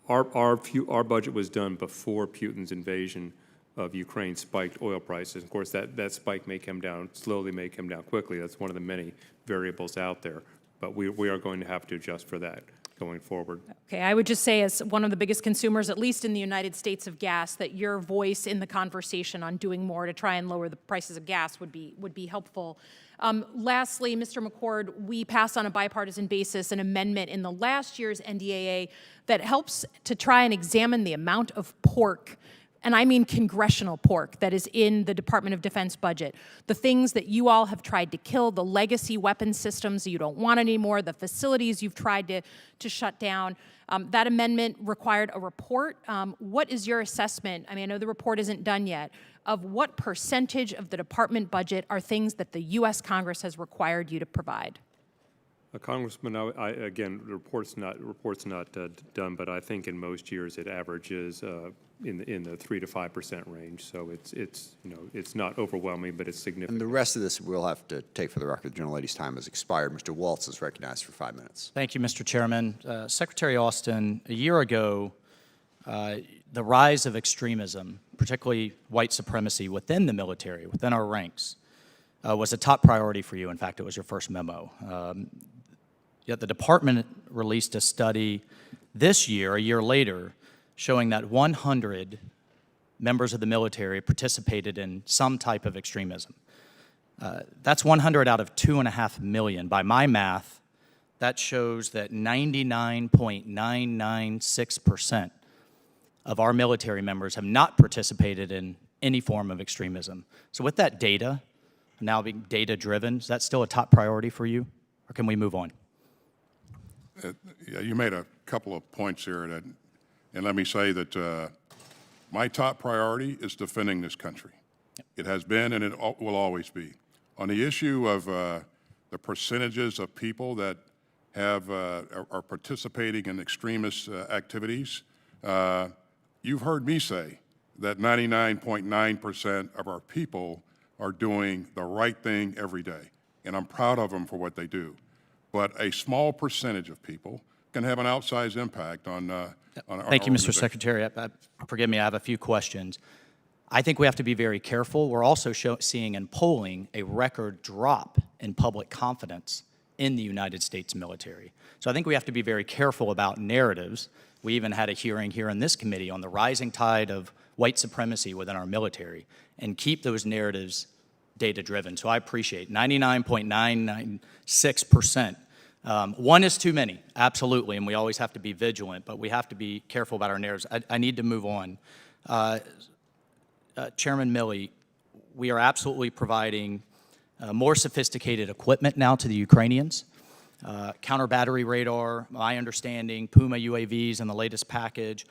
Our budget was done before Putin's invasion of Ukraine spiked oil prices. Of course, that spike may come down slowly, may come down quickly. That's one of the many variables out there. But we are going to have to adjust for that going forward. Okay, I would just say, as one of the biggest consumers, at least in the United States, of gas, that your voice in the conversation on doing more to try and lower the prices of gas would be helpful. Lastly, Mr. McCord, we passed on a bipartisan basis an amendment in the last year's NDAA that helps to try and examine the amount of pork, and I mean congressional pork, that is in the Department of Defense budget. The things that you all have tried to kill, the legacy weapon systems that you don't want anymore, the facilities you've tried to shut down. That amendment required a report. What is your assessment? I mean, I know the report isn't done yet, of what percentage of the department budget are things that the U.S. Congress has required you to provide? Congressman, again, the report's not done, but I think in most years it averages in the 3 to 5% range. So it's not overwhelming, but it's significant. And the rest of this we'll have to take for the record. The gentlelady's time has expired. Mr. Waltz is recognized for 5 minutes. Thank you, Mr. Chairman. Secretary Austin, a year ago, the rise of extremism, particularly white supremacy within the military, within our ranks, was a top priority for you. In fact, it was your first memo. Yet the department released a study this year, a year later, showing that 100 members of the military participated in some type of extremism. That's 100 out of 2.5 million. By my math, that shows that 99.996% of our military members have not participated in any form of extremism. So with that data, now being data-driven, is that still a top priority for you, or can we move on? Yeah, you made a couple of points here, and let me say that my top priority is defending this country. It has been, and it will always be. On the issue of the percentages of people that are participating in extremist activities, you've heard me say that 99.9% of our people are doing the right thing every day, and I'm proud of them for what they do. But a small percentage of people can have an outsized impact on our Thank you, Mr. organization. Secretary. Forgive me, I have a few questions. I think we have to be very careful. We're also seeing in polling a record drop in public confidence in the United States military. So I think we have to be very careful about narratives. We even had a hearing here in this committee on the rising tide of white supremacy within our military, and keep those narratives data-driven. So I appreciate 99.996%. One is too many, absolutely, and we always have to be vigilant, but we have to be careful about our narratives. I need to move on. Chairman Milley, we are absolutely providing more sophisticated equipment now to the Ukrainians. Counter-battery radar, my understanding, Puma UAVs in the latest package.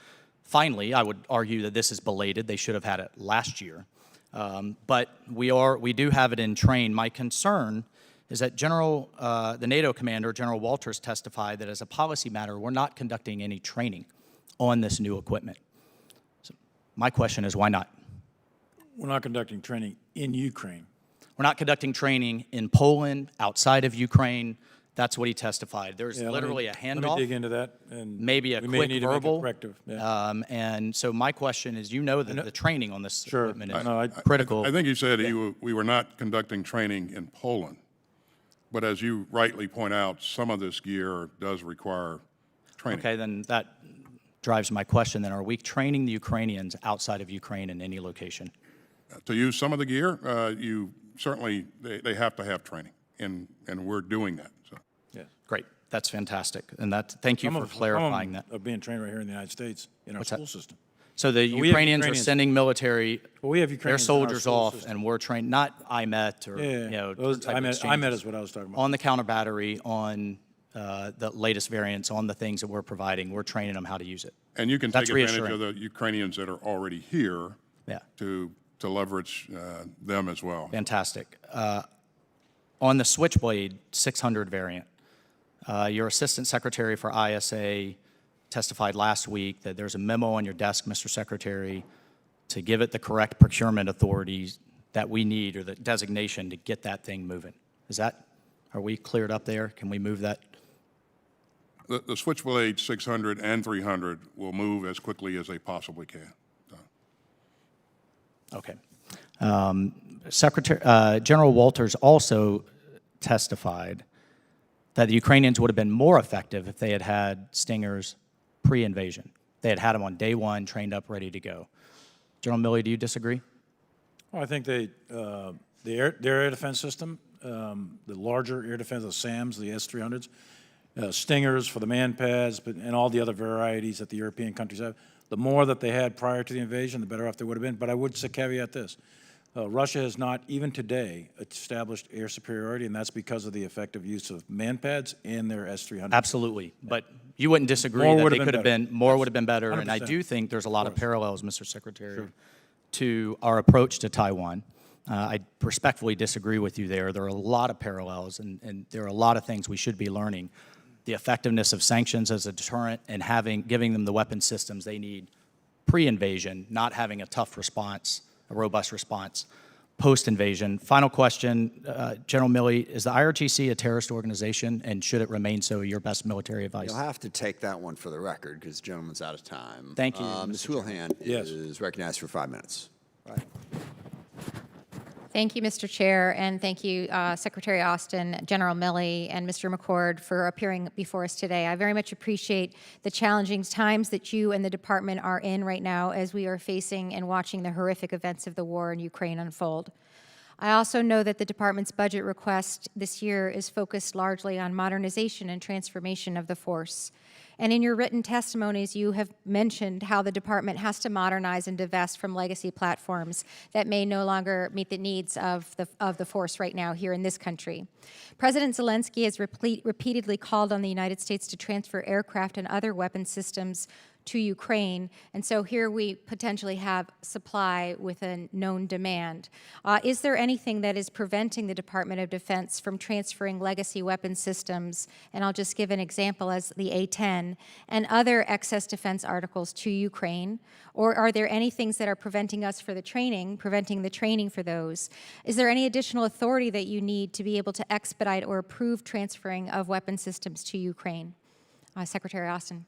Finally, I would argue that this is belated. They should have had it last year. But we do have it in train. My concern is that the NATO commander, General Walters, testified that as a policy matter, we're not conducting any training on this new equipment. So my question is, why not? We're not conducting training in Ukraine. We're not conducting training in Poland, outside of Ukraine. That's what he testified. There's literally a handoff. Let me dig into that. And maybe a we quick may need to make a verbal. corrective. Yeah. And so my question is, that the training on this equipment is critical. I think you said we were not conducting training in Poland. But as you rightly point out, some of this gear does require training. Okay, then that drives my question. Then are we training the Ukrainians outside of Ukraine in any location? To use some of the gear, they have to have training, and we're doing that. So. Yeah. Great. That's fantastic. And thank you for clarifying that. Of being trained right here in the United States in our school system. So the Ukrainians are sending military, their soldiers off, and we're trained, not IMET or, IMET is what I was talking about. On the counter battery, on the latest variants, on the things that we're providing, we're training them how to use it. And you can take advantage of the Ukrainians that are already here to leverage them as well. Fantastic. On the Switchblade 600 variant, your Assistant Secretary for ISA testified last week that there's a memo on your desk, Mr. Secretary, to give it the correct procurement authorities that we need, or the designation to get that thing moving. Are we cleared up there? Can we move that? The Switchblade 600 and 300 will move as quickly as they possibly can. Okay. General Walters also testified that the Ukrainians would have been more effective if they had had Stingers pre-invasion. They had had them on day one, trained up, ready to go. General Milley, do you disagree? Well, I think their air defense system, the larger air defense, the SAMs, the S-300s, Stingers for the man-pads, and all the other varieties that the European countries have, the more that they had prior to the invasion, the better off they would have been. But I would caveat this. Russia has not, even today, established air superiority, and that's because of the effective use of man-pads and their S-300. Absolutely. But you wouldn't disagree More that would they have could been have better. been, more would have been better. And I 100%. do think there's a lot of parallels, Mr. Secretary, Sure. to our approach to Taiwan. I respectfully disagree with you there. There are a lot of parallels, and there are a lot of things we should be learning. The effectiveness of sanctions as a deterrent and giving them the weapon systems they need pre-invasion, not having a tough response, a robust response post-invasion. Final question, General Milley, is the IRGC a terrorist organization, and should it remain so? Your best military advice. You'll have to take that one for the record because the gentleman's out of time. Thank you, Ms. Mr. Houlihan is recognized for 5 minutes. Thank you, Mr. Chair, and thank you, Secretary Austin, General Milley, and Mr. McCord for appearing before us today. I very much appreciate the challenging times that you and the department are in right now as we are facing and watching the horrific events of the war in Ukraine unfold. I also know that the department's budget request this year is focused largely on modernization and transformation of the force. And in your written testimonies, you have mentioned how the department has to modernize and divest from legacy platforms that may no longer meet the needs of the force right now here in this country. President Zelensky has repeatedly called on the United States to transfer aircraft and other weapon systems to Ukraine, and so here we potentially have supply with a known demand. Is there anything that is preventing the Department of Defense from transferring legacy weapon systems, and I'll just give an example as the A-10, and other excess defense articles to Ukraine? Or are there any things that are preventing the training for those? Is there any additional authority that you need to be able to expedite or approve transferring of weapon systems to Ukraine? Secretary Austin.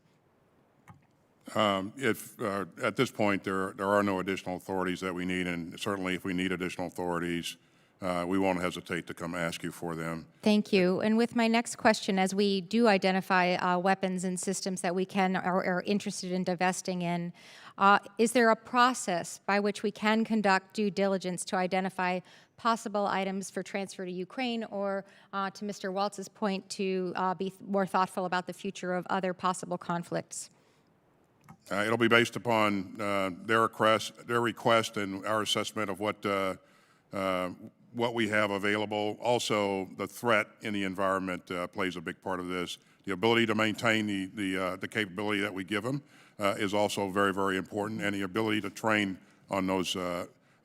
At this point, there are no additional authorities that we need, and certainly if we need additional authorities, we won't hesitate to come ask you for them. Thank you. And with my next question, as we do identify weapons and systems that we can or are interested in divesting in, is there a process by which we can conduct due diligence to identify possible items for transfer to Ukraine, or to Mr. Waltz's point, to be more thoughtful about the future of other possible conflicts? It'll be based upon their request and our assessment of what we have available. Also, the threat in the environment plays a big part of this. The ability to maintain the capability that we give them is also very, very important, and the ability to train on those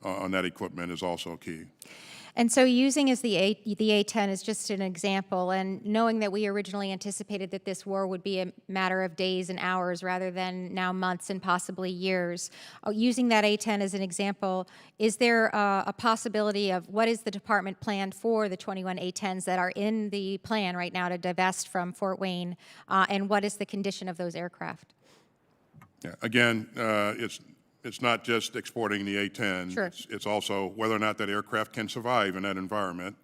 on that equipment is also key. And so using as the A-10 is just an example, and knowing that we originally anticipated that this war would be a matter of days and hours rather than now months and possibly years, using that A-10 as an example, is there a possibility of what is the department planned for the 21 A-10s that are in the plan right now to divest from Fort Wayne, and what is the condition of those aircraft? Yeah. Again, it's not just exporting the A-10. Sure. It's also whether or not that aircraft can survive in that environment,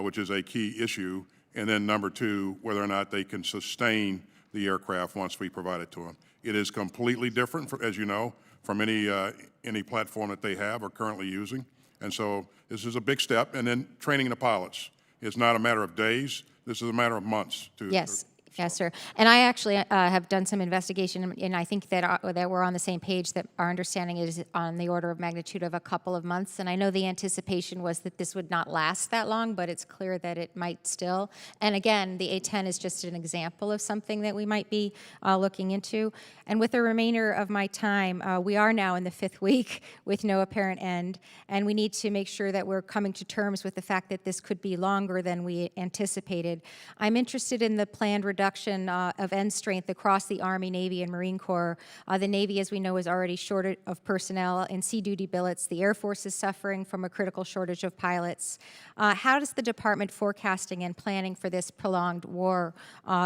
which is a key issue. And then number two, whether or not they can sustain the aircraft once we provide it to them. It is completely different, as you know, from any platform that they have or currently using. And so this is a big step. And then training the pilots. It's not a matter of days. This is a matter of months. Yes. Yes, sir. And I actually have done some investigation, and I think that we're on the same page, that our understanding is on the order of magnitude of a couple of months. And I know the anticipation was that this would not last that long, but it's clear that it might still. And again, the A-10 is just an example of something that we might be looking into. And with the remainder of my time, we are now in the 5th week with no apparent end, and we need to make sure that we're coming to terms with the fact that this could be longer than we anticipated. I'm interested in the planned reduction reduction of end strength across the Army, Navy, and Marine Corps. The Navy, as we know, is already short of personnel in sea duty billets. The Air Force is suffering from a critical shortage of pilots. How does the department forecasting and planning for this prolonged war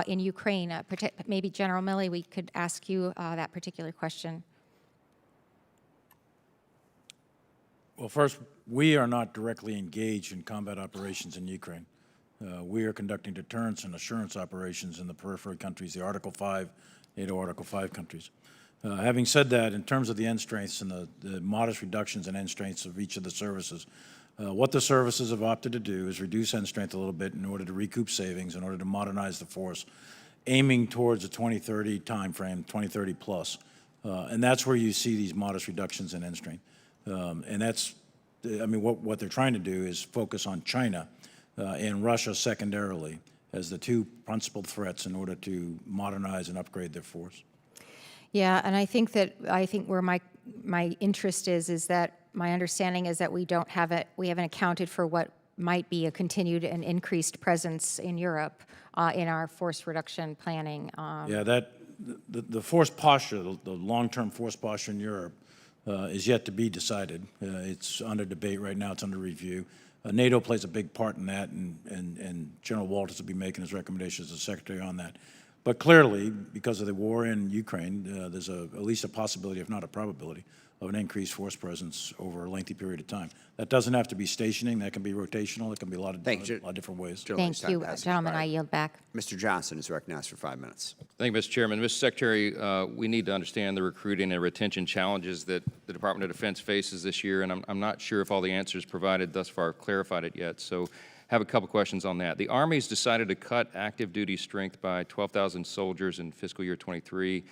in Ukraine? Maybe General Milley, we could ask you that particular question. Well, first, we are not directly engaged in combat operations in Ukraine. We are conducting deterrence and assurance operations in the periphery countries, the Article 5, NATO Article 5 countries. Having said that, in terms of the end strengths and the modest reductions in end strengths of each of the services, what the services have opted to do is reduce end strength a little bit in order to recoup savings, in order to modernize the force, aiming towards a 2030 timeframe, 2030 plus. And that's where you see these modest reductions in end strength. And that's, I mean, what they're trying to do is focus on China and Russia secondarily as the two principal threats in order to modernize and upgrade their force. Yeah, and I think where my interest is that my understanding is that we haven't accounted for what might be a continued and increased presence in Europe in our force reduction planning. Yeah, the force posture, the long-term force posture in Europe is yet to be decided. It's under debate right now. It's under review. NATO plays a big part in that, and General Walters will be making his recommendations as Secretary on that. But clearly, because of the war in Ukraine, there's at least a possibility, if not a probability, of an increased force presence over a lengthy period of time. That doesn't have to be stationing. That can be rotational. It can be a lot of different ways. Thank you, gentlemen. I yield back. Mr. Johnson is recognized for 5 minutes. Thank you, Mr. Chairman. Mr. Secretary, we need to understand the recruiting and retention challenges that the Department of Defense faces this year, and I'm not sure if all the answers provided thus far have clarified it yet. So have a couple questions on that. The Army's decided to cut active duty strength by 12,000 soldiers in fiscal year 23.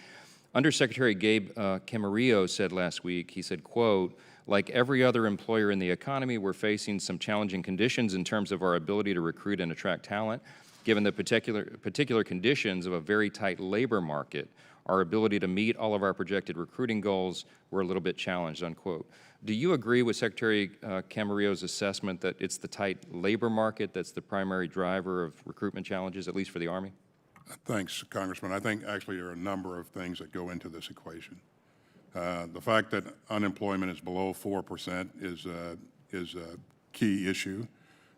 Undersecretary Gabe Camarillo said last week, he said, quote, like every other employer in the economy, we're facing some challenging conditions in terms of our ability to recruit and attract talent. Given the particular conditions of a very tight labor market, our ability to meet all of our projected recruiting goals were a little bit challenged, unquote. Do you agree with Secretary Camarillo's assessment that it's the tight labor market that's the primary driver of recruitment challenges, at least for the Army? Thanks, Congressman. I think actually there are a number of things that go into this equation. The fact that unemployment is below 4% is a key issue.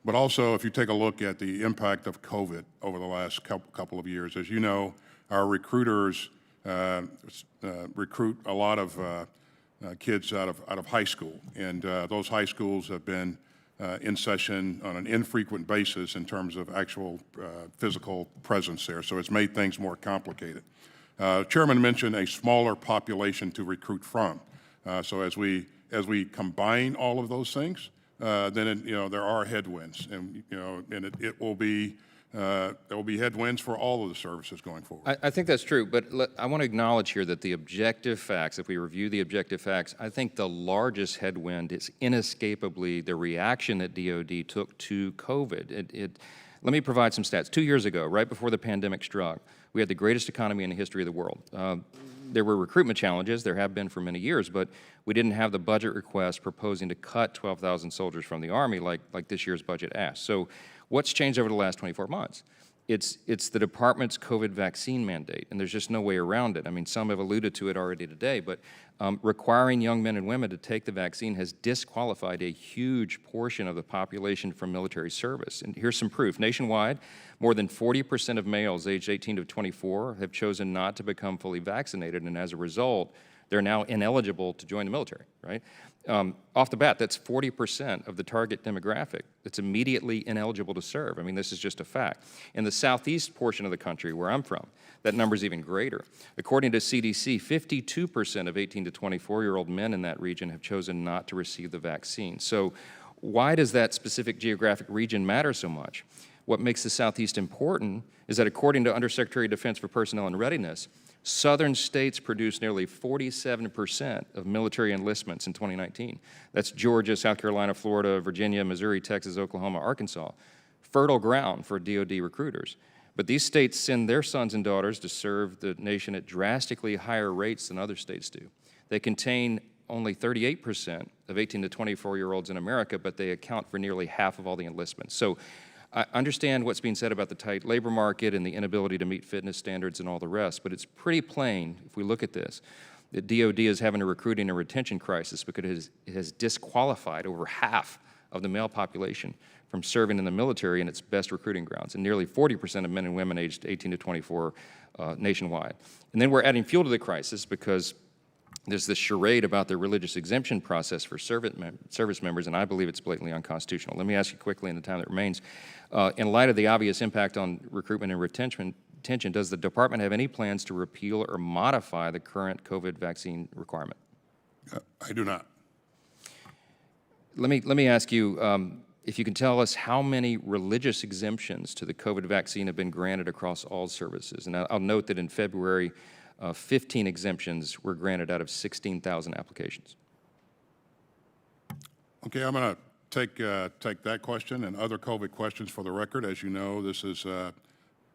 But also, if you take a look at the impact of COVID over the last couple of years, as you know, our recruiters recruit a lot of kids out of high school, and those high schools have been in session on an infrequent basis in terms of actual physical presence there, so it's made things more complicated. Chairman mentioned a smaller population to recruit from, so as we combine all of those things, then there are headwinds, and it will be there will be headwinds for all of the services going forward. I think that's true, but I want to acknowledge here that the objective facts, if we review the objective facts, I think the largest headwind is inescapably the reaction that DOD took to COVID. Let me provide some stats. 2 years ago, right before the pandemic struck, we had the greatest economy in the history of the world. There were recruitment challenges, there have been for many years, but we didn't have the budget request proposing to cut 12,000 soldiers from the Army like this year's budget asked. So what's changed over the last 24 months? It's the department's COVID vaccine mandate, and there's just no way around it. I mean, some have alluded to it already today, but requiring young men and women to take the vaccine has disqualified a huge portion of the population from military service. And here's some proof. Nationwide, more than 40% of males aged 18 to 24 have chosen not to become fully vaccinated, and as a result, they're now ineligible to join the military, right? Off the bat, that's 40% of the target demographic that's immediately ineligible to serve. I mean, this is just a fact. In the southeast portion of the country, where I'm from, that number is even greater. According to CDC, 52% of 18 to 24-year-old men in that region have chosen not to receive the vaccine. So why does that specific geographic region matter so much? What makes the Southeast important is that according to Undersecretary of Defense for Personnel and Readiness, southern states produced nearly 47% of military enlistments in 2019. That's Georgia, South Carolina, Florida, Virginia, Missouri, Texas, Oklahoma, Arkansas. Fertile ground for DOD recruiters. But these states send their sons and daughters to serve the nation at drastically higher rates than other states do. They contain only 38% of 18 to 24-year-olds in America, but they account for nearly half of all the enlistments. So I understand what's being said about the tight labor market and the inability to meet fitness standards and all the rest, but it's pretty plain, if we look at this, that DOD is having a recruiting and retention crisis because it has disqualified over half of the male population from serving in the military in its best recruiting grounds, and nearly 40% of men and women aged 18 to 24 nationwide. And then we're adding fuel to the crisis because there's this charade about the religious exemption process for service members, and I believe it's blatantly unconstitutional. Let me ask you quickly in the time that remains, in light of the obvious impact on recruitment and retention, does the department have any plans to repeal or modify the current COVID vaccine requirement? I do not. Let me ask you if you can tell us how many religious exemptions to the COVID vaccine have been granted across all services. And I'll note that in February, 15 exemptions were granted out of 16,000 applications. Okay, I'm going to take that question and other COVID questions for the record. As you know, this is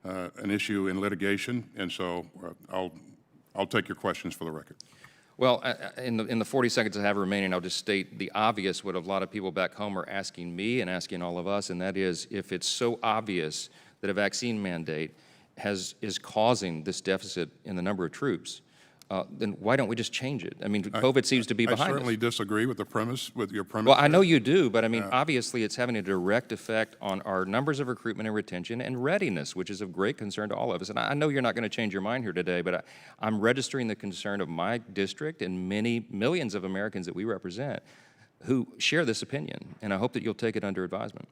an issue in litigation, and so I'll take your questions for the record. Well, in the 40 seconds I have remaining, I'll just state the obvious, what a lot of people back home are asking me and asking all of us, and that is, if it's so obvious that a vaccine mandate is causing this deficit in the number of troops, then why don't we just change it? I mean, COVID seems to be behind us. I certainly disagree with your premise. Well, I know you do, but I mean, obviously it's having a direct effect on our numbers of recruitment and retention and readiness, which is of great concern to all of us. And I know you're not going to change your mind here today, but I'm registering the concern of my district and many millions of Americans that we represent who share this opinion, and I hope that you'll take it under advisement.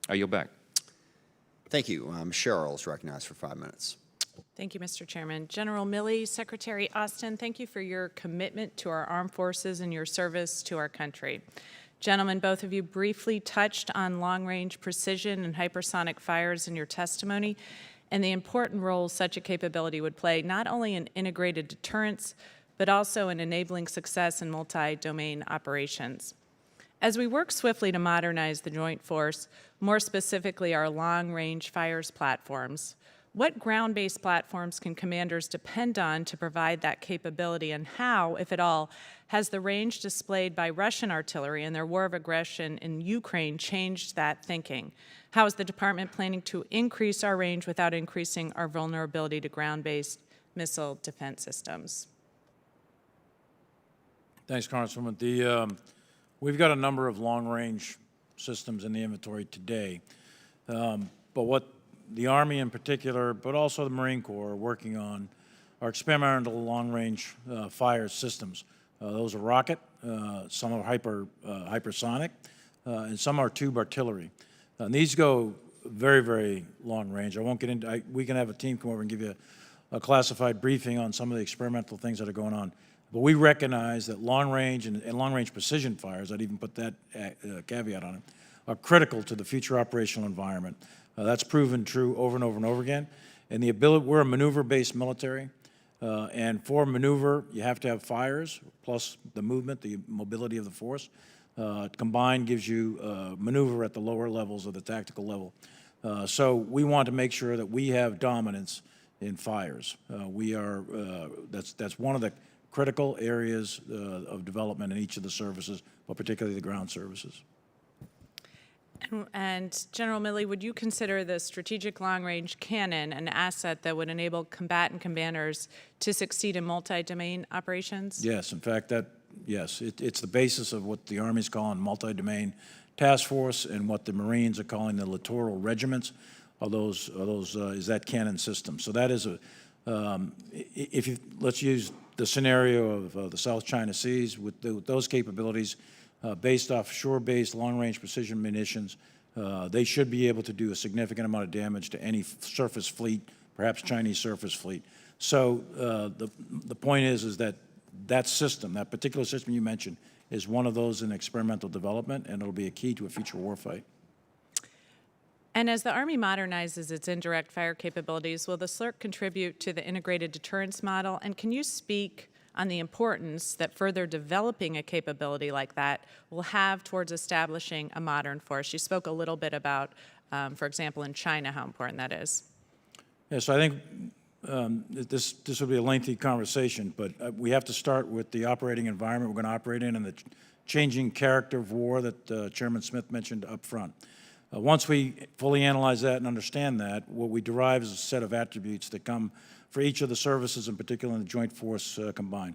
I yield back. Thank you. Cheryl is recognized for 5 minutes. Thank you, Mr. Chairman. General Milley, Secretary Austin, thank you for your commitment to our armed forces and your service to our country. Gentlemen, both of you briefly touched on long-range precision and hypersonic fires in your testimony and the important role such a capability would play not only in integrated deterrence, but also in enabling success in multi-domain operations. As we work swiftly to modernize the Joint Force, more specifically our long-range fires platforms, what ground-based platforms can commanders depend on to provide that capability, and how, if at all, has the range displayed by Russian artillery in their war of aggression in Ukraine changed that thinking? How is the department planning to increase our range without increasing our vulnerability to ground-based missile defense systems? Thanks, Congresswoman. We've got a number of long-range systems in the inventory today, but what the Army in particular, but also the Marine Corps, are working on are experimental long-range fire systems. Those are rocket, some are hypersonic, and some are tube artillery. And these go very, very long range. I won't get into. We can have a team come over and give you a classified briefing on some of the experimental things that are going on. But we recognize that long range and long-range precision fires, I'd even put that caveat on it, are critical to the future operational environment. That's proven true over and over and over again. And the ability, we're a maneuver-based military, and for maneuver, you have to have fires, plus the movement, the mobility of the force. Combined gives you maneuver at the lower levels of the tactical level. So we want to make sure that we have dominance in fires. That's one of the critical areas of development in each of the services, but particularly the ground services. And General Milley, would you consider the strategic long-range cannon an asset that would enable combatant commanders to succeed in multi-domain operations? Yes, in fact, it's the basis of what the Army's calling multi-domain task force and what the Marines are calling the littoral regiments is that cannon system. So that is let's use the scenario of the South China Seas with those capabilities. Based off shore-based long-range precision munitions, they should be able to do a significant amount of damage to any surface fleet, perhaps Chinese surface fleet. So the point is that system, that particular system you mentioned, is one of those in experimental development, and it'll be a key to a future warfight. And as the Army modernizes its indirect fire capabilities, will the SLRC contribute to the integrated deterrence model? And can you speak on the importance that further developing a capability like that will have towards establishing a modern force? You spoke a little bit about, for example, in China, how important that is. Yes, I think this will be a lengthy conversation, but we have to start with the operating environment we're going to operate in and the changing character of war that Chairman Smith mentioned up front. Once we fully analyze that and understand that, what we derive is a set of attributes that come for each of the services, in particular in the Joint Force combined.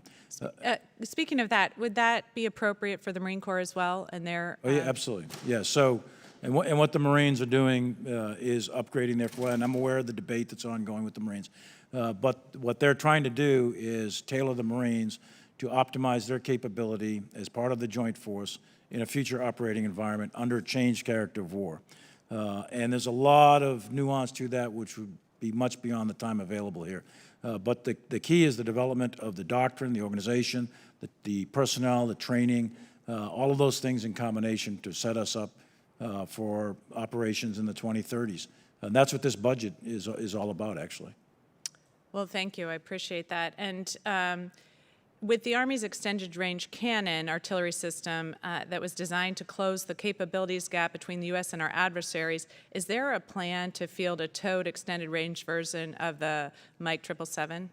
Speaking of that, would that be appropriate for the Marine Corps as well and their? Oh, yeah, absolutely. Yeah, so, and what the Marines are doing is upgrading their, and I'm aware of the debate that's ongoing with the Marines, but what they're trying to do is tailor the Marines to optimize their capability as part of the Joint Force in a future operating environment under a changed character of war. And there's a lot of nuance to that which would be much beyond the time available here. But the key is the development of the doctrine, the organization, the personnel, the training, all of those things in combination to set us up for operations in the 2030s. And that's what this budget is all about, actually. Well, thank you. I appreciate that. And with the Army's Extended Range Cannon artillery system that was designed to close the capabilities gap between the U.S. and our adversaries, is there a plan to field a towed extended range version of the Mike 777?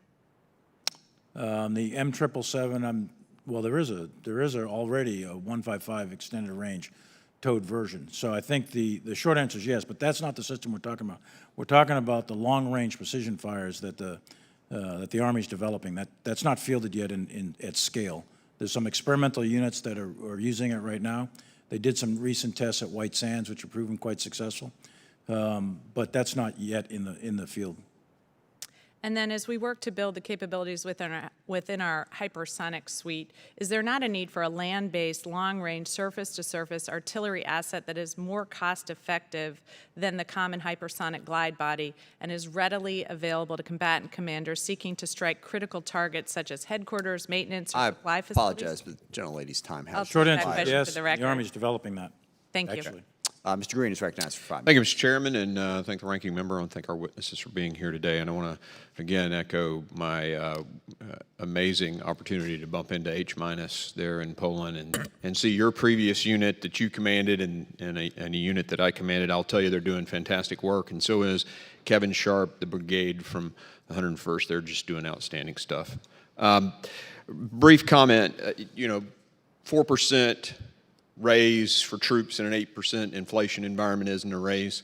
The M777, well, there is already a 155 extended range towed version. So I think the short answer is yes, but that's not the system we're talking about. We're talking about the long-range precision fires that the Army's developing. That's not fielded yet at scale. There's some experimental units that are using it right now. They did some recent tests at White Sands, which have proven quite successful, but that's not yet in the field. And then as we work to build the capabilities within our hypersonic suite, is there not a need for a land-based, long-range, surface-to-surface artillery asset that is more cost-effective than the common hypersonic glide body and is readily available to combatant commanders seeking to strike critical targets such as headquarters, maintenance, or supply facilities? I apologize, but the gentlelady's time has Short that answer is question yes, for the the record. Army's developing that. Thank you. Actually. Mr. Green is recognized for 5 minutes. Thank you, Mr. Chairman, and thank the ranking member, and thank our witnesses for being here today. And I want to, again, echo my amazing opportunity to bump into H- there in Poland and see your previous unit that you commanded and a unit that I commanded. I'll tell you, they're doing fantastic work, and so is Kevin Sharp, the brigade from the 101st. They're just doing outstanding stuff. Brief comment, 4% raise for troops in an 8% inflation environment isn't a raise.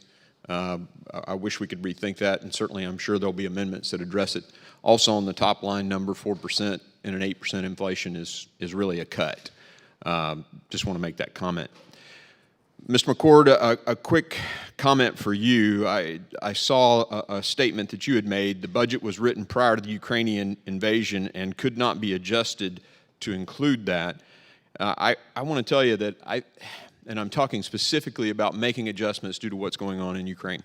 I wish we could rethink that, and certainly I'm sure there'll be amendments that address it. Also on the top line number, 4% in an 8% inflation is really a cut. Just want to make that comment. Mr. McCord, a quick comment for you. I saw a statement that you had made. The budget was written prior to the Ukrainian invasion and could not be adjusted to include that. I want to tell you that and I'm talking specifically about making adjustments due to what's going on in Ukraine.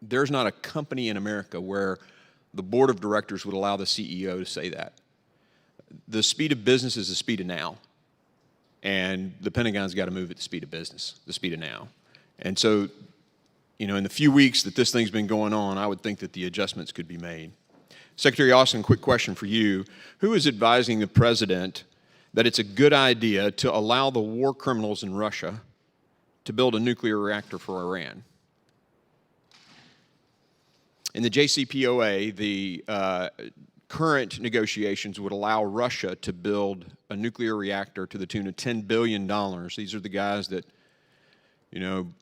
There's not a company in America where the board of directors would allow the CEO to say that. The speed of business is the speed of now, and the Pentagon's got to move at the speed of business, the speed of now. And so, in the few weeks that this thing's been going on, I would think that the adjustments could be made. Secretary Austin, quick question for you. Who is advising the president that it's a good idea to allow the war criminals in Russia to build a nuclear reactor for Iran? In the JCPOA, the current negotiations would allow Russia to build a nuclear reactor to the tune of $10 billion. These are the guys that,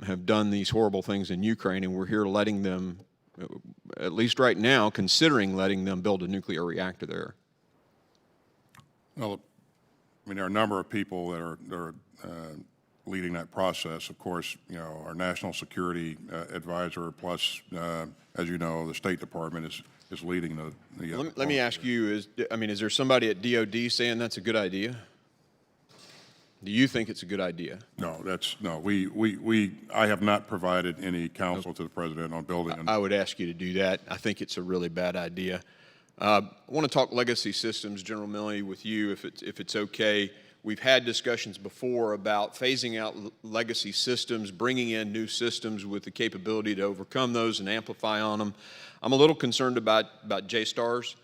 have done these horrible things in Ukraine, and we're here letting them, at least right now, considering letting them build a nuclear reactor there. Well, there are a number of people that are leading that process. Of course, our national security advisor, plus, as you know, the State Department is leading the. Let me ask you: is there somebody at DOD saying that's a good idea? Do you think it's a good idea? No, I have not provided any counsel to the president on building. I would ask you to do that. I think it's a really bad idea. I want to talk legacy systems, General Milley, with you, if it's okay. We've had discussions before about phasing out legacy systems, bringing in new systems with the capability to overcome those and amplify on them. I'm a little concerned about JSTARS.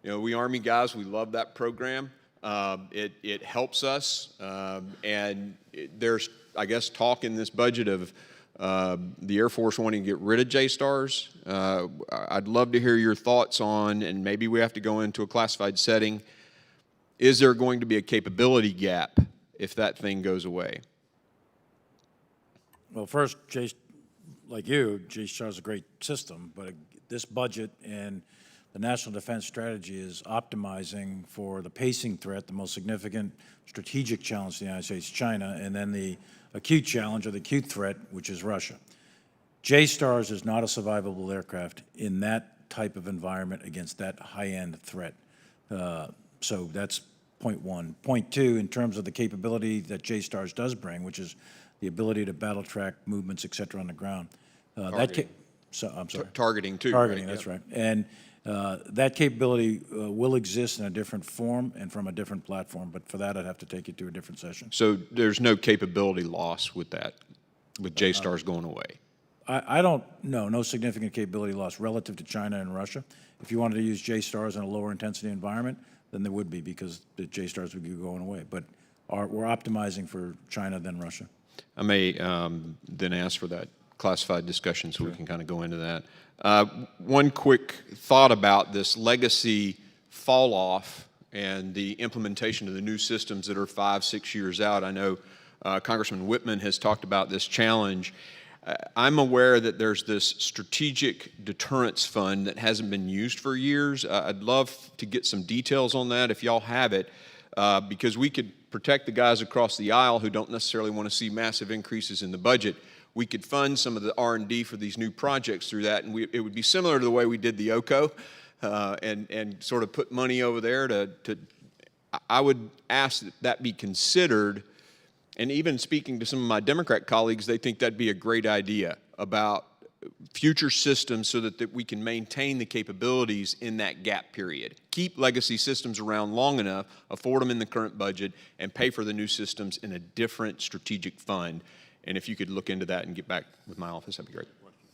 We Army guys, we love that program. It helps us, and there's, I guess, talk in this budget of the Air Force wanting to get rid of JSTARS. I'd love to hear your thoughts on, and maybe we have to go into a classified setting, is there going to be a capability gap if that thing goes away? Well, first, like you, JSTAR is a great system, but this budget and the National Defense Strategy is optimizing for the pacing threat, the most significant strategic challenge to the United States, China, and then the acute challenge or the acute threat, which is Russia. JSTARS is not a survivable aircraft in that type of environment against that high-end threat. So that's point one. Point two, in terms of the capability that JSTARS does bring, which is the ability to battle track movements, et cetera, on the ground. I'm sorry. Targeting, too. Targeting, right? that's right. And that capability will exist in a different form and from a different platform, but for that, I'd have to take you to a different session. So there's no capability loss with that, with JSTARS going away? I don't know, no significant capability loss relative to China and Russia. If you wanted to use JSTARS in a lower intensity environment, then there would be, because the JSTARS would be going away. But we're optimizing for China than Russia. I may then ask for that classified discussion so we can kind of go into that. One quick thought about this legacy fall off and the implementation of the new systems that are 5-6 years out. I know Congressman Whitman has talked about this challenge. I'm aware that there's this strategic deterrence fund that hasn't been used for years. I'd love to get some details on that if y'all have it, because we could protect the guys across the aisle who don't necessarily want to see massive increases in the budget. We could fund some of the R&D for these new projects through that, and it would be similar to the way we did the OCO, and sort of put money over there to I would ask that be considered. And even speaking to some of my Democrat colleagues, they think that'd be a great idea about future systems so that we can maintain the capabilities in that gap period. Keep legacy systems around long enough, afford them in the current budget, and pay for the new systems in a different strategic fund. And if you could look into that and get back with my office, that'd be great.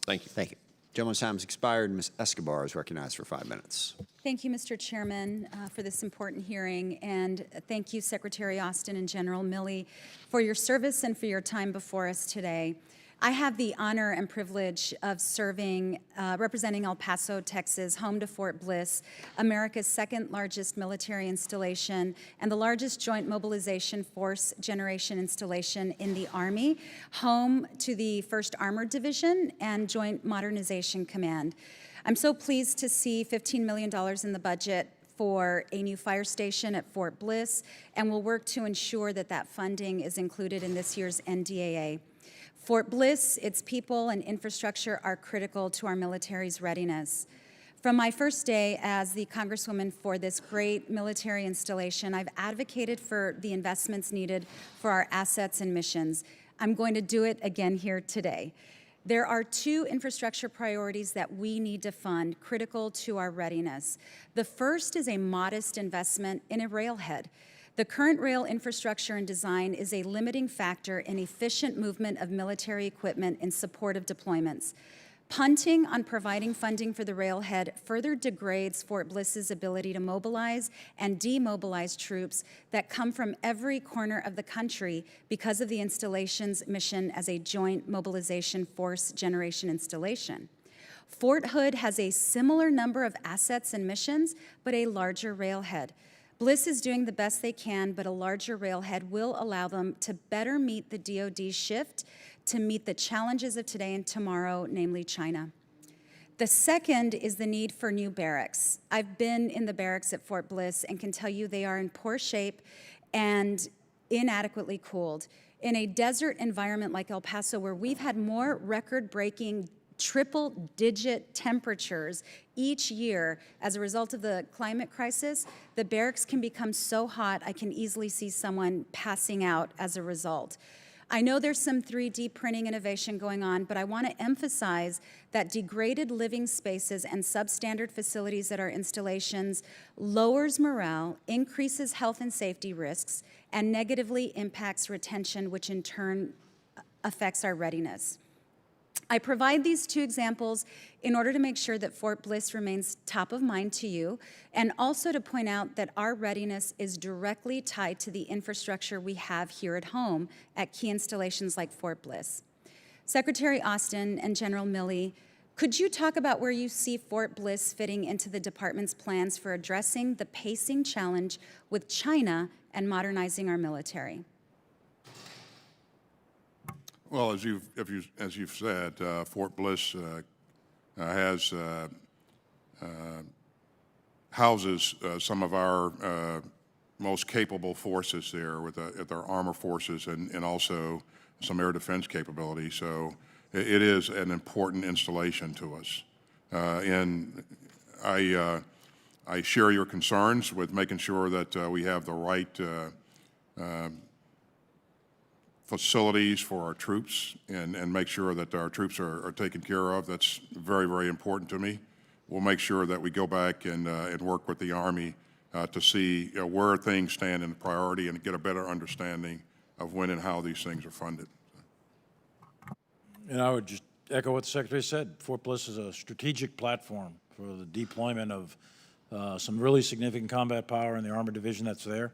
Thank you. Thank you. Gentleman's time has expired. Ms. Escobar is recognized for 5 minutes. Thank you, Mr. Chairman, for this important hearing, and thank you, Secretary Austin and General Milley, for your service and for your time before us today. I have the honor and privilege of serving, representing El Paso, Texas, home to Fort Bliss, America's second largest military installation and the largest joint mobilization force generation installation in the Army, home to the 1st Armored Division and Joint Modernization Command. I'm so pleased to see $15 million in the budget for a new fire station at Fort Bliss, and we'll work to ensure that that funding is included in this year's NDAA. Fort Bliss, its people and infrastructure are critical to our military's readiness. From my first day as the Congresswoman for this great military installation, I've advocated for the investments needed for our assets and missions. I'm going to do it again here today. There are 2 infrastructure priorities that we need to fund critical to our readiness. The first is a modest investment in a railhead. The current rail infrastructure and design is a limiting factor in efficient movement of military equipment in support of deployments. Punting on providing funding for the railhead further degrades Fort Bliss's ability to mobilize and demobilize troops that come from every corner of the country because of the installation's mission as a joint mobilization force generation installation. Fort Hood has a similar number of assets and missions, but a larger railhead. Bliss is doing the best they can, but a larger railhead will allow them to better meet the DoD's shift to meet the challenges of today and tomorrow, namely China. The second is the need for new barracks. I've been in the barracks at Fort Bliss and can tell you they are in poor shape and inadequately cooled. In a desert environment like El Paso, where we've had more record-breaking triple-digit temperatures each year as a result of the climate crisis, the barracks can become so hot I can easily see someone passing out as a result. I know there's some 3D printing innovation going on, but I want to emphasize that degraded living spaces and substandard facilities at our installations lowers morale, increases health and safety risks, and negatively impacts retention, which in turn affects our readiness. I provide these 2 examples in order to make sure that Fort Bliss remains top of mind to you, and also to point out that our readiness is directly tied to the infrastructure we have here at home at key installations like Fort Bliss. Secretary Austin and General Milley, could you talk about where you see Fort Bliss fitting into the department's plans for addressing the pacing challenge with China and modernizing our military? Well, as you've said, Fort Bliss houses some of our most capable forces there with our armor forces and also some air defense capability. So it is an important installation to us. And I share your concerns with making sure that we have the right facilities for our troops and make sure that our troops are taken care of. That's very, very important to me. We'll make sure that we go back and work with the Army to see where things stand in priority and get a better understanding of when and how these things are funded. And I would just echo what the Secretary said. Fort Bliss is a strategic platform for the deployment of some really significant combat power in the Armored Division that's there.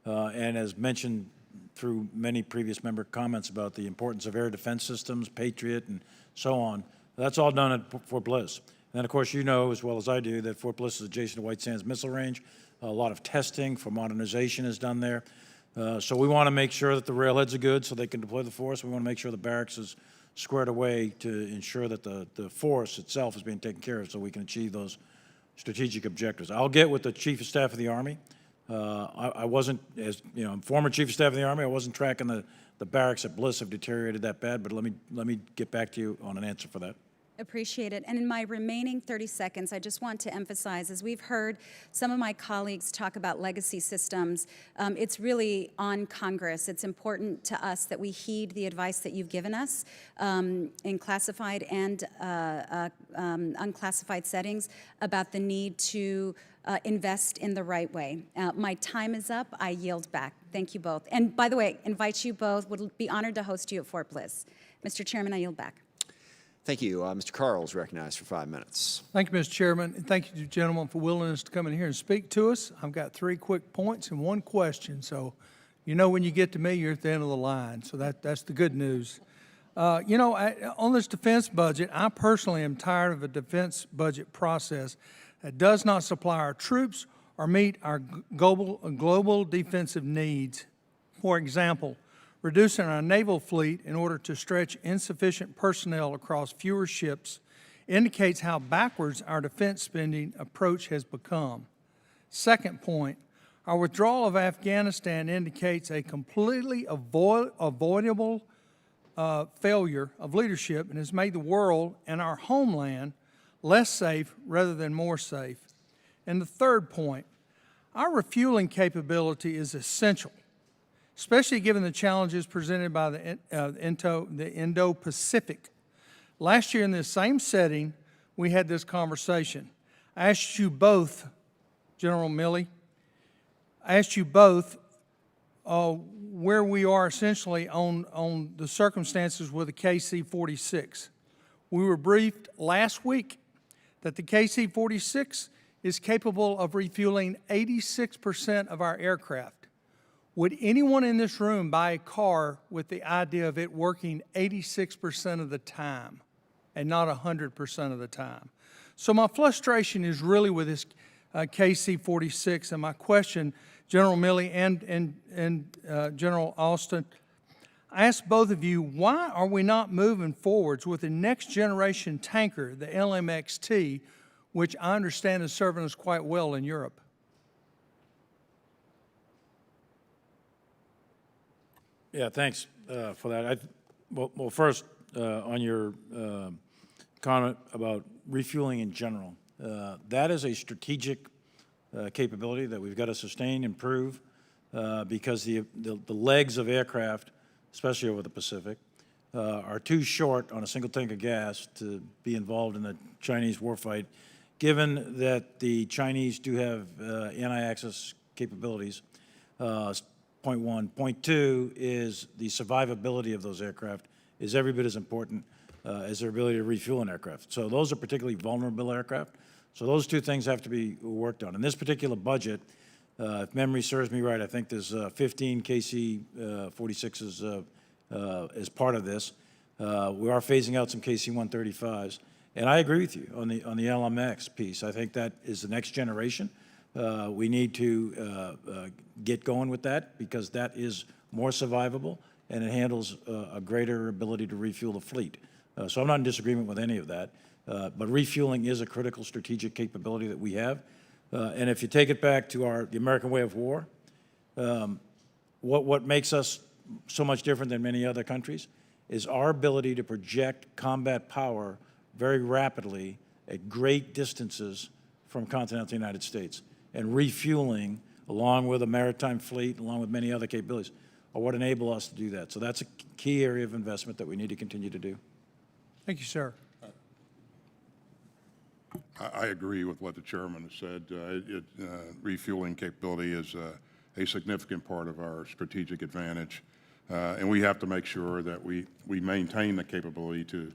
And as mentioned through many previous member comments about the importance of air defense systems, Patriot, and so on, that's all done at Fort Bliss. And then, of course, you know as well as I do that Fort Bliss is adjacent to White Sands Missile Range. A lot of testing for modernization is done there. So we want to make sure that the railheads are good so they can deploy the force. We want to make sure the barracks is squared away to ensure that the force itself is being taken care of so we can achieve those strategic objectives. I'll get with the Chief of Staff of the Army. I wasn't, as you know, I'm former Chief of Staff of the Army. I wasn't tracking the barracks at Bliss have deteriorated that bad, but let me get back to you on an answer for that. Appreciate it. And in my remaining 30 seconds, I just want to emphasize, as we've heard some of my colleagues talk about legacy systems, it's really on Congress. It's important to us that we heed the advice that you've given us in classified and unclassified settings about the need to invest in the right way. My time is up. I yield back. Thank you both. And by the way, invite you both. Would be honored to host you at Fort Bliss. Mr. Chairman, I yield back. Thank you. Mr. Carl is recognized for 5 minutes. Thank you, Mr. Chairman, and thank you, gentlemen, for willingness to come in here and speak to us. I've got 3 quick points and 1 question, so you know when you get to me, you're at the end of the line, so that's the good news. You know, on this defense budget, I personally am tired of a defense budget process that does not supply our troops or meet our global defensive needs. For example, reducing our naval fleet in order to stretch insufficient personnel across fewer ships indicates how backwards our defense spending approach has become. Second point, our withdrawal of Afghanistan indicates a completely avoidable failure of leadership and has made the world and our homeland less safe rather than more safe. And the third point, our refueling capability is essential, especially given the challenges presented by the Indo-Pacific. Last year in this same setting, we had this conversation. I asked you both, General Milley, I asked you both where we are essentially on the circumstances with the KC-46. We were briefed last week that the KC-46 is capable of refueling 86% of our aircraft. Would anyone in this room buy a car with the idea of it working 86% of the time and not 100% of the time? So my frustration is really with this KC-46, and my question, General Milley and General Austin, I ask both of you, why are we not moving forwards with the next generation tanker, the LMXT, which I understand is serving us quite well in Europe? Yeah, thanks for that. Well, first, on your comment about refueling in general, that is a strategic capability that we've got to sustain, improve, because the legs of aircraft, especially over the Pacific, are too short on a single tank of gas to be involved in the Chinese warfight, given that the Chinese do have anti-access capabilities. Point 1. Point 2 is the survivability of those aircraft is every bit as important as their ability to refuel an aircraft. So those are particularly vulnerable aircraft. So those 2 things have to be worked on. In this particular budget, if memory serves me right, I think there's 15 KC-46s as part of this. We are phasing out some KC-135s. And I agree with you on the LMX piece. I think that is the next generation. We need to get going with that because that is more survivable and it handles a greater ability to refuel the fleet. So I'm not in disagreement with any of that, but refueling is a critical strategic capability that we have. And if you take it back to the American way of war, what makes us so much different than many other countries is our ability to project combat power very rapidly at great distances from continental United States. And refueling, along with a maritime fleet, along with many other capabilities, are what enable us to do that. So that's a key area of investment that we need to continue to do. Thank you, sir. I agree with what the chairman has said. Refueling capability is a significant part of our strategic advantage. And we have to make sure that we maintain the capability to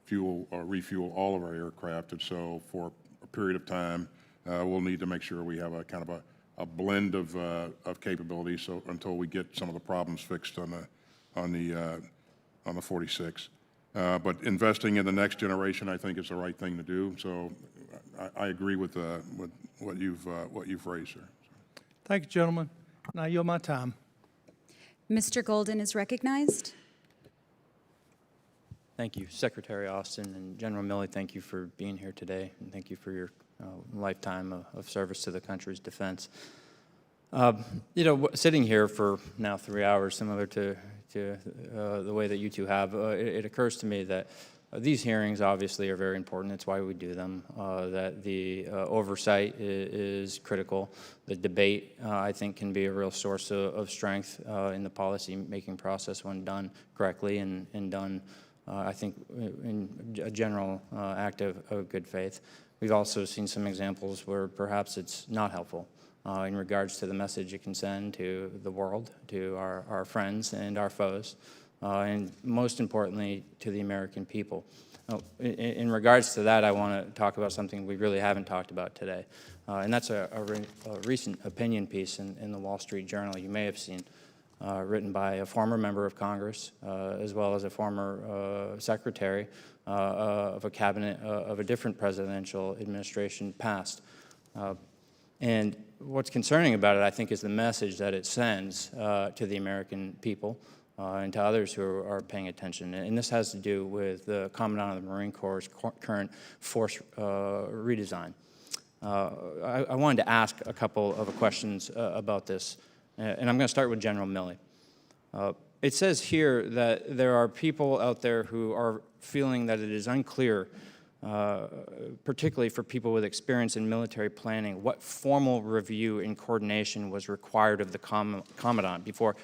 fuel or refuel all of our aircraft. And so for a period of time, we'll need to make sure we have a kind of a blend of capabilities so until we get some of the problems fixed on the 46. But investing in the next generation, I think, is the right thing to do. So I agree with what you've raised, sir. Thank you, gentlemen. Now yield my time. Mr. Golden is recognized. Thank you, Secretary Austin and General Milley. Thank you for being here today, and thank you for your lifetime of service to the country's defense. You know, sitting here for now 3 hours, similar to the way that you two have, it occurs to me that these hearings obviously are very important. That's why we do them. That the oversight is critical. The debate, I think, can be a real source of strength in the policy-making process when done correctly and done, I think, in a general act of good faith. We've also seen some examples where perhaps it's not helpful in regards to the message it can send to the world, to our friends and our foes, and most importantly, to the American people. In regards to that, I want to talk about something we really haven't talked about today, and that's a recent opinion piece in the Wall Street Journal you may have seen, written by a former member of Congress, as well as a former secretary of a cabinet of a different presidential administration past. And what's concerning about it, I think, is the message that it sends to the American people and to others who are paying attention. And this has to do with the Commandant of the Marine Corps' current force redesign. I wanted to ask a couple of questions about this, and I'm going to start with General Milley. It says here that there are people out there who are feeling that it is unclear, particularly for people with experience in military planning, what formal review and coordination was required of the Commandant before,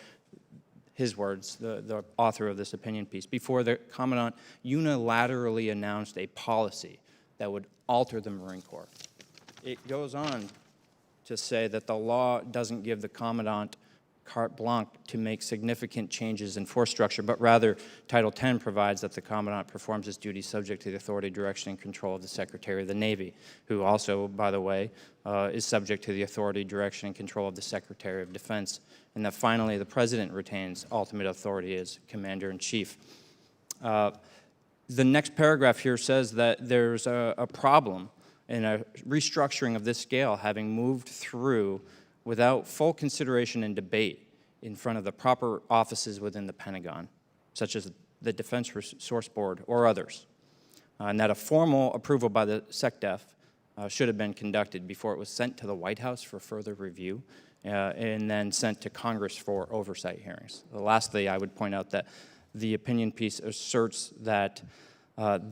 his words, the author of this opinion piece, before the Commandant unilaterally announced a policy that would alter the Marine Corps. It goes on to say that the law doesn't give the Commandant carte blanche to make significant changes in force structure, but rather Title 10 provides that the Commandant performs his duties subject to the authority, direction, and control of the Secretary of the Navy, who also, by the way, is subject to the authority, direction, and control of the Secretary of Defense, and that finally the President retains ultimate authority as Commander-in-Chief. The next paragraph here says that there's a problem in a restructuring of this scale having moved through without full consideration and debate in front of the proper offices within the Pentagon, such as the Defense Resource Board or others, and that a formal approval by the SecDef should have been conducted before it was sent to the White House for further review and then sent to Congress for oversight hearings. Lastly, I would point out that the opinion piece asserts that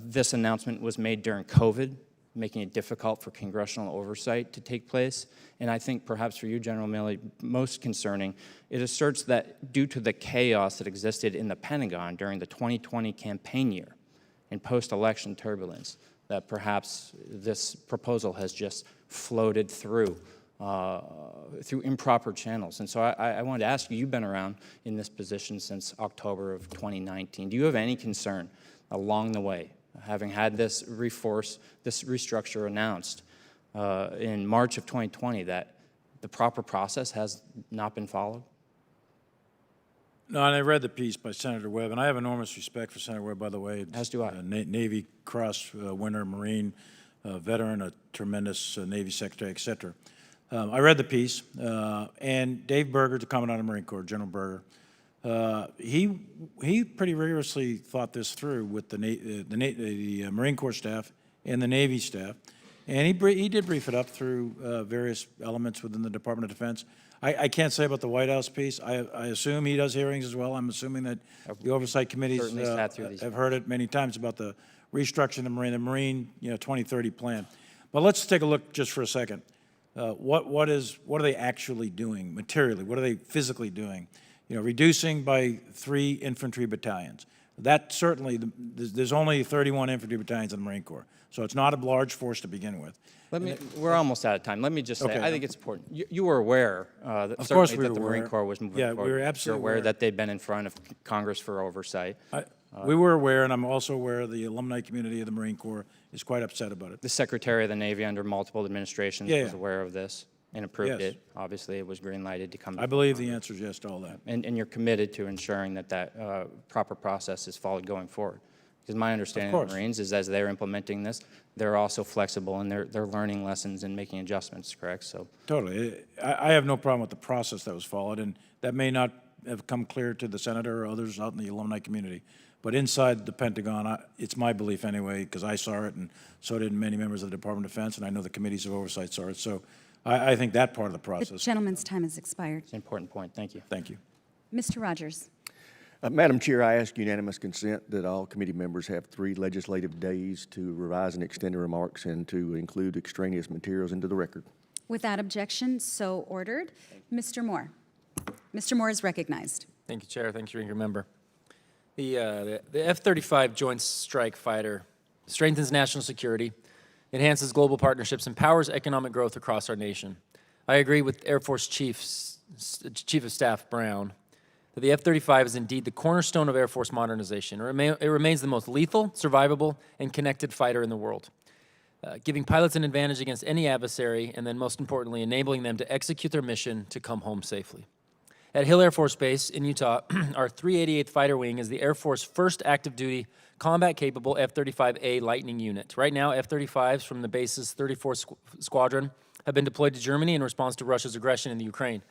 this announcement was made during COVID, making it difficult for congressional oversight to take place. And I think perhaps for you, General Milley, most concerning, it asserts that due to the chaos that existed in the Pentagon during the 2020 campaign year and post-election turbulence, that perhaps this proposal has just floated through improper channels. And so I wanted to ask you, you've been around in this position since October of 2019. Do you have any concern along the way, having had this restructure announced in March of 2020, that the proper process has not been followed? No, and I read the piece by Senator Webb, and I have enormous respect for Senator Webb, by the way. As do I. Navy Cross winner, Marine, veteran, a tremendous Navy Secretary, et cetera. I read the piece, and Dave Berger, the Commandant of the Marine Corps, General Berger, He pretty rigorously thought this through with the Marine Corps staff and the Navy staff, and he did brief it up through various elements within the Department of Defense. I can't say about the White House piece. I assume he does hearings as well. I'm assuming that the oversight committees Certainly sat through these. have heard it many times about the restructuring the Marine 2030 plan. But let's take a look just for a second. What are they actually doing materially? What are they physically doing? Reducing by 3 infantry battalions. That certainly, there's only 31 infantry battalions in the Marine Corps, so it's not a large force to begin with. We're almost out of time. Let me just say, Okay. I think it's important. You were aware that Of certainly course we that were the Marine aware. Corps was moving Yeah, we forward. were absolutely You're aware aware. that they've been in front of Congress for oversight. We were aware, and I'm also aware the alumni community of the Marine Corps is quite upset about it. The Secretary of the Navy under multiple administrations Yeah, was yeah. aware of this and approved Yes. it. Obviously, it was green lighted to come. I believe the answer is yes to all that. And you're committed to ensuring that proper process is followed going forward. Because my understanding of course. the Marines is as they're implementing this, they're also flexible and they're learning lessons and making adjustments, correct? So Totally. I have no problem with the process that was followed, and that may not have come clear to the senator or others out in the alumni community. But inside the Pentagon, it's my belief anyway, because I saw it, and so did many members of the Department of Defense, and I know the committees of oversight saw it. So I think that part of the The process. gentleman's time has expired. it's an important point. Thank you. Thank you. Mr. Rogers. Madam Chair, I ask unanimous consent that all committee members have 3 legislative days to revise and extend their remarks and to include extraneous materials into the record. Without objection, so ordered. Mr. Moore. Mr. Moore is recognized. Thank you, Chair. Thank you, Ranking Member. The F-35 Joint Strike Fighter strengthens national security, enhances global partnerships, and powers economic growth across our nation. I agree with Air Force Chief of Staff Brown that the F-35 is indeed the cornerstone of Air Force modernization. It remains the most lethal, survivable, and connected fighter in the world, giving pilots an advantage against any adversary, and then most importantly, enabling them to execute their mission to come home safely. At Hill Air Force Base in Utah, our 388th Fighter Wing is the Air Force's first active-duty, combat-capable F-35A Lightning unit. Right now, F-35s from the base's 34th Squadron have been deployed to Germany in response to Russia's aggression in the Ukraine.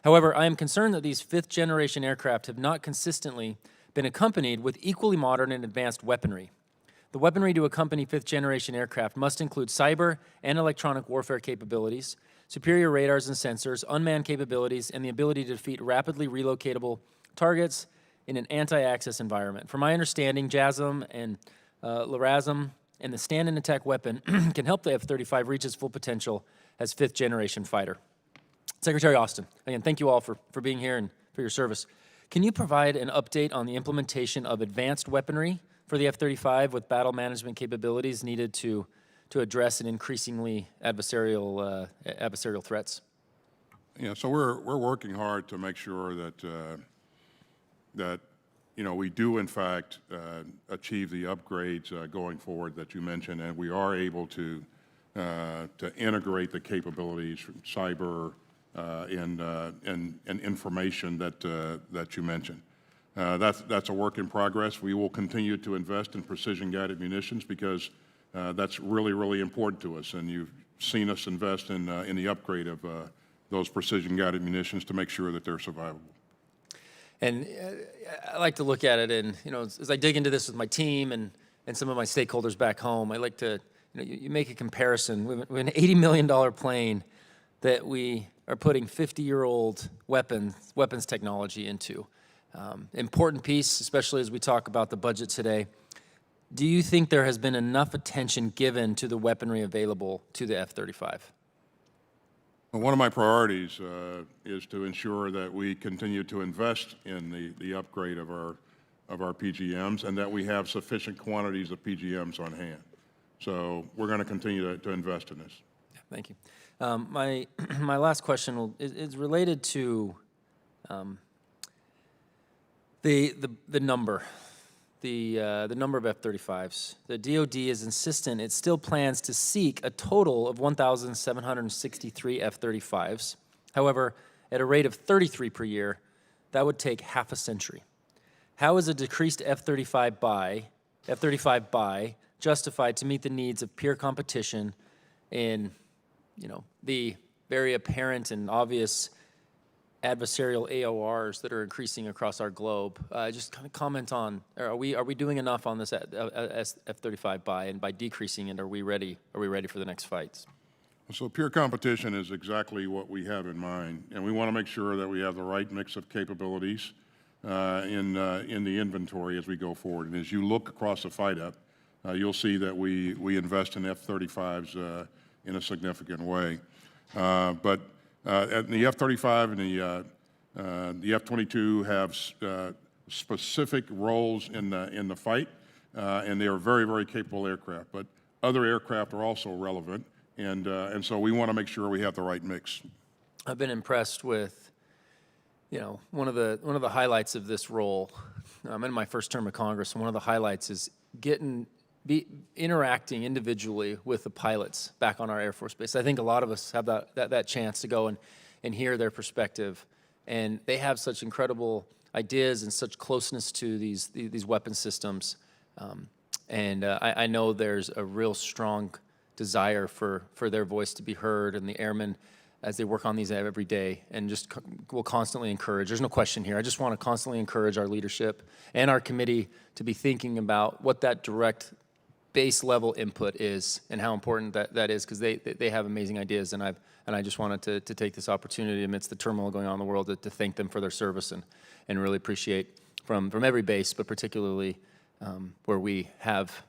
However, I am concerned that these 5th-generation aircraft have not consistently been accompanied with equally modern and advanced weaponry. The weaponry to accompany 5th-generation aircraft must include cyber and electronic warfare capabilities, superior radars and sensors, unmanned capabilities, and the ability to defeat rapidly relocatable targets in an anti-access environment. From my understanding, JASSM and LRASM and the stand-and attack weapon can help the F-35 reach its full potential as 5th-generation fighter. Secretary Austin, again, thank you all for being here and for your service. Can you provide an update on the implementation of advanced weaponry for the F-35 with battle management capabilities needed to address an increasingly adversarial threats? Yeah, so we're working hard to make sure that we do in fact achieve the upgrades going forward that you mentioned, and we are able to integrate the capabilities from cyber and information that you mentioned. That's a work in progress. We will continue to invest in precision-guided munitions because that's really, really important to us, and you've seen us invest in the upgrade of those precision-guided munitions to make sure that they're survivable. And I like to look at it, and as I dig into this with my team and some of my stakeholders back home, I like to, you make a comparison. We have an $80 million plane that we are putting 50-year-old weapons technology into. Important piece, especially as we talk about the budget today. Do you think there has been enough attention given to the weaponry available to the F-35? Well, one of my priorities is to ensure that we continue to invest in the upgrade of our PGMs and that we have sufficient quantities of PGMs on hand. So we're going to continue to invest in this. Thank you. My last question is related to the number. The number of F-35s. The DoD is insistent it still plans to seek a total of 1,763 F-35s. However, at a rate of 33 per year, that would take half a century. How is a decreased F-35 buy justified to meet the needs of peer competition in, the very apparent and obvious adversarial AORs that are increasing across our globe. Just kind of comment on, are we doing enough on this F-35 buy, and by decreasing it, are we ready for the next fights? So peer competition is exactly what we have in mind, and we want to make sure that we have the right mix of capabilities in the inventory as we go forward. And as you look across the fight up, you'll see that we invest in F-35s in a significant way. But the F-35 and the F-22 have specific roles in the fight, and they are very, very capable aircraft. But other aircraft are also relevant, and so we want to make sure we have the right mix. I've been impressed with, one of the highlights of this role. I'm in my first term of Congress, and one of the highlights is interacting individually with the pilots back on our Air Force Base. I think a lot of us have that chance to go and hear their perspective, and they have such incredible ideas and such closeness to these weapon systems. And I know there's a real strong desire for their voice to be heard, and the airmen, as they work on these every day, and just will constantly encourage. There's no question here. I just want to constantly encourage our leadership and our committee to be thinking about what that direct base level input is and how important that is, because they have amazing ideas, and I just wanted to take this opportunity amidst the turmoil going on in the world to thank them for their service and really appreciate from every base, but particularly where we have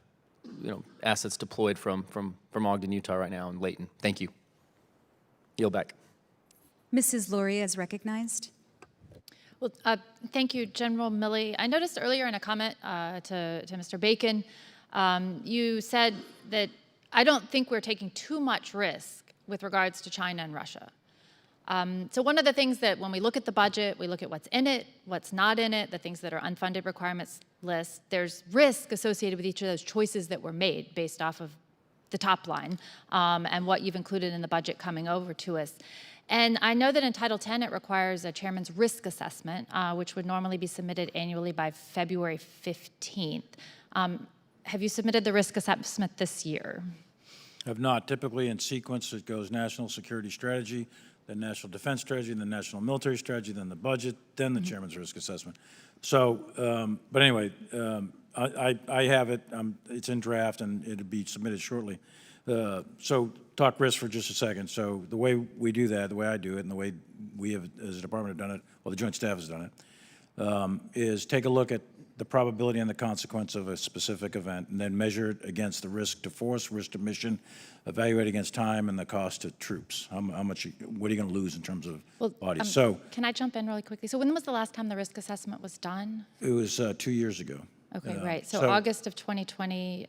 assets deployed from Ogden, Utah right now, and Layton. Thank you. Yield back. Mrs. Luria is recognized. Well, thank you, General Milley. I noticed earlier in a comment to Mr. Bacon, you said that I don't think we're taking too much risk with regards to China and Russia. So one of the things that when we look at the budget, we look at what's in it, what's not in it, the things that are unfunded requirements list, there's risk associated with each of those choices that were made based off of the top line and what you've included in the budget coming over to us. And I know that in Title 10 it requires a chairman's risk assessment, which would normally be submitted annually by February 15th. Have you submitted the risk assessment this year? Have not. Typically in sequence, it goes national security strategy, then national defense strategy, then national military strategy, then the budget, then the chairman's risk assessment. So, but anyway, I have it. It's in draft, and it'll be submitted shortly. So talk risk for just a second. So the way we do that, the way I do it, and the way we have, as a department, have done it, well, the Joint Staff has done it, is take a look at the probability and the consequence of a specific event, and then measure it against the risk to force, risk to mission, evaluate against time and the cost to troops. How much? What are you going to lose in terms of bodies? So can I jump in really quickly? So when was the last time the risk assessment was done? it was 2 years ago. Okay, right. So August of 2020.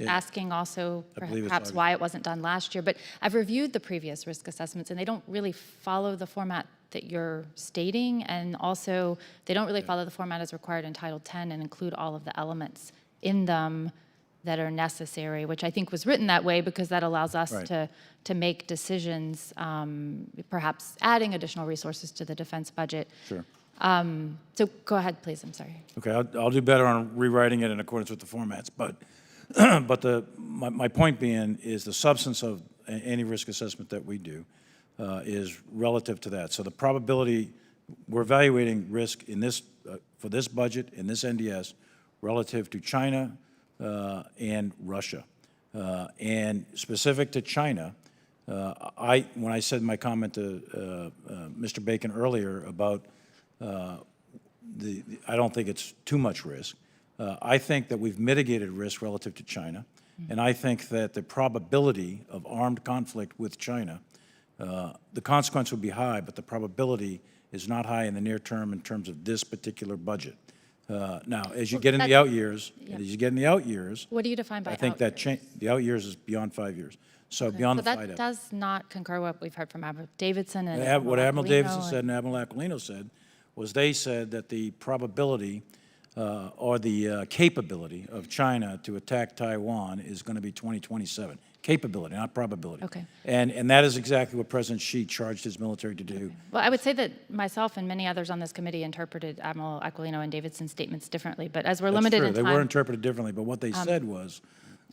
Asking also perhaps why it wasn't done last year. But I've reviewed the previous risk assessments, and they don't really follow the format that you're stating, and also they don't really follow the format as required in Title 10 and include all of the elements in them that are necessary, which I think was written that way because that allows us to make decisions, perhaps adding additional resources to the defense budget. Sure. So go ahead, please. I'm sorry. Okay, I'll do better on rewriting it in accordance with the formats, but my point being is the substance of any risk assessment that we do is relative to that. So the probability, we're evaluating risk in this, for this budget, in this NDS, relative to China and Russia. And specific to China, when I said my comment to Mr. Bacon earlier about I don't think it's too much risk. I think that we've mitigated risk relative to China, and I think that the probability of armed conflict with China, the consequence would be high, but the probability is not high in the near term in terms of this particular budget. Now, as you get in the out years, What do you define by I think out that the out years is beyond 5 years. So beyond the that fight up. does not concur what we've heard from Admiral Davidson and What Admiral Aquilino Davidson said and Admiral Aquilino said was they said that the probability or the capability of China to attack Taiwan is going to be 2027. Capability, not probability. Okay. And that is exactly what President Xi charged his military to do. Well, I would say that myself and many others on this committee interpreted Admiral Aquilino and Davidson's statements differently, but as we're limited in time. They were interpreted differently, but what they said was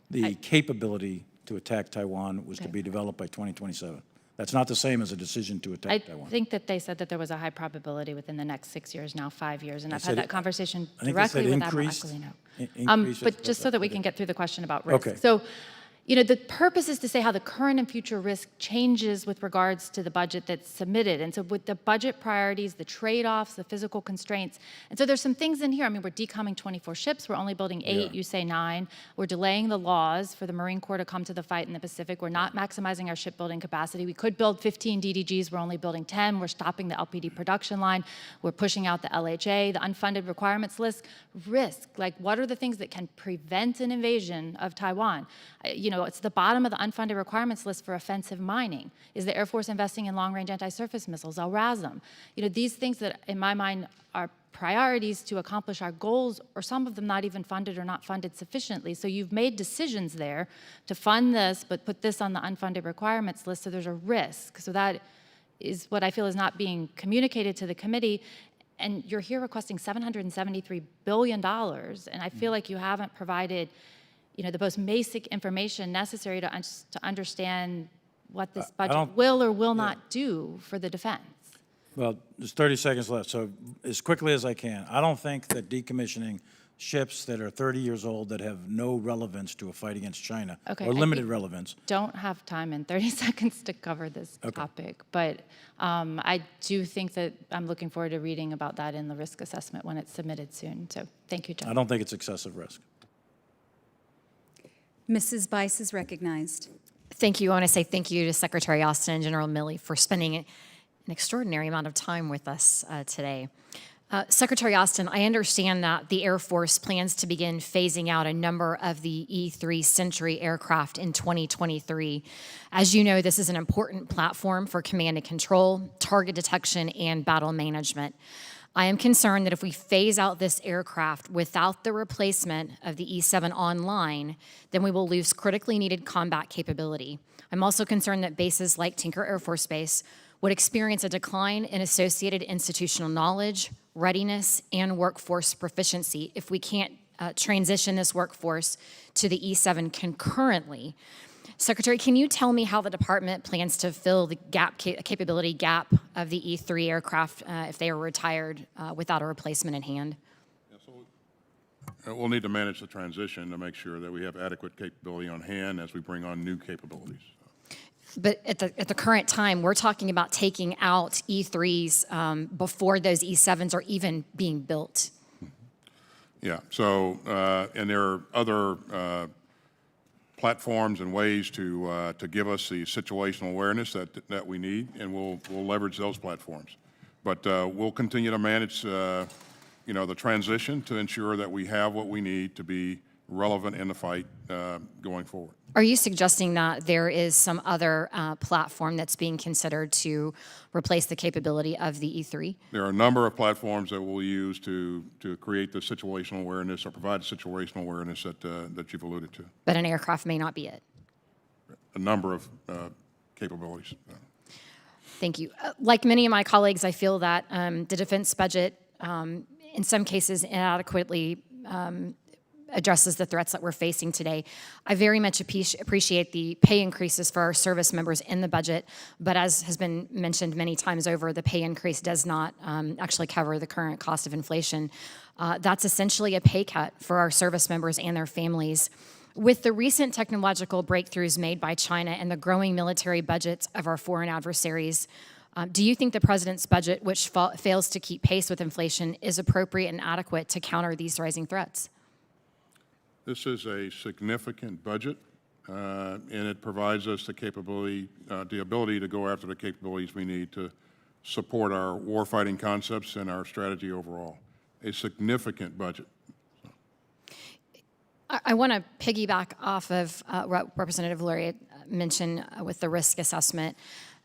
the capability to attack Taiwan was to be developed by 2027. That's not the same as a decision to I attack Taiwan. think that they said that there was a high probability within the next 6 years, now 5 years, and I've said had that it- conversation I think they said directly with Admiral increased. Aquilino. Increase But is- just so that we can get through the question about risk. Okay. So, you know, the purpose is to say how the current and future risk changes with regards to the budget that's submitted. And so with the budget priorities, the trade-offs, the physical constraints. And so there's some things in here. I mean, we're decomming 24 ships. We're only building 8. Yeah. You say 9. We're delaying the laws for the Marine Corps to come to the fight in the Pacific. We're not maximizing our shipbuilding capacity. We could build 15 DDGs. We're only building 10. We're stopping the LPD production line. We're pushing out the LHA, the unfunded requirements list. Risk, like what are the things that can prevent an invasion of Taiwan? You know, it's the bottom of the unfunded requirements list for offensive mining. Is the Air Force investing in long-range anti-surface missiles, LRASM? You know, these things that, in my mind, are priorities to accomplish our goals, or some of them not even funded or not funded sufficiently. So you've made decisions there to fund this, but put this on the unfunded requirements list, so there's a risk. So that is what I feel is not being communicated to the committee. And you're here requesting $773 billion, and I feel like you haven't provided, you know, the most basic information necessary to understand what this budget don't- will or will not do for the defense. Well, there's 30 seconds left, so as quickly as I can. I don't think that decommissioning ships that are 30 years old that have no relevance to a fight against China, Okay, or I limited think- relevance. Don't have time in 30 seconds to cover this topic, but I do think that I'm looking forward to reading about that in the risk assessment when it's submitted soon. So thank you, I John. don't think it's excessive risk. Mrs. Bice is recognized. Thank you. I want to say thank you to Secretary Austin and General Milley for spending an extraordinary amount of time with us today. Secretary Austin, I understand that the Air Force plans to begin phasing out a number of the E-3 Century aircraft in 2023. As you know, this is an important platform for command and control, target detection, and battle management. I am concerned that if we phase out this aircraft without the replacement of the E-7 online, then we will lose critically needed combat capability. I'm also concerned that bases like Tinker Air Force Base would experience a decline in associated institutional knowledge, readiness, and workforce proficiency if we can't transition this workforce to the E-7 concurrently. Secretary, can you tell me how the department plans to fill the capability gap of the E-3 aircraft if they are retired without a replacement in hand? We'll need to manage the transition to make sure that we have adequate capability on hand as we bring on new capabilities. But at the current time, we're talking about taking out E-3s before those E-7s are even being built. Yeah, so, and there are other platforms and ways to give us the situational awareness that we need, and we'll leverage those platforms. But we'll continue to manage, you know, the transition to ensure that we have what we need to be relevant in the fight going forward. Are you suggesting that there is some other platform that's being considered to replace the capability of the E-3? There are a number of platforms that we'll use to create the situational awareness or provide situational awareness that you've alluded to. But an aircraft may not be it. A number of capabilities. Thank you. Like many of my colleagues, I feel that the defense budget, in some cases, inadequately addresses the threats that we're facing today. I very much appreciate the pay increases for our service members in the budget, but as has been mentioned many times over, the pay increase does not actually cover the current cost of inflation. That's essentially a pay cut for our service members and their families. With the recent technological breakthroughs made by China and the growing military budgets of our foreign adversaries, do you think the president's budget, which fails to keep pace with inflation, is appropriate and adequate to counter these rising threats? This is a significant budget, and it provides us the capability, the ability to go after the capabilities we need to support our warfighting concepts and our strategy overall. A significant budget. I want to piggyback off of what Representative Luria mentioned with the risk assessment.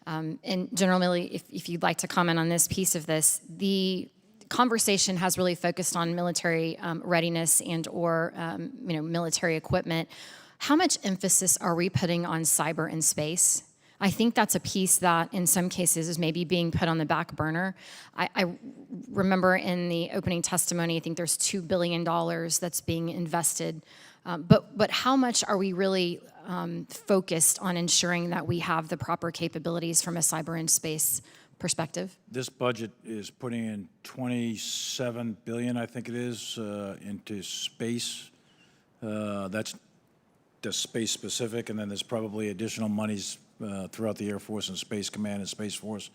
And General Milley, if you'd like to comment on this piece of this, the conversation has really focused on military readiness and or military equipment. How much emphasis are we putting on cyber and space? I think that's a piece that in some cases is maybe being put on the back burner. I remember in the opening testimony, I think there's $2 billion that's being invested. But how much are we really focused on ensuring that we have the proper capabilities from a cyber and space perspective? This budget is putting in $27 billion, I think it is, into space. That's just space specific, and then there's probably additional monies throughout the Air Force and Space Command and Space Force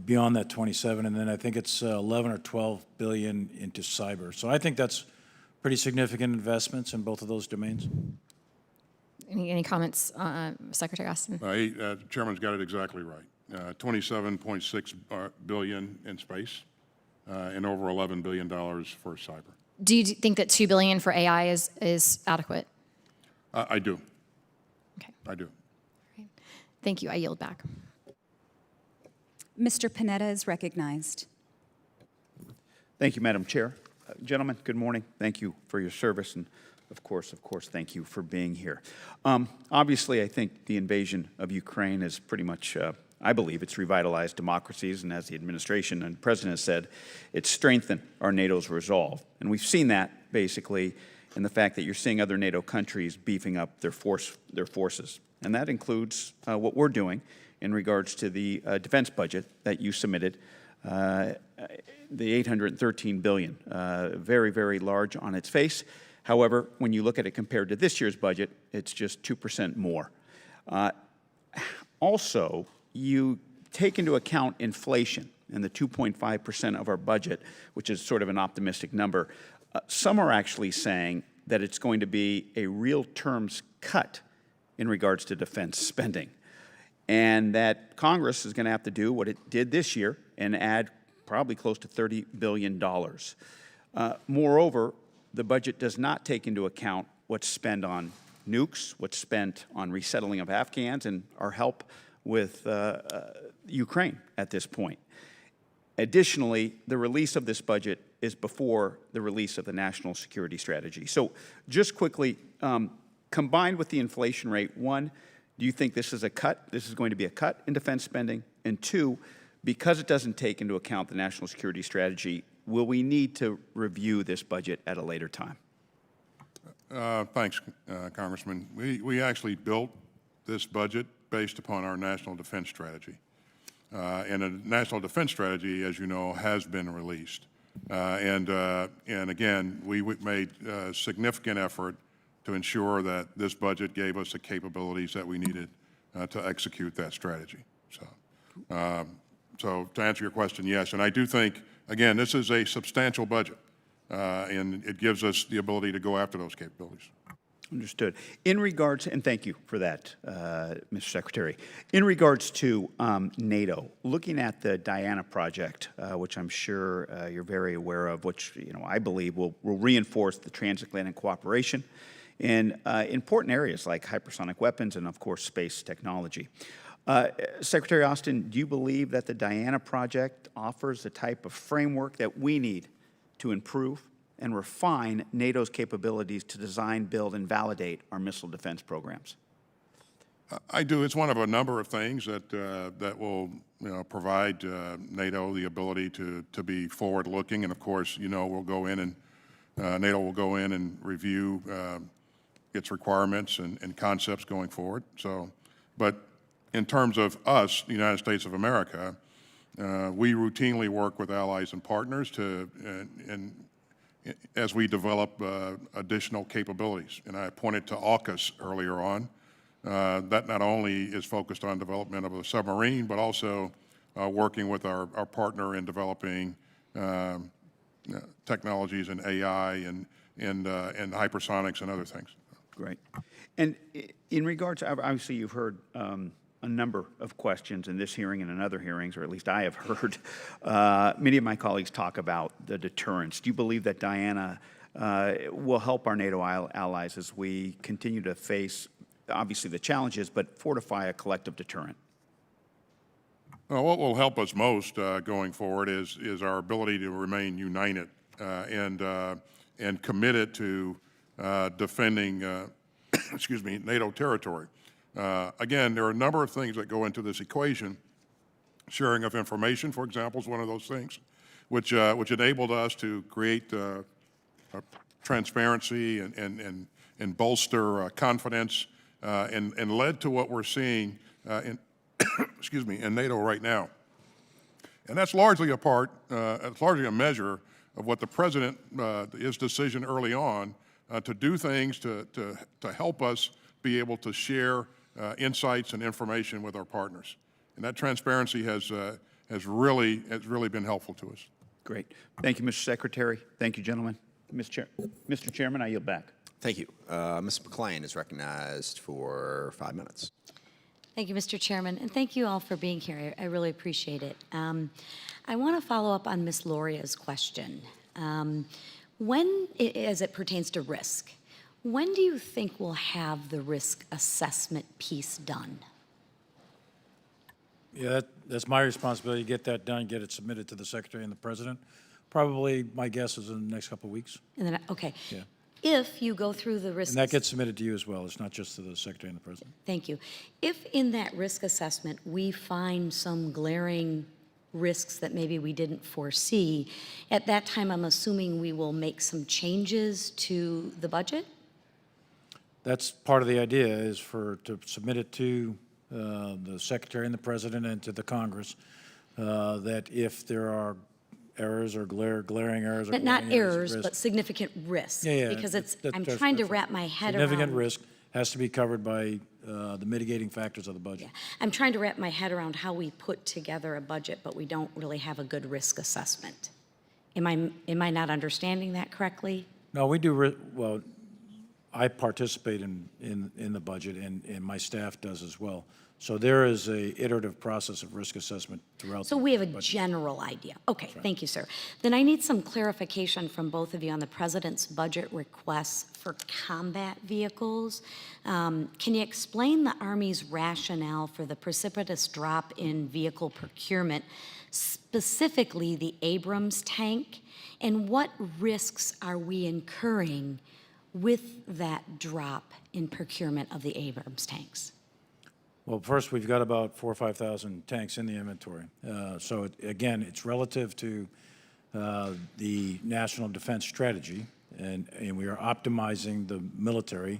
beyond that 27, and then I think it's 11 or 12 billion into cyber. So I think that's pretty significant investments in both of those domains. Any comments, Secretary Austin? The Chairman's got it exactly right. 27.6 billion in space and over $11 billion for cyber. Do you think that $2 billion for AI is adequate? I do. Okay. I do. Thank you. I yield back. Mr. Panetta is recognized. Thank you, Madam Chair. Gentlemen, good morning. Thank you for your service, and of course, thank you for being here. Obviously, I think the invasion of Ukraine is pretty much, I believe, it's revitalized democracies, and as the administration and President has said, it's strengthened our NATO's resolve. And we've seen that, basically, in the fact that you're seeing other NATO countries beefing up their forces. And that includes what we're doing in regards to the defense budget that you submitted, the $813 billion, very, very large on its face. However, when you look at it compared to this year's budget, it's just 2% more. Also, you take into account inflation and the 2.5% of our budget, which is sort of an optimistic number. Some are actually saying that it's going to be a real terms cut in regards to defense spending, and that Congress is going to have to do what it did this year and add probably close to $30 billion. Moreover, the budget does not take into account what's spent on nukes, what's spent on resettling of Afghans, and our help with Ukraine at this point. Additionally, the release of this budget is before the release of the national security strategy. So just quickly, combined with the inflation rate, one, do you think this is a cut? This is going to be a cut in defense spending? And two, because it doesn't take into account the national security strategy, will we need to review this budget at a later time? Thanks, Congressman. We actually built this budget based upon our national defense strategy. And a national defense strategy, as you know, has been released. And again, we made a significant effort to ensure that this budget gave us the capabilities that we needed to execute that strategy. So to answer your question, yes. And I do think, again, this is a substantial budget, and it gives us the ability to go after those capabilities. Understood. In regards, and thank you for that, Mr. Secretary. In regards to NATO, looking at the Diana project, which I'm sure you're very aware of, which I believe will reinforce the transatlantic cooperation in important areas like hypersonic weapons and, of course, space technology. Secretary Austin, do you believe that the Diana project offers the type of framework that we need to improve and refine NATO's capabilities to design, build, and validate our missile defense programs? I do. It's one of a number of things that will provide NATO the ability to be forward-looking. And of course, we'll go in and NATO will go in and review its requirements and concepts going forward. So, but in terms of us, the United States of America, we routinely work with allies and partners as we develop additional capabilities. And I pointed to AUKUS earlier on. That not only is focused on development of a submarine, but also working with our partner in developing technologies in AI and hypersonics and other things. Great. And in regards, obviously you've heard a number of questions in this hearing and in other hearings, or at least I have heard many of my colleagues talk about the deterrence. Do you believe that Diana will help our NATO allies as we continue to face, obviously, the challenges, but fortify a collective deterrent? Well, what will help us most going forward is our ability to remain united and committed to defending, excuse me, NATO territory. Again, there are a number of things that go into this equation. Sharing of information, for example, is one of those things, which enabled us to create transparency and bolster confidence and led to what we're seeing in, excuse me, in NATO right now. And that's largely it's largely a measure of what the President, his decision early on to do things to help us be able to share insights and information with our partners. And that transparency has really been helpful to us. Great. Thank you, Mr. Secretary. Thank you, gentlemen. Mr. Chairman, I yield back. Thank you. Ms. McLean is recognized for 5 minutes. Thank you, Mr. Chairman, and thank you all for being here. I really appreciate it. I want to follow up on Ms. Loria's question. As it pertains to risk, when do you think we'll have the risk assessment piece done? Yeah, that's my responsibility to get that done, get it submitted to the Secretary and the President. Probably, my guess is in the next couple of weeks. And then, okay. Yeah. If you go through the risk... And that gets submitted to you as well. It's not just to the Secretary and the President. Thank you. If in that risk assessment we find some glaring risks that maybe we didn't foresee, at that time I'm assuming we will make some changes to the budget? That's part of the idea, is to submit it to the Secretary and the President and to the Congress, that if there are errors or glaring errors. But not errors, but significant risk. Yeah. Because I'm that's trying to right. wrap my head Significant around... risk has to be covered by the mitigating factors of the budget. Yeah. I'm trying to wrap my head around how we put together a budget, but we don't really have a good risk assessment. Am I not understanding that correctly? No, we do, well, I participate in the budget, and my staff does as well. So there is a iterative process of risk assessment throughout. So we have a general idea. Okay, thank you, sir. Then I need some clarification from both of you on the President's budget requests for combat vehicles. Can you explain the Army's rationale for the precipitous drop in vehicle procurement, specifically the Abrams tank, and what risks are we incurring with that drop in procurement of the Abrams tanks? Well, first, we've got about 4,000 or 5,000 tanks in the inventory. So again, it's relative to the National Defense Strategy, and we are optimizing the military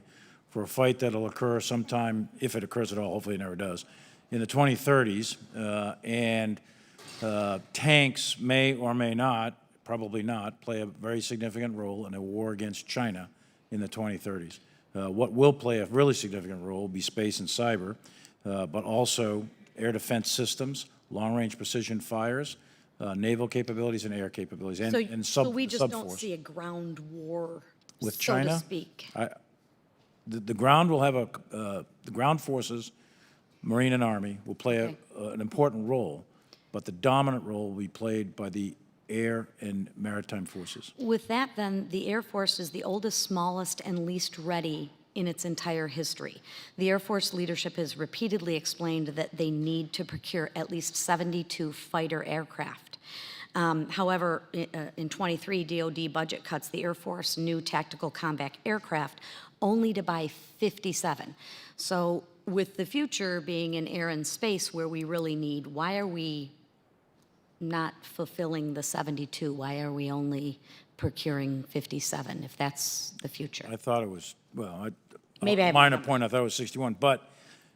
for a fight that'll occur sometime, if it occurs at all, hopefully it never does, in the 2030s. And tanks may or may not, probably not, play a very significant role in a war against China in the 2030s. What will play a really significant role will be space and cyber, but also air defense systems, long-range precision fires, naval capabilities, and air capabilities, and so we just don't subforce. see a ground war, With so China, to speak. The ground will have the ground forces, Marine and Army, will play an important role, but the dominant role will be played by the air and maritime forces. With that, then, the Air Force is the oldest, smallest, and least ready in its entire history. The Air Force leadership has repeatedly explained that they need to procure at least 72 fighter aircraft. However, in 23 DoD budget cuts the Air Force new tactical combat aircraft only to buy 57. So with the future being in air and space where we really need, why are we not fulfilling the 72? Why are we only procuring 57 if that's the future? I thought it was, well, Maybe I have a minor point, I thought it was 61, but.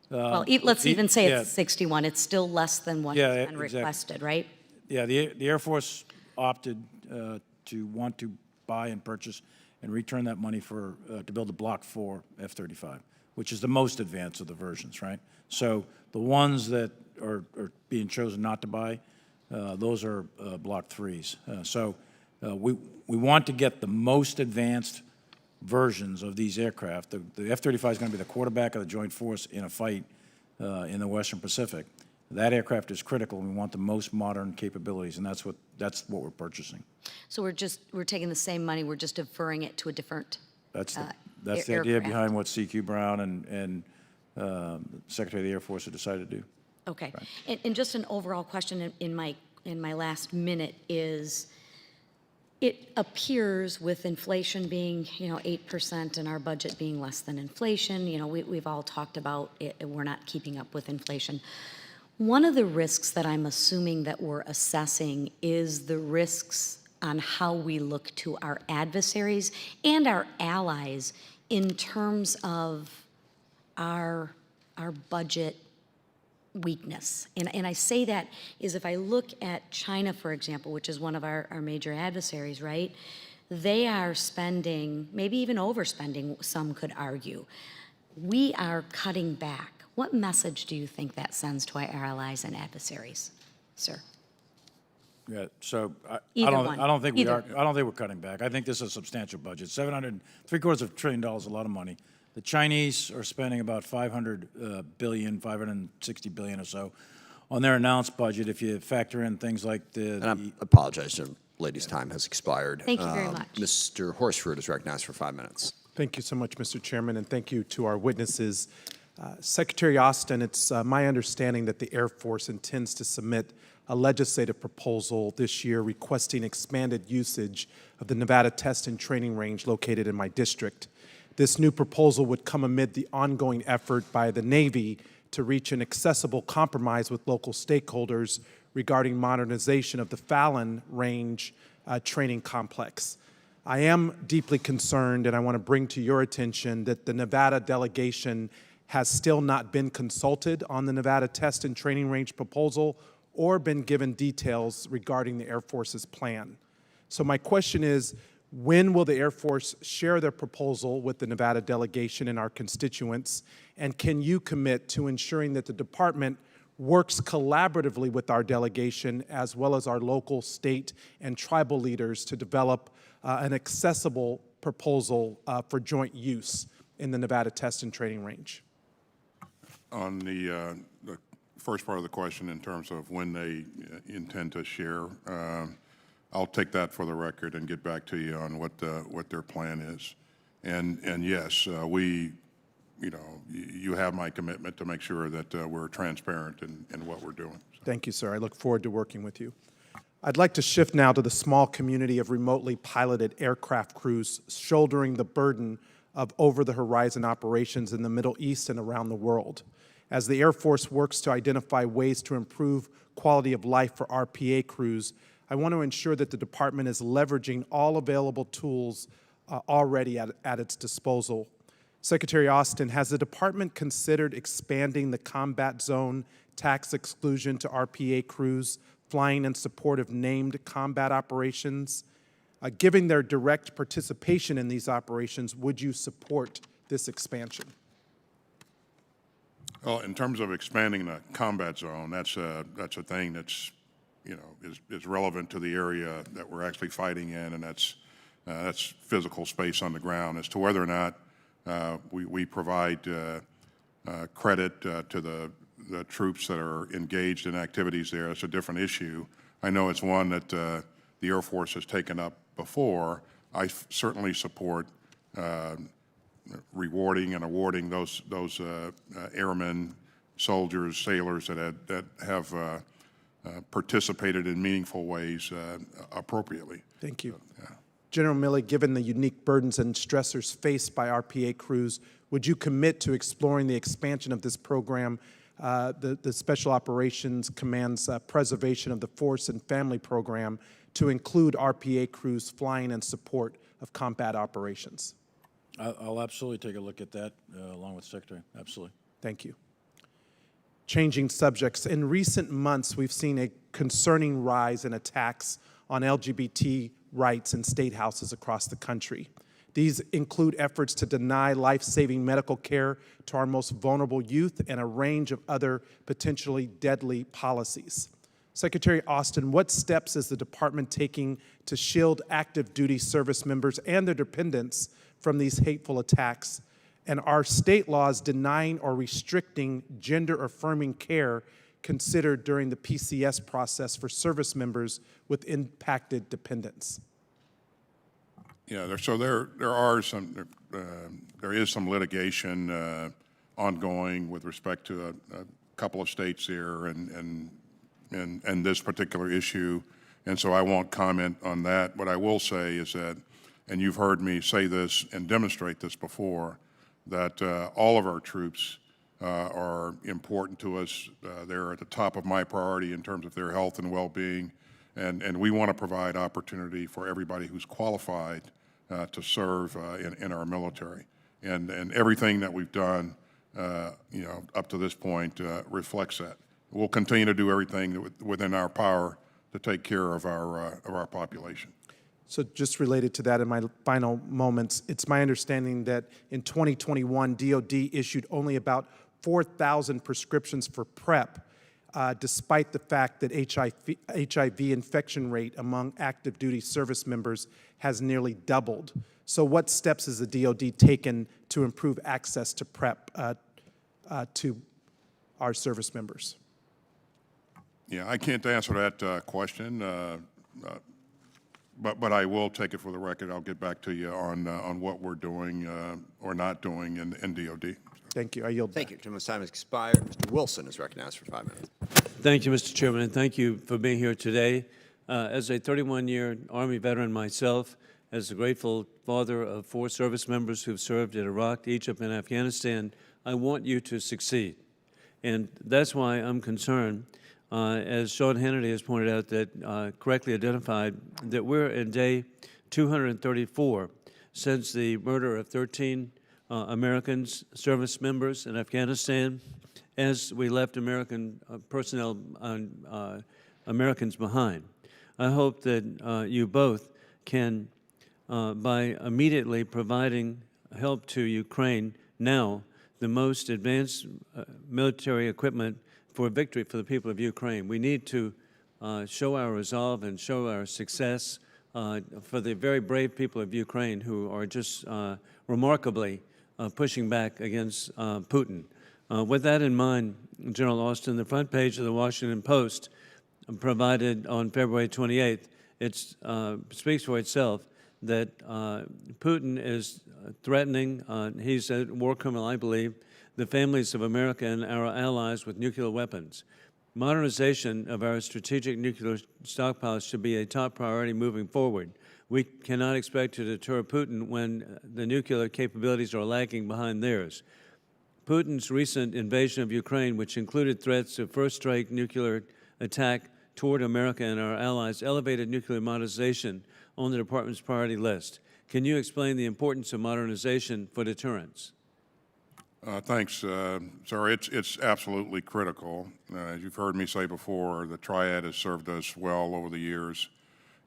Well, let's even say it's 61. It's still less than what has been requested, right? Yeah, the Air Force opted to want to buy and purchase and return that money to build a Block 4 F-35, which is the most advanced of the versions, right? So the ones that are being chosen not to buy, those are Block 3s. So we want to get the most advanced versions of these aircraft. The F-35 is going to be the quarterback of the Joint Force in a fight in the Western Pacific. That aircraft is critical, and we want the most modern capabilities, and that's what we're purchasing. So we're taking the same money, we're just deferring it to a different That's the idea aircraft. behind what CQ Brown and Secretary of the Air Force have decided to do. Okay. And just an overall question in my last minute is, it appears with inflation being, 8% and our budget being less than inflation, we've all talked about it, we're not keeping up with inflation. One of the risks that I'm assuming that we're assessing is the risks on how we look to our adversaries and our allies in terms of our budget weakness. And I say that is if I look at China, for example, which is one of our major adversaries, right? They are spending, maybe even overspending, some could argue. We are cutting back. What message do you think that sends to our allies and adversaries, sir? Yeah, so I Either don't, one. I don't think we Either. are, I don't think we're cutting back. I think this is a substantial budget. $700 billion is a lot of money. The Chinese are spending about $560 billion or so on their announced budget. If you factor in things like And I apologize, the lady's time has expired. Thank you very much. Mr. Horsford is recognized for 5 minutes. Thank you so much, Mr. Chairman, and thank you to our witnesses. Secretary Austin, it's my understanding that the Air Force intends to submit a legislative proposal this year requesting expanded usage of the Nevada Test and Training Range located in my district. This new proposal would come amid the ongoing effort by the Navy to reach an accessible compromise with local stakeholders regarding modernization of the Fallon Range training complex. I am deeply concerned, and I want to bring to your attention that the Nevada delegation has still not been consulted on the Nevada Test and Training Range proposal or been given details regarding the Air Force's plan. So my question is, when will the Air Force share their proposal with the Nevada delegation and our constituents? And can you commit to ensuring that the department works collaboratively with our delegation as well as our local, state, and tribal leaders to develop an accessible proposal for joint use in the Nevada Test and Training Range? On the first part of the question, in terms of when they intend to share, I'll take that for the record and get back to you on what their plan is. And yes, you have my commitment to make sure that we're transparent in what we're doing. Thank you, sir. I look forward to working with you. I'd like to shift now to the small community of remotely piloted aircraft crews shouldering the burden of over-the-horizon operations in the Middle East and around the world. As the Air Force works to identify ways to improve quality of life for RPA crews, I want to ensure that the department is leveraging all available tools already at its disposal. Secretary Austin, has the department considered expanding the combat zone tax exclusion to RPA crews flying in support of named combat operations? Given their direct participation in these operations, would you support this expansion? Well, in terms of expanding the combat zone, that's a thing that's, is relevant to the area that we're actually fighting in, and that's physical space on the ground. As to whether or not we provide credit to the troops that are engaged in activities there, it's a different issue. I know it's one that the Air Force has taken up before. I certainly support rewarding and awarding those airmen, soldiers, sailors that have participated in meaningful ways appropriately. Thank you. General Milley, given the unique burdens and stressors faced by RPA crews, would you commit to exploring the expansion of this program, the Special Operations Command's Preservation of the Force and Family Program, to include RPA crews flying in support of combat operations? I'll absolutely take a look at that along with Secretary. Absolutely. Thank you. Changing subjects, in recent months, we've seen a concerning rise in attacks on LGBT rights in state houses across the country. These include efforts to deny life-saving medical care to our most vulnerable youth and a range of other potentially deadly policies. Secretary Austin, what steps is the department taking to shield active duty service members and their dependents from these hateful attacks? And are state laws denying or restricting gender-affirming care considered during the PCS process for service members with impacted dependents? Yeah, there is some litigation ongoing with respect to a couple of states here and this particular issue, and so I won't comment on that. What I will say is that, and you've heard me say this and demonstrate this before, that all of our troops are important to us. They're at the top of my priority in terms of their health and well-being, and we want to provide opportunity for everybody who's qualified to serve in our military. And everything that we've done up to this point reflects that. We'll continue to do everything within our power to take care of our population. So just related to that, in my final moments, it's my understanding that in 2021, DOD issued only about 4,000 prescriptions for PrEP, despite the fact that HIV infection rate among active duty service members has nearly doubled. So what steps has the DOD taken to improve access to PrEP to our service members? Yeah, I can't answer that question, but I will take it for the record. I'll get back to you on what we're doing or not doing in DOD. Thank you. I yield. Thank you. Gentleman's time has expired. Mr. Wilson is recognized for 5 minutes. Thank you, Mr. Chairman, and thank you for being here today. As a 31-year Army veteran myself, as the grateful father of 4 service members who've served in Iraq, Egypt, and Afghanistan, I want you to succeed. And that's why I'm concerned, as Sean Hannity has pointed out, that correctly identified, that we're in day 234 since the murder of 13 Americans, service members in Afghanistan, as we left American personnel, Americans behind. I hope that you both can, by immediately providing help to Ukraine now, the most advanced military equipment for victory for the people of Ukraine. We need to show our resolve and show our success for the very brave people of Ukraine who are just remarkably pushing back against Putin. With that in mind, General Austin, the front page of the Washington Post provided on February 28th, it speaks for itself that Putin is threatening, he's a war criminal, I believe, the families of America and our allies with nuclear weapons. Modernization of our strategic nuclear stockpiles should be a top priority moving forward. We cannot expect to deter Putin when the nuclear capabilities are lagging behind theirs. Putin's recent invasion of Ukraine, which included threats of first-strike nuclear attack toward America and our allies, elevated nuclear modernization on the department's priority list. Can you explain the importance of modernization for deterrence? Thanks, sir. It's absolutely critical. As you've heard me say before, the Triad has served us well over the years,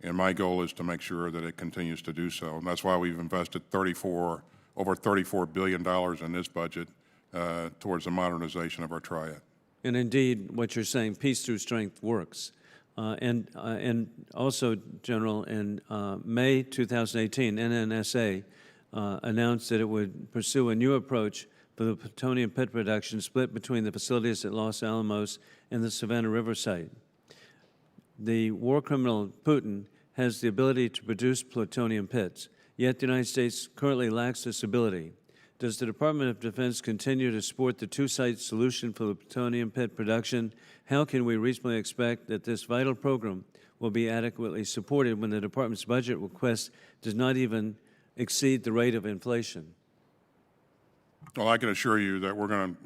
and my goal is to make sure that it continues to do so. And that's why we've invested over $34 billion in this budget towards the modernization of our Triad. And indeed, what you're saying, peace through strength, works. And also, General, in May 2018, NNSA announced that it would pursue a new approach for the plutonium pit production split between the facilities at Los Alamos and the Savannah River site. The war criminal Putin has the ability to produce plutonium pits, yet the United States currently lacks this ability. Does the Department of Defense continue to support the 2-site solution for the plutonium pit production? How can we reasonably expect that this vital program will be adequately supported when the Department's budget request does not even exceed the rate of inflation? Well, I can assure you that we're going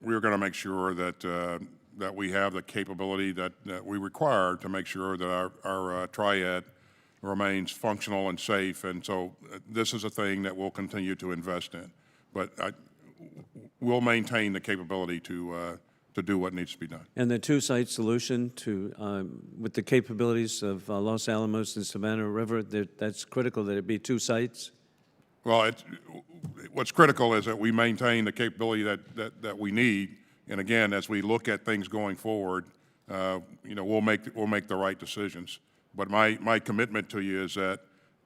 to make sure that we have the capability that we require to make sure that our Triad remains functional and safe. And so this is a thing that we'll continue to invest in. But we'll maintain the capability to do what needs to be done. And the 2-site solution to, with the capabilities of Los Alamos and Savannah River, that's critical that it be 2 sites? Well, what's critical is that we maintain the capability that we need. And again, as we look at things going forward, we'll make the right decisions. But my commitment to you is that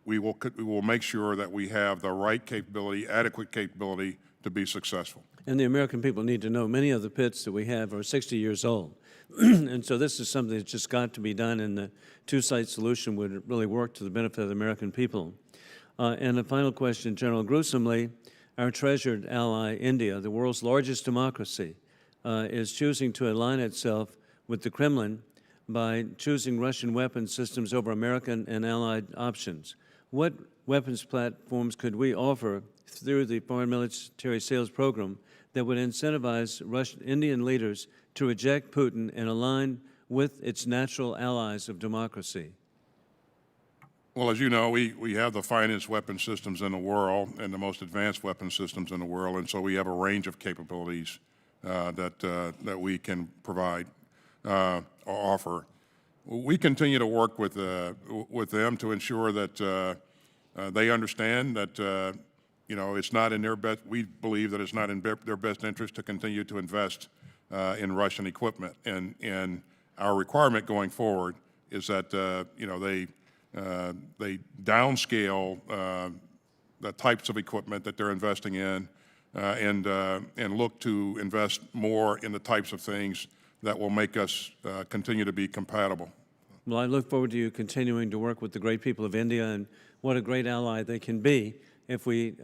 we will make sure that we have the right capability, adequate capability to be successful. And the American people need to know many of the pits that we have are 60 years old. And so this is something that's just got to be done, and the 2-site solution would really work to the benefit of the American people. And a final question, General. Gruesomely, our treasured ally, India, the world's largest democracy, is choosing to align itself with the Kremlin by choosing Russian weapons systems over American and allied options. What weapons platforms could we offer through the Foreign Military Sales Program that would incentivize Indian leaders to reject Putin and align with its natural allies of democracy? Well, as you know, we have the finest weapon systems in the world and the most advanced weapon systems in the world, and so we have a range of capabilities that we can provide or offer. We continue to work with them to ensure that they understand that it's not in their best. We believe that it's not in their best interest to continue to invest in Russian equipment, and our requirement going forward is that they downscale the types of equipment that they're investing in, and look to invest more in the types of things that will make us continue to be compatible. Well, I look forward to you continuing to work with the great people of India, and what a great ally they can be if we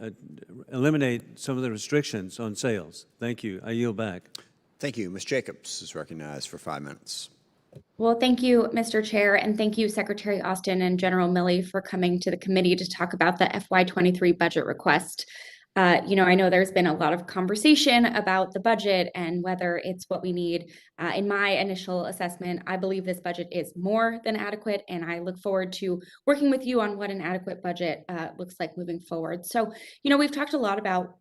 eliminate some of the restrictions on sales. Thank you. I yield back. Thank you. Ms. Jacobs is recognized for 5 minutes. Well, thank you, Mr. Chair, and thank you, Secretary Austin and General Milley, for coming to the committee to talk about the FY23 budget request. I know there's been a lot of conversation about the budget and whether it's what we need. In my initial assessment, I believe this budget is more than adequate, and I look forward to working with you on what an adequate budget looks like moving forward. So, we've talked a lot about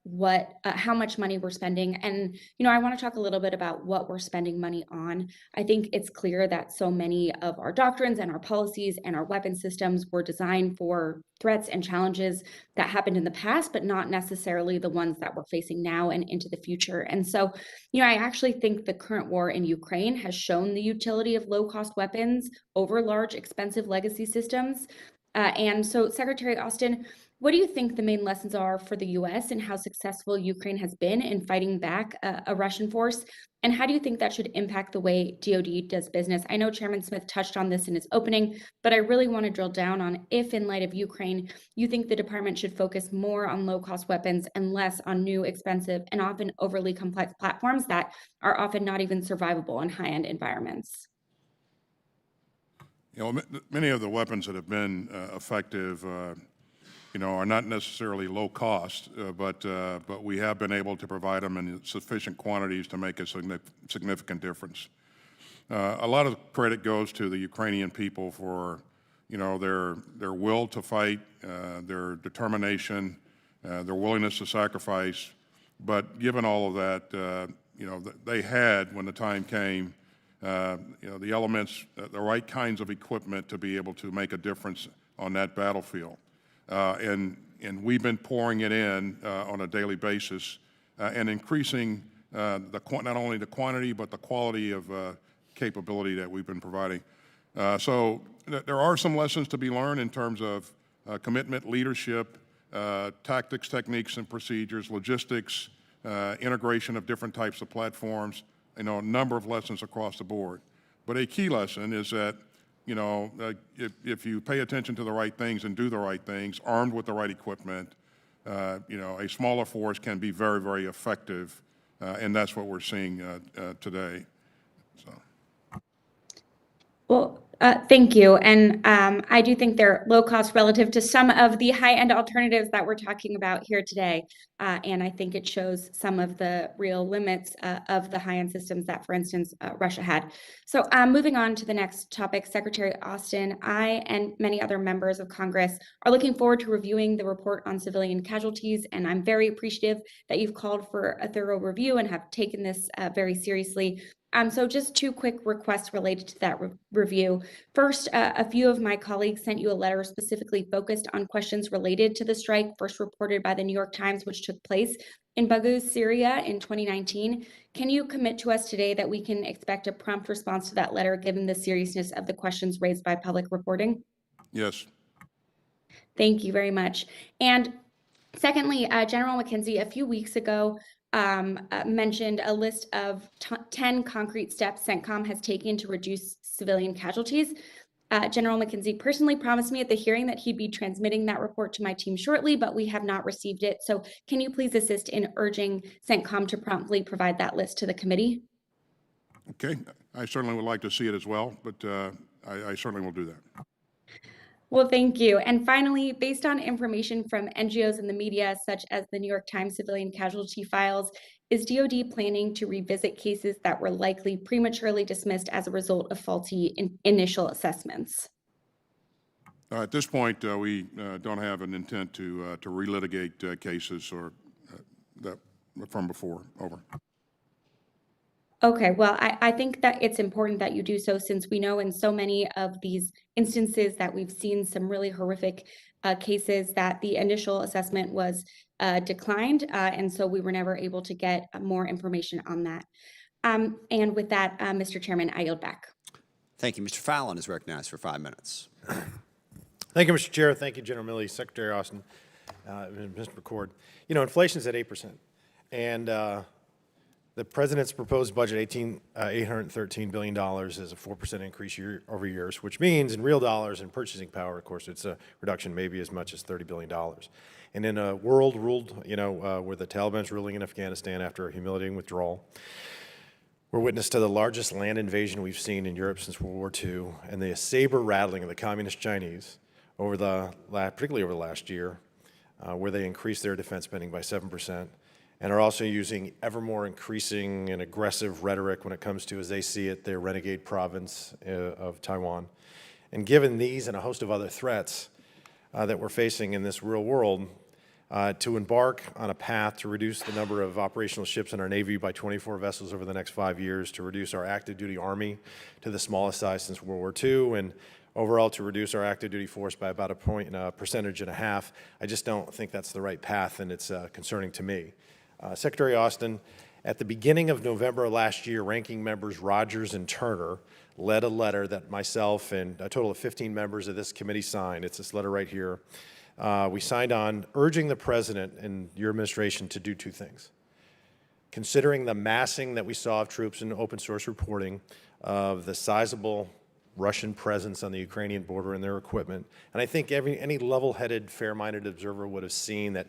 how much money we're spending, and, I want to talk a little bit about what we're spending money on. I think it's clear that so many of our doctrines and our policies and our weapon systems were designed for threats and challenges that happened in the past, but not necessarily the ones that we're facing now and into the future. And so, I actually think the current war in Ukraine has shown the utility of low-cost weapons over large, expensive legacy systems. And so, Secretary Austin, what do you think the main lessons are for the U.S. and how successful Ukraine has been in fighting back a Russian force? And how do you think that should impact the way DoD does business? I know Chairman Smith touched on this in his opening, but I really want to drill down on if, in light of Ukraine, you think the department should focus more on low-cost weapons and less on new, expensive, and often overly complex platforms that are often not even survivable in high-end environments. Many of the weapons that have been effective are not necessarily low cost, but we have been able to provide them in sufficient quantities to make a significant difference. A lot of credit goes to the Ukrainian people for, their will to fight, their determination, their willingness to sacrifice. But given all of that, they had, when the time came, the elements, the right kinds of equipment to be able to make a difference on that battlefield. And we've been pouring it in on a daily basis and increasing not only the quantity but the quality of capability that we've been providing. So there are some lessons to be learned in terms of commitment, leadership, tactics, techniques, and procedures, logistics, integration of different types of platforms. A number of lessons across the board. But a key lesson is that if you pay attention to the right things and do the right things, armed with the right equipment, a smaller force can be very, very effective, and that's what we're seeing today. So. Well, thank you. And I do think they're low cost relative to some of the high-end alternatives that we're talking about here today. And I think it shows some of the real limits of the high-end systems that, for instance, Russia had. So moving on to the next topic, Secretary Austin, I and many other members of Congress are looking forward to reviewing the report on civilian casualties. And I'm very appreciative that you've called for a thorough review and have taken this very seriously. So just two quick requests related to that review. First, a few of my colleagues sent you a letter specifically focused on questions related to the strike first reported by the New York Times, which took place in Baghouz, Syria in 2019. Can you commit to us today that we can expect a prompt response to that letter given the seriousness of the questions raised by public reporting? Yes. Thank you very much. And secondly, General McKenzie, a few weeks ago, mentioned a list of 10 concrete steps CENTCOM has taken to reduce civilian casualties. General McKenzie personally promised me at the hearing that he'd be transmitting that report to my team shortly, but we have not received it. So can you please assist in urging CENTCOM to promptly provide that list to the committee? Okay. I certainly would like to see it as well, but I certainly will do that. Well, thank you. And finally, based on information from NGOs in the media, such as the New York Times civilian casualty files, is DoD planning to revisit cases that were likely prematurely dismissed as a result of faulty initial assessments? At this point, we don't have an intent to relitigate cases or that from before. Over. Okay, well, I think that it's important that you do so, since we know in so many of these instances that we've seen some really horrific cases that the initial assessment was declined, and so we were never able to get more information on that. And with that, Mr. Chairman, I yield back. Thank you. Mr. Fallon is recognized for 5 minutes. Thank you, Mr. Chair. Thank you, General Milley, Secretary Austin, and Mr. McCord. You know, inflation is at 8%, and the president's proposed budget, $813 billion, is a 4% increase year over year, which means in real dollars and purchasing power, of course, it's a reduction maybe as much as $30 billion. And in a world ruled, where the Taliban's ruling in Afghanistan after a humiliating withdrawal, we're witness to the largest land invasion we've seen in Europe since World War II, and the saber rattling of the communist Chinese particularly over the last year, where they increased their defense spending by 7%, and are also using ever more increasing and aggressive rhetoric when it comes to, as they see it, their renegade province of Taiwan. And given these and a host of other threats that we're facing in this real world, to embark on a path to reduce the number of operational ships in our Navy by 24 vessels over the next 5 years, to reduce our active duty Army to the smallest size since World War II, and overall to reduce our active duty force by about a percentage and a half. I just don't think that's the right path, and it's concerning to me. Secretary Austin, at the beginning of November last year, ranking members Rogers and Turner led a letter that myself and a total of 15 members of this committee signed. It's this letter right here. We signed on urging the president and your administration to do two things. Considering the massing that we saw of troops in open source reporting of the sizable Russian presence on the Ukrainian border and their equipment, and I think any level-headed, fair-minded observer would have seen that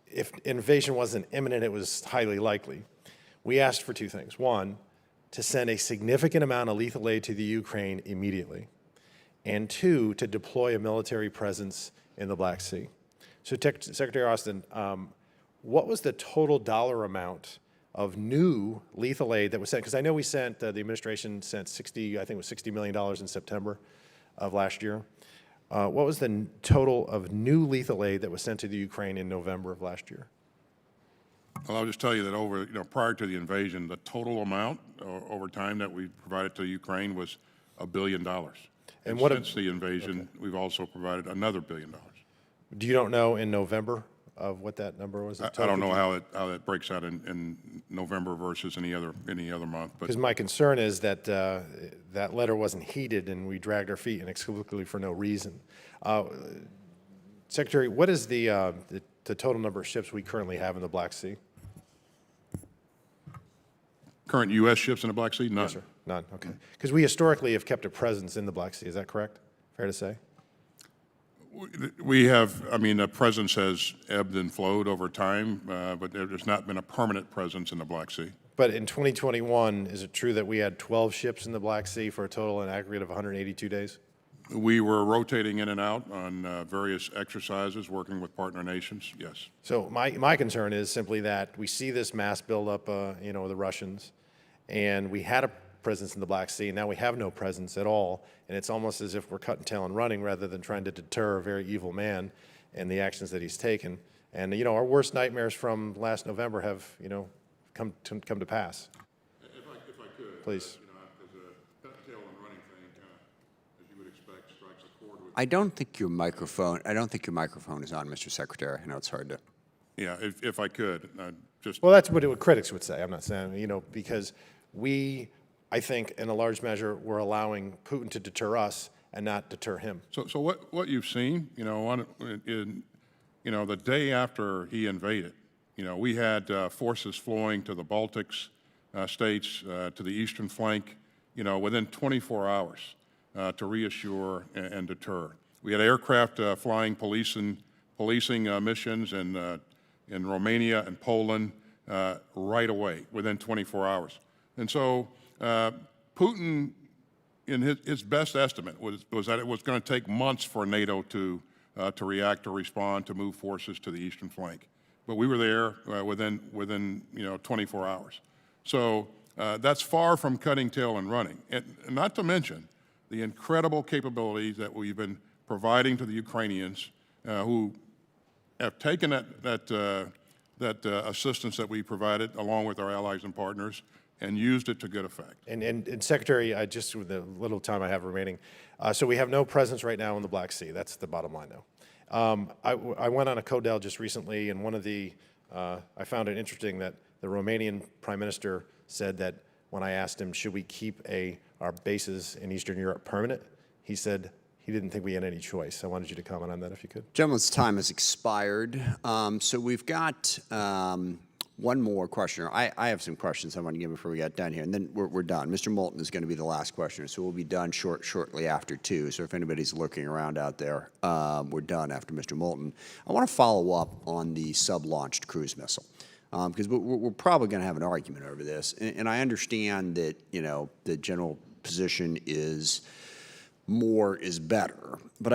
if invasion wasn't imminent, it was highly likely. We asked for two things. One, to send a significant amount of lethal aid to the Ukraine immediately, and two, to deploy a military presence in the Black Sea. So Secretary Austin, what was the total dollar amount of new lethal aid that was sent? Because I know we sent, the administration sent I think it was $60 million in September of last year. What was the total of new lethal aid that was sent to the Ukraine in November of last year? Well, I'll just tell you that prior to the invasion, the total amount over time that we provided to Ukraine was $1 billion. And since the invasion, we've also provided another $1 billion. Do you don't know in November of what that number was? I don't know how that breaks out in November versus any other month. Because my concern is that that letter wasn't heeded and we dragged our feet inexplicably for no reason. Secretary, what is the total number of ships we currently have in the Black Sea? Current U.S. ships in the Black Sea? None. Yes, sir. None, okay. Because we historically have kept a presence in the Black Sea, is that correct? Fair to say? We have, the presence has ebbed and flowed over time, but there's not been a permanent presence in the Black Sea. But in 2021, is it true that we had 12 ships in the Black Sea for a total and aggregate of 182 days? We were rotating in and out on various exercises, working with partner nations, yes. So my concern is simply that we see this mass buildup, the Russians, and we had a presence in the Black Sea, and now we have no presence at all, and it's almost as if we're cutting tail and running rather than trying to deter a very evil man and the actions that he's taken. And, our worst nightmares from last November have, come to pass. If I could. Please. Because a cut tail and running thing, as you would expect, strikes a chord with... I don't think your microphone is on, Mr. Secretary. I know it's hard to... Yeah, if I could, just... Well, that's what critics would say. I'm not saying, because I think, in a large measure, we're allowing Putin to deter us and not deter him. So what you've seen, the day after he invaded, we had forces flowing to the Baltics states, to the eastern flank, within 24 hours to reassure and deter. We had aircraft flying policing missions in Romania and Poland right away, within 24 hours. And so Putin, in his best estimate, was that it was going to take months for NATO to react or respond, to move forces to the eastern flank. But we were there within 24 hours. So that's far from cutting tail and running. And not to mention the incredible capabilities that we've been providing to the Ukrainians who have taken that assistance that we provided along with our allies and partners and used it to good effect. And Secretary, just with the little time I have remaining, so we have no presence right now in the Black Sea. That's the bottom line, though. I went on a CODEL just recently, and I found it interesting that the Romanian Prime Minister said that when I asked him, should we keep our bases in Eastern Europe permanent, he said he didn't think we had any choice. I wanted you to comment on that if you could. Gentleman's time has expired. So we've got one more questioner. I have some questions I want to give before we get done here, and then we're done. Mr. Moulton is going to be the last questioner, so we'll be done shortly after 2. So if anybody's looking around out there, we're done after Mr. Moulton. I want to follow up on the sub-launched cruise missile, because we're probably going to have an argument over this. And I understand that, the general position is more is better. But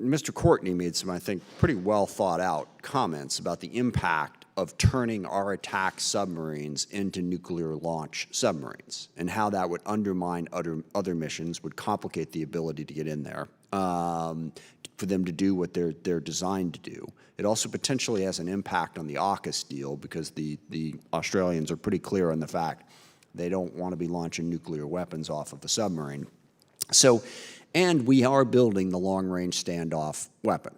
Mr. Courtney made some, I think, pretty well thought out comments about the impact of turning our attack submarines into nuclear launch submarines and how that would undermine other missions, would complicate the ability to get in there for them to do what they're designed to do. It also potentially has an impact on the AUKUS deal because the Australians are pretty clear on the fact they don't want to be launching nuclear weapons off of a submarine. So, and we are building the long-range standoff weapon.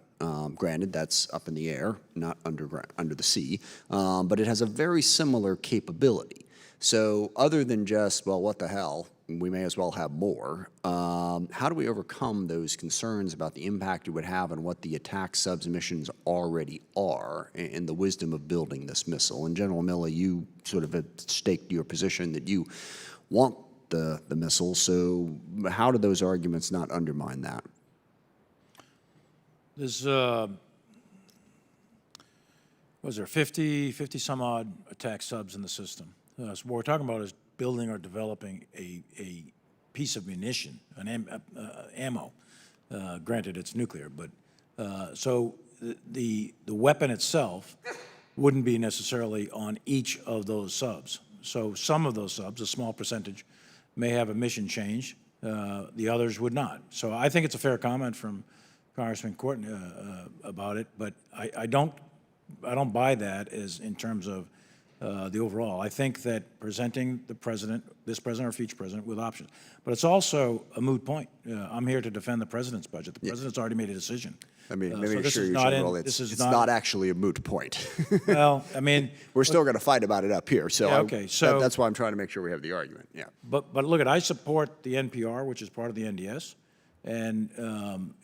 Granted, that's up in the air, not under the sea, but it has a very similar capability. So other than just, well, what the hell, we may as well have more, how do we overcome those concerns about the impact it would have on what the attack subs missions already are and the wisdom of building this missile? And General Milley, you sort of have staked your position that you want the missile, so how do those arguments not undermine that? There's, was there 50 some odd attack subs in the system? So what we're talking about is building or developing a piece of munition, an ammo. Granted, it's nuclear, but so the weapon itself wouldn't be necessarily on each of those subs. So some of those subs, a small percentage, may have a mission change. The others would not. So I think it's a fair comment from Congressman Courtney about it, but I don't buy that as in terms of the overall. I think that presenting the president, this president or future president, with options. But it's also a moot point. I'm here to defend the president's budget. The president's already made a decision. I mean, so let me this assure is you, not General, in- this is it's not- not actually a moot point. Well, I mean, we're still going to fight about it up here. So, Yeah, okay, so- that's why I'm trying to make sure we have the argument. Yeah. But look, I support the NPR, which is part of the NDS, and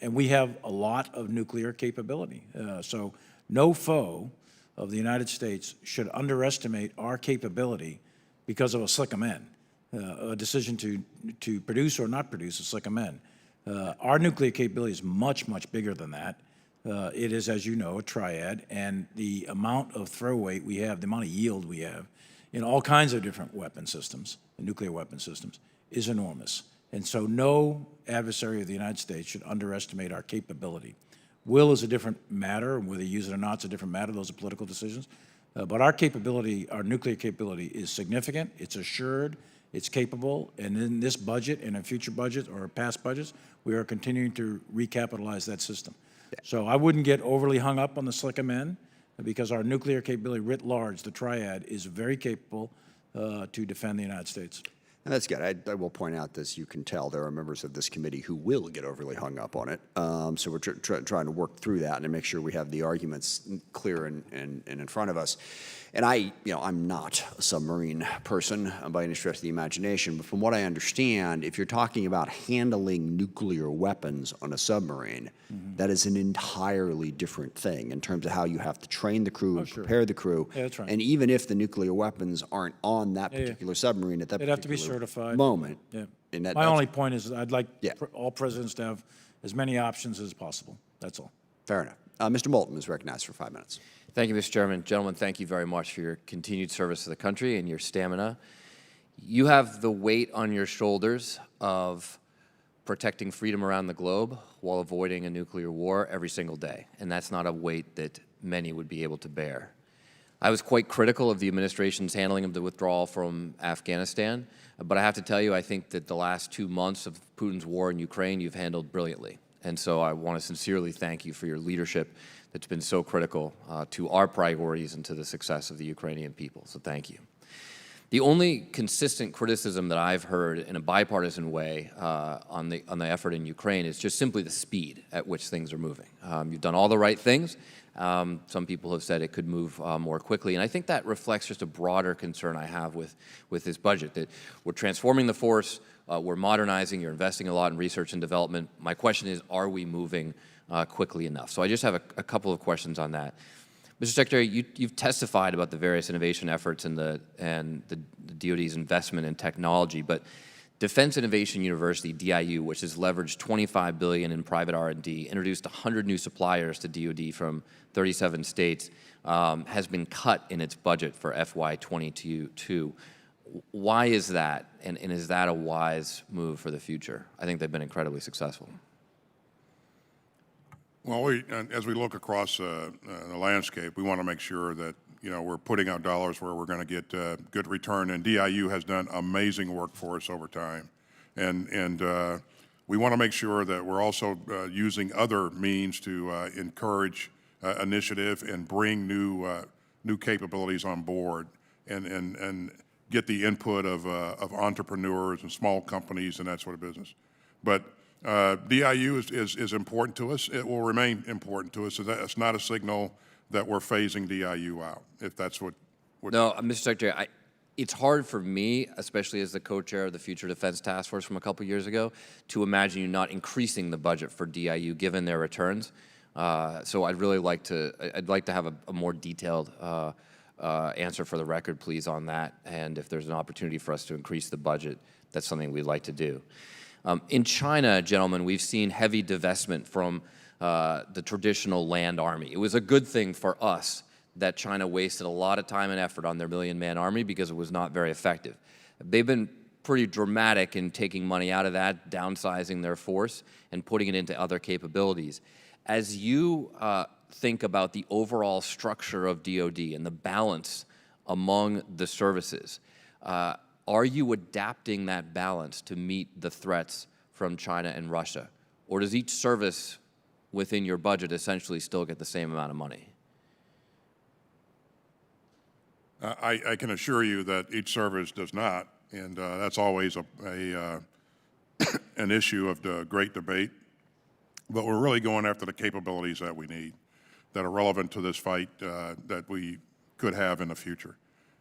we have a lot of nuclear capability. So no foe of the United States should underestimate our capability because of a slick amend, a decision to produce or not produce a slick amend. Our nuclear capability is much, much bigger than that. It is, as you know, a triad, and the amount of throw weight we have, the amount of yield we have in all kinds of different weapon systems, nuclear weapon systems, is enormous. And so no adversary of the United States should underestimate our capability. Will is a different matter, and whether you use it or not is a different matter. Those are political decisions. But our capability, our nuclear capability, is significant, it's assured, it's capable, and in this budget and in future budgets or past budgets, we are continuing to recapitalize that system. So I wouldn't get overly hung up on the slick amend, because our nuclear capability writ large, the triad, is very capable to defend the United States. And that's good. I will point out, as you can tell, there are members of this committee who will get overly hung up on it. So we're trying to work through that and make sure we have the arguments clear and in front of us. And I'm not a submarine person by any stretch of the imagination, but from what I understand, if you're talking about handling nuclear weapons on a submarine, that is an entirely different thing in terms of how you have to train the crew and prepare the crew. Yeah, that's right. And even if the nuclear weapons aren't on that Yeah, yeah. particular submarine at that They'd have to be particular certified. moment. Yeah. And My that's- only point is I'd like all presidents to have as many options as possible. That's all. Fair enough. Mr. Moulton is recognized for 5 minutes. Thank you, Mr. Chairman. Gentlemen, thank you very much for your continued service to the country and your stamina. You have the weight on your shoulders of protecting freedom around the globe while avoiding a nuclear war every single day, and that's not a weight that many would be able to bear. I was quite critical of the administration's handling of the withdrawal from Afghanistan, but I have to tell you, I think that the last 2 months of Putin's war in Ukraine, you've handled brilliantly. And so I want to sincerely thank you for your leadership that's been so critical to our priorities and to the success of the Ukrainian people. So thank you. The only consistent criticism that I've heard in a bipartisan way on the effort in Ukraine is just simply the speed at which things are moving. You've done all the right things. Some people have said it could move more quickly, and I think that reflects just a broader concern I have with this budget, that we're transforming the force, we're modernizing, you're investing a lot in research and development. My question is, are we moving quickly enough? So I just have a couple of questions on that. Mr. Secretary, you've testified about the various innovation efforts and the DoD's investment in technology, but Defense Innovation University, DIU, which has leveraged $25 billion in private R&D, introduced 100 new suppliers to DoD from 37 states, has been cut in its budget for FY22. Why is that, and is that a wise move for the future? I think they've been incredibly successful. Well, as we look across the landscape, we want to make sure that we're putting out dollars where we're going to get good return. And DIU has done amazing work for us over time, and we want to make sure that we're also using other means to encourage initiative and bring new capabilities on board, and get the input of entrepreneurs and small companies and that sort of business. But DIU is important to us. It will remain important to us. So that's not a signal that we're phasing DIU out, if that's what No, Mr. Secretary, it's hard for me, especially as the co-chair of the Future Defense Task Force from a couple years ago, to imagine you not increasing the budget for DIU given their returns. So I'd like to have a more detailed answer for the record, please, on that. And if there's an opportunity for us to increase the budget, that's something we'd like to do. In China, gentlemen, we've seen heavy divestment from the traditional land army. It was a good thing for us that China wasted a lot of time and effort on their million-man army because it was not very effective. They've been pretty dramatic in taking money out of that, downsizing their force, and putting it into other capabilities. As you think about the overall structure of DoD and the balance among the services, are you adapting that balance to meet the threats from China and Russia? Or does each service within your budget essentially still get the same amount of money? I can assure you that each service does not, and that's always an issue of the great debate. But we're really going after the capabilities that we need, that are relevant to this fight that we could have in the future.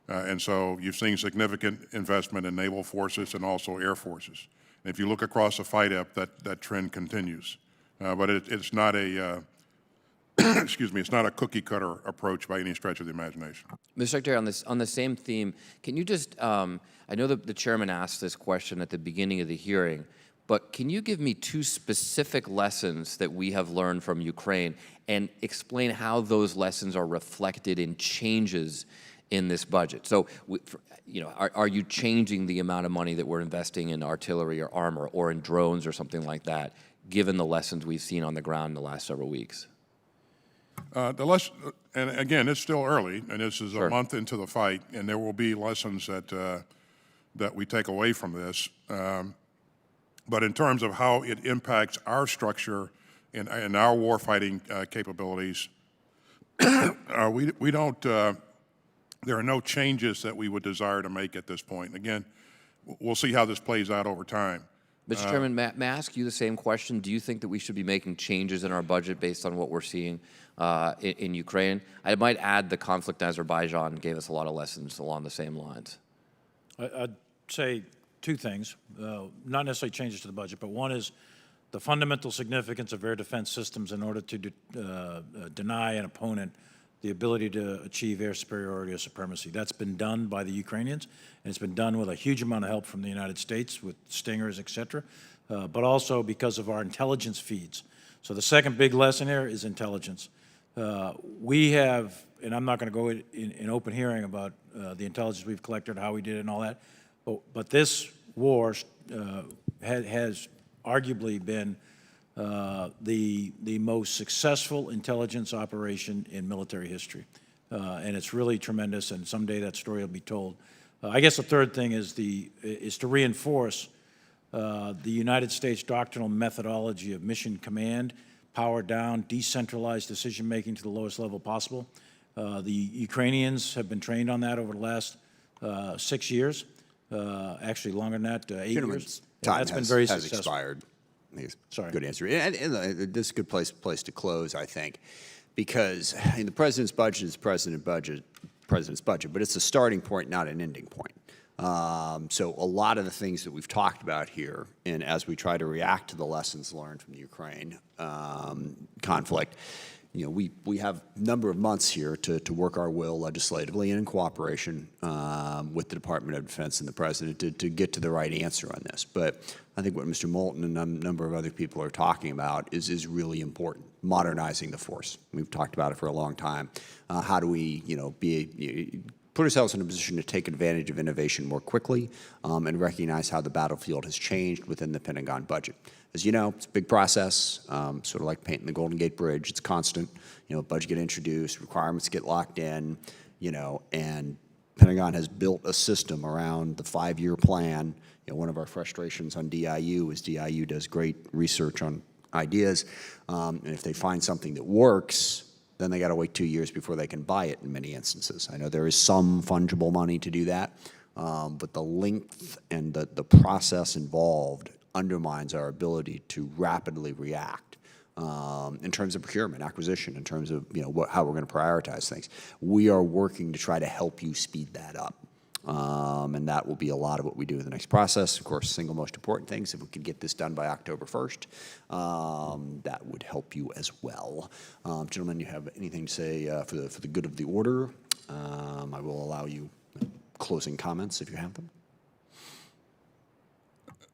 And so you've seen significant investment in naval forces and also air forces. And if you look across the FIDEP, that trend continues. But it's not a excuse me, it's not a cookie cutter approach by any stretch of the imagination. Mr. Secretary, on the same theme, can you just, I know that the chairman asked this question at the beginning of the hearing, but can you give me two specific lessons that we have learned from Ukraine and explain how those lessons are reflected in changes in this budget? So, are you changing the amount of money that we're investing in artillery or armor or in drones or something like that, given the lessons we've seen on the ground in the last several weeks? And again, it's still early, and this is a month into the fight, and there will be lessons that we take away from this. But in terms of how it impacts our structure and our warfighting capabilities, we don't. There are no changes that we would desire to make at this point. Again, we'll see how this plays out over time. Mr. Chairman, may I ask you the same question? Do you think that we should be making changes in our budget based on what we're seeing in Ukraine? I might add the conflict in Azerbaijan gave us a lot of lessons along the same lines. I'd say two things, not necessarily changes to the budget, but one is the fundamental significance of air defense systems in order to deny an opponent the ability to achieve air superiority or supremacy. That's been done by the Ukrainians, and it's been done with a huge amount of help from the United States with Stingers, et cetera, but also because of our intelligence feeds. So the second big lesson here is intelligence. We have, and I'm not going to go in open hearing about the intelligence we've collected, how we did it and all that, but this war has arguably been the most successful intelligence operation in military history. And it's really tremendous, and someday that story will be told. I guess the third thing is to reinforce the United States doctrinal methodology of mission command, power down, decentralized decision-making to the lowest level possible. The Ukrainians have been trained on that over the last 6 years, actually longer than that, 8 years. Time That's been very has successful. expired. I think it's Sorry. Good answer. And this is a good place to close, I think, because the president's budget is president's budget, but it's a starting point, not an ending point. So a lot of the things that we've talked about here, and as we try to react to the lessons learned from the Ukraine conflict, we have a number of months here to work our will legislatively and in cooperation with the Department of Defense and the President to get to the right answer on this. But I think what Mr. Moulton and a number of other people are talking about is really important, modernizing the force. We've talked about it for a long time. How do we, put ourselves in a position to take advantage of innovation more quickly and recognize how the battlefield has changed within the Pentagon budget. As you know, it's a big process, sort of like painting the Golden Gate Bridge. It's constant. Budget get introduced, requirements get locked in, and Pentagon has built a system around the 5-year plan. One of our frustrations on DIU is DIU does great research on ideas, and if they find something that works, then they got to wait 2 years before they can buy it in many instances. I know there is some fungible money to do that, but the length and the process involved undermines our ability to rapidly react in terms of procurement, acquisition, in terms of how we're going to prioritize things. We are working to try to help you speed that up. And that will be a lot of what we do in the next process. Of course, single most important things, if we could get this done by October 1st, that would help you as well. Gentlemen, you have anything to say for the good of the order? I will allow you closing comments if you have them.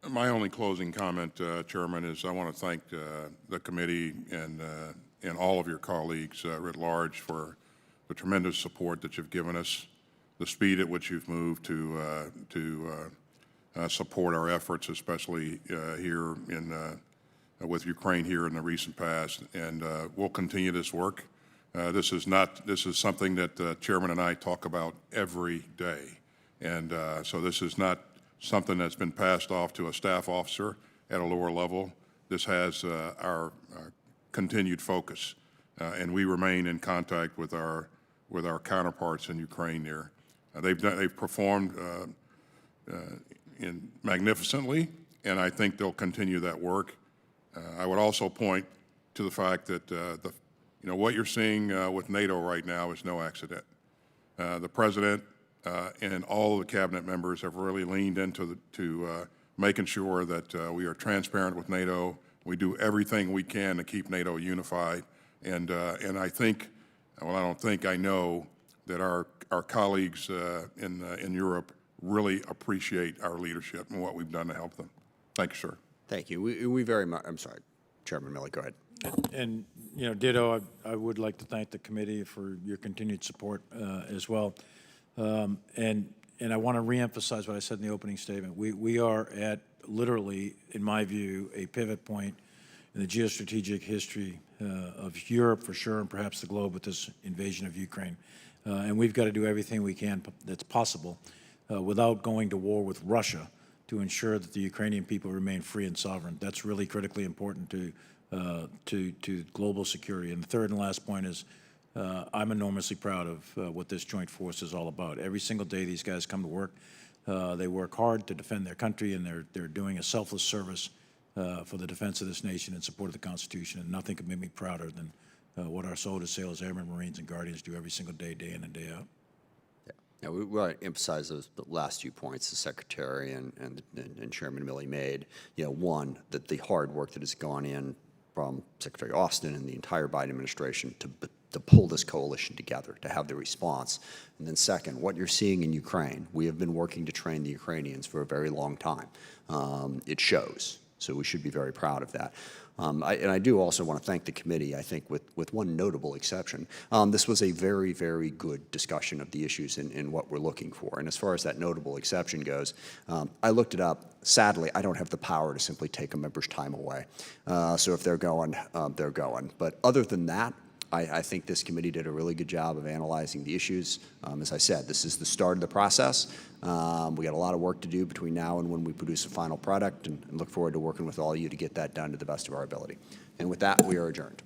My only closing comment, Chairman, is I want to thank the committee and all of your colleagues writ large for the tremendous support that you've given us, the speed at which you've moved to support our efforts, especially here with Ukraine here in the recent past, and we'll continue this work. This is something that the Chairman and I talk about every day, and so this is not something that's been passed off to a staff officer at a lower level. This has our continued focus, and we remain in contact with our counterparts in Ukraine there. They've performed magnificently, and I think they'll continue that work. I would also point to the fact that what you're seeing with NATO right now is no accident. The President and all of the cabinet members have really leaned into making sure that we are transparent with NATO. We do everything we can to keep NATO unified, and I think, well, I don't think, I know that our colleagues in Europe really appreciate our leadership and what we've done to help them. Thank you, sir. Thank you. We very much. I'm sorry, Chairman Milley. Go ahead. And ditto. I would like to thank the committee for your continued support as well. And I want to reemphasize what I said in the opening statement. We are at literally, in my view, a pivot point in the geostrategic history of Europe for sure, and perhaps the globe with this invasion of Ukraine. And we've got to do everything we can that's possible without going to war with Russia to ensure that the Ukrainian people remain free and sovereign. That's really critically important to global security. And the third and last point is I'm enormously proud of what this joint force is all about. Every single day these guys come to work. They work hard to defend their country, and they're doing a selfless service for the defense of this nation in support of the Constitution. And nothing could make me prouder than what our soldiers, sailors, airmen, Marines, and Guardians do every single day, day in and day out. Yeah, we want to emphasize the last few points the Secretary and Chairman Milley made. One, that the hard work that has gone in from Secretary Austin and the entire Biden administration to pull this coalition together, to have the response. And then second, what you're seeing in Ukraine, we have been working to train the Ukrainians for a very long time. It shows, so we should be very proud of that. And I do also want to thank the committee, I think, with one notable exception. This was a very, very good discussion of the issues and what we're looking for. And as far as that notable exception goes, I looked it up. Sadly, I don't have the power to simply take a member's time away. So if they're going, they're going. But other than that, I think this committee did a really good job of analyzing the issues. As I said, this is the start of the process. We got a lot of work to do between now and when we produce a final product, and look forward to working with all of you to get that done to the best of our ability. And with that, we are adjourned.